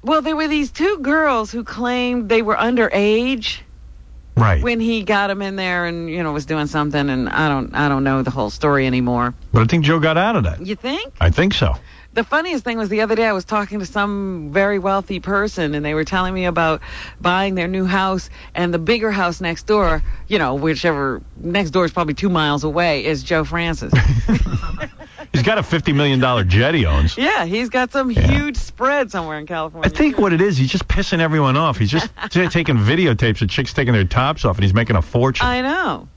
Well, there were these two girls who claimed they were underage. Right. When he got them in there and, was doing something, and I don't know the whole story anymore. But I think Joe got out of that. You think? I think so. The funniest thing was the other day I was talking to some very wealthy person, and they were telling me about buying their new house, and the bigger house next door, whichever next door is probably 2 miles away, is Joe Francis. He's got a $50 million jet he owns. Yeah, he's got some huge spread somewhere in California. I think what it is, he's just pissing everyone off. He's just taking videotapes of chicks taking their tops off, and he's making a fortune. I know.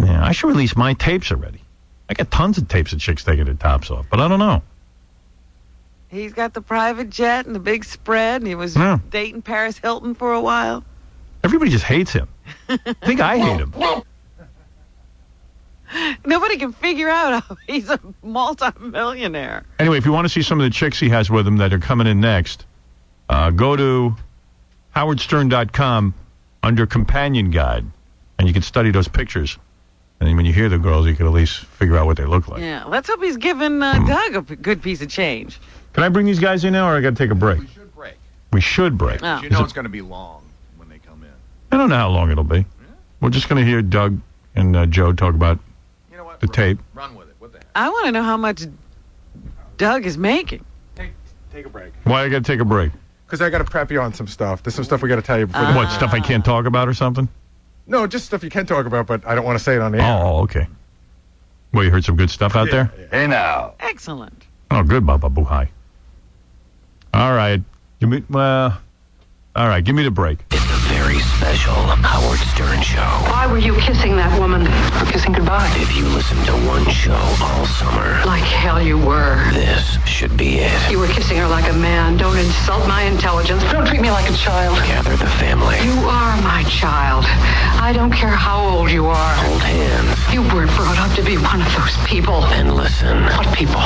Yeah, I should release my tapes already. I got tons of tapes of chicks taking their tops off, but I don't know. He's got the private jet and the big spread, and he was dating Paris Hilton for a while. Everybody just hates him. I think I hate him. Nobody can figure out how he's a multi-millionaire. Anyway, if you want to see some of the chicks he has with him that are coming in next, go to howardstern.com under Companion Guide, and you can study those pictures. And then when you hear the girls, you can at least figure out what they look like. Yeah, let's hope he's giving Doug a good piece of change. Can I bring these guys in now, or I got to take a break? We should break. Oh. You know it's going to be long when they come in. I don't know how long it'll be. We're just going to hear Doug and Joe talk about the tape. Run with it. What the heck? I want to know how much Doug is making. take a break. Why I got to take a break? Because I got to prep you on some stuff. There's some stuff we got to tell you before. What, stuff I can't talk about or something? No, just stuff you can talk about, but I don't want to say it on the air. Oh, okay. Well, you heard some good stuff out there? Yeah. Hey, now. Excellent. Oh, good, Baba Buhai. All right. Give me the break. It's a very special Howard Stern show. Why were you kissing that woman? For kissing goodbye. If you listen to one show all summer, Like hell you were. this should be it. You were kissing her like a man. Don't insult my intelligence. Don't treat me like a child. Gather the family. You are my child. I don't care how old you are. Hold hands. You weren't brought up to be one of those people. And listen. What people?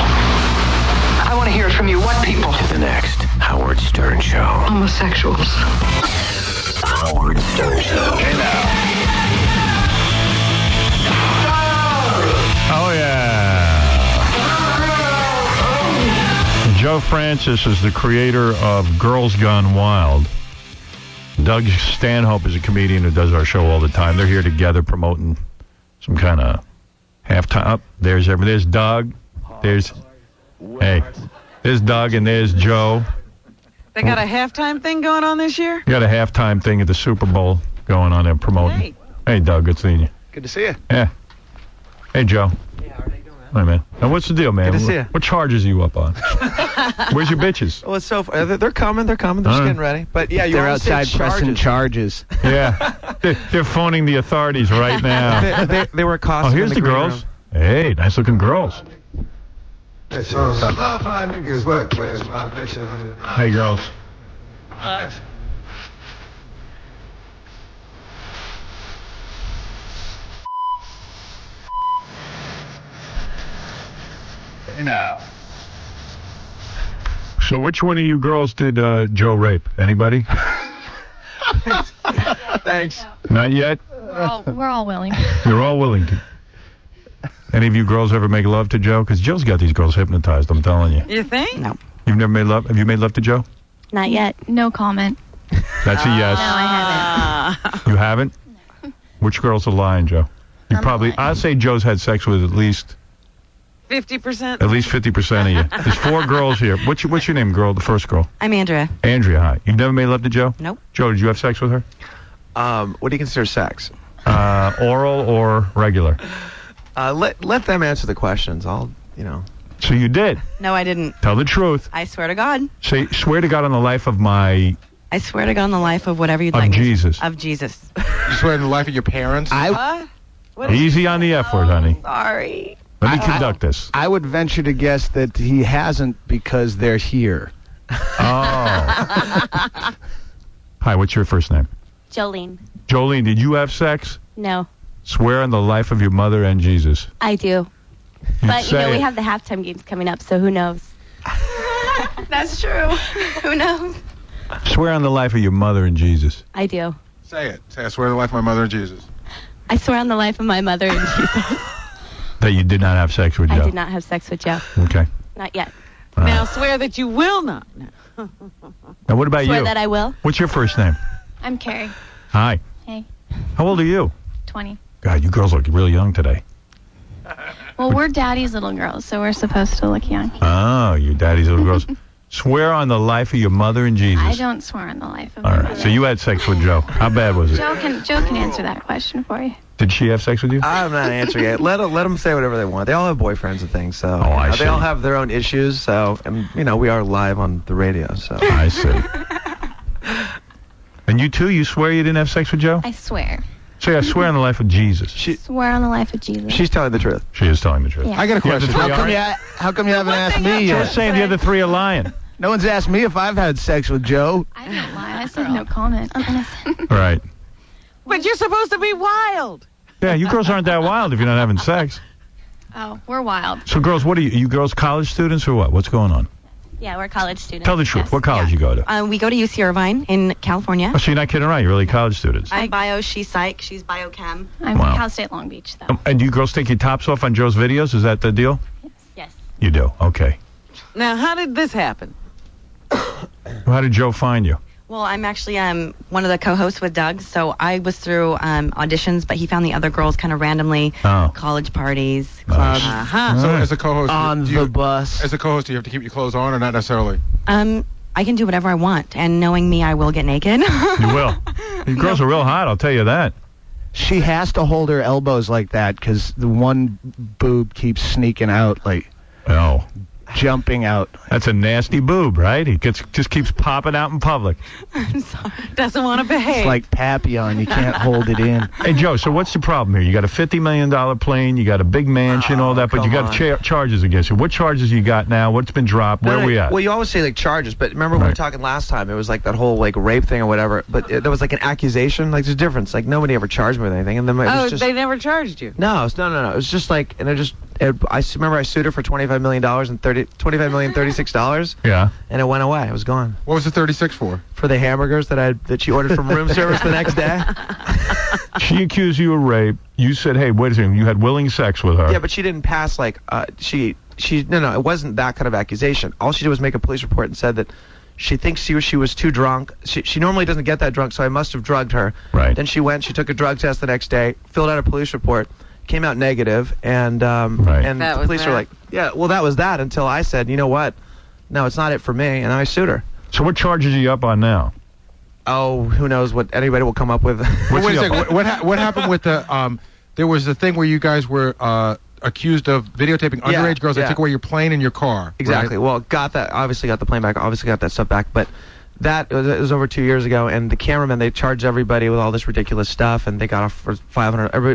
I want to hear it from you. What people? To the next Howard Stern show. Homosexuals. Howard Stern show. Hey, now. Oh, yeah. Joe Francis is the creator of Girls Gone Wild. Doug Stanhope is a comedian who does our show all the time. They're here together promoting some kind of halftime. Oh, there's Doug. There's Doug and there's Joe. They got a halftime thing going on this year? Got a halftime thing at the Super Bowl going on there promoting. Hey, Doug, good seeing you. Good to see you. Yeah. Hey, Joe. Hey, man. Now, what's the deal, man? Good to see you. What charges are you up on? Where's your bitches? Well, it's so they're coming. They're All right. getting ready. But yeah, They're outside pressing charges. Yeah. They're phoning the authorities right now. they were accosted. Oh, here's in the green girls. room. Hey, nice looking girls. Hey, girls. Hey, now. So which one of you girls did Joe rape? Anybody? Thanks. Not yet? We're all willing. You're all willing to. Any of you girls ever make love to Joe? Because Joe's got these girls hypnotized, I'm telling you. You think? No. You've never made love? Have you made love to Joe? Not yet. No comment. That's a yes. No, I haven't. You haven't? Which girls are lying, Joe? You probably. I'd say Joe's had sex with at least 50%? At least 50% of you. There's 4 girls here. What's your name, girl? The first girl. I'm Andrea. Andrea, hi. You've never made love to Joe? Nope. Joe, did you have sex with her? What do you consider sex? Oral or regular? Let them answer the questions. So you did? No, I didn't. Tell the truth. I swear to God. Swear to God on the life of my... I swear to God on the life of whatever you'd Of like. Jesus. Of Jesus. You swear on the life of your parents? Easy on the F word, honey. Sorry. Let me conduct this. I would venture to guess that he hasn't because they're here. Oh. Hi, what's your first name? Jolene. Jolene, did you have sex? No, Swear on the life of your mother and Jesus. I do. But, say we it. have the halftime games coming up, so who knows? That's true. Who knows? Swear on the life of your mother and Jesus. I do. Say it. Say, I swear on the life of my mother and Jesus. I swear on the life of my mother and Jesus. That you did not have sex with Joe. I did not have sex with Joe. Okay. Not yet. Now swear that you will not. Now, what about Swear you? that I will. What's your first name? I'm Carrie. Hi. Hey. How old are you? 20. God, you girls look really young today. Well, we're daddy's little girls, so we're supposed to look young. Oh, you daddy's little girls. Swear on the life of your mother and Jesus. I don't swear on the life of All my right. mother. So you had sex with Joe. How bad was it? Joe can answer that question for you. Did she have sex with you? I'm not answering it. Let them say whatever they want. They all have boyfriends and things, so I see. they all have their own issues. So, and we are live on the radio. So I see. And you too? You swear you didn't have sex with Joe? I swear. Say, I swear on the life of Jesus. Swear on the life of Jesus. She's telling the truth. She is telling the truth. Yeah. I got a You have the question. three How come you haven't asked me yet? Just saying the other 3 are lying. No one's asked me if I've had sex with Joe. I don't lie. I said no comment. I'm innocent. Right. But you're supposed to be wild. Yeah, you girls aren't that wild if you're not having sex. Oh, we're wild. So, girls, what are you girls college students or what? What's going on? Yeah, we're college students. Tell the truth. Yes. What college you go to? We go to UC Irvine in California. Oh, so you're not kidding around. You're really college students. I'm bio, she's psych, she's biochem. I'm Wow. Cal State Long Beach, though. And do you girls take your tops off on Joe's videos? Is that the deal? Yes. You do. Okay. Now, how did this happen? How did Joe find you? Well, I'm actually one of the co-hosts with Doug, so I was through auditions, but he found the other girls kind of randomly, college parties, clubs. So as a co-host, On the bus. As a co-host, do you have to keep your clothes on or not necessarily? I can do whatever I want, and knowing me, I will get naked. You will. These girls are real hot, I'll tell you that. She has to hold her elbows like that because the one boob keeps sneaking out, like jumping out. That's a nasty boob, right? He just keeps popping out in public. I'm sorry. Doesn't want to behave. It's like Papillon. You can't hold it in. Hey, Joe, so what's the problem here? You got a $50 million plane, you got a big mansion, all that, but you got charges against you. What charges you got now? What's been dropped? Where are we at? Well, you always say, like, charges, but remember we were talking last time, it was like that whole, like, rape thing or whatever, but there was, like, an accusation. Like, there's a difference. Like, nobody ever charged me with anything. And then it was just, they never charged you? No. It was just like, and I remember I sued her for $25 million and $36. Yeah. And it went away. It was gone. What was the 36 for? For the hamburgers that she ordered from room service the next day. She accused you of rape. You said, hey, wait a second, you had willing sex with her. Yeah, but she didn't pass, like, no, it wasn't that kind of accusation. All she did was make a police report and said that she thinks she was too drunk. She normally doesn't get that drunk, so I must have drugged her. Right. Then she took a drug test the next day, filled out a police report, came out negative, and the police were like, yeah, well, that was that until I said, you know what? No, it's not it for me, and I sued her. So what charges are you up on now? Oh, who knows what anybody will come up with. Wait a second. What happened with the, there was a thing where you guys were accused of videotaping underage girls that took away your plane and your car. Exactly. Right? Well, obviously got the plane back, obviously got that stuff back, but it was over 2 years ago, and the cameraman, they charged everybody with all this ridiculous stuff, and they got off for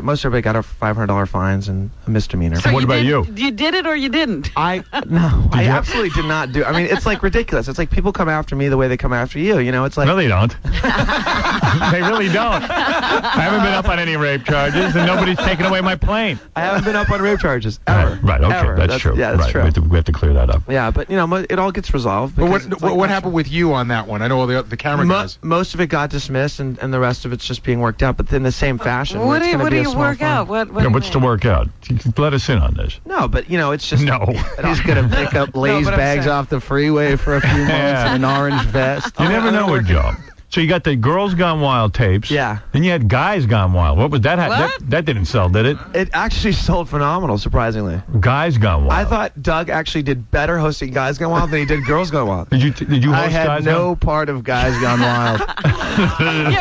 most everybody got off $500 fines and a misdemeanor. So what about you? You did it or you didn't? I absolutely did not do. I mean, it's like ridiculous. It's like people come after me the way they come after you. You know, it's like no, they don't. They really don't. I haven't been up on any rape charges, and nobody's taken away my plane. I haven't been up on rape charges ever. Right. Okay. Ever. That's true. Yeah, that's right. true. We have to clear that up. Yeah, but you know, it all gets resolved. But what happened with you on that one? I know all the camera guys. Most of it got dismissed, and the rest of it's just being worked out, but in the same fashion. What do you work out? What's to work out? Let us in on this. No, but you know, it's just He's gonna pick up Lay's bags off the freeway for a few months in an orange vest. You never know with Joe. So you got the Girls Gone Wild tapes. Yeah. Then you had Guys Gone Wild. What was that? That didn't sell, did it? It actually sold phenomenal, surprisingly. Guys Gone Wild. I thought Doug actually did better hosting Guys Gone Wild than he did Girls Gone Wild. Did you host I had Guys no part of Guys Gone Wild.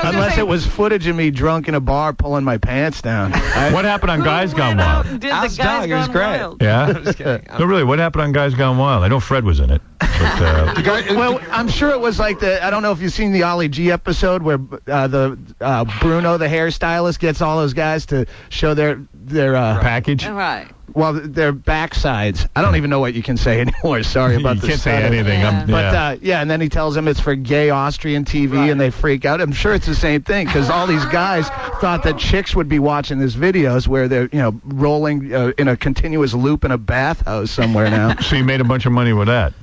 Unless it was footage of me drunk in a bar pulling my pants down. What happened on Guys Gone Wild? Ask Doug, it was great. Yeah? I'm just kidding. No, really, what happened on Guys Gone Wild? I know Fred was in it. But, well, I'm sure it was like I don't know if you've seen the Ollie G episode where Bruno, the hairstylist, gets all those guys to show their package. Right. Well, their backsides. I don't even know what you can say anymore. Sorry about you the can't say anything. But and then he tells them it's for gay Austrian TV, and they freak out. I'm sure it's the same thing because all these guys thought that chicks would be watching these videos where they're rolling in a continuous loop in a bathhouse somewhere now. So you made a bunch of money with that.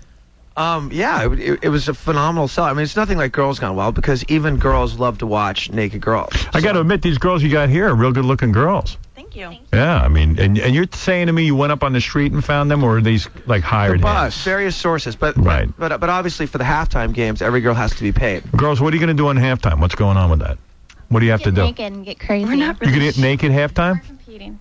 Yeah, it was a phenomenal sell. I mean, it's nothing like Girls Gone Wild because even girls love to watch naked girls. I got to admit, these girls you got here are real good-looking girls. Thank you. Yeah, I mean, and you're saying to me you went up on the street and found them, or are these like hired? The bus, various sources, but obviously for the halftime games, every girl has to be paid. Girls, what are you going to do on halftime? What's going on with that? What do you have to do? Get naked and get crazy. We're not You can get naked halftime?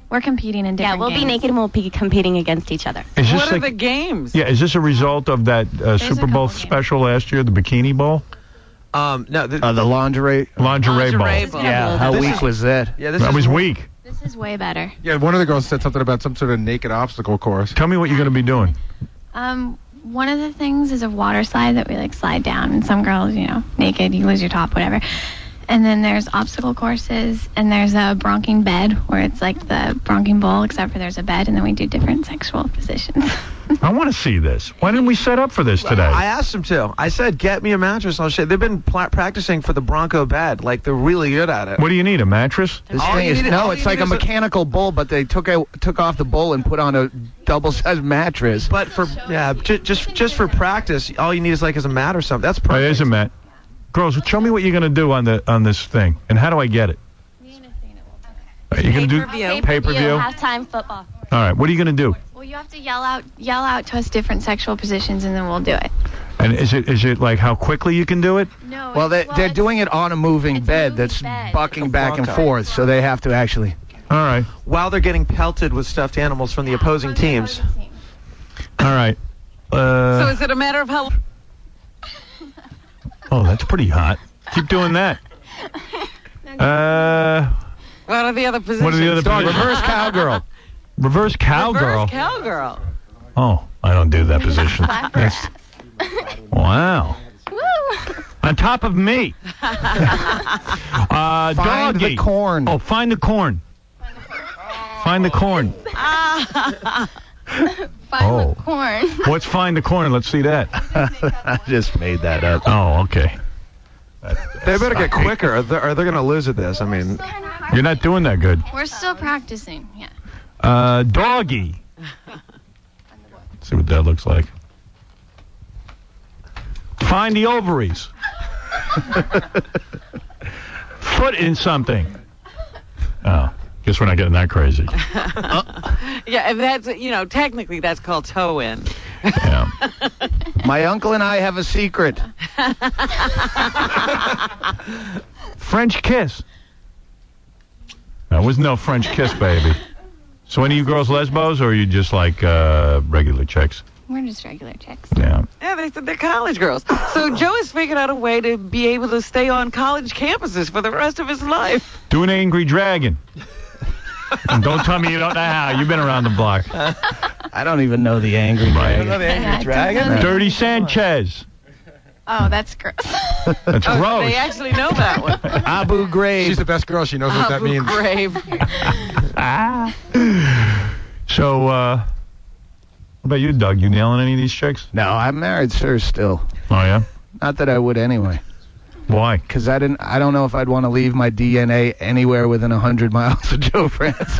We're competing in different we'll games. be naked and we'll be competing against each other. Is this What are like- the games? Yeah, is this a result of that Super Bowl special last year, the Bikini Bowl? No, the lingerie Bowl. Yeah, how weak was that? Yeah, that was weak. This is way better. Yeah, one of the girls said something about some sort of naked obstacle course. Tell me what you're going to be doing. One of the things is a water slide that we slide down, and some girls, naked, you lose your top, whatever. And then there's obstacle courses, and there's a bronking bed where it's like the bronking bowl, except for there's a bed, and then we do different sexual positions. I want to see this. Why didn't we set up for this today? I asked them to. I said, get me a mattress. I'll show you. They've been practicing for the Bronco bed. Like, they're really good at it. What do you need, a mattress? This thing is it's like a mechanical bull, but they took off the bull and put on a double-sized mattress. But for just for practice, all you need is a mat or something. That's perfect. It is a mat. Girls, show me what you're going to do on this thing, and how do I get it? You're going to do pay-per-view? Halftime football. All right, what are you going to do? Well, you have to yell out to us different sexual positions, and then we'll do it. And is it like how quickly you can do it? No. Well, they're doing it on a moving bed that's bucking back and forth, so they have to actually. All right. While they're getting pelted with stuffed animals from the opposing teams. All right. So is it a matter of how... Oh, that's pretty hot. Keep doing that. What are the other positions? What are the other positions? Reverse cowgirl. Reverse cowgirl. Reverse cowgirl. Oh, I don't do that position. That's, wow. On top of me. Find Doggy. the corn. Oh, find the corn. Find the corn. Find the corn. What's find the corn? Let's see that. I just made that up. Oh, okay. They better get quicker, or they're going to lose at this. I mean, you're not doing that good. We're still practicing. Yeah. Doggy. Let's see what that looks like. Find the ovaries. Foot in something. Oh, guess we're not getting that crazy. Yeah, if that's, technically that's called toe in. Yeah. My uncle and I have a secret. French kiss. There was no French kiss, baby. So any of you girls lesbos, or are you just like regular chicks? We're just regular chicks. Yeah. Yeah, they said they're college girls. So Joe has figured out a way to be able to stay on college campuses for the rest of his life. Do an angry dragon. And don't tell me you don't know how. You've been around the block. I don't even know the angry dragon. the angry dragon? Dirty Sanchez. Oh, that's gross. That's gross. They actually know that one. Abu Ghraib. She's the best girl. She knows what that means. Grave. So, what about you, Doug? You nailing any of these chicks? No, I'm married, sir, still. Oh, yeah? Not that I would anyway. Why? Because I don't know if I'd want to leave my DNA anywhere within 100 miles of Joe Francis.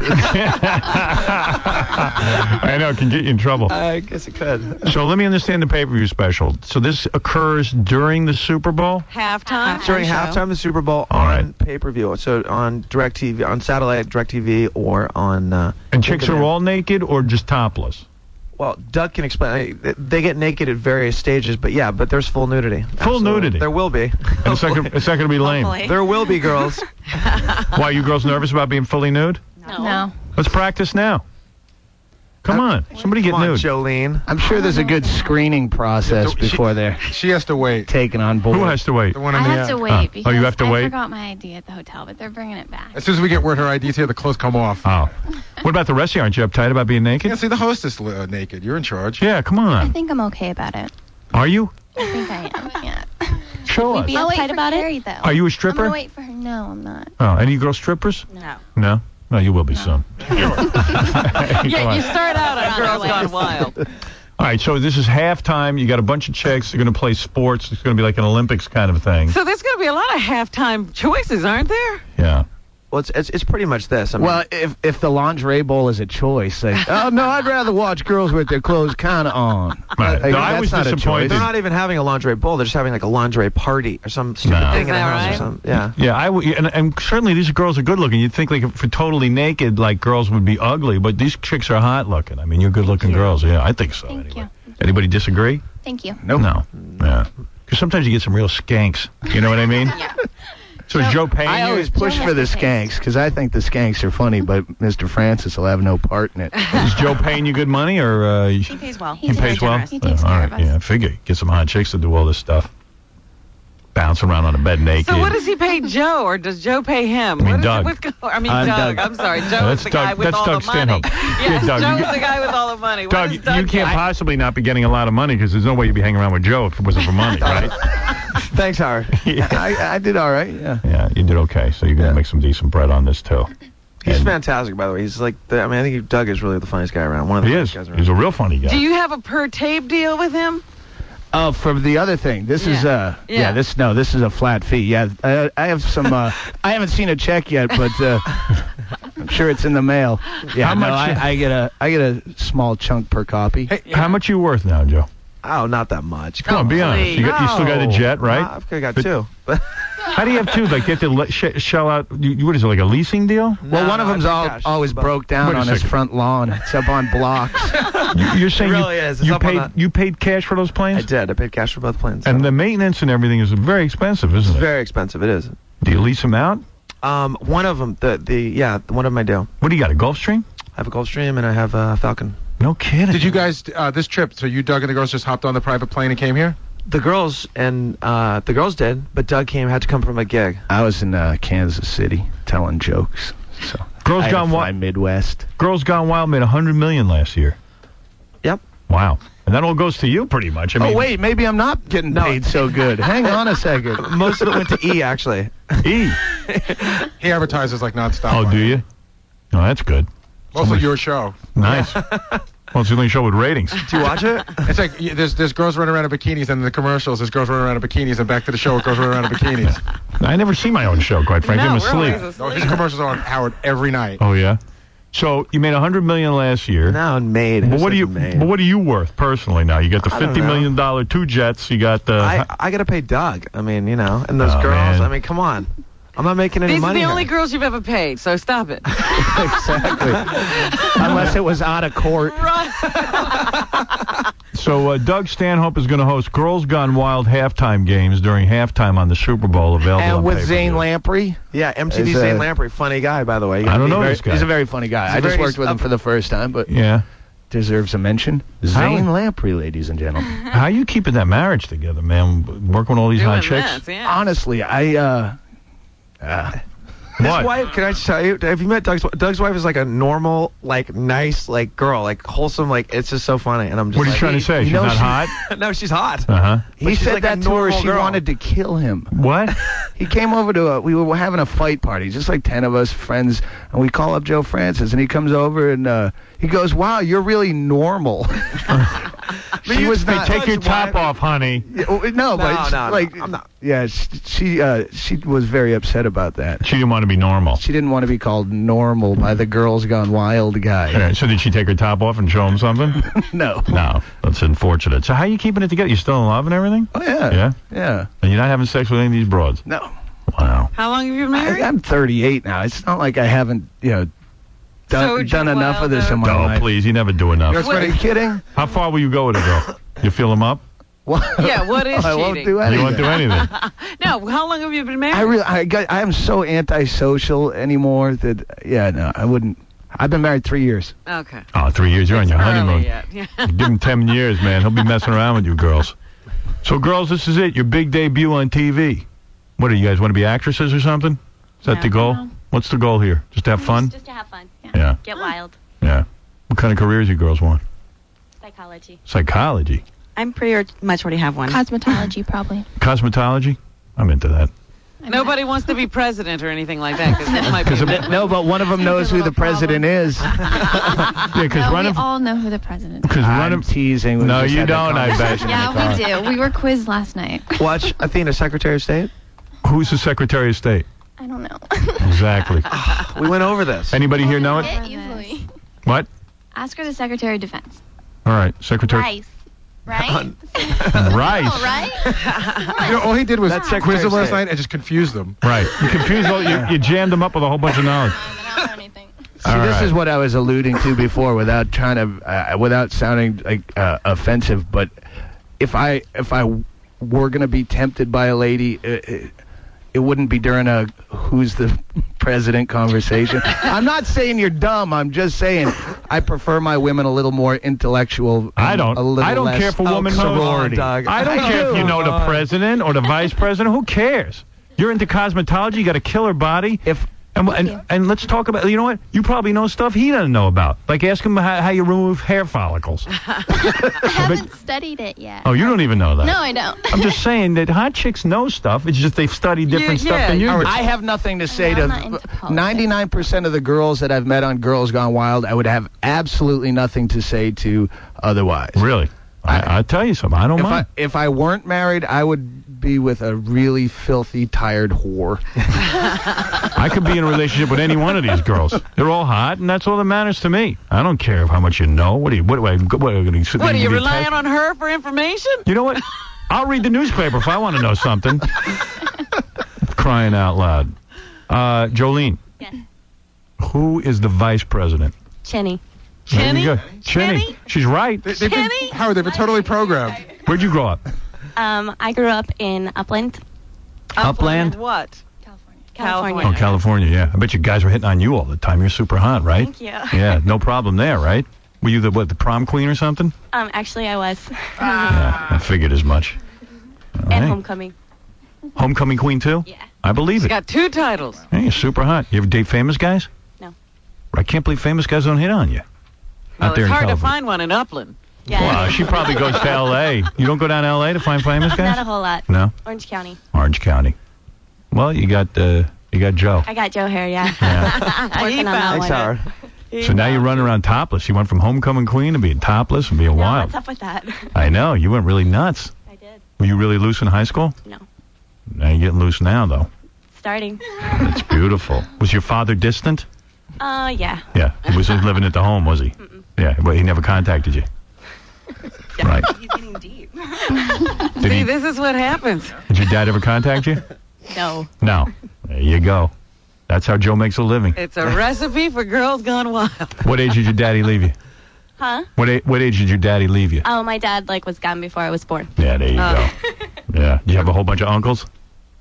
I know, it can get you in trouble. I guess it could. So let me understand the pay-per-view special. So this occurs during the Super Bowl? Halftime. During halftime of the Super Bowl on pay-per-view. So on DirecTV, on satellite DirecTV, or on... and chicks are all naked or just topless? Well, Doug can explain. They get naked at various stages, but there's full nudity. Full nudity? There will be. And it's not going to be lame. Hopefully. There will be, girls. Why, are you girls nervous about being fully nude? No. Let's practice now. Come on. Somebody get nude. Jolene. I'm sure there's a good screening process before they're She has to wait. taken on board. Who has to wait? The one I in the have to end. wait because you have to I wait? forgot my ID at the hotel, but they're bringing it back. As soon as we get word her ID's here, the clothes come off. Oh. What about the rest of you? Aren't you uptight about being naked? Yeah, see, the hostess naked. You're in charge. Yeah, come I on. think I'm okay about it. Are you? I think I am. Yeah. Show us. Be uptight about it. Though. Are you a stripper? I'm gonna wait for her. No, I'm not. Oh, any girl strippers? No. No? No, you will be soon. Yeah, you start out on Girls Gone Wild. All right, so this is halftime. You got a bunch of chicks. They're going to play sports. It's going to be like an Olympics kind of thing. So there's going to be a lot of halftime choices, aren't there? Yeah. Well, it's pretty much this. I mean, Well, if the lingerie bowl is a choice, like, oh no, I'd rather watch girls with their clothes kind of on. Right. Like, No, I that's was not a disappointed. choice. they're not even having a lingerie bowl. They're just having like a lingerie party or some stupid No. thing in Is the that house right? or something. Yeah. Yeah, and certainly these girls are good looking. You'd think like if you're totally naked, like girls would be ugly, but these chicks are hot looking. I mean, you're good looking girls. Yeah, I think so. Thank you. Anybody disagree? Thank you. Nope. No. Yeah. Because sometimes you get some real skanks. You know what I mean? Yeah. So is Joe paying I you? always push Joe for the has to pay. skanks because I think the skanks are funny, but Mr. Francis will have no part in it. Is Joe paying you good money, or He pays well. he pays well? He takes all care right. of us. Yeah, I figure get some hot chicks to do all this stuff. Bounce around on a bed naked. So what does he pay Joe, or does Joe pay him? I mean, What is Doug. Doug. Doug. I'm sorry. Joe that's is the guy Doug- with that's all Doug the money. Stanhope. Yes, Yeah, Doug, Joe you is the guy with all the money. What Doug, does Doug you can't get? possibly not be getting a lot of money because there's no way you'd be hanging around with Joe if it wasn't for money, right? Thanks, Howard. I did all right, yeah. Yeah, you did okay. So you're going to make some decent bread on this, too. He's And fantastic, by the way. He's like, I think Doug is really the funniest guy around. One of the he funniest is. guys around. He's a real funny guy. Do you have a per tape deal with him? Oh, for the other thing, this is Yeah. this is a flat fee. Yeah, I have some. I haven't seen a check yet, but I'm sure it's in the mail. Yeah, How much- I get a small chunk per copy. Hey, how much you worth now, Joe? Oh, not that much. Come on, be honest. You still got a jet, right? I've got two. But How do you have two? Like, you have to shell out, what is it, like a leasing deal? Well, one of them's always broke down on his front lawn. It's up on blocks. You're saying It really is. It's up on you paid cash for those planes? I did. I paid cash for both planes. And the maintenance and everything is very expensive, isn't it? It's very expensive. It is. Do you lease them out? One of them, one of them I do. What do you got, a Gulfstream? I have a Gulfstream and I have a Falcon. No kidding. Did you guys, this trip, so you, Doug, and the girls just hopped on the private plane and came here? The girls did, but Doug had to come from a gig. I was in Kansas City telling jokes. So Girls Gone Wild Midwest. Girls Gone Wild made $100 million last year. Yep. Wow. And that all goes to you pretty much. I mean, wait, maybe I'm not getting paid so good. Hang on a second. Most of it went to E, actually. E. He advertises like nonstop. Oh, do you? Oh, that's good. Mostly your show. Nice. Well, it's the only show with ratings. Do you watch it? It's like there's girls running around in bikinis, and in the commercials there's girls running around in bikinis, and back to the show with girls running around in bikinis. I never see my own show, quite frankly. I'm asleep. No, his commercials are on Howard every night. Oh yeah. So you made $100 million last year. No, made. But what are you worth personally now? You got the $50 million two jets. You got the. I got to pay Doug. I mean, and those girls. Man. I mean, come on. I'm not making any money. These are the only girls you've ever paid, so stop it. Exactly. Unless it was out of court. So Doug Stanhope is going to host Girls Gone Wild halftime games during halftime on the Super Bowl, available And on with pay-per-view. Zane Lamprey. Yeah, MTV Zane Lamprey, funny guy, by the way. I don't know this guy. He's a very funny guy. I just worked with him for the first time, but yeah, deserves a mention. Zane Lamprey, ladies and gentlemen. How are you keeping that marriage together, man? Working with all these hot chicks. Honestly, His wife, can I just tell you, have you met Doug's wife is like a normal, like, nice, like, girl, like, wholesome, like, it's just so funny. And I'm just What are you trying to say? She's not hot? No, she's hot. Uh-huh. He said like that to her. She wanted to kill him. What? He came over to we were having a fight party, just like 10 of us friends, and we call up Joe Francis, and he comes over and he goes, "Wow, you're really normal." She was not. Take your top off, honey. No, I'm not. Yeah, she was very upset about that. She didn't want to be normal. She didn't want to be called normal by the Girls Gone Wild guy. Okay, so did she take her top off and show him something? No. No, that's unfortunate. So how are you keeping it together? You still in love and everything? Oh yeah. Yeah. Yeah. And you're not having sex with any of these broads? No. Wow. How long have you been married? I'm 38 now. It's not like I haven't, done enough of this in my life. Oh, please, you never do enough. Are you kidding? How far will you go with a girl? You fill them up? What? Yeah, what is I cheating? won't do anything. You won't do anything. No, how long have you been married? I am so antisocial anymore that, I wouldn't. I've been married 3 years. Okay. Oh, 3 years. You're on your honeymoon. Yet. Yeah. Give him 10 years, man. He'll be messing around with you girls. So, girls, this is it. Your big debut on TV. What do you guys want to be actresses or something? Is that the goal? No. What's the goal here? Just to have fun? Just to have fun. Yeah. Get wild. Yeah. What kind of careers you girls want? Psychology. Psychology. I'm pretty much already have one. Cosmetology, probably. Cosmetology? I'm into that. Nobody wants to be president or anything like that because that might be. No, but one of them knows who the president is. Yeah, because we all know who the president is. Because I'm teasing. We No, just you had that don't, I bet. conversation in the Yeah, car. we do. We were quizzed last night. Watch Athena, Secretary of State. Who's the Secretary of State? I don't know. Exactly. We went over this. Anybody here know it? Easily. What? Ask her the Secretary of Defense. All right, Secretary. Rice. Right? Rice. Oh, right? All he did was That's quiz Secretary them of last State. night and just confuse them. Right. You confused all, you jammed them up with a whole bunch of knowledge. I don't know anything. See, this is what I was alluding to before, without trying to, without sounding like offensive. But if I were gonna be tempted by a lady, it wouldn't be during a "who's the president" conversation. I'm not saying you're dumb. I'm just saying I prefer my women a little more intellectual. I don't. A little I don't less care for women. sorority. I don't care if you know the president or the vice president. Who cares? You're into cosmetology. You got a killer body. And let's talk about, you know what? You probably know stuff he doesn't know about. Like ask him how you remove hair follicles. I haven't studied it yet. Oh, you don't even know that? No, I don't. I'm just saying that hot chicks know stuff. It's just they've studied different stuff than you do. I have nothing to say to 99% of the girls that I've met on Girls Gone Wild. I would have absolutely nothing to say to otherwise. Really? I tell you something. I don't mind. If I weren't married, I would be with a really filthy, tired whore. I could be in a relationship with any one of these girls. They're all hot, and that's all that matters to me. I don't care how much you know. What are you relying on her for information? You know what? I'll read the newspaper if I want to know something. Crying out loud. Jolene. Yes. Who is the vice president? Chenny. There you go. Chenny. She's right. They've been totally programmed. Where'd you grow up? I grew up in Upland. Upland? What? California. Oh, California, yeah. I bet you guys were hitting on you all the time. You're super hot, right? Thank you. Yeah, no problem there, right? Were you the prom queen or something? Actually, I was. Yeah, I figured as much. All And right. homecoming. Homecoming queen, too? Yeah. I believe She's it. got 2 titles. Hey, you're super hot. You ever date famous guys? No. I can't believe famous guys don't hit on you. Well, Out there it's in hard to California. find one in Upland. Yeah. Wow, she probably goes to L.A. You don't go down to L.A. to find famous guys? Not a whole lot. No? Orange County. Orange County. Well, you got Joe. I got Joe here, yeah. Working on that Thanks, one. Howard. So now you're running around topless. You went from homecoming queen to being topless and being wild. What's up with that? I know. You went really nuts. I did. Were you really loose in high school? No. Now you're getting loose now, though. Starting. That's beautiful. Was your father distant? Yeah. Yeah. He was living at the home, was he? Yeah. Well, he never contacted you. Right. He's getting deep. See, this is what happens. Did your dad ever contact you? No. No. There you go. That's how Joe makes a living. It's a recipe for girls gone wild. What age did your daddy leave you? Huh? What age did your daddy leave you? Oh, my dad was gone before I was born. Yeah, there you go. Yeah. You have a whole bunch of uncles?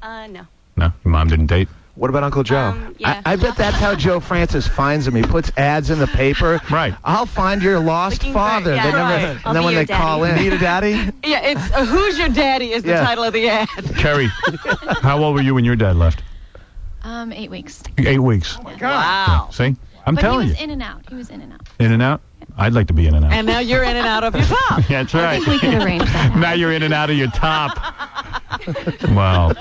No. No? Your mom didn't date? What about Uncle Joe? Yeah. I bet that's how Joe Francis finds him. He puts ads in the paper. Right. I'll find your lost father. yeah, They never, right. and I'll then be when your they call in, daddy. need a daddy? Yeah, it's Who's Your Daddy is the Yeah. title of the ad. Kerry, how old were you when your dad left? 8 weeks. 8 weeks. Oh my Wow. See? I'm But telling he was you. in and out. He was in and out. In and out? I'd like to be in and out. And now you're in and out of your top. Yeah, that's right. I think we could arrange that. Now you're in and out of your top. Wow.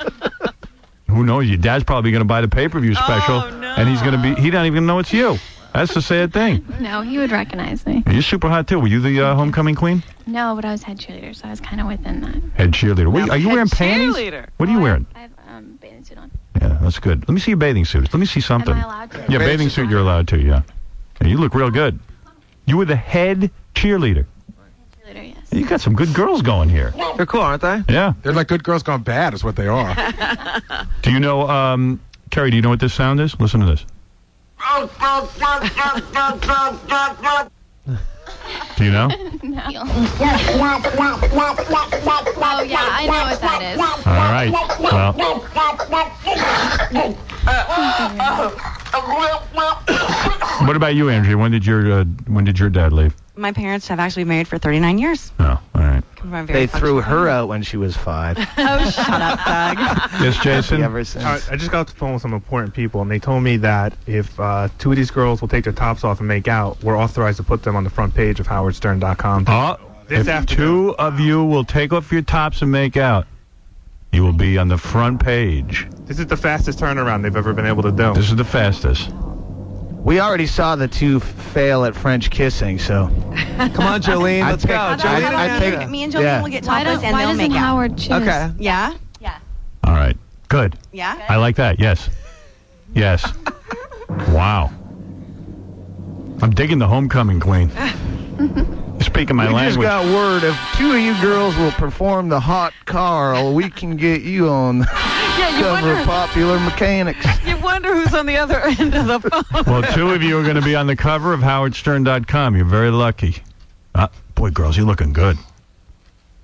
Who knows? Your dad's probably going to buy the pay-per-view special, and he's going to be. He don't even know it's you. That's the sad thing. No, he would recognize me. You're super hot too. Were you the homecoming queen? No, but I was head cheerleader, so I was kind of within that. Head cheerleader. Wait, Now, are you head wearing panties? cheerleader. What are you wearing? I have bathing suit on. Yeah, that's good. Let me see your bathing suit. Let me see something. Am I allowed to? Yeah, bathing suit. You're allowed to. Yeah. Yeah, you look real good. You were the head cheerleader. Cheerleader, yes. You got some good girls going here. They're cool, aren't they? Yeah. They're like good girls gone bad is what they are. Do you know, Kerry, do you know what this sound is? Listen to this. Do you know? No. Oh, yeah, I know what that is. All right. Well, what about you, Andrea? When did your dad leave? My parents have actually been married for 39 years. Oh, all right. Come from a very They threw her out when she was 5. Oh, shut up, Doug. Yes, Jason? Ever since. I just got off the phone with some important people, and they told me that if 2 of these girls will take their tops off and make out, we're authorized to put them on the front page of howardstern.com. If 2 of you will take off your tops and make out, you will be on the front page. This is the fastest turnaround they've ever been able to do. This is the fastest. We already saw the 2 fail at French kissing, so. Come on, Jolene, let's go. I take Me and Jolene will get topless and why they'll doesn't make out. Howard choose? Okay. Yeah? Yeah. All right. Good. Yeah? I like that. Yes. Yes. Wow. I'm digging the homecoming queen. You're speaking my we language. just got word if 2 of you girls will perform the hot Carl, we can get you on cover of Popular Mechanics. You wonder who's on the other end of the phone. Well, 2 of you are going to be on the cover of howardstern.com. You're very lucky. Boy, girls, you're looking good.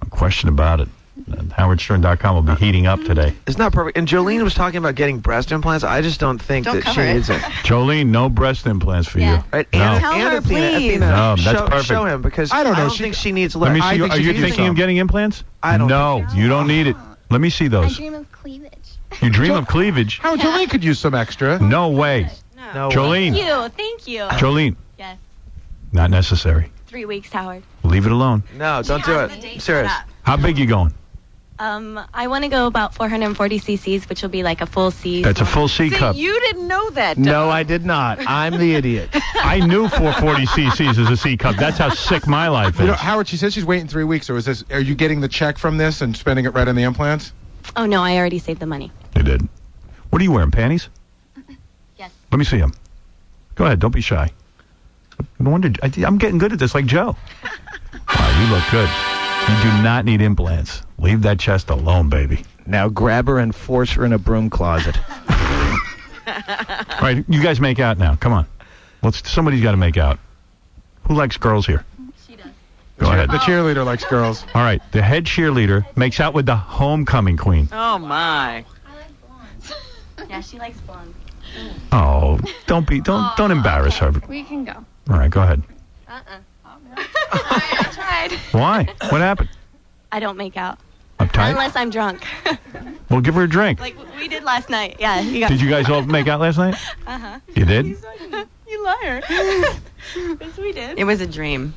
No question about it. howardstern.com will be heating up today. It's not perfect. And Jolene was talking about getting breast implants. I just don't think that she needs it. Jolene, no breast implants for you. Right? No. Tell her, please. No, that's perfect. Show him, because I don't know. think she needs to Let learn. me see. Are you thinking of getting implants? I don't No, think you don't need it. Let me see I those. dream of cleavage. You dream of cleavage? How Jolene could use some extra. No way. No. Jolene. Thank you. Thank you. Jolene. Yes. Not necessary. 3 weeks, Howard. Leave it alone. No, don't do it. I'm serious. How big you going? I want to go about 440 cc's, which will be like a full C. That's a full C cup. You didn't know that, No, I did not. I'm the idiot. I knew 440 cc's is a C cup. That's how sick my life You know, is. Howard, she says she's waiting 3 weeks. So are you getting the check from this and spending it right on the implants? Oh, no, I already saved the money. You did. What are you wearing, panties? Yes. Let me see them. Go ahead, don't be shy. No wonder I'm getting good at this, like Joe. Wow, you look good. You do not need implants. Leave that chest alone, baby. Now grab her and force her in a broom closet. All right, you guys make out now. Come on. Somebody's got to make out. Who likes girls here? She does. Go ahead. The cheerleader likes girls. All right, the head cheerleader makes out with the homecoming queen. Oh, my. Yeah, she likes blonde. Oh, don't embarrass her. We can go. All right, go ahead. I tried. Why? What happened? I don't make out. Uptight? Unless I'm drunk. Well, give her a drink. Like we did last night. Yeah. Did you guys all make out last night? Uh-huh. You did? You liar. Yes, we did. It was a dream.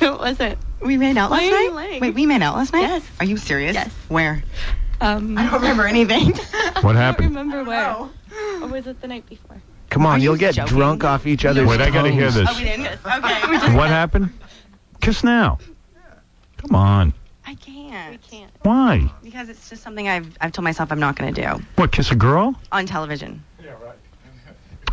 It wasn't. We made out last night? Wait, we made out last night? Yes. Are you serious? Yes. Where? I don't remember anything. What I happened? don't remember where. Or was it the night before? Come on, Are you you'll get joking? drunk off each other's Wait, I gotta hear tongues. this. Oh, we didn't? Okay. What happened? Kiss now. Come on. I can't. We can't. Why? Because it's just something I've told myself I'm not going to do. What, kiss a girl? On television.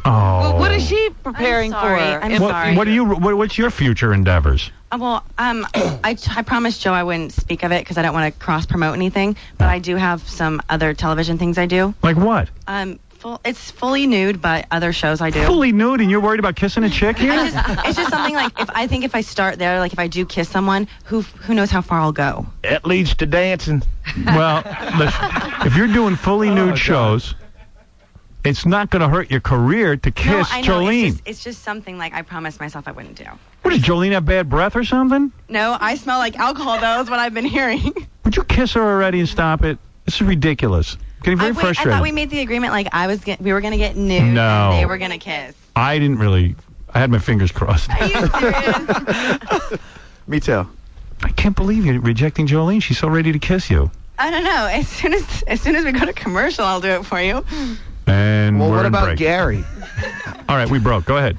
Oh. Well, what is she preparing I'm sorry. for? I'm sorry. What's your future endeavors? I promised Joe I wouldn't speak of it because I don't want to cross-promote anything, but I do have some other television things I do. Like what? It's fully nude, but other shows I do. Fully nude, and you're worried about kissing a chick here? It's just something like if I start there, like if I do kiss someone, who knows how far I'll go. It leads to dancing. Well, listen, if you're doing fully nude shows, it's not going to hurt your career to kiss No, I know. Jolene. It's just something like I promised myself I wouldn't do. What, does Jolene have bad breath or something? No, I smell like alcohol, though, is what I've been hearing. Would you kiss her already and stop it? This is ridiculous. Getting very frustrated. I thought we made the agreement like we were going to get nude No. and they were going to kiss. I didn't really. I had my fingers crossed. Are you serious? Me too. I can't believe you're rejecting Jolene. She's so ready to kiss you. I don't know. As soon as we go to commercial, I'll do it for you. And Well, we're what in about break. Gary? All right, we broke. Go ahead.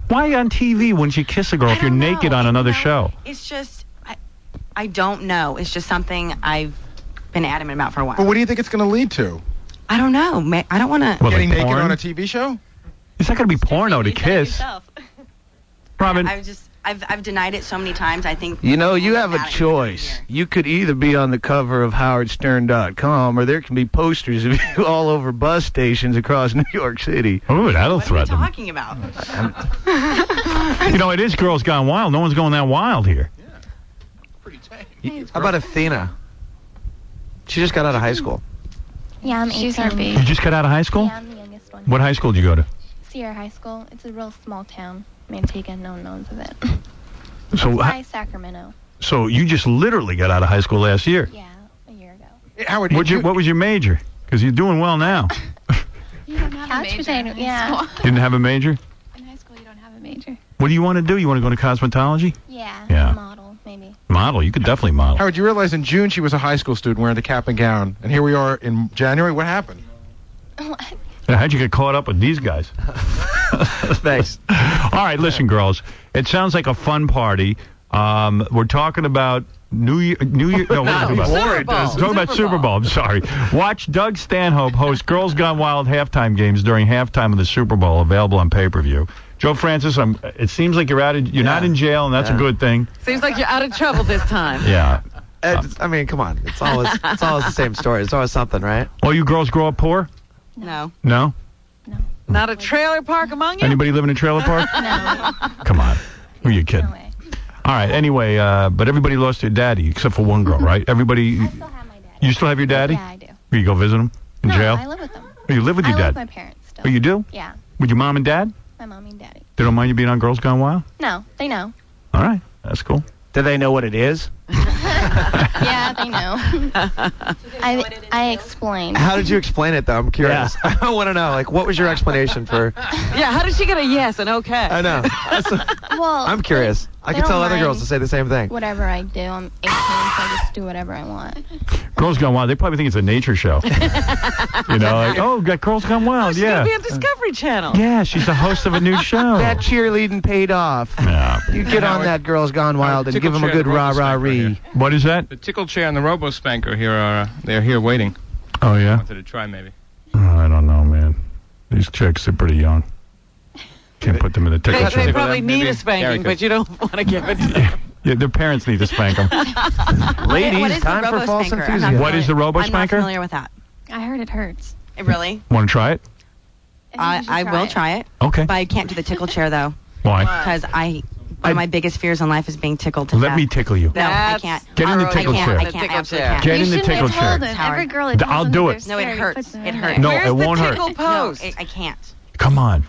Why on TV wouldn't you kiss a girl if you're naked on another show? It's just I don't know. It's just something I've been adamant about for a while. But what do you think it's going to lead to? I don't know. I don't want to. What, Getting like naked porn? on a TV show? It's not going to be porno to kiss. Robin. I've denied it so many times. I think. You know, you have a choice. You could either be on the cover of HowardStern.com, or there can be posters of you all over bus stations across New York City. Oh, that'll threaten them. What are you talking about? You know, it is Girls Gone Wild. No one's going that wild here. How about Athena? She just got out of high school. Yeah, I'm 18. She's our baby. You just got out of high school? Yeah, I'm the youngest one. What high school did you go to? Sierra High School. It's a real small town. Manteca, no one knows of it. So, By Sacramento. So you just literally got out of high school last year? Yeah, a year ago. Howard, what was your major? Because you're doing well now. You don't have couch potato. Yeah. Didn't have a major? In high school, you don't have a major. What do you want to do? You want to go to cosmetology? Yeah. Yeah. Model, maybe. Model? You could definitely model. Howard, you realize in June she was a high school student wearing the cap and gown, and here we are in January. What happened? What? Yeah, how'd you get caught up with these guys? Thanks. All right, listen, girls. It sounds like a fun party. We're talking about New Year. No, what are we talking about? Talking about Super Bowl. I'm sorry. Watch Doug Stanhope host Girls Gone Wild halftime games during halftime of the Super Bowl, available on pay-per-view. Joe Francis, it seems like you're not in jail, and that's a good thing. Seems like you're out of trouble this time. Yeah. I mean, come on. It's always the same story. It's always something, right? All you girls grow up poor? No. No? Not a trailer park among you? Anybody live in a trailer park? No. Come on. Who are you kidding? No way. All right. Anyway, but everybody lost their daddy except for one girl, right? Everybody. I still have my daddy. You still have your daddy? Yeah, I do. You go visit him in No, jail? I live with them. Oh, you live with your I dad? live with my parents still. Oh, you do? Yeah. With your mom and dad? My mommy and daddy. They don't mind you being on Girls Gone Wild? No, they know. All right. That's cool. Do they know what it is? Yeah, they know. I explained. How did you explain it, though? I'm curious. Yeah. I want to know, like, what was your explanation for... Yeah, how did she get a yes and okay? I know. Well, I'm curious. I can don't tell other mind girls to say the same thing. Whatever I do, I'm 18, so I just do whatever I want. Girls Gone Wild, they probably think it's a nature show. You know, like, oh, got Girls Gone Wild, She's yeah. going to be on Discovery Channel. Yeah, she's the host of a new show. That cheerleading paid off. Yeah. You get on that Girls Gone Wild and give them a good rah-rah-ree. What is that? The tickle chair and the robo spanker here they're here waiting. Oh, yeah? Wanted to try maybe. I don't know, man. These chicks are pretty young. Can't put them in the tickle They chair. probably need a spanking, but you don't want to give it to them. Yeah, their parents need to spank them. Ladies, time for false enthusiasm. What is the robo I'm not spanker? familiar with that. I heard it hurts. Really? Want to try it? I will try it. Okay. But I can't do the tickle chair though. Why? Because one of my biggest fears in life is being tickled to death. Let me tickle you. No, I can't. Get in the tickle chair. I can't. I absolutely can't. Get in the tickle chair. Every girl I'll do it. No, it hurts. It hurts. No, it won't hurt. No, I can't. Come on.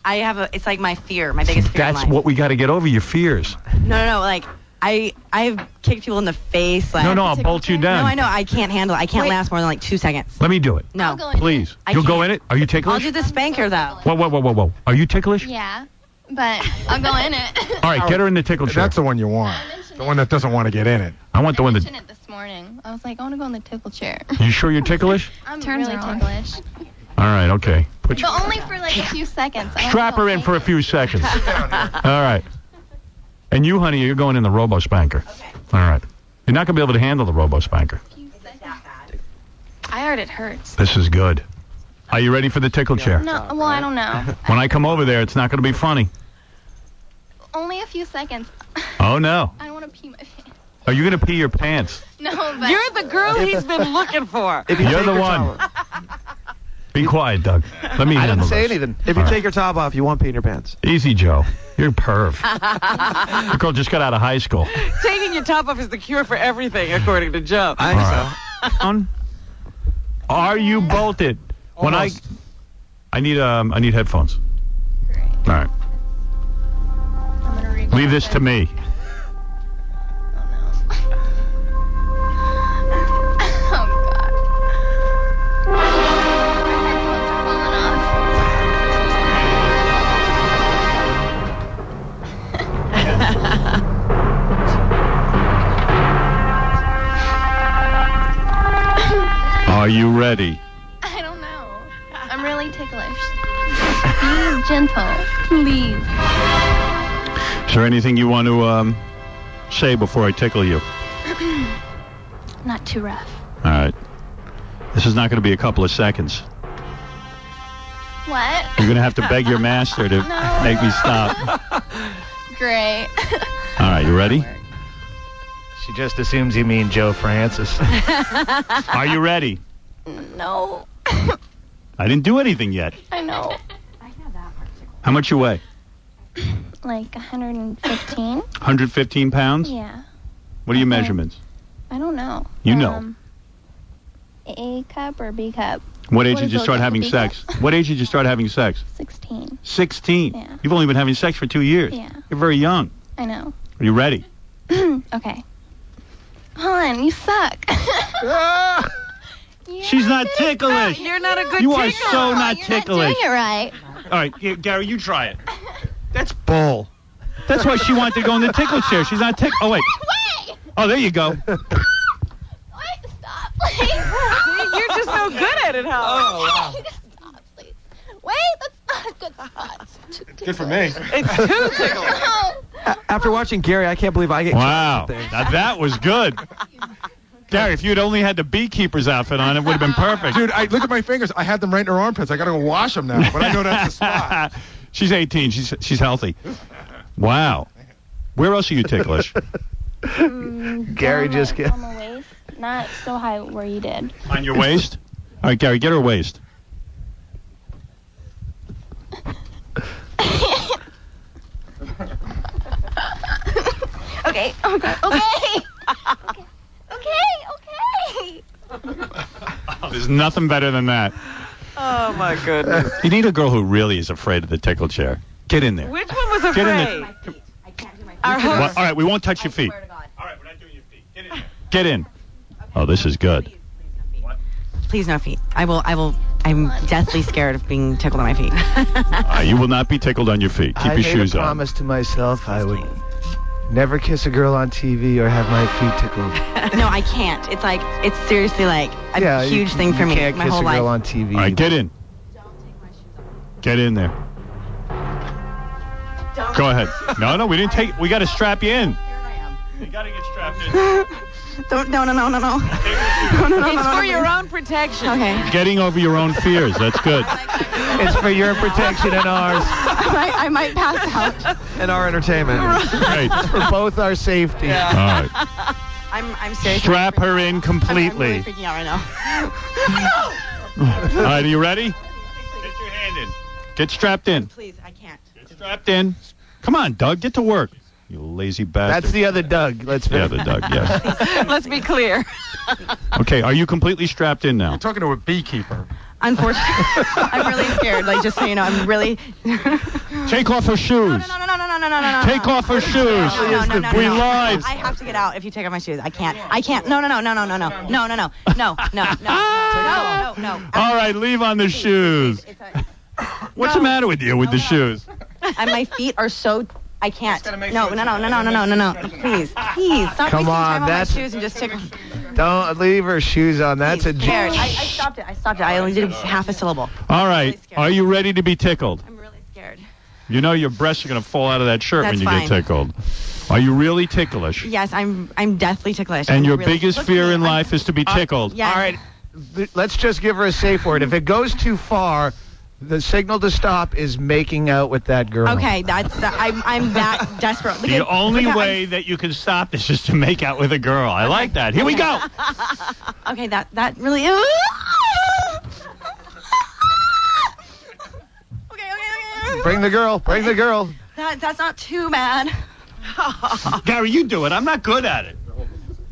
I have it's like my fear, my biggest fear in That's life. what we got to get over, your fears. No, like I've kicked people in the face. Like, No, I'll bolt you down. No, I know. I can't handle it. I can't last more than like 2 seconds. Let me do it. No. Please. You'll go in it? Are you ticklish? I'll do the spanker though. Whoa. Are you ticklish? Yeah, but I'll go in it. All right, get her in the tickle chair. That's the one you want. The one that doesn't want to get in it. I want the one that... I mentioned it this morning. I was like, I want to go in the tickle chair. You sure you're ticklish? I'm really ticklish. All right, okay. But only for like a few seconds. Strap her in for a few seconds. All right. And you, honey, you're going in the robo spanker. Okay. All right. You're not going to be able to handle the robo spanker. I heard it hurts. This is good. Are you ready for the tickle chair? No, well, I don't know. When I come over there, it's not going to be funny. Only a few seconds. Oh, no. I don't want to pee my pants. Are you going to pee your pants? No, but... You're the girl he's been looking for. You're the one. Be quiet, Doug. Let me I handle didn't say this. anything. If you take your top off, you won't pee in your pants. Easy, Joe. You're a perv. The girl just got out of high school. Taking your top off is the cure for everything, according to Joe. I think so. Are you bolted? When I need headphones. All right. Leave this to me. Are you ready? I don't know. I'm really ticklish. Be gentle, please. Is there anything you want to say before I tickle you? Not too rough. All right. This is not going to be a couple of seconds. What? You're going to have to beg your master to make me stop. Great. All right, you ready? She just assumes you mean Joe Francis. Are you ready? No. I didn't do anything yet. I know. How much you weigh? Like 115. 115 pounds? Yeah. What are your measurements? I don't know. You know. A cup or B cup? What age did you start having sex? What age did you start having sex? 16. 16? Yeah. You've only been having sex for 2 years. Yeah. You're very young. I know. Are you ready? Okay. Hon, you suck. She's not ticklish. You're not a good You tickler. are so not ticklish. Doing it right. All right, Gary, you try it. That's bull. That's why she wanted to go in the tickle chair. She's not ticklish. Oh, wait. Wait. Oh, there you go. Wait, stop, please. You're just so good at it, huh? Oh, wow. Stop, please. Wait, that's not a good spot. Good for me. It's too ticklish. After watching Gary, I can't believe I get Wow. Now that was good. Gary, if you'd only had the beekeeper's outfit on, it would have been perfect. Dude, look at my fingers. I had them right in her armpits. I got to go wash them now, but I know that's the spot. She's 18. She's healthy. Wow. Where else are you ticklish? Gary just get on the waist, not so high where you did. On your waist? All right, Gary, get her waist. Okay. There's nothing better than that. Oh, my goodness. You need a girl who really is afraid of the tickle chair. Get in there. Which one was Get in afraid? there. Our Well, host. all right, we won't touch your feet. All right, we're not doing your feet. Get in there. Get in. Oh, this is good. Please no feet. I'm deathly scared of being tickled on my feet. You will not be tickled on your feet. Keep I your made shoes a on. promise to myself I would never kiss a girl on TV or have my feet tickled. No, I can't. It's like, it's seriously like a huge thing for me. You can't my kiss whole a girl life. on TV. All right, get in. Get in there. Go ahead. No, we didn't take. We got to strap you in. You got to get strapped in. Don't. No. It's for your own protection. Okay. Getting over your own fears. That's good. It's for your protection and ours. I might pass out. And our entertainment. Right. It's for both our safety. All right. I'm serious. Strap her in I'm completely. really freaking out right now. All right, are you ready? Get your hand in. Get strapped in. Please, I can't. Get strapped in. Come on, Doug, get to work. You lazy bastard. That's the other Doug. Let's the other Doug, yes. Let's be clear. Okay, are you completely strapped in now? You're talking to a beekeeper. Unfortunately, I'm really scared. Like, just so you know, I'm really. Take off her shoes. No. Take off her shoes. No. We lied. I have to get out if you take off my shoes. I can't. No. All right, leave on the shoes. What's the matter with you with the shoes? And my feet are so. I can't. No. Please, stop Come wasting on, time on my that's- shoes and just take. Don't leave her shoes on. That's a Scared. joke. I stopped it. I only did half a syllable. All right, are you ready to be tickled? I'm really scared. You know your breasts are going to fall out of that shirt when That's you fine. get tickled. Are you really ticklish? Yes, I'm deathly ticklish. And I'm your really, biggest look at fear me, in life is to be tickled. Yes. All right, let's just give her a safe word. If it goes too far, the signal to stop is making out with that girl. Okay, I'm that desperate. The only way that you can stop this is to make out with a girl. I like that. Here we go. Okay, that really. Okay. Bring the girl. Bring the girl. That's not too bad. Gary, you do it. I'm not good at it.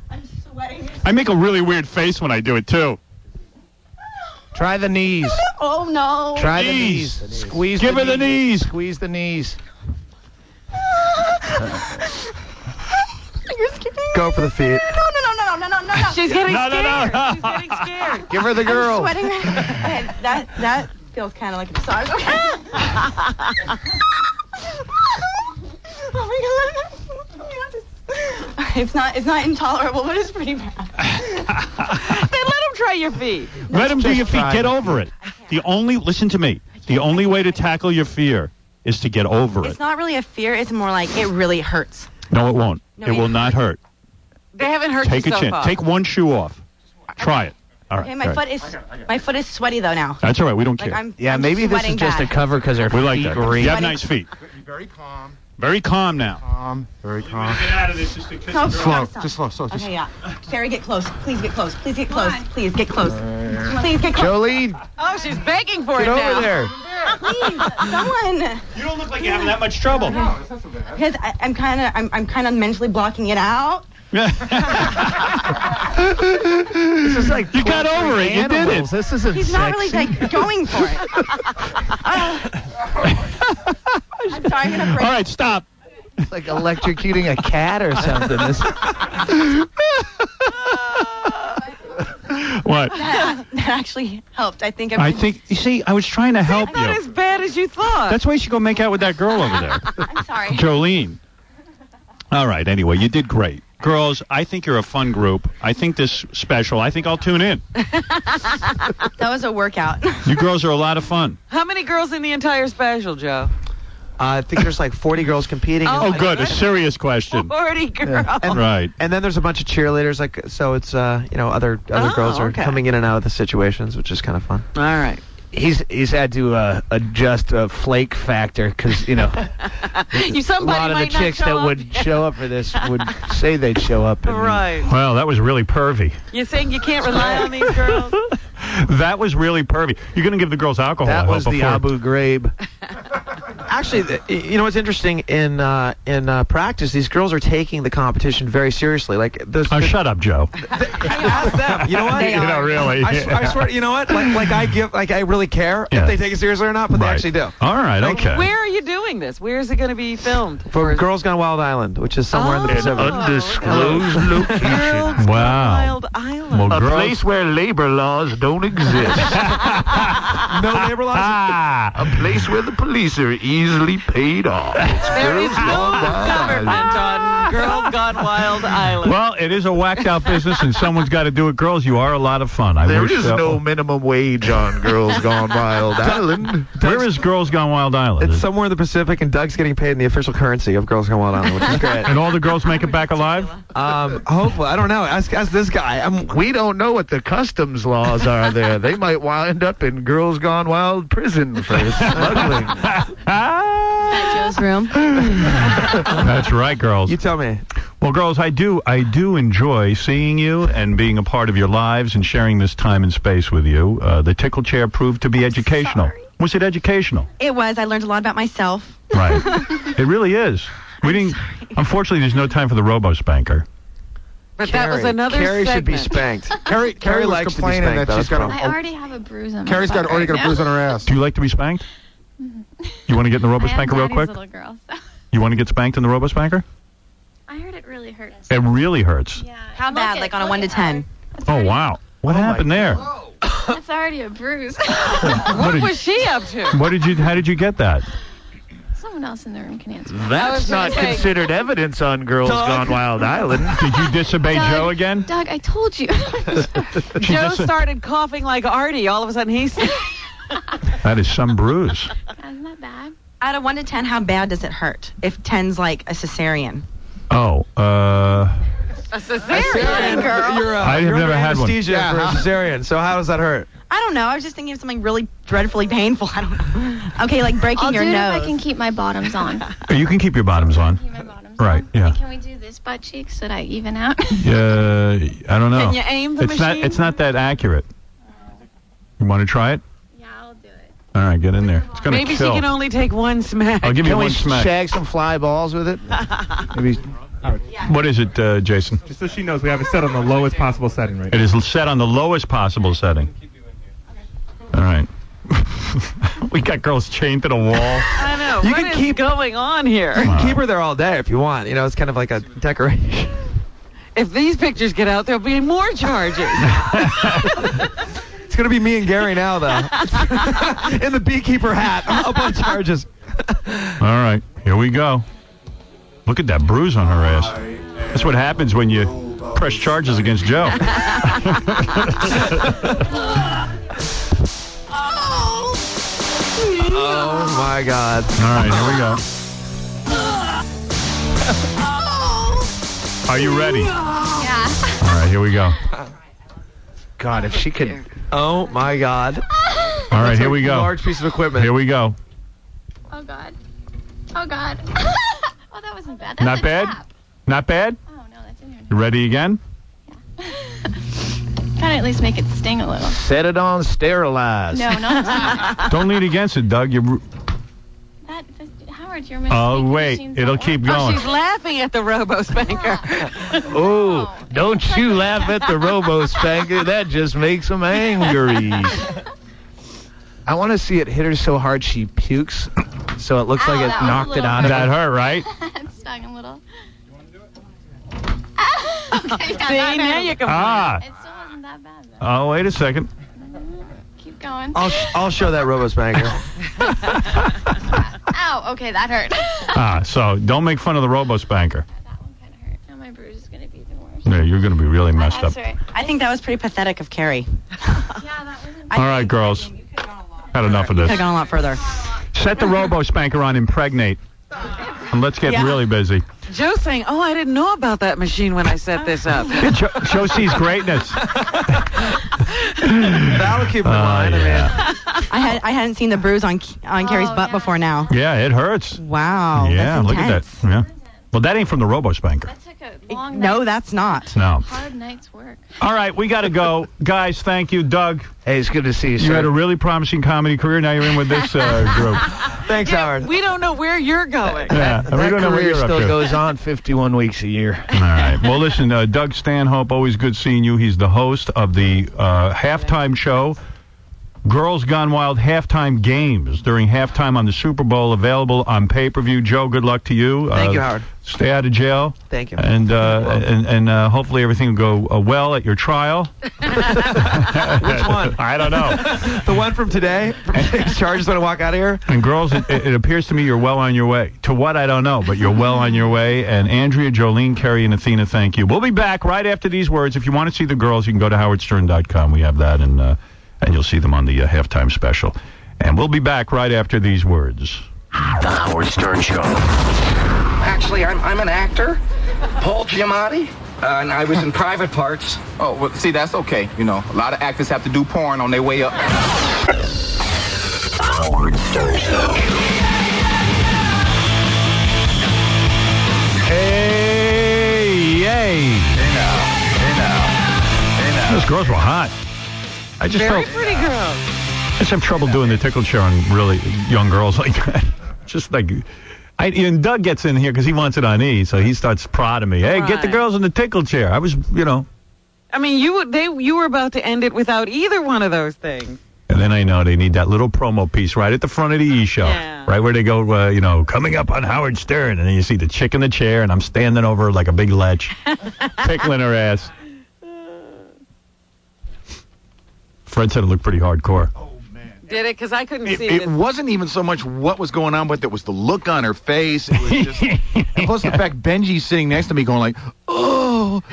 I'm sweating. I make a really weird face when I do it, too. Try the knees. Oh no. Try the knees. Squeeze. Give her the knees. Squeeze the knees. You're scaring me. Go for the feet. No. She's getting No. scared. She's getting scared. Give her the girl. I'm sweating. Okay, that feels kind of like a massage. Okay. Oh my god. It's not intolerable, but it's pretty bad. Then let him try your feet. Let him do your feet. Get over it. Listen to me. The only way to tackle your fear is to get over It's it. not really a fear. It's more like it really hurts. No, it won't. No, It will not hurt. They haven't hurt Take you a so chance. far. Take one shoe off. Try it. All right. Okay, all right. my foot is sweaty though now. That's all right. We don't Like care. Yeah, I'm maybe this is sweating just a bad. cover because her We like feet that. reek. You have nice feet. Be very calm. Very calm now. Very calm. Get out of this just to kiss No, the girl. stop. Just slow. Just Okay, yeah. Sherry, get close. Please get close. Please get close. Please get close. Please get close. Jolene, Oh, she's begging for get it over now. there. Please, someone. You don't look like you're having that much trouble. Because I'm kind of mentally blocking it out. This is like You got over it. You did it. animals. This isn't He's not really sexy. like going for it. I'm sorry, I'm gonna break. All right, stop. It's like electrocuting a cat or something. This- What? That actually helped. I think. You see, I was trying to help Not you. as bad as you thought. That's why you should go make out with that girl over there. I'm sorry. Jolene. All right, anyway, you did great. Girls, I think you're a fun group. I think this special. I think I'll tune in. That was a workout. You girls are a lot of fun. How many girls in the entire special, Joe? I think there's like 40 girls competing. Oh, good. A serious question. 40 girls. Right. And then there's a bunch of cheerleaders, like so. It's other girls are okay. coming in and out of the situations, which is kind of fun. All right. He's had to adjust a flake factor because a Somebody lot of the might not chicks show that up. would show up for this would say they'd show up. And Right. Well, that was really pervy. You're saying you can't rely on these girls? That was really pervy. You're going to give the girls alcohol. That I was hope, the before. Abu Ghraib. Actually, you know what's interesting in practice? These girls are taking the competition very seriously. Like, shut up, Joe. Ask them. You know what? They are. Really. I swear. You know what? Like I really care Yeah. if they take it seriously or not, but they Right. actually do. All right, okay. Where are you doing this? Where is it going to be filmed? For Girls Gone Wild Island, which is somewhere in the Pacific. Undisclosed location. Girls Wow. Wild Island. Well, A girls- place where labor laws don't exist. No labor laws. A place where the police are easily paid off. It's There is Girls no Gone Wild government Island. on Girls Gone Wild Island. Well, it is a whacked out business, and someone's got to do it. Girls, you are a lot of fun. There is no minimum wage on Girls Gone Wild Island. Where is Girls Gone Wild Island? It's somewhere in the Pacific, and Doug's getting paid in the official currency of Girls Gone Wild Island, which is great. And all the girls make it back alive? Hopefully. I don't know. Ask this guy. We don't know what the customs laws are there. They might wind up in Girls Gone Wild prison for smuggling. Joe's room. That's right, girls. You tell me. Well, girls, I do enjoy seeing you and being a part of your lives and sharing this time and space with you. The tickle chair proved to be educational. Was it educational? It was. I learned a lot about myself. Right. It really is. Unfortunately, there's no time for the robo-spanker. But that was another Carrie segment. should be spanked. Carrie likes was complaining to be spanked, that she's got I already have a bruise on my Carrie's butt already got a bruise on her ass. Do you like to be spanked? You want to get in the robo-spanker real quick? Little girl, so. You want to get spanked in the robo-spanker? I heard it really hurts. It really hurts. Yeah. How bad? Like on a 1 to 10? Oh, wow. What happened there? That's already a bruise. What was she up to? How did you get that? Someone else in the room can answer. That's not considered evidence on Girls Gone Wild Island. Did you disobey Joe again? Doug, I told you. Joe started coughing like Artie. All of a sudden, he's... That is some bruise. Isn't that bad? Out of 1 to 10, how bad does it hurt? If 10's like a cesarean. Oh, A cesarean, girl. I've never had one. Anesthesia for a cesarean. So how does that hurt? I don't know. I was just thinking of something really dreadfully painful. I don't know. Okay, like breaking your I'll do nose. it if I can keep my bottoms on. You can keep your bottoms on. Right, yeah. Can we do this butt cheek so that I even out? I don't know. Can you aim the machine? It's not that accurate. You want to try it? Yeah, I'll do it. All right, get in there. It's going to Maybe kill. she can only take one smack. I'll give you Can one we smack. shag some fly balls with it? Maybe. What is it, Jason? Just so she knows, we have it set on the lowest possible setting right now. It is set on the lowest possible setting. All right. We got girls chained to the wall. I know. You What can is keep- going on here? You can keep her there all day if you want. You know, it's kind of like a decoration. If these pictures get out, there'll be more charges. It's going to be me and Gary now, though. In the beekeeper hat. Up on charges. All right, here we go. Look at that bruise on her ass. That's what happens when you press charges against Joe. Oh, my God. All right, here we go. Are you ready? Yeah. All right, here we go. God, if she could. Oh, my God. All right, here we go. Large piece of equipment. Here we go. Oh, God. Oh, God. Oh, that wasn't bad. That's Not a bad? trap. Not bad? Oh, no, that didn't even... You ready again? Kind of at least make it sting a little. Set it on sterilize. No, not Don't lean against it, Doug. Howard, you're Oh, wait. It'll keep Oh, going. she's laughing at the robo-spanker. Oh, don't you laugh at the robo-spanker. That just makes them angry. I want to see it hit her so hard she pukes, so it looks like it that was a knocked it little out of That her. hurt, right? It stung a little. See, now you can... Ah. It still wasn't that bad, though. Oh, wait a second. Keep going. I'll show that robo-spanker. Ow, okay, that hurt. So don't make fun of the robo-spanker. Now my bruise is going to be even worse. Yeah, you're going to be really messed up. That's right. I think that was pretty pathetic of Carrie. All right, girls. Had enough of Could this. have gone a lot further. Set the robo-spanker on impregnate. And let's get really busy. Joe's saying, oh, I didn't know about that machine when I set this up. Joe sees greatness. That'll keep in mind. Yeah. I hadn't seen the bruise on Carrie's butt before now. Yeah, it hurts. Wow. Yeah, that's look at that. Yeah. Well, that ain't from the robo-spanker. No, that's not. No. Hard night's work. All right, we got to go. Guys, thank you. Doug. Hey, it's good to see you, You sir. had a really promising comedy career. Now you're in with this group. Thanks, Howard. We don't know where you're going. Yeah, we That don't know what career you're up still to. goes on 51 weeks a year. All right. Well, listen, Doug Stanhope, always good seeing you. He's the host of the halftime show Girls Gone Wild halftime games during halftime on the Super Bowl, available on pay-per-view. Joe, good luck to you. Thank you, Howard. Stay out of jail. Thank you. And hopefully everything will go well at your trial. Which one? I don't know. The one from today? Charges when I walk out of here? And girls, it appears to me you're well on your way. To what, I don't know, but you're well on your way. And Andrea, Jolene, Kerry, and Athena, thank you. We'll be back right after these words. If you want to see the girls, you can go to howardstern.com. We have that, and you'll see them on the halftime special. And we'll be back right after these words. The Howard Stern Show. Actually, I'm an actor, Paul Giamatti, and I was in Private Parts. Oh, well, see, that's okay. You know, a lot of actors have to do porn on their way up. Howard Stern Show. Hey, yay. Hey now. Those girls were hot. I just Very felt, pretty girl. I just have trouble doing the tickle chair on really young girls like that. Just like, and Doug gets in here because he wants it on E, so he starts prodding me. Hey, get the girls in the tickle chair. I was, I mean, you were about to end it without either one of those things. And then I know they need that little promo piece right at the front of the E show, right where they go, coming up on Howard Stern, and then you see the chick in the chair, and I'm standing over like a big lech, tickling her ass. Fred said it looked pretty hardcore. Did it? Because I couldn't see It wasn't even so much what was going on, but there was the look on her face. It was just, and plus the fact Benji's sitting next to me going like, oh.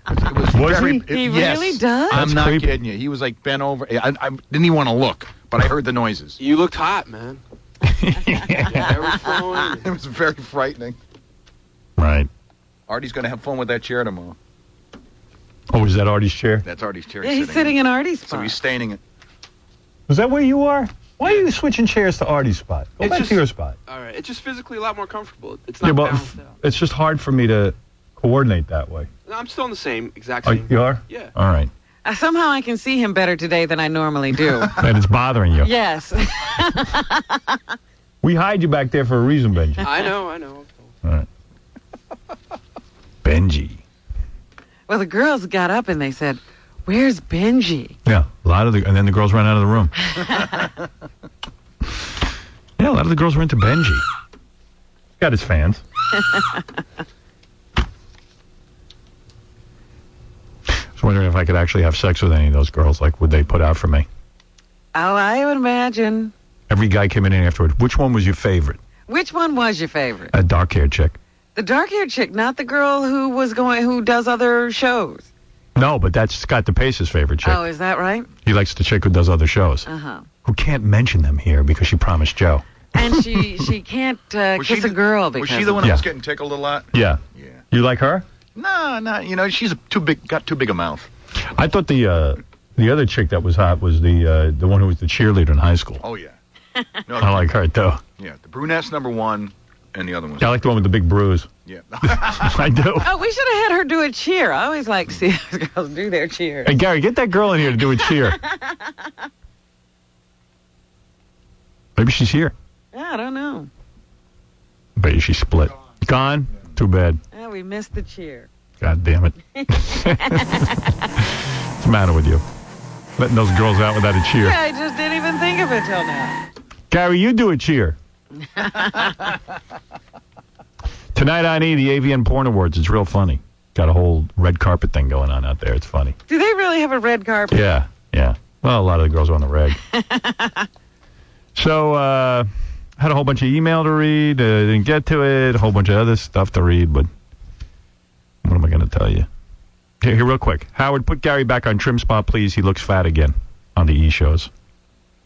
It was he really does? I'm not kidding you. He was like bent over. I didn't even want to look, but I heard the noises. You looked hot, man. It was very frightening. Right. Artie's going to have fun with that chair tomorrow. Oh, is that Artie's chair? That's Artie's chair. Yeah, he's sitting in Artie's spot. So he's staining it. Is that where you are? Why are you switching chairs to Artie's spot? Go back to your spot. All right. It's just physically a lot more comfortable. It's not balanced out. It's just hard for me to coordinate that way. No, I'm still in the same exact Oh, same. you are? Yeah. All right. Somehow I can see him better today than I normally do. And it's bothering you. Yes. We hide you back there for a reason, Benji. I know. All right. Benji. Well, the girls got up and they said, "Where's Benji?" Yeah, and then the girls ran out of the room. Yeah, a lot of the girls were into Benji. Got his fans. I was wondering if I could actually have sex with any of those girls. Like, would they put out for me? Oh, I would imagine. Every guy came in afterward. Which one was your favorite? Which one was your favorite? A dark-haired chick. The dark-haired chick, not the girl who does other shows. No, but that's Scott DePace's favorite chick. Oh, is that right? He likes the chick who does other shows. Uh-huh. Who can't mention them here because she promised Joe. And she can't kiss a girl because was she the one that was getting tickled a lot? Yeah. You like her? No, she's got too big a mouth. I thought the other chick that was hot was the one who was the cheerleader in high school. Oh, yeah. No, I like her, too. Yeah, the brunette's number one, and the other one. Yeah, I like the one with the big bruise. Yeah. I do. Oh, we should have had her do a cheer. I always like to see those girls do their cheer. Hey, Gary, get that girl in here to do a cheer. Maybe she's here. I don't know. Bet you she's split. Gone? Too bad. Oh, we missed the cheer. God damn it. What's the matter with you? Letting those girls out without a cheer. Yeah, I just didn't even think of it till now. Gary, you do a cheer. Tonight on E, the AVN Porn Awards. It's real funny. Got a whole red carpet thing going on out there. It's funny. Do they really have a red carpet? Yeah. Well, a lot of the girls are on the reg. So, had a whole bunch of email to read. Didn't get to it. A whole bunch of other stuff to read, but what am I going to tell you? Here, real quick. Howard, put Gary back on trim spot, please. He looks fat again on the E shows.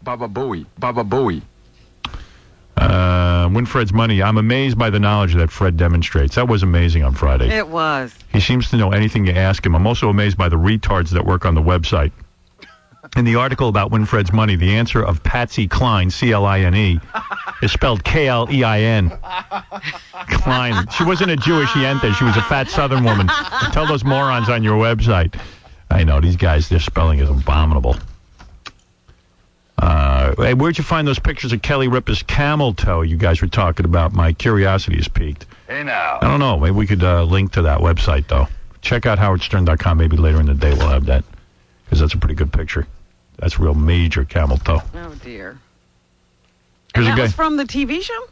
Baba Booey. Winfred's money. I'm amazed by the knowledge that Fred demonstrates. That was amazing on Friday. It was. He seems to know anything you ask him. I'm also amazed by the retards that work on the website. In the article about Winfred's money, the answer of Patsy Cline, C-L-I-N-E, is spelled K-L-E-I-N. Klein. She wasn't a Jewish yenta. She was a fat Southern woman. Tell those morons on your website. I know, these guys, their spelling is abominable. Hey, where'd you find those pictures of Kelly Ripa's camel toe you guys were talking about? My curiosity is piqued. Hey, now. I don't know. Maybe we could link to that website, though. Check out howardstern.com. Maybe later in the day we'll have that, because that's a pretty good picture. That's real major camel toe. Oh, dear. Here's And a that guy. was from the TV show?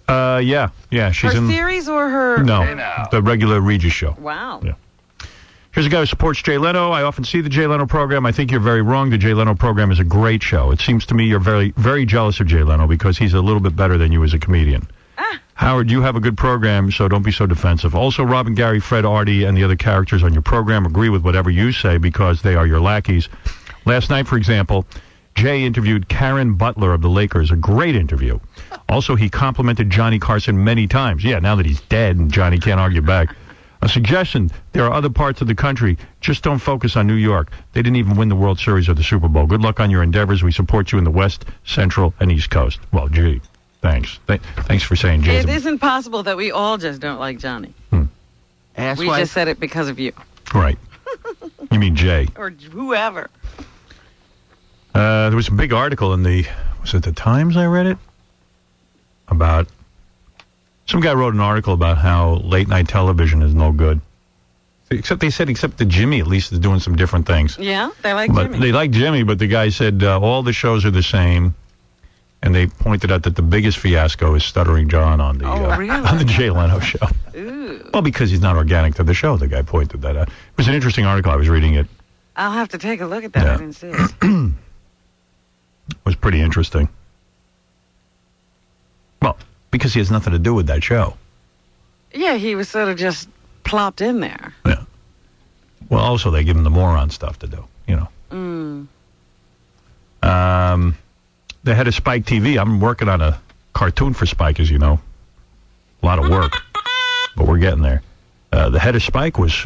Yeah. She's her in series or her... No, the regular Regis show. Wow. Yeah. Here's a guy who supports Jay Leno. I often see the Jay Leno program. I think you're very wrong. The Jay Leno program is a great show. It seems to me you're very, very jealous of Jay Leno because he's a little bit better than you as a comedian. Howard, you have a good program, so don't be so defensive. Also, Robin, Gary, Fred, Artie, and the other characters on your program agree with whatever you say because they are your lackeys. Last night, for example, Jay interviewed Karen Butler of the Lakers, a great interview. Also, he complimented Johnny Carson many times. Yeah, now that he's dead and Johnny can't argue back. A suggestion, there are other parts of the country. Just don't focus on New York. They didn't even win the World Series or the Super Bowl. Good luck on your endeavors. We support you in the West, Central, and East Coast. Well, gee, thanks. Thanks for saying Jay. It isn't possible that we all just don't like Johnny. We just said it because of you. Right. You mean Jay. Or whoever. There was a big article in was it the Times I read it? About, some guy wrote an article about how late night television is no good. Except that Jimmy at least is doing some different things. Yeah, they like Jimmy. They like Jimmy, but the guy said all the shows are the same. And they pointed out that the biggest fiasco is Stuttering John on the on the Jay Leno show. Ooh. Well, because he's not organic to the show, the guy pointed that out. It was an interesting article. I was reading it. I'll have to take a look at that. I didn't see it. It was pretty interesting. Well, because he has nothing to do with that show. Yeah, he was sort of just plopped in there. Yeah. Well, also they give him the moron stuff to do, you know. The head of Spike TV, I'm working on a cartoon for Spike, as you know. A lot of work, but we're getting there. The head of Spike was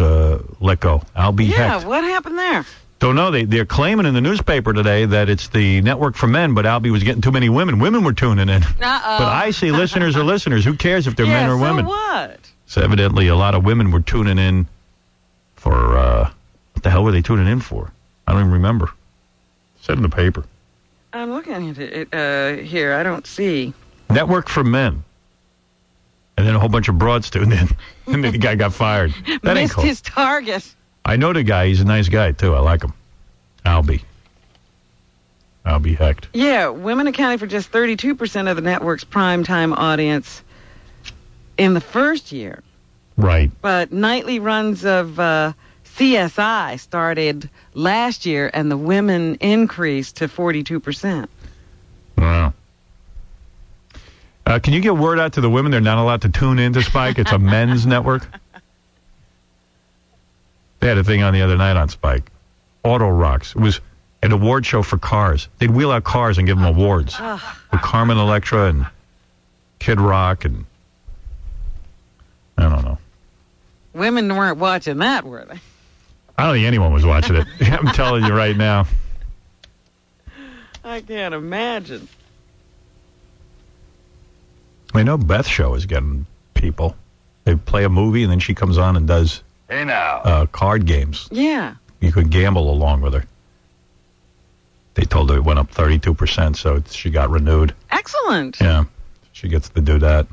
let go. Albie Hecht. Yeah, what happened there? Don't know. They're claiming in the newspaper today that it's the network for men, but Albie was getting too many women. Women were tuning in. But I say listeners are listeners. Who cares if they're men or women? What? So evidently a lot of women were tuning in for, what the hell were they tuning in for? I don't even remember. It said in the paper. I'm looking at it here. I don't see. Network for men. And then a whole bunch of broads tuned in. And then the guy got fired. That ain't Missed cool. his target. I know the guy. He's a nice guy, too. I like him. Albie Hecht. Yeah, women accounted for just 32% of the network's primetime audience in the first year. Right. But nightly runs of CSI started last year, and the women increased to 42%. Wow. Can you get word out to the women they're not allowed to tune in to Spike? It's a men's network. They had a thing on the other night on Spike. Auto Rocks. It was an award show for cars. They'd wheel out cars and give them awards. With Carmen Electra and Kid Rock and I don't know. Women weren't watching that, were they? I don't think anyone was watching it. I'm telling you right now. I can't imagine. I know Beth's show is getting people. They play a movie and then she comes on and does card games. Yeah. You could gamble along with her. They told her it went up 32%, so she got renewed. Excellent. Yeah, she gets to do that.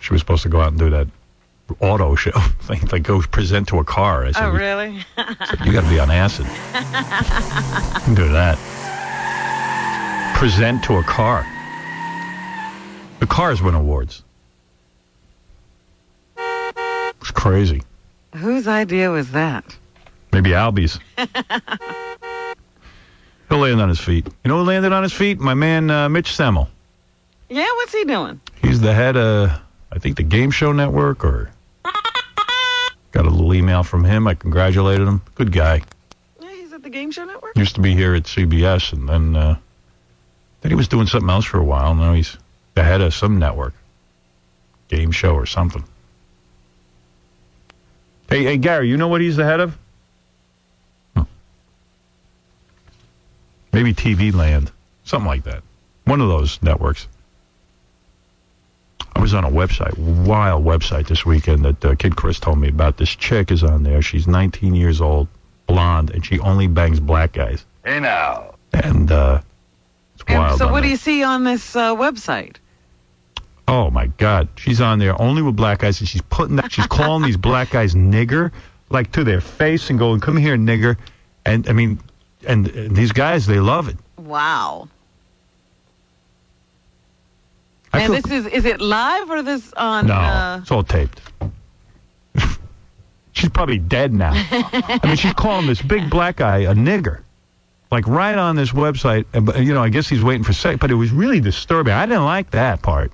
She was supposed to go out and do that auto show thing, like go present to a car. I said, really? said, you got to be on acid. Do that. Present to a car. The cars win awards. It's crazy. Whose idea was that? Maybe Albie's. He'll land on his feet. You know who landed on his feet? My man Mitch Semmel. Yeah, what's he doing? He's the head of, I think, the Game Show Network, or got a little email from him. I congratulated him. Good guy. Yeah, he's at the Game Show Network? Used to be here at CBS, and then he was doing something else for a while. Now he's the head of some network. Game show or something. Hey, Gary, you know what he's the head of? Maybe TV Land. Something like that. One of those networks. I was on a website, wild website this weekend that Kid Chris told me about. This chick is on there. She's 19 years old, blonde, and she only bangs black guys. Hey, now. And it's wild. So what do you see on this website? Oh, my God. She's on there only with black guys, and she's calling these black guys nigger like to their face and going, "Come here, nigger," and I mean, and these guys, they love it. Wow. And this is it live or this on? No, it's all taped. She's probably dead now. I mean, she's calling this big black guy a nigger. Like right on this website, you know, I guess he's waiting for sex, but it was really disturbing. I didn't like that part.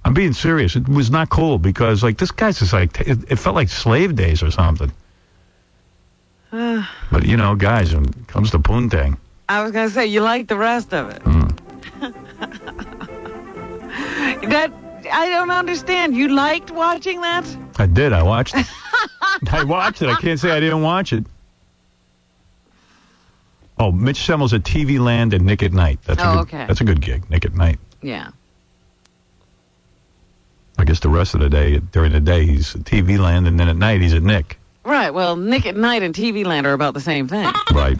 I'm being serious. It was not cool because, like, this guy's just like, it felt like slave days or something. But, you know, guys, when it comes to poontang. I was going to say, you like the rest of it. That, I don't understand. You liked watching that? I did. I watched it. I watched it. I can't say I didn't watch it. Oh, Mitch Semmel's at TV Land and Nick at Night. That's a good gig, Nick at Night. Yeah. I guess the rest of the day, during the day, he's at TV Land, and then at night, he's at Nick. Right. Well, Nick at Night and TV Land are about the same thing. Right.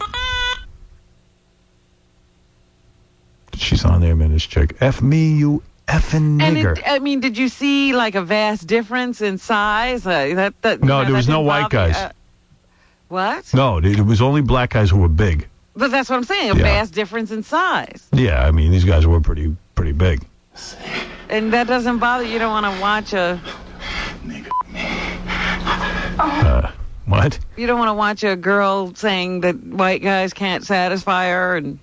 She's on there, man, this chick. F me, you effing nigger. And I mean, did you see, like, a vast difference in size? No, there was no white guys. What? No, it was only black guys who were big. But that's what I'm saying, a vast difference in size. Yeah, I mean, these guys were pretty big. And that doesn't bother you? You don't want to watch a... What? You don't want to watch a girl saying that white guys can't satisfy her and...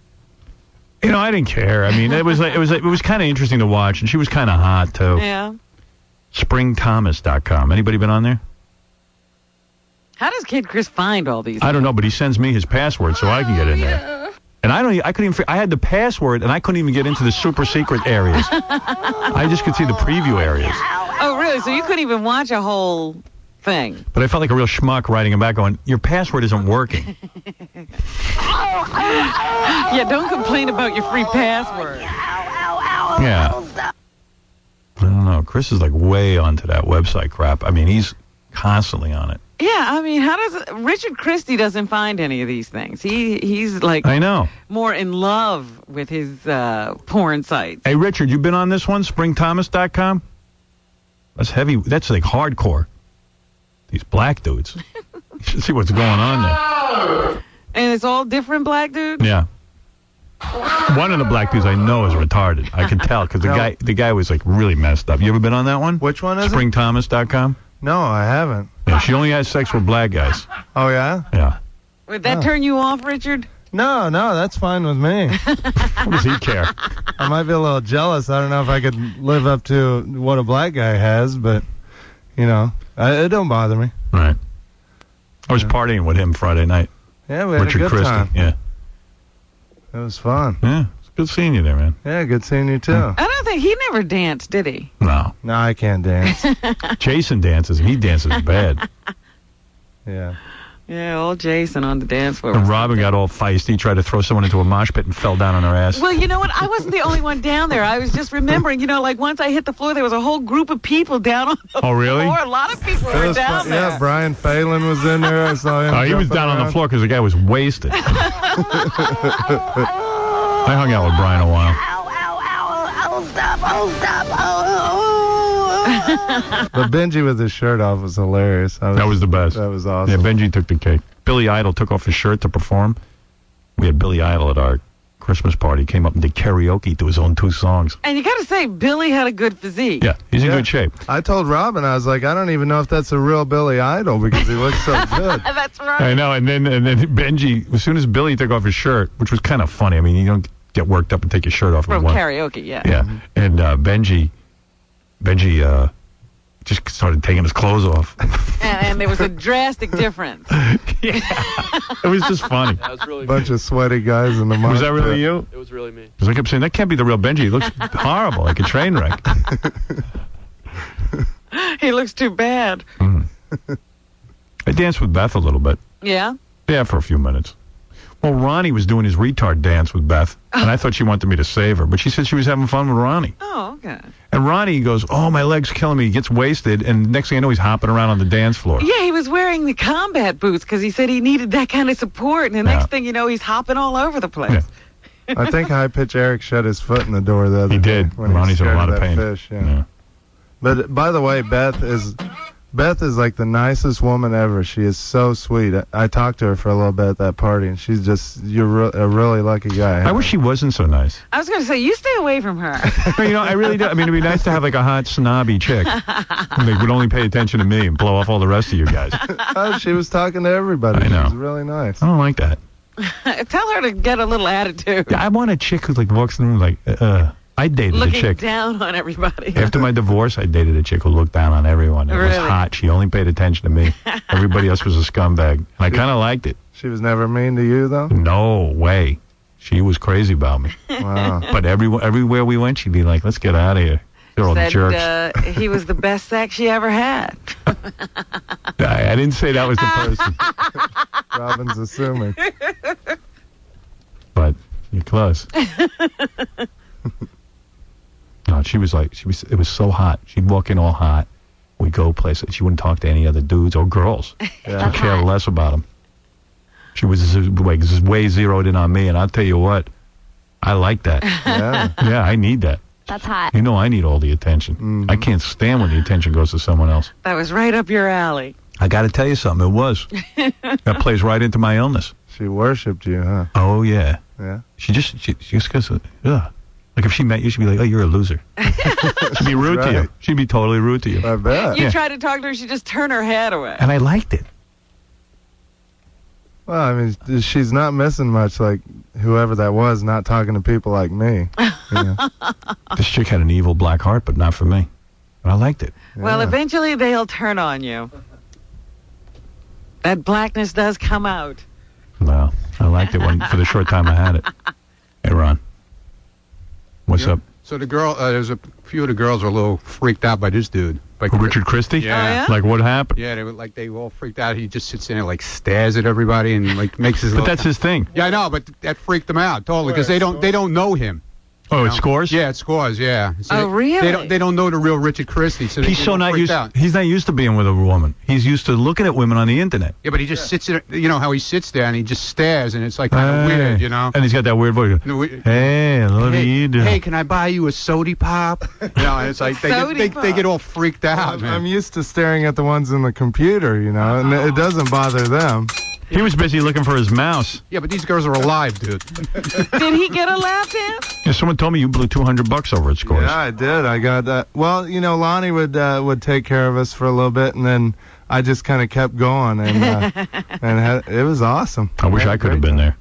You know, I didn't care. I mean, it was kind of interesting to watch, and she was kind of hot, too. Yeah. SpringThomas.com. Anybody been on there? How does Kid Chris find all these? I don't know, but he sends me his password so I can get in there. And I couldn't even. I had the password, and I couldn't even get into the super secret areas. I just could see the preview areas. Oh, really? So you couldn't even watch a whole thing? But I felt like a real schmuck writing him back going, your password isn't working. Yeah, don't complain about your free password. Yeah. I don't know. Chris is like way onto that website crap. I mean, he's constantly on it. Yeah, I mean, how does Richard Christie doesn't find any of these things? He's like, I know, more in love with his porn sites. Hey, Richard, you been on this one, SpringThomas.com? That's heavy. That's like hardcore. These black dudes. You should see what's going on there. And it's all different black dudes? Yeah. One of the black dudes I know is retarded. I can tell because the guy was like really messed up. You ever been on that one? Which one is SpringThomas.com? No, I haven't. Yeah, she only has sex with black guys. Oh, yeah? Yeah. Would that turn you off, Richard? No, that's fine with me. What does he care? I might be a little jealous. I don't know if I could live up to what a black guy has, but, you know, it don't bother me. Right. I was partying with him Friday night. Yeah, we had Richard a good Christie. time. Yeah. It was fun. Yeah, it's good seeing you there, man. Yeah, good seeing you, too. I don't think he never danced, did he? No. No, I can't dance. Jason dances, and he dances bad. Yeah. Yeah, old Jason on the dance floor. And Robin got all feisty, tried to throw someone into a mosh pit and fell down on her ass. Well, you know what? I wasn't the only one down there. I was just remembering, you know, like once I hit the floor, there was a whole group of people down on the Oh, really? floor. A lot of people were down there. Yeah, Brian Phelan was in there. I saw him. Oh, he was down on the floor because the guy was wasted. I hung out with Brian a while. But Benjy with his shirt off was hilarious. That was the best. That was awesome. Yeah, Benjy took the cake. Billy Idol took off his shirt to perform. We had Billy Idol at our Christmas party. Came up and did karaoke to his own 2 songs. And you got to say, Billy had a good physique. Yeah, he's in good shape. I told Robin, I was like, I don't even know if that's a real Billy Idol because he looks so good. That's right. I know. And then Benjy, as soon as Billy took off his shirt, which was kind of funny. I mean, you don't get worked up and take your shirt off. From karaoke, yeah. Yeah. And Benjy just started taking his clothes off. And there was a drastic difference. Yeah. It was just funny. That was really Bunch of sweaty guys in the mosh Was that really pit. you? It was really me. Because I kept saying, that can't be the real Benjy. He looks horrible, like a train wreck. He looks too bad. I danced with Beth a little bit. Yeah? Yeah, for a few minutes. Well, Ronnie was doing his retard dance with Beth, and I thought she wanted me to save her, but she said she was having fun with Ronnie. Oh, okay. And Ronnie goes, oh, my leg's killing me. He gets wasted, and next thing I know, he's hopping around on the dance floor. Yeah, he was wearing the combat boots because he said he needed that kind of support, and the next thing you know, he's hopping all over the place. Yeah. I think High Pitch Eric shut his foot in the door the other day. He did. When Ronnie's he in a scared lot of that pain. Fish, yeah. But, by the way, Beth is Beth is like the nicest woman ever. She is so sweet. I talked to her for a little bit at that party, and she's just, you're a really lucky guy. I wish she wasn't so nice. I was going to say, you stay away from her. No, you know, I really do. I mean, it'd be nice to have like a hot, snobby chick. They would only pay attention to me and blow off all the rest of you guys. Oh, she was talking to everybody. I know. She was really nice. I don't like that. Tell her to get a little attitude. Yeah, I want a chick who like walks in the room like, I dated Looking a chick. down on everybody. After my divorce, I dated a chick who looked down on everyone. It was Really? hot. She only paid attention to me. Everybody else was a scumbag. And I kind of liked it. She was never mean to you, though? No way. She was crazy about me. Wow. But everywhere we went, she'd be like, let's get out of here. They're all Said jerks. he was the best sex she ever had. I didn't say that was the person. Robin's assuming. But you're close. No, she was like, it was so hot. She'd walk in all hot. We'd go places. She wouldn't talk to any other dudes or girls. Yeah. She cared less about them. She was way zeroed in on me, and I'll tell you what, I like that. Yeah. Yeah, I need that. That's hot. You know I need all the attention. Mm-hmm. I can't stand when the attention goes to someone else. That was right up your alley. I got to tell you something. It was. That plays right into my illness. She worshipped you, huh? Oh, yeah. Yeah. She just goes, ugh. Like if she met you, she'd be like, oh, you're a loser. She'd be rude to you. She'd be totally rude to you. I bet. You tried to talk to her, she just turned her head away. And I liked it. Well, I mean, she's not missing much, like whoever that was, not talking to people like me. You know? This chick had an evil black heart, but not for me. But I liked it. Well, eventually they'll turn on you. That blackness does come out. Well, I liked it for the short time I had it. Hey, Ron. What's up? So the girl, there's a few of the girls are a little freaked out by this dude. By Richard Christie? Yeah. Like what happened? Yeah, they were all freaked out. He just sits there, like stares at everybody and like makes his. But that's his thing. Yeah, I know, but that freaked them out totally because they don't know him. Oh, it scores? Yeah, it scores. Yeah. So Oh, really? They don't know the real Richard Christie. So He's so not used. out. He's not used to being with a woman. He's used to looking at women on the internet. Yeah, but he just sits there. You know how he sits there and he just stares and it's like kind of weird, you know. And he's got that weird voice. Hey, what are you doing? Hey, can I buy you a sody pop? You know, and it's like they get all freaked out. Man. I'm used to staring at the ones in the computer, you know, and it doesn't bother them. He was busy looking for his mouse. Yeah, but these girls are alive, dude. Did he get a lap dance? Yeah, someone told me you blew $200 over at Scores. Yeah, I did. I got that. Well, you know, Lonnie would take care of us for a little bit, and then I just kind of kept going, and it was awesome. I wish I could have been there.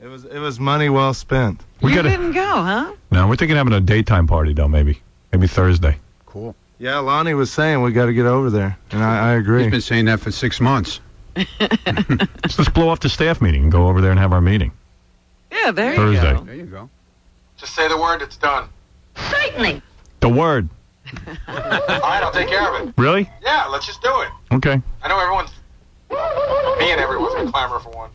It was money well spent. You didn't go, huh? No, we're thinking of having a daytime party though. Maybe Thursday. Cool. Yeah, Lonnie was saying we got to get over there, and I agree. He's been saying that for 6 months. Let's blow off the staff meeting and go over there and have our meeting. Yeah, there Thursday. you go. There you go. Just say the word, it's done. Certainly. The word. All right, I'll take care of it. Really? Yeah, let's just do it. Okay. I know me and everyone's going to clamor for one.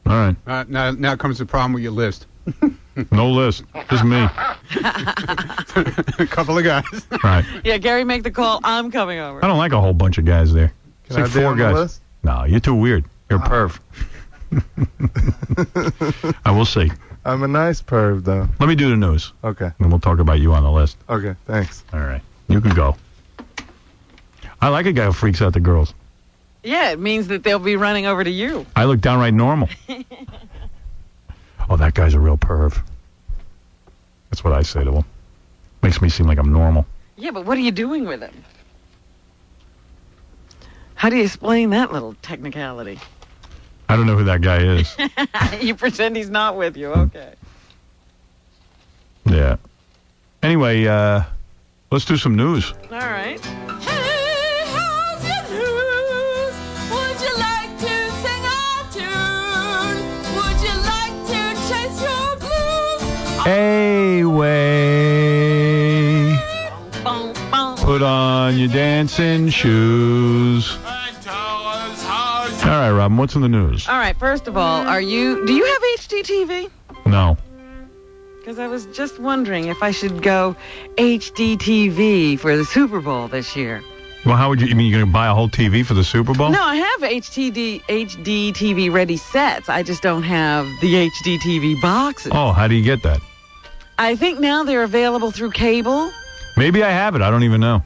All right. Now comes the problem with your list. No list. Just me. A couple of guys. Right. Yeah, Gary, make the call. I'm coming over. I don't like a whole bunch of guys there. It's Can like I be 4 on the guys. list? No, you're too weird. You're a perv. I will see. I'm a nice perv, though. Let me do the news. Okay. And we'll talk about you on the list. Okay, thanks. All right. You can go. I like a guy who freaks out the girls. Yeah, it means that they'll be running over to you. I look downright normal. Oh, that guy's a real perv. That's what I say to him. Makes me seem like I'm normal. Yeah, but what are you doing with him? How do you explain that little technicality? I don't know who that guy is. You pretend he's not with you. Okay. Yeah. Anyway, let's do some news. All right. Hey, way. Put on your dancing shoes. All right, Robin, what's in the news? All right, first of all, do you have HDTV? No. Because I was just wondering if I should go HDTV for the Super Bowl this year. Well, how would you mean you're going to buy a whole TV for the Super Bowl? No, I have HD TV ready sets. I just don't have the HDTV boxes. Oh, how do you get that? I think now they're available through cable. Maybe I have it. I don't even know.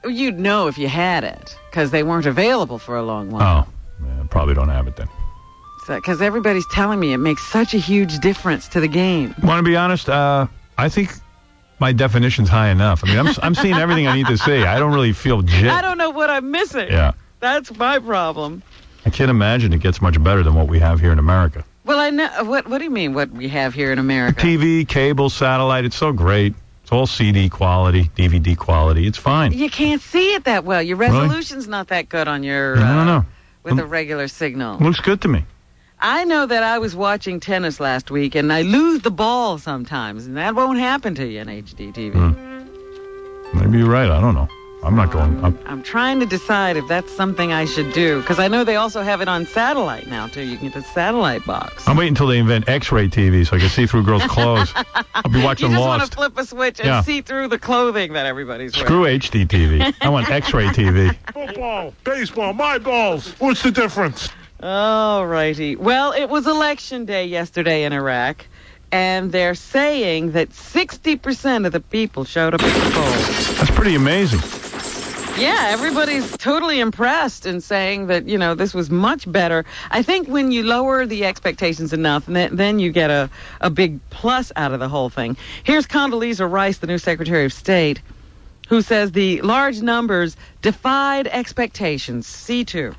You'd know if you had it, because they weren't available for a long while. Oh, yeah, probably don't have it then. Because everybody's telling me it makes such a huge difference to the game. Want to be honest? I think my definition's high enough. I mean, I'm seeing everything I need to see. I don't really feel jit. I don't know what I'm missing. Yeah. That's my problem. I can't imagine it gets much better than what we have here in America. Well, I know. What do you mean, what we have here in America? TV, cable, satellite, it's so great. It's all CD quality, DVD quality. It's fine. You can't see it that well. Your resolution's not that good on your... I don't know. With a regular signal. Looks good to me. I know that I was watching tennis last week, and I lose the ball sometimes, and that won't happen to you in HD TV. Maybe you're right. I don't know. I'm not going... I'm trying to decide if that's something I should do, because I know they also have it on satellite now, too. You can get the satellite box. I'm waiting until they invent X-ray TV so I can see through girls' clothes. I'll be watching You just Lost. want to flip a switch and see through the clothing that everybody's wearing. Screw HD TV. I want X-ray TV. Football, baseball, my balls. What's the difference? All righty. Well, it was election day yesterday in Iraq, and they're saying that 60% of the people showed up at the polls. That's pretty amazing. Yeah, everybody's totally impressed and saying that, this was much better. I think when you lower the expectations enough, then you get a big plus out of the whole thing. Here's Condoleezza Rice, the new Secretary of State, who says the large numbers defied expectations. C2.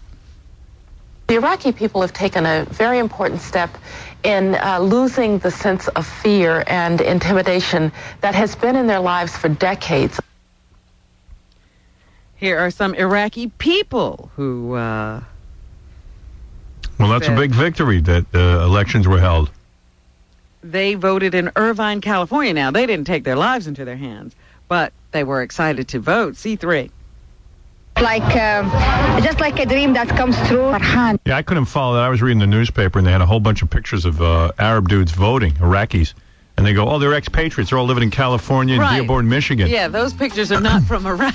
The Iraqi people have taken a very important step in losing the sense of fear and intimidation that has been in their lives for decades. Here are some Iraqi people who... well, that's a big victory that elections were held. They voted in Irvine, California. Now, they didn't take their lives into their hands, but they were excited to vote. C3. Just like a dream that comes true. Yeah, I couldn't follow that. I was reading the newspaper, and they had a whole bunch of pictures of Arab dudes voting, Iraqis. And they go, oh, they're expatriates. They're all living in California and Dearborn, Michigan. Yeah, those pictures are not from Iraq.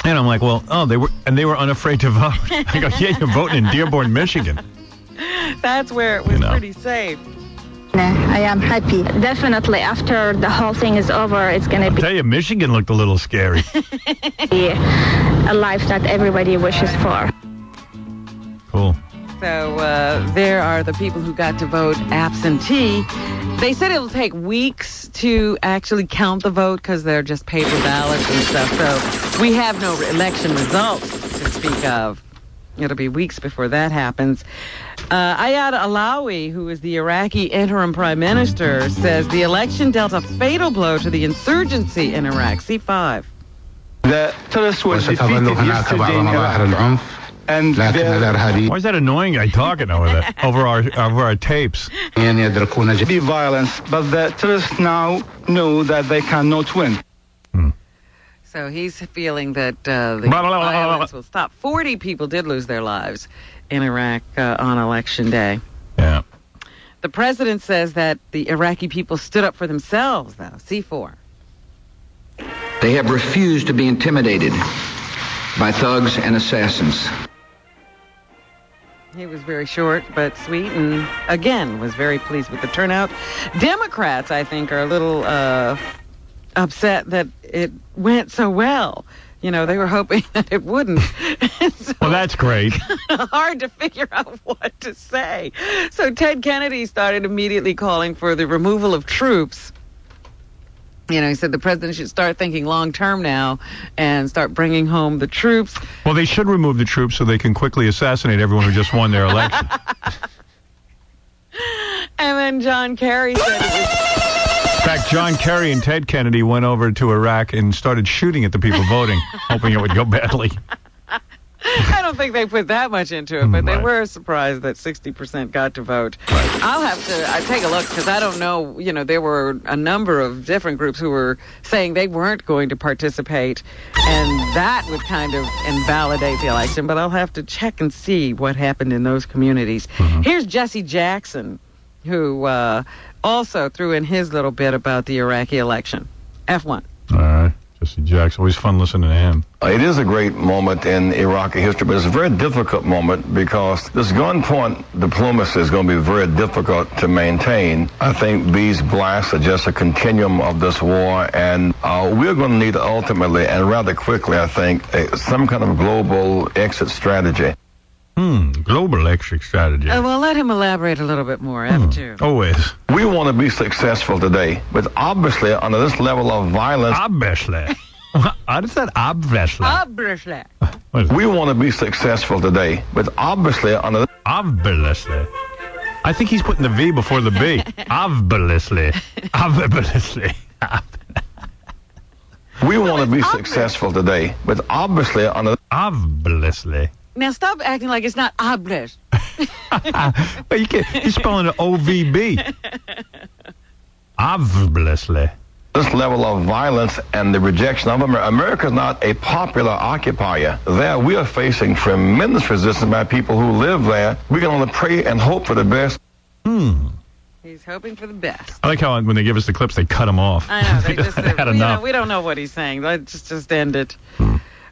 And I'm like, well, they were unafraid to vote. I go, yeah, you're voting in Dearborn, Michigan. That's where it was pretty safe. I am happy. Definitely, after the whole thing is over, it's going to be... I tell you, Michigan looked a little scary. a life that everybody wishes for. Cool. So there are the people who got to vote absentee. They said it'll take weeks to actually count the vote because they're just paper ballots and stuff. So we have no election results to speak of. It'll be weeks before that happens. Ayad Alawi, who is the Iraqi interim prime minister, says the election dealt a fatal blow to the insurgency in Iraq. C5. The terrorists were defeated yesterday in Iraq. And why is that annoying guy talking over that over our tapes? Be violence, but the terrorists now know that they cannot win. So he's feeling that the violence will stop. 40 people did lose their lives in Iraq on election day. Yeah. The president says that the Iraqi people stood up for themselves, though. C4. They have refused to be intimidated by thugs and assassins. He was very short but sweet, and again was very pleased with the turnout. Democrats, I think, are a little upset that it went so well. They were hoping that it wouldn't. So well, that's great. Hard to figure out what to say. So Ted Kennedy started immediately calling for the removal of troops. He said the president should start thinking long-term now and start bringing home the troops. Well, they should remove the troops so they can quickly assassinate everyone who just won their election. And then John Kerry said it was... In fact, John Kerry and Ted Kennedy went over to Iraq and started shooting at the people voting, hoping it would go badly. I don't think they put that much into it, but they were surprised that 60% got to vote. I'll have to take a look because I don't know. There were a number of different groups who were saying they weren't going to participate, and that would kind of invalidate the election. But I'll have to check and see what happened in those communities. Here's Jesse Jackson, who also threw in his little bit about the Iraqi election. F1. All right. Jesse Jackson, always fun listening to him. It is a great moment in Iraqi history, but it's a very difficult moment because this gunpoint diplomacy is going to be very difficult to maintain. I think these blasts are just a continuum of this war, and we're going to need ultimately, and rather quickly, I think, some kind of global exit strategy. Global exit strategy. Well, let him elaborate a little bit more, F2. Always. We want to be successful today, but obviously under this level of violence... Obviously. How does that obviously? Obviously. We want to be successful today, but obviously under... Obviously. I think he's putting the V before the B. Obviously. Obviously. We want to be successful today, but obviously under... Obviously. Now stop acting like it's not obvious. But you're spelling it O-V-B. Obviously. This level of violence and the rejection of America is not a popular occupier. There we are facing tremendous resistance by people who live there. We can only pray and hope for the best. He's hoping for the best. I like how when they give us the clips, they cut them off. I know. They just had enough. We don't know what he's saying. Let's just end it.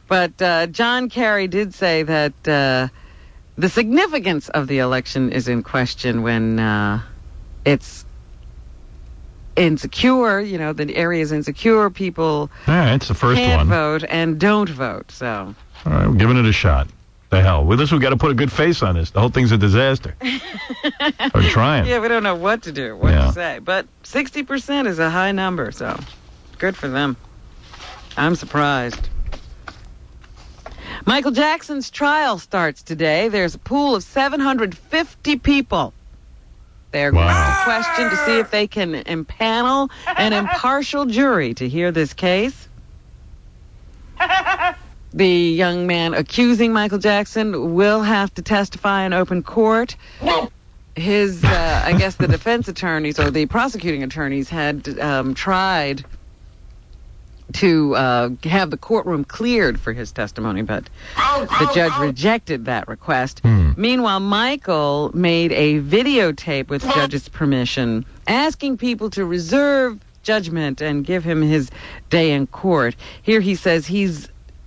But John Kerry did say that the significance of the election is in question when it's insecure. You know, the area is insecure. People it's the first can't one. vote and don't vote. So. All right, we're giving it a shot. The hell. With this, we got to put a good face on this. The whole thing's a disaster. We're trying. Yeah, we don't know what to do, what to say. But 60% is a high number, so good for them. I'm surprised. Michael Jackson's trial starts today. There's a pool of 750 people. They're going to question to see if they can impanel an impartial jury to hear this case. The young man accusing Michael Jackson will have to testify in open court. His, I guess the defense attorneys or the prosecuting attorneys had tried to have the courtroom cleared for his testimony, but the judge rejected that request. Meanwhile, Michael made a videotape with the judge's permission, asking people to reserve judgment and give him his day in court. Here he says he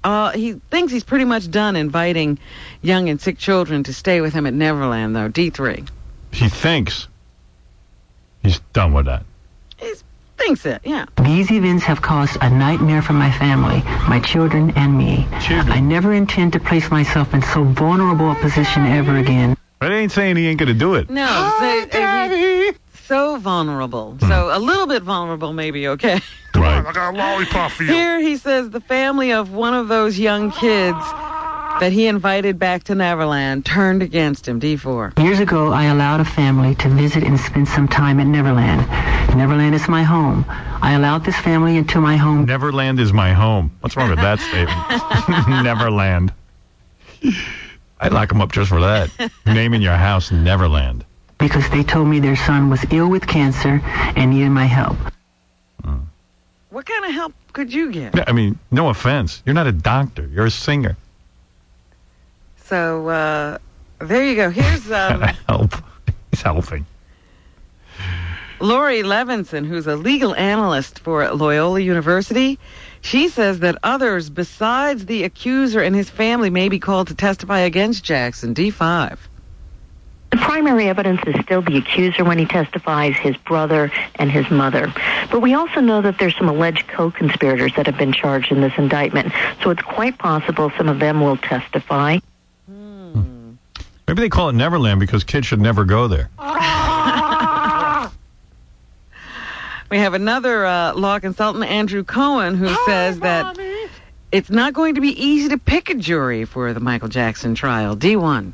thinks he's pretty much done inviting young and sick children to stay with him at Neverland, though. D3. He thinks he's done with that. Thinks it, yeah. These events have caused a nightmare for my family, my children, and me. I never intend to place myself in so vulnerable a position ever again. But I ain't saying he ain't going to do it. No. Hi, Daddy. So vulnerable. So a little bit vulnerable, maybe, okay? Right. I got a lollipop for you. Here he says the family of one of those young kids that he invited back to Neverland turned against him. D4. Years ago, I allowed a family to visit and spend some time at Neverland. Neverland is my home. I allowed this family into my home. Neverland is my home. What's wrong with that statement? Neverland. I'd lock him up just for that. Naming your house Neverland. Because they told me their son was ill with cancer and needed my help. What kind of help could you get? I mean, no offense. You're not a doctor. You're a singer. So, there you go. Here's... Help. He's helping. Lori Levinson, who's a legal analyst for Loyola University, she says that others besides the accuser and his family may be called to testify against Jackson. D5. The primary evidence is still the accuser when he testifies, his brother, and his mother. But we also know that there's some alleged co-conspirators that have been charged in this indictment, so it's quite possible some of them will testify. Maybe they call it Neverland because kids should never go there. We have another law consultant, Andrew Cohen, who says that it's not going to be easy to pick a jury for the Michael Jackson trial. D1.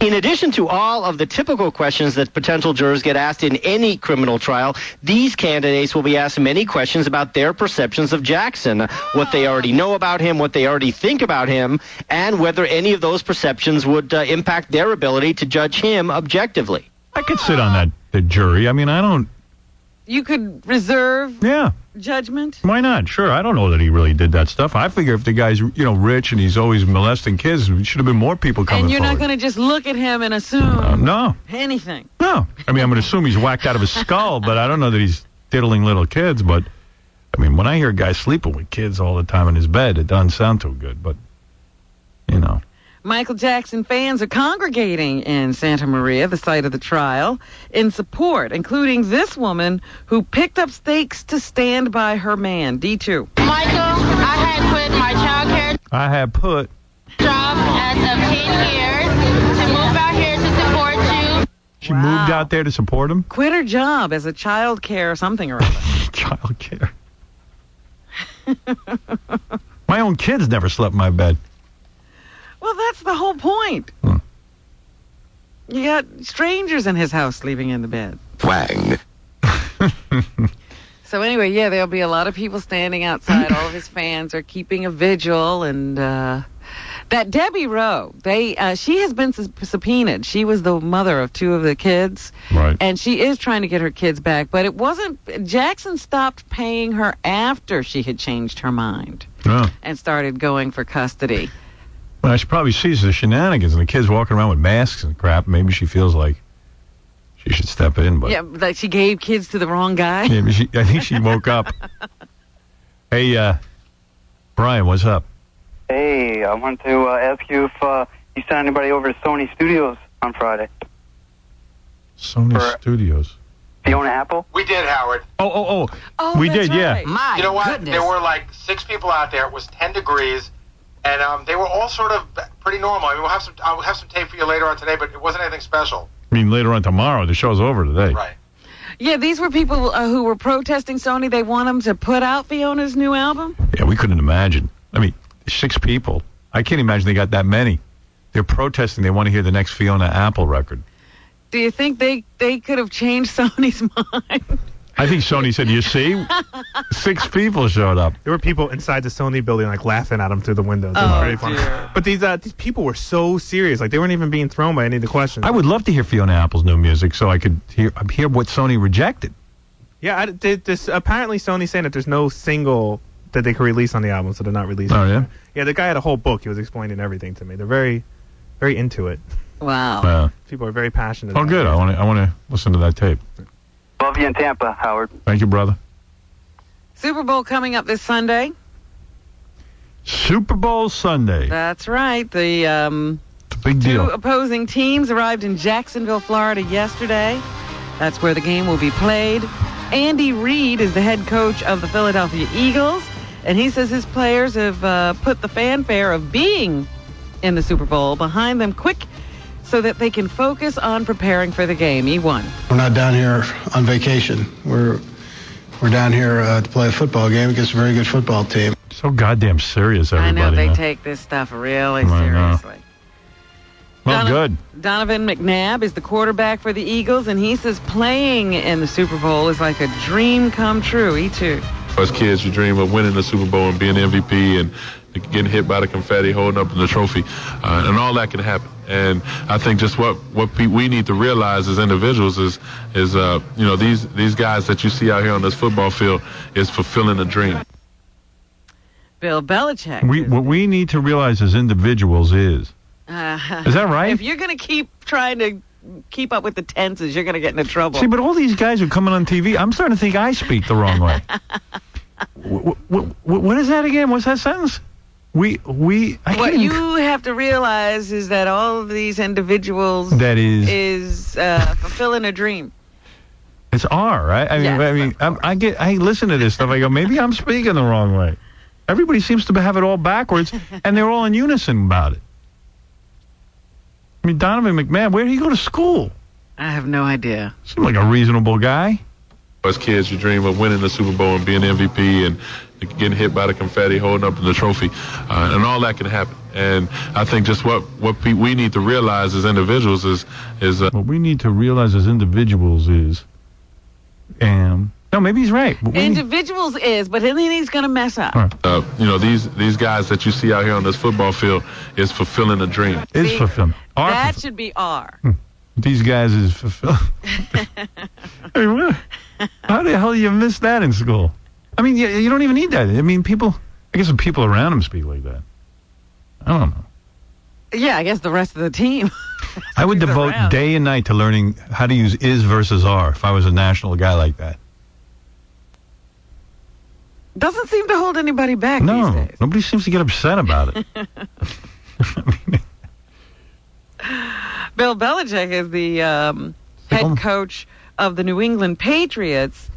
In addition to all of the typical questions that potential jurors get asked in any criminal trial, these candidates will be asked many questions about their perceptions of Jackson, what they already know about him, what they already think about him, and whether any of those perceptions would impact their ability to judge him objectively. I could sit on the jury. I mean, I don't... You could reserve judgment? Why not? Sure. I don't know that he really did that stuff. I figure if the guy's, rich and he's always molesting kids, there should have been more people coming forward. And you're not going to just look at him and assume anything. No. I mean, I'm going to assume he's whacked out of his skull, but I don't know that he's diddling little kids. But I mean, when I hear a guy sleeping with kids all the time in his bed, it doesn't sound too good, but, you know. Michael Jackson fans are congregating in Santa Maria, the site of the trial, in support, including this woman who picked up stakes to stand by her man, D2. Michael, I had quit my child care job as of 10 years to move out here to support you. She moved out there to support him? Quit her job as a child care something or other. Child care. My own kids never slept in my bed. Well, that's the whole point. You got strangers in his house sleeping in the bed. Wang. So anyway, yeah, there'll be a lot of people standing outside. All of his fans are keeping a vigil, and that Debbie Rowe, she has been subpoenaed. She was the mother of 2 of the kids, right? And she is trying to get her kids back. But it wasn't. Jackson stopped paying her after she had changed her mind and started going for custody. Well, she probably sees the shenanigans and the kids walking around with masks and crap. Maybe she feels like she should step in, but yeah, like she gave kids to the wrong guy. Maybe I think she woke up. Hey, Brian, what's up? Hey, I wanted to ask you if you sent anybody over to Sony Studios on Friday. Sony Studios. Fiona Apple? We did, Howard. Oh, we did, yeah. My you know what? There were like 6 people out there. It was 10 degrees. And they were all sort of pretty normal. I mean, I'll have some tape for you later on today, but it wasn't anything special. I mean, later on tomorrow. The show's over today. Right. Yeah, these were people who were protesting Sony. They want them to put out Fiona's new album? Yeah, we couldn't imagine. I mean, 6 people. I can't imagine they got that many. They're protesting. They want to hear the next Fiona Apple record. Do you think they could have changed Sony's mind? I think Sony said, you see, 6 people showed up. There were people inside the Sony building, like, laughing at them through the windows. It was pretty funny. But these people were so serious. Like, they weren't even being thrown by any of the questions. I would love to hear Fiona Apple's new music so I could hear what Sony rejected. Yeah, apparently Sony's saying that there's no single that they could release on the album, so they're not releasing it. Oh, yeah? Yeah, the guy had a whole book. He was explaining everything to me. They're very, very into it. Wow. People are very passionate. Oh, good. I want to listen to that tape. Love you in Tampa, Howard. Thank you, brother. Super Bowl coming up this Sunday. Super Bowl Sunday. That's right. The it's a big deal. 2 opposing teams arrived in Jacksonville, Florida yesterday. That's where the game will be played. Andy Reid is the head coach of the Philadelphia Eagles, and he says his players have put the fanfare of being in the Super Bowl behind them quick so that they can focus on preparing for the game. He won. We're not down here on vacation. We're down here to play a football game against a very good football team. So goddamn serious, everybody. I know, they take this stuff really seriously. Well, good. Donovan McNabb is the quarterback for the Eagles, and he says playing in the Super Bowl is like a dream come true. He too. As kids, you dream of winning the Super Bowl and being MVP and getting hit by the confetti, holding up the trophy, and all that can happen. And I think just what we need to realize as individuals is these guys that you see out here on this football field is fulfilling a dream. Bill Belichick. What we need to realize as individuals is that right? If you're going to keep trying to keep up with the tenses, you're going to get into trouble. See, but all these guys are coming on TV. I'm starting to think I speak the wrong way. What is that again? What's that sentence? What you have to realize is that all of these individuals is fulfilling a dream. It's R, right? I listen to this stuff. I go, maybe I'm speaking the wrong way. Everybody seems to have it all backwards, and they're all in unison about it. I mean, Donovan McNabb, where did he go to school? I have no idea. Seems like a reasonable guy. As kids, you dream of winning the Super Bowl and being MVP and getting hit by the confetti, holding up the trophy, and all that can happen. And I think just what we need to realize as individuals is what we need to realize as individuals is, no, maybe he's right. Individuals is, but then he's going to mess up. These guys that you see out here on this football field is fulfilling a dream. Is fulfilling. That should be R. These guys is fulfilling. Hey, what? How the hell do you miss that in school? I mean, you don't even need that. I mean, I guess the people around him speak like that. I don't know. Yeah, I guess the rest of the team. I would devote day and night to learning how to use is versus are if I was a national guy like that. Doesn't seem to hold anybody back these days. Nobody seems to get upset about it. Bill Belichick is the head coach of the New England Patriots,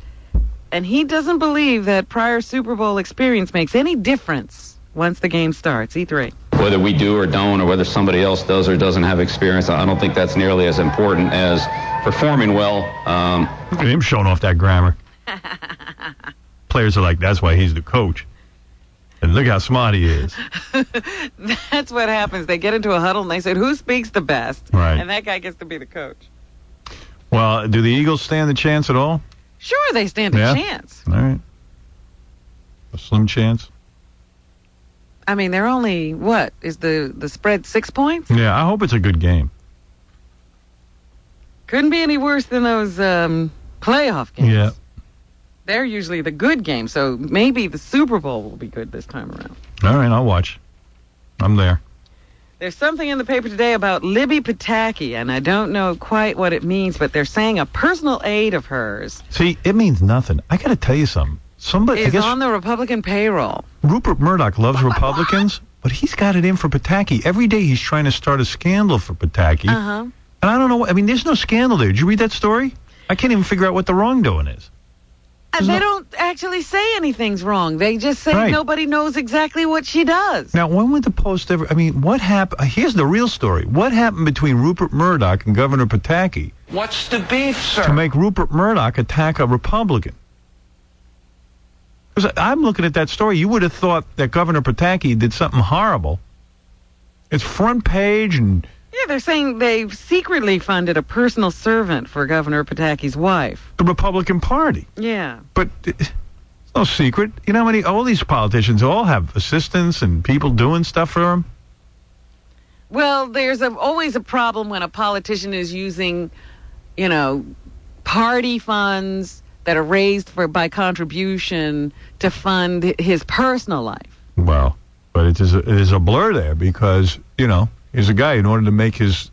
and he doesn't believe that prior Super Bowl experience makes any difference once the game starts. E3. Whether we do or don't, or whether somebody else does or doesn't have experience, I don't think that's nearly as important as performing well. Look at him showing off that grammar. Players are like, that's why he's the coach. And look how smart he is. That's what happens. They get into a huddle and they say, who speaks the best? Right. And that guy gets to be the coach. Well, do the Eagles stand a chance at all? Sure, they stand a chance. All right. A slim chance. I mean, they're only, what, is the spread 6 points? Yeah, I hope it's a good game. Couldn't be any worse than those playoff games. Yeah. They're usually the good games, so maybe the Super Bowl will be good this time around. All right, I'll watch. I'm there. There's something in the paper today about Libby Pataki, and I don't know quite what it means, but they're saying a personal aide of hers. See, it means nothing. I got to tell you something. Somebody is on the Republican payroll. Rupert Murdoch loves Republicans, but he's got it in for Pataki. Every day he's trying to start a scandal for Pataki. Uh-huh. And I don't know. I mean, there's no scandal there. Did you read that story? I can't even figure out what the wrongdoing is. They don't actually say anything's wrong. They just say nobody knows exactly what she does. Now, when would the Post ever... I mean, what happened... Here's the real story. What happened between Rupert Murdoch and Governor Pataki... What's the beef, sir? ...to make Rupert Murdoch attack a Republican? Because I'm looking at that story. You would have thought that Governor Pataki did something horrible. It's front page and... Yeah, they're saying they've secretly funded a personal servant for Governor Pataki's wife. The Republican Party. Yeah. But it's no secret. You know how many... All these politicians all have assistants and people doing stuff for them? Well, there's always a problem when a politician is using, party funds that are raised by contribution to fund his personal life. Well, but it is a blur there because, here's a guy, in order to make his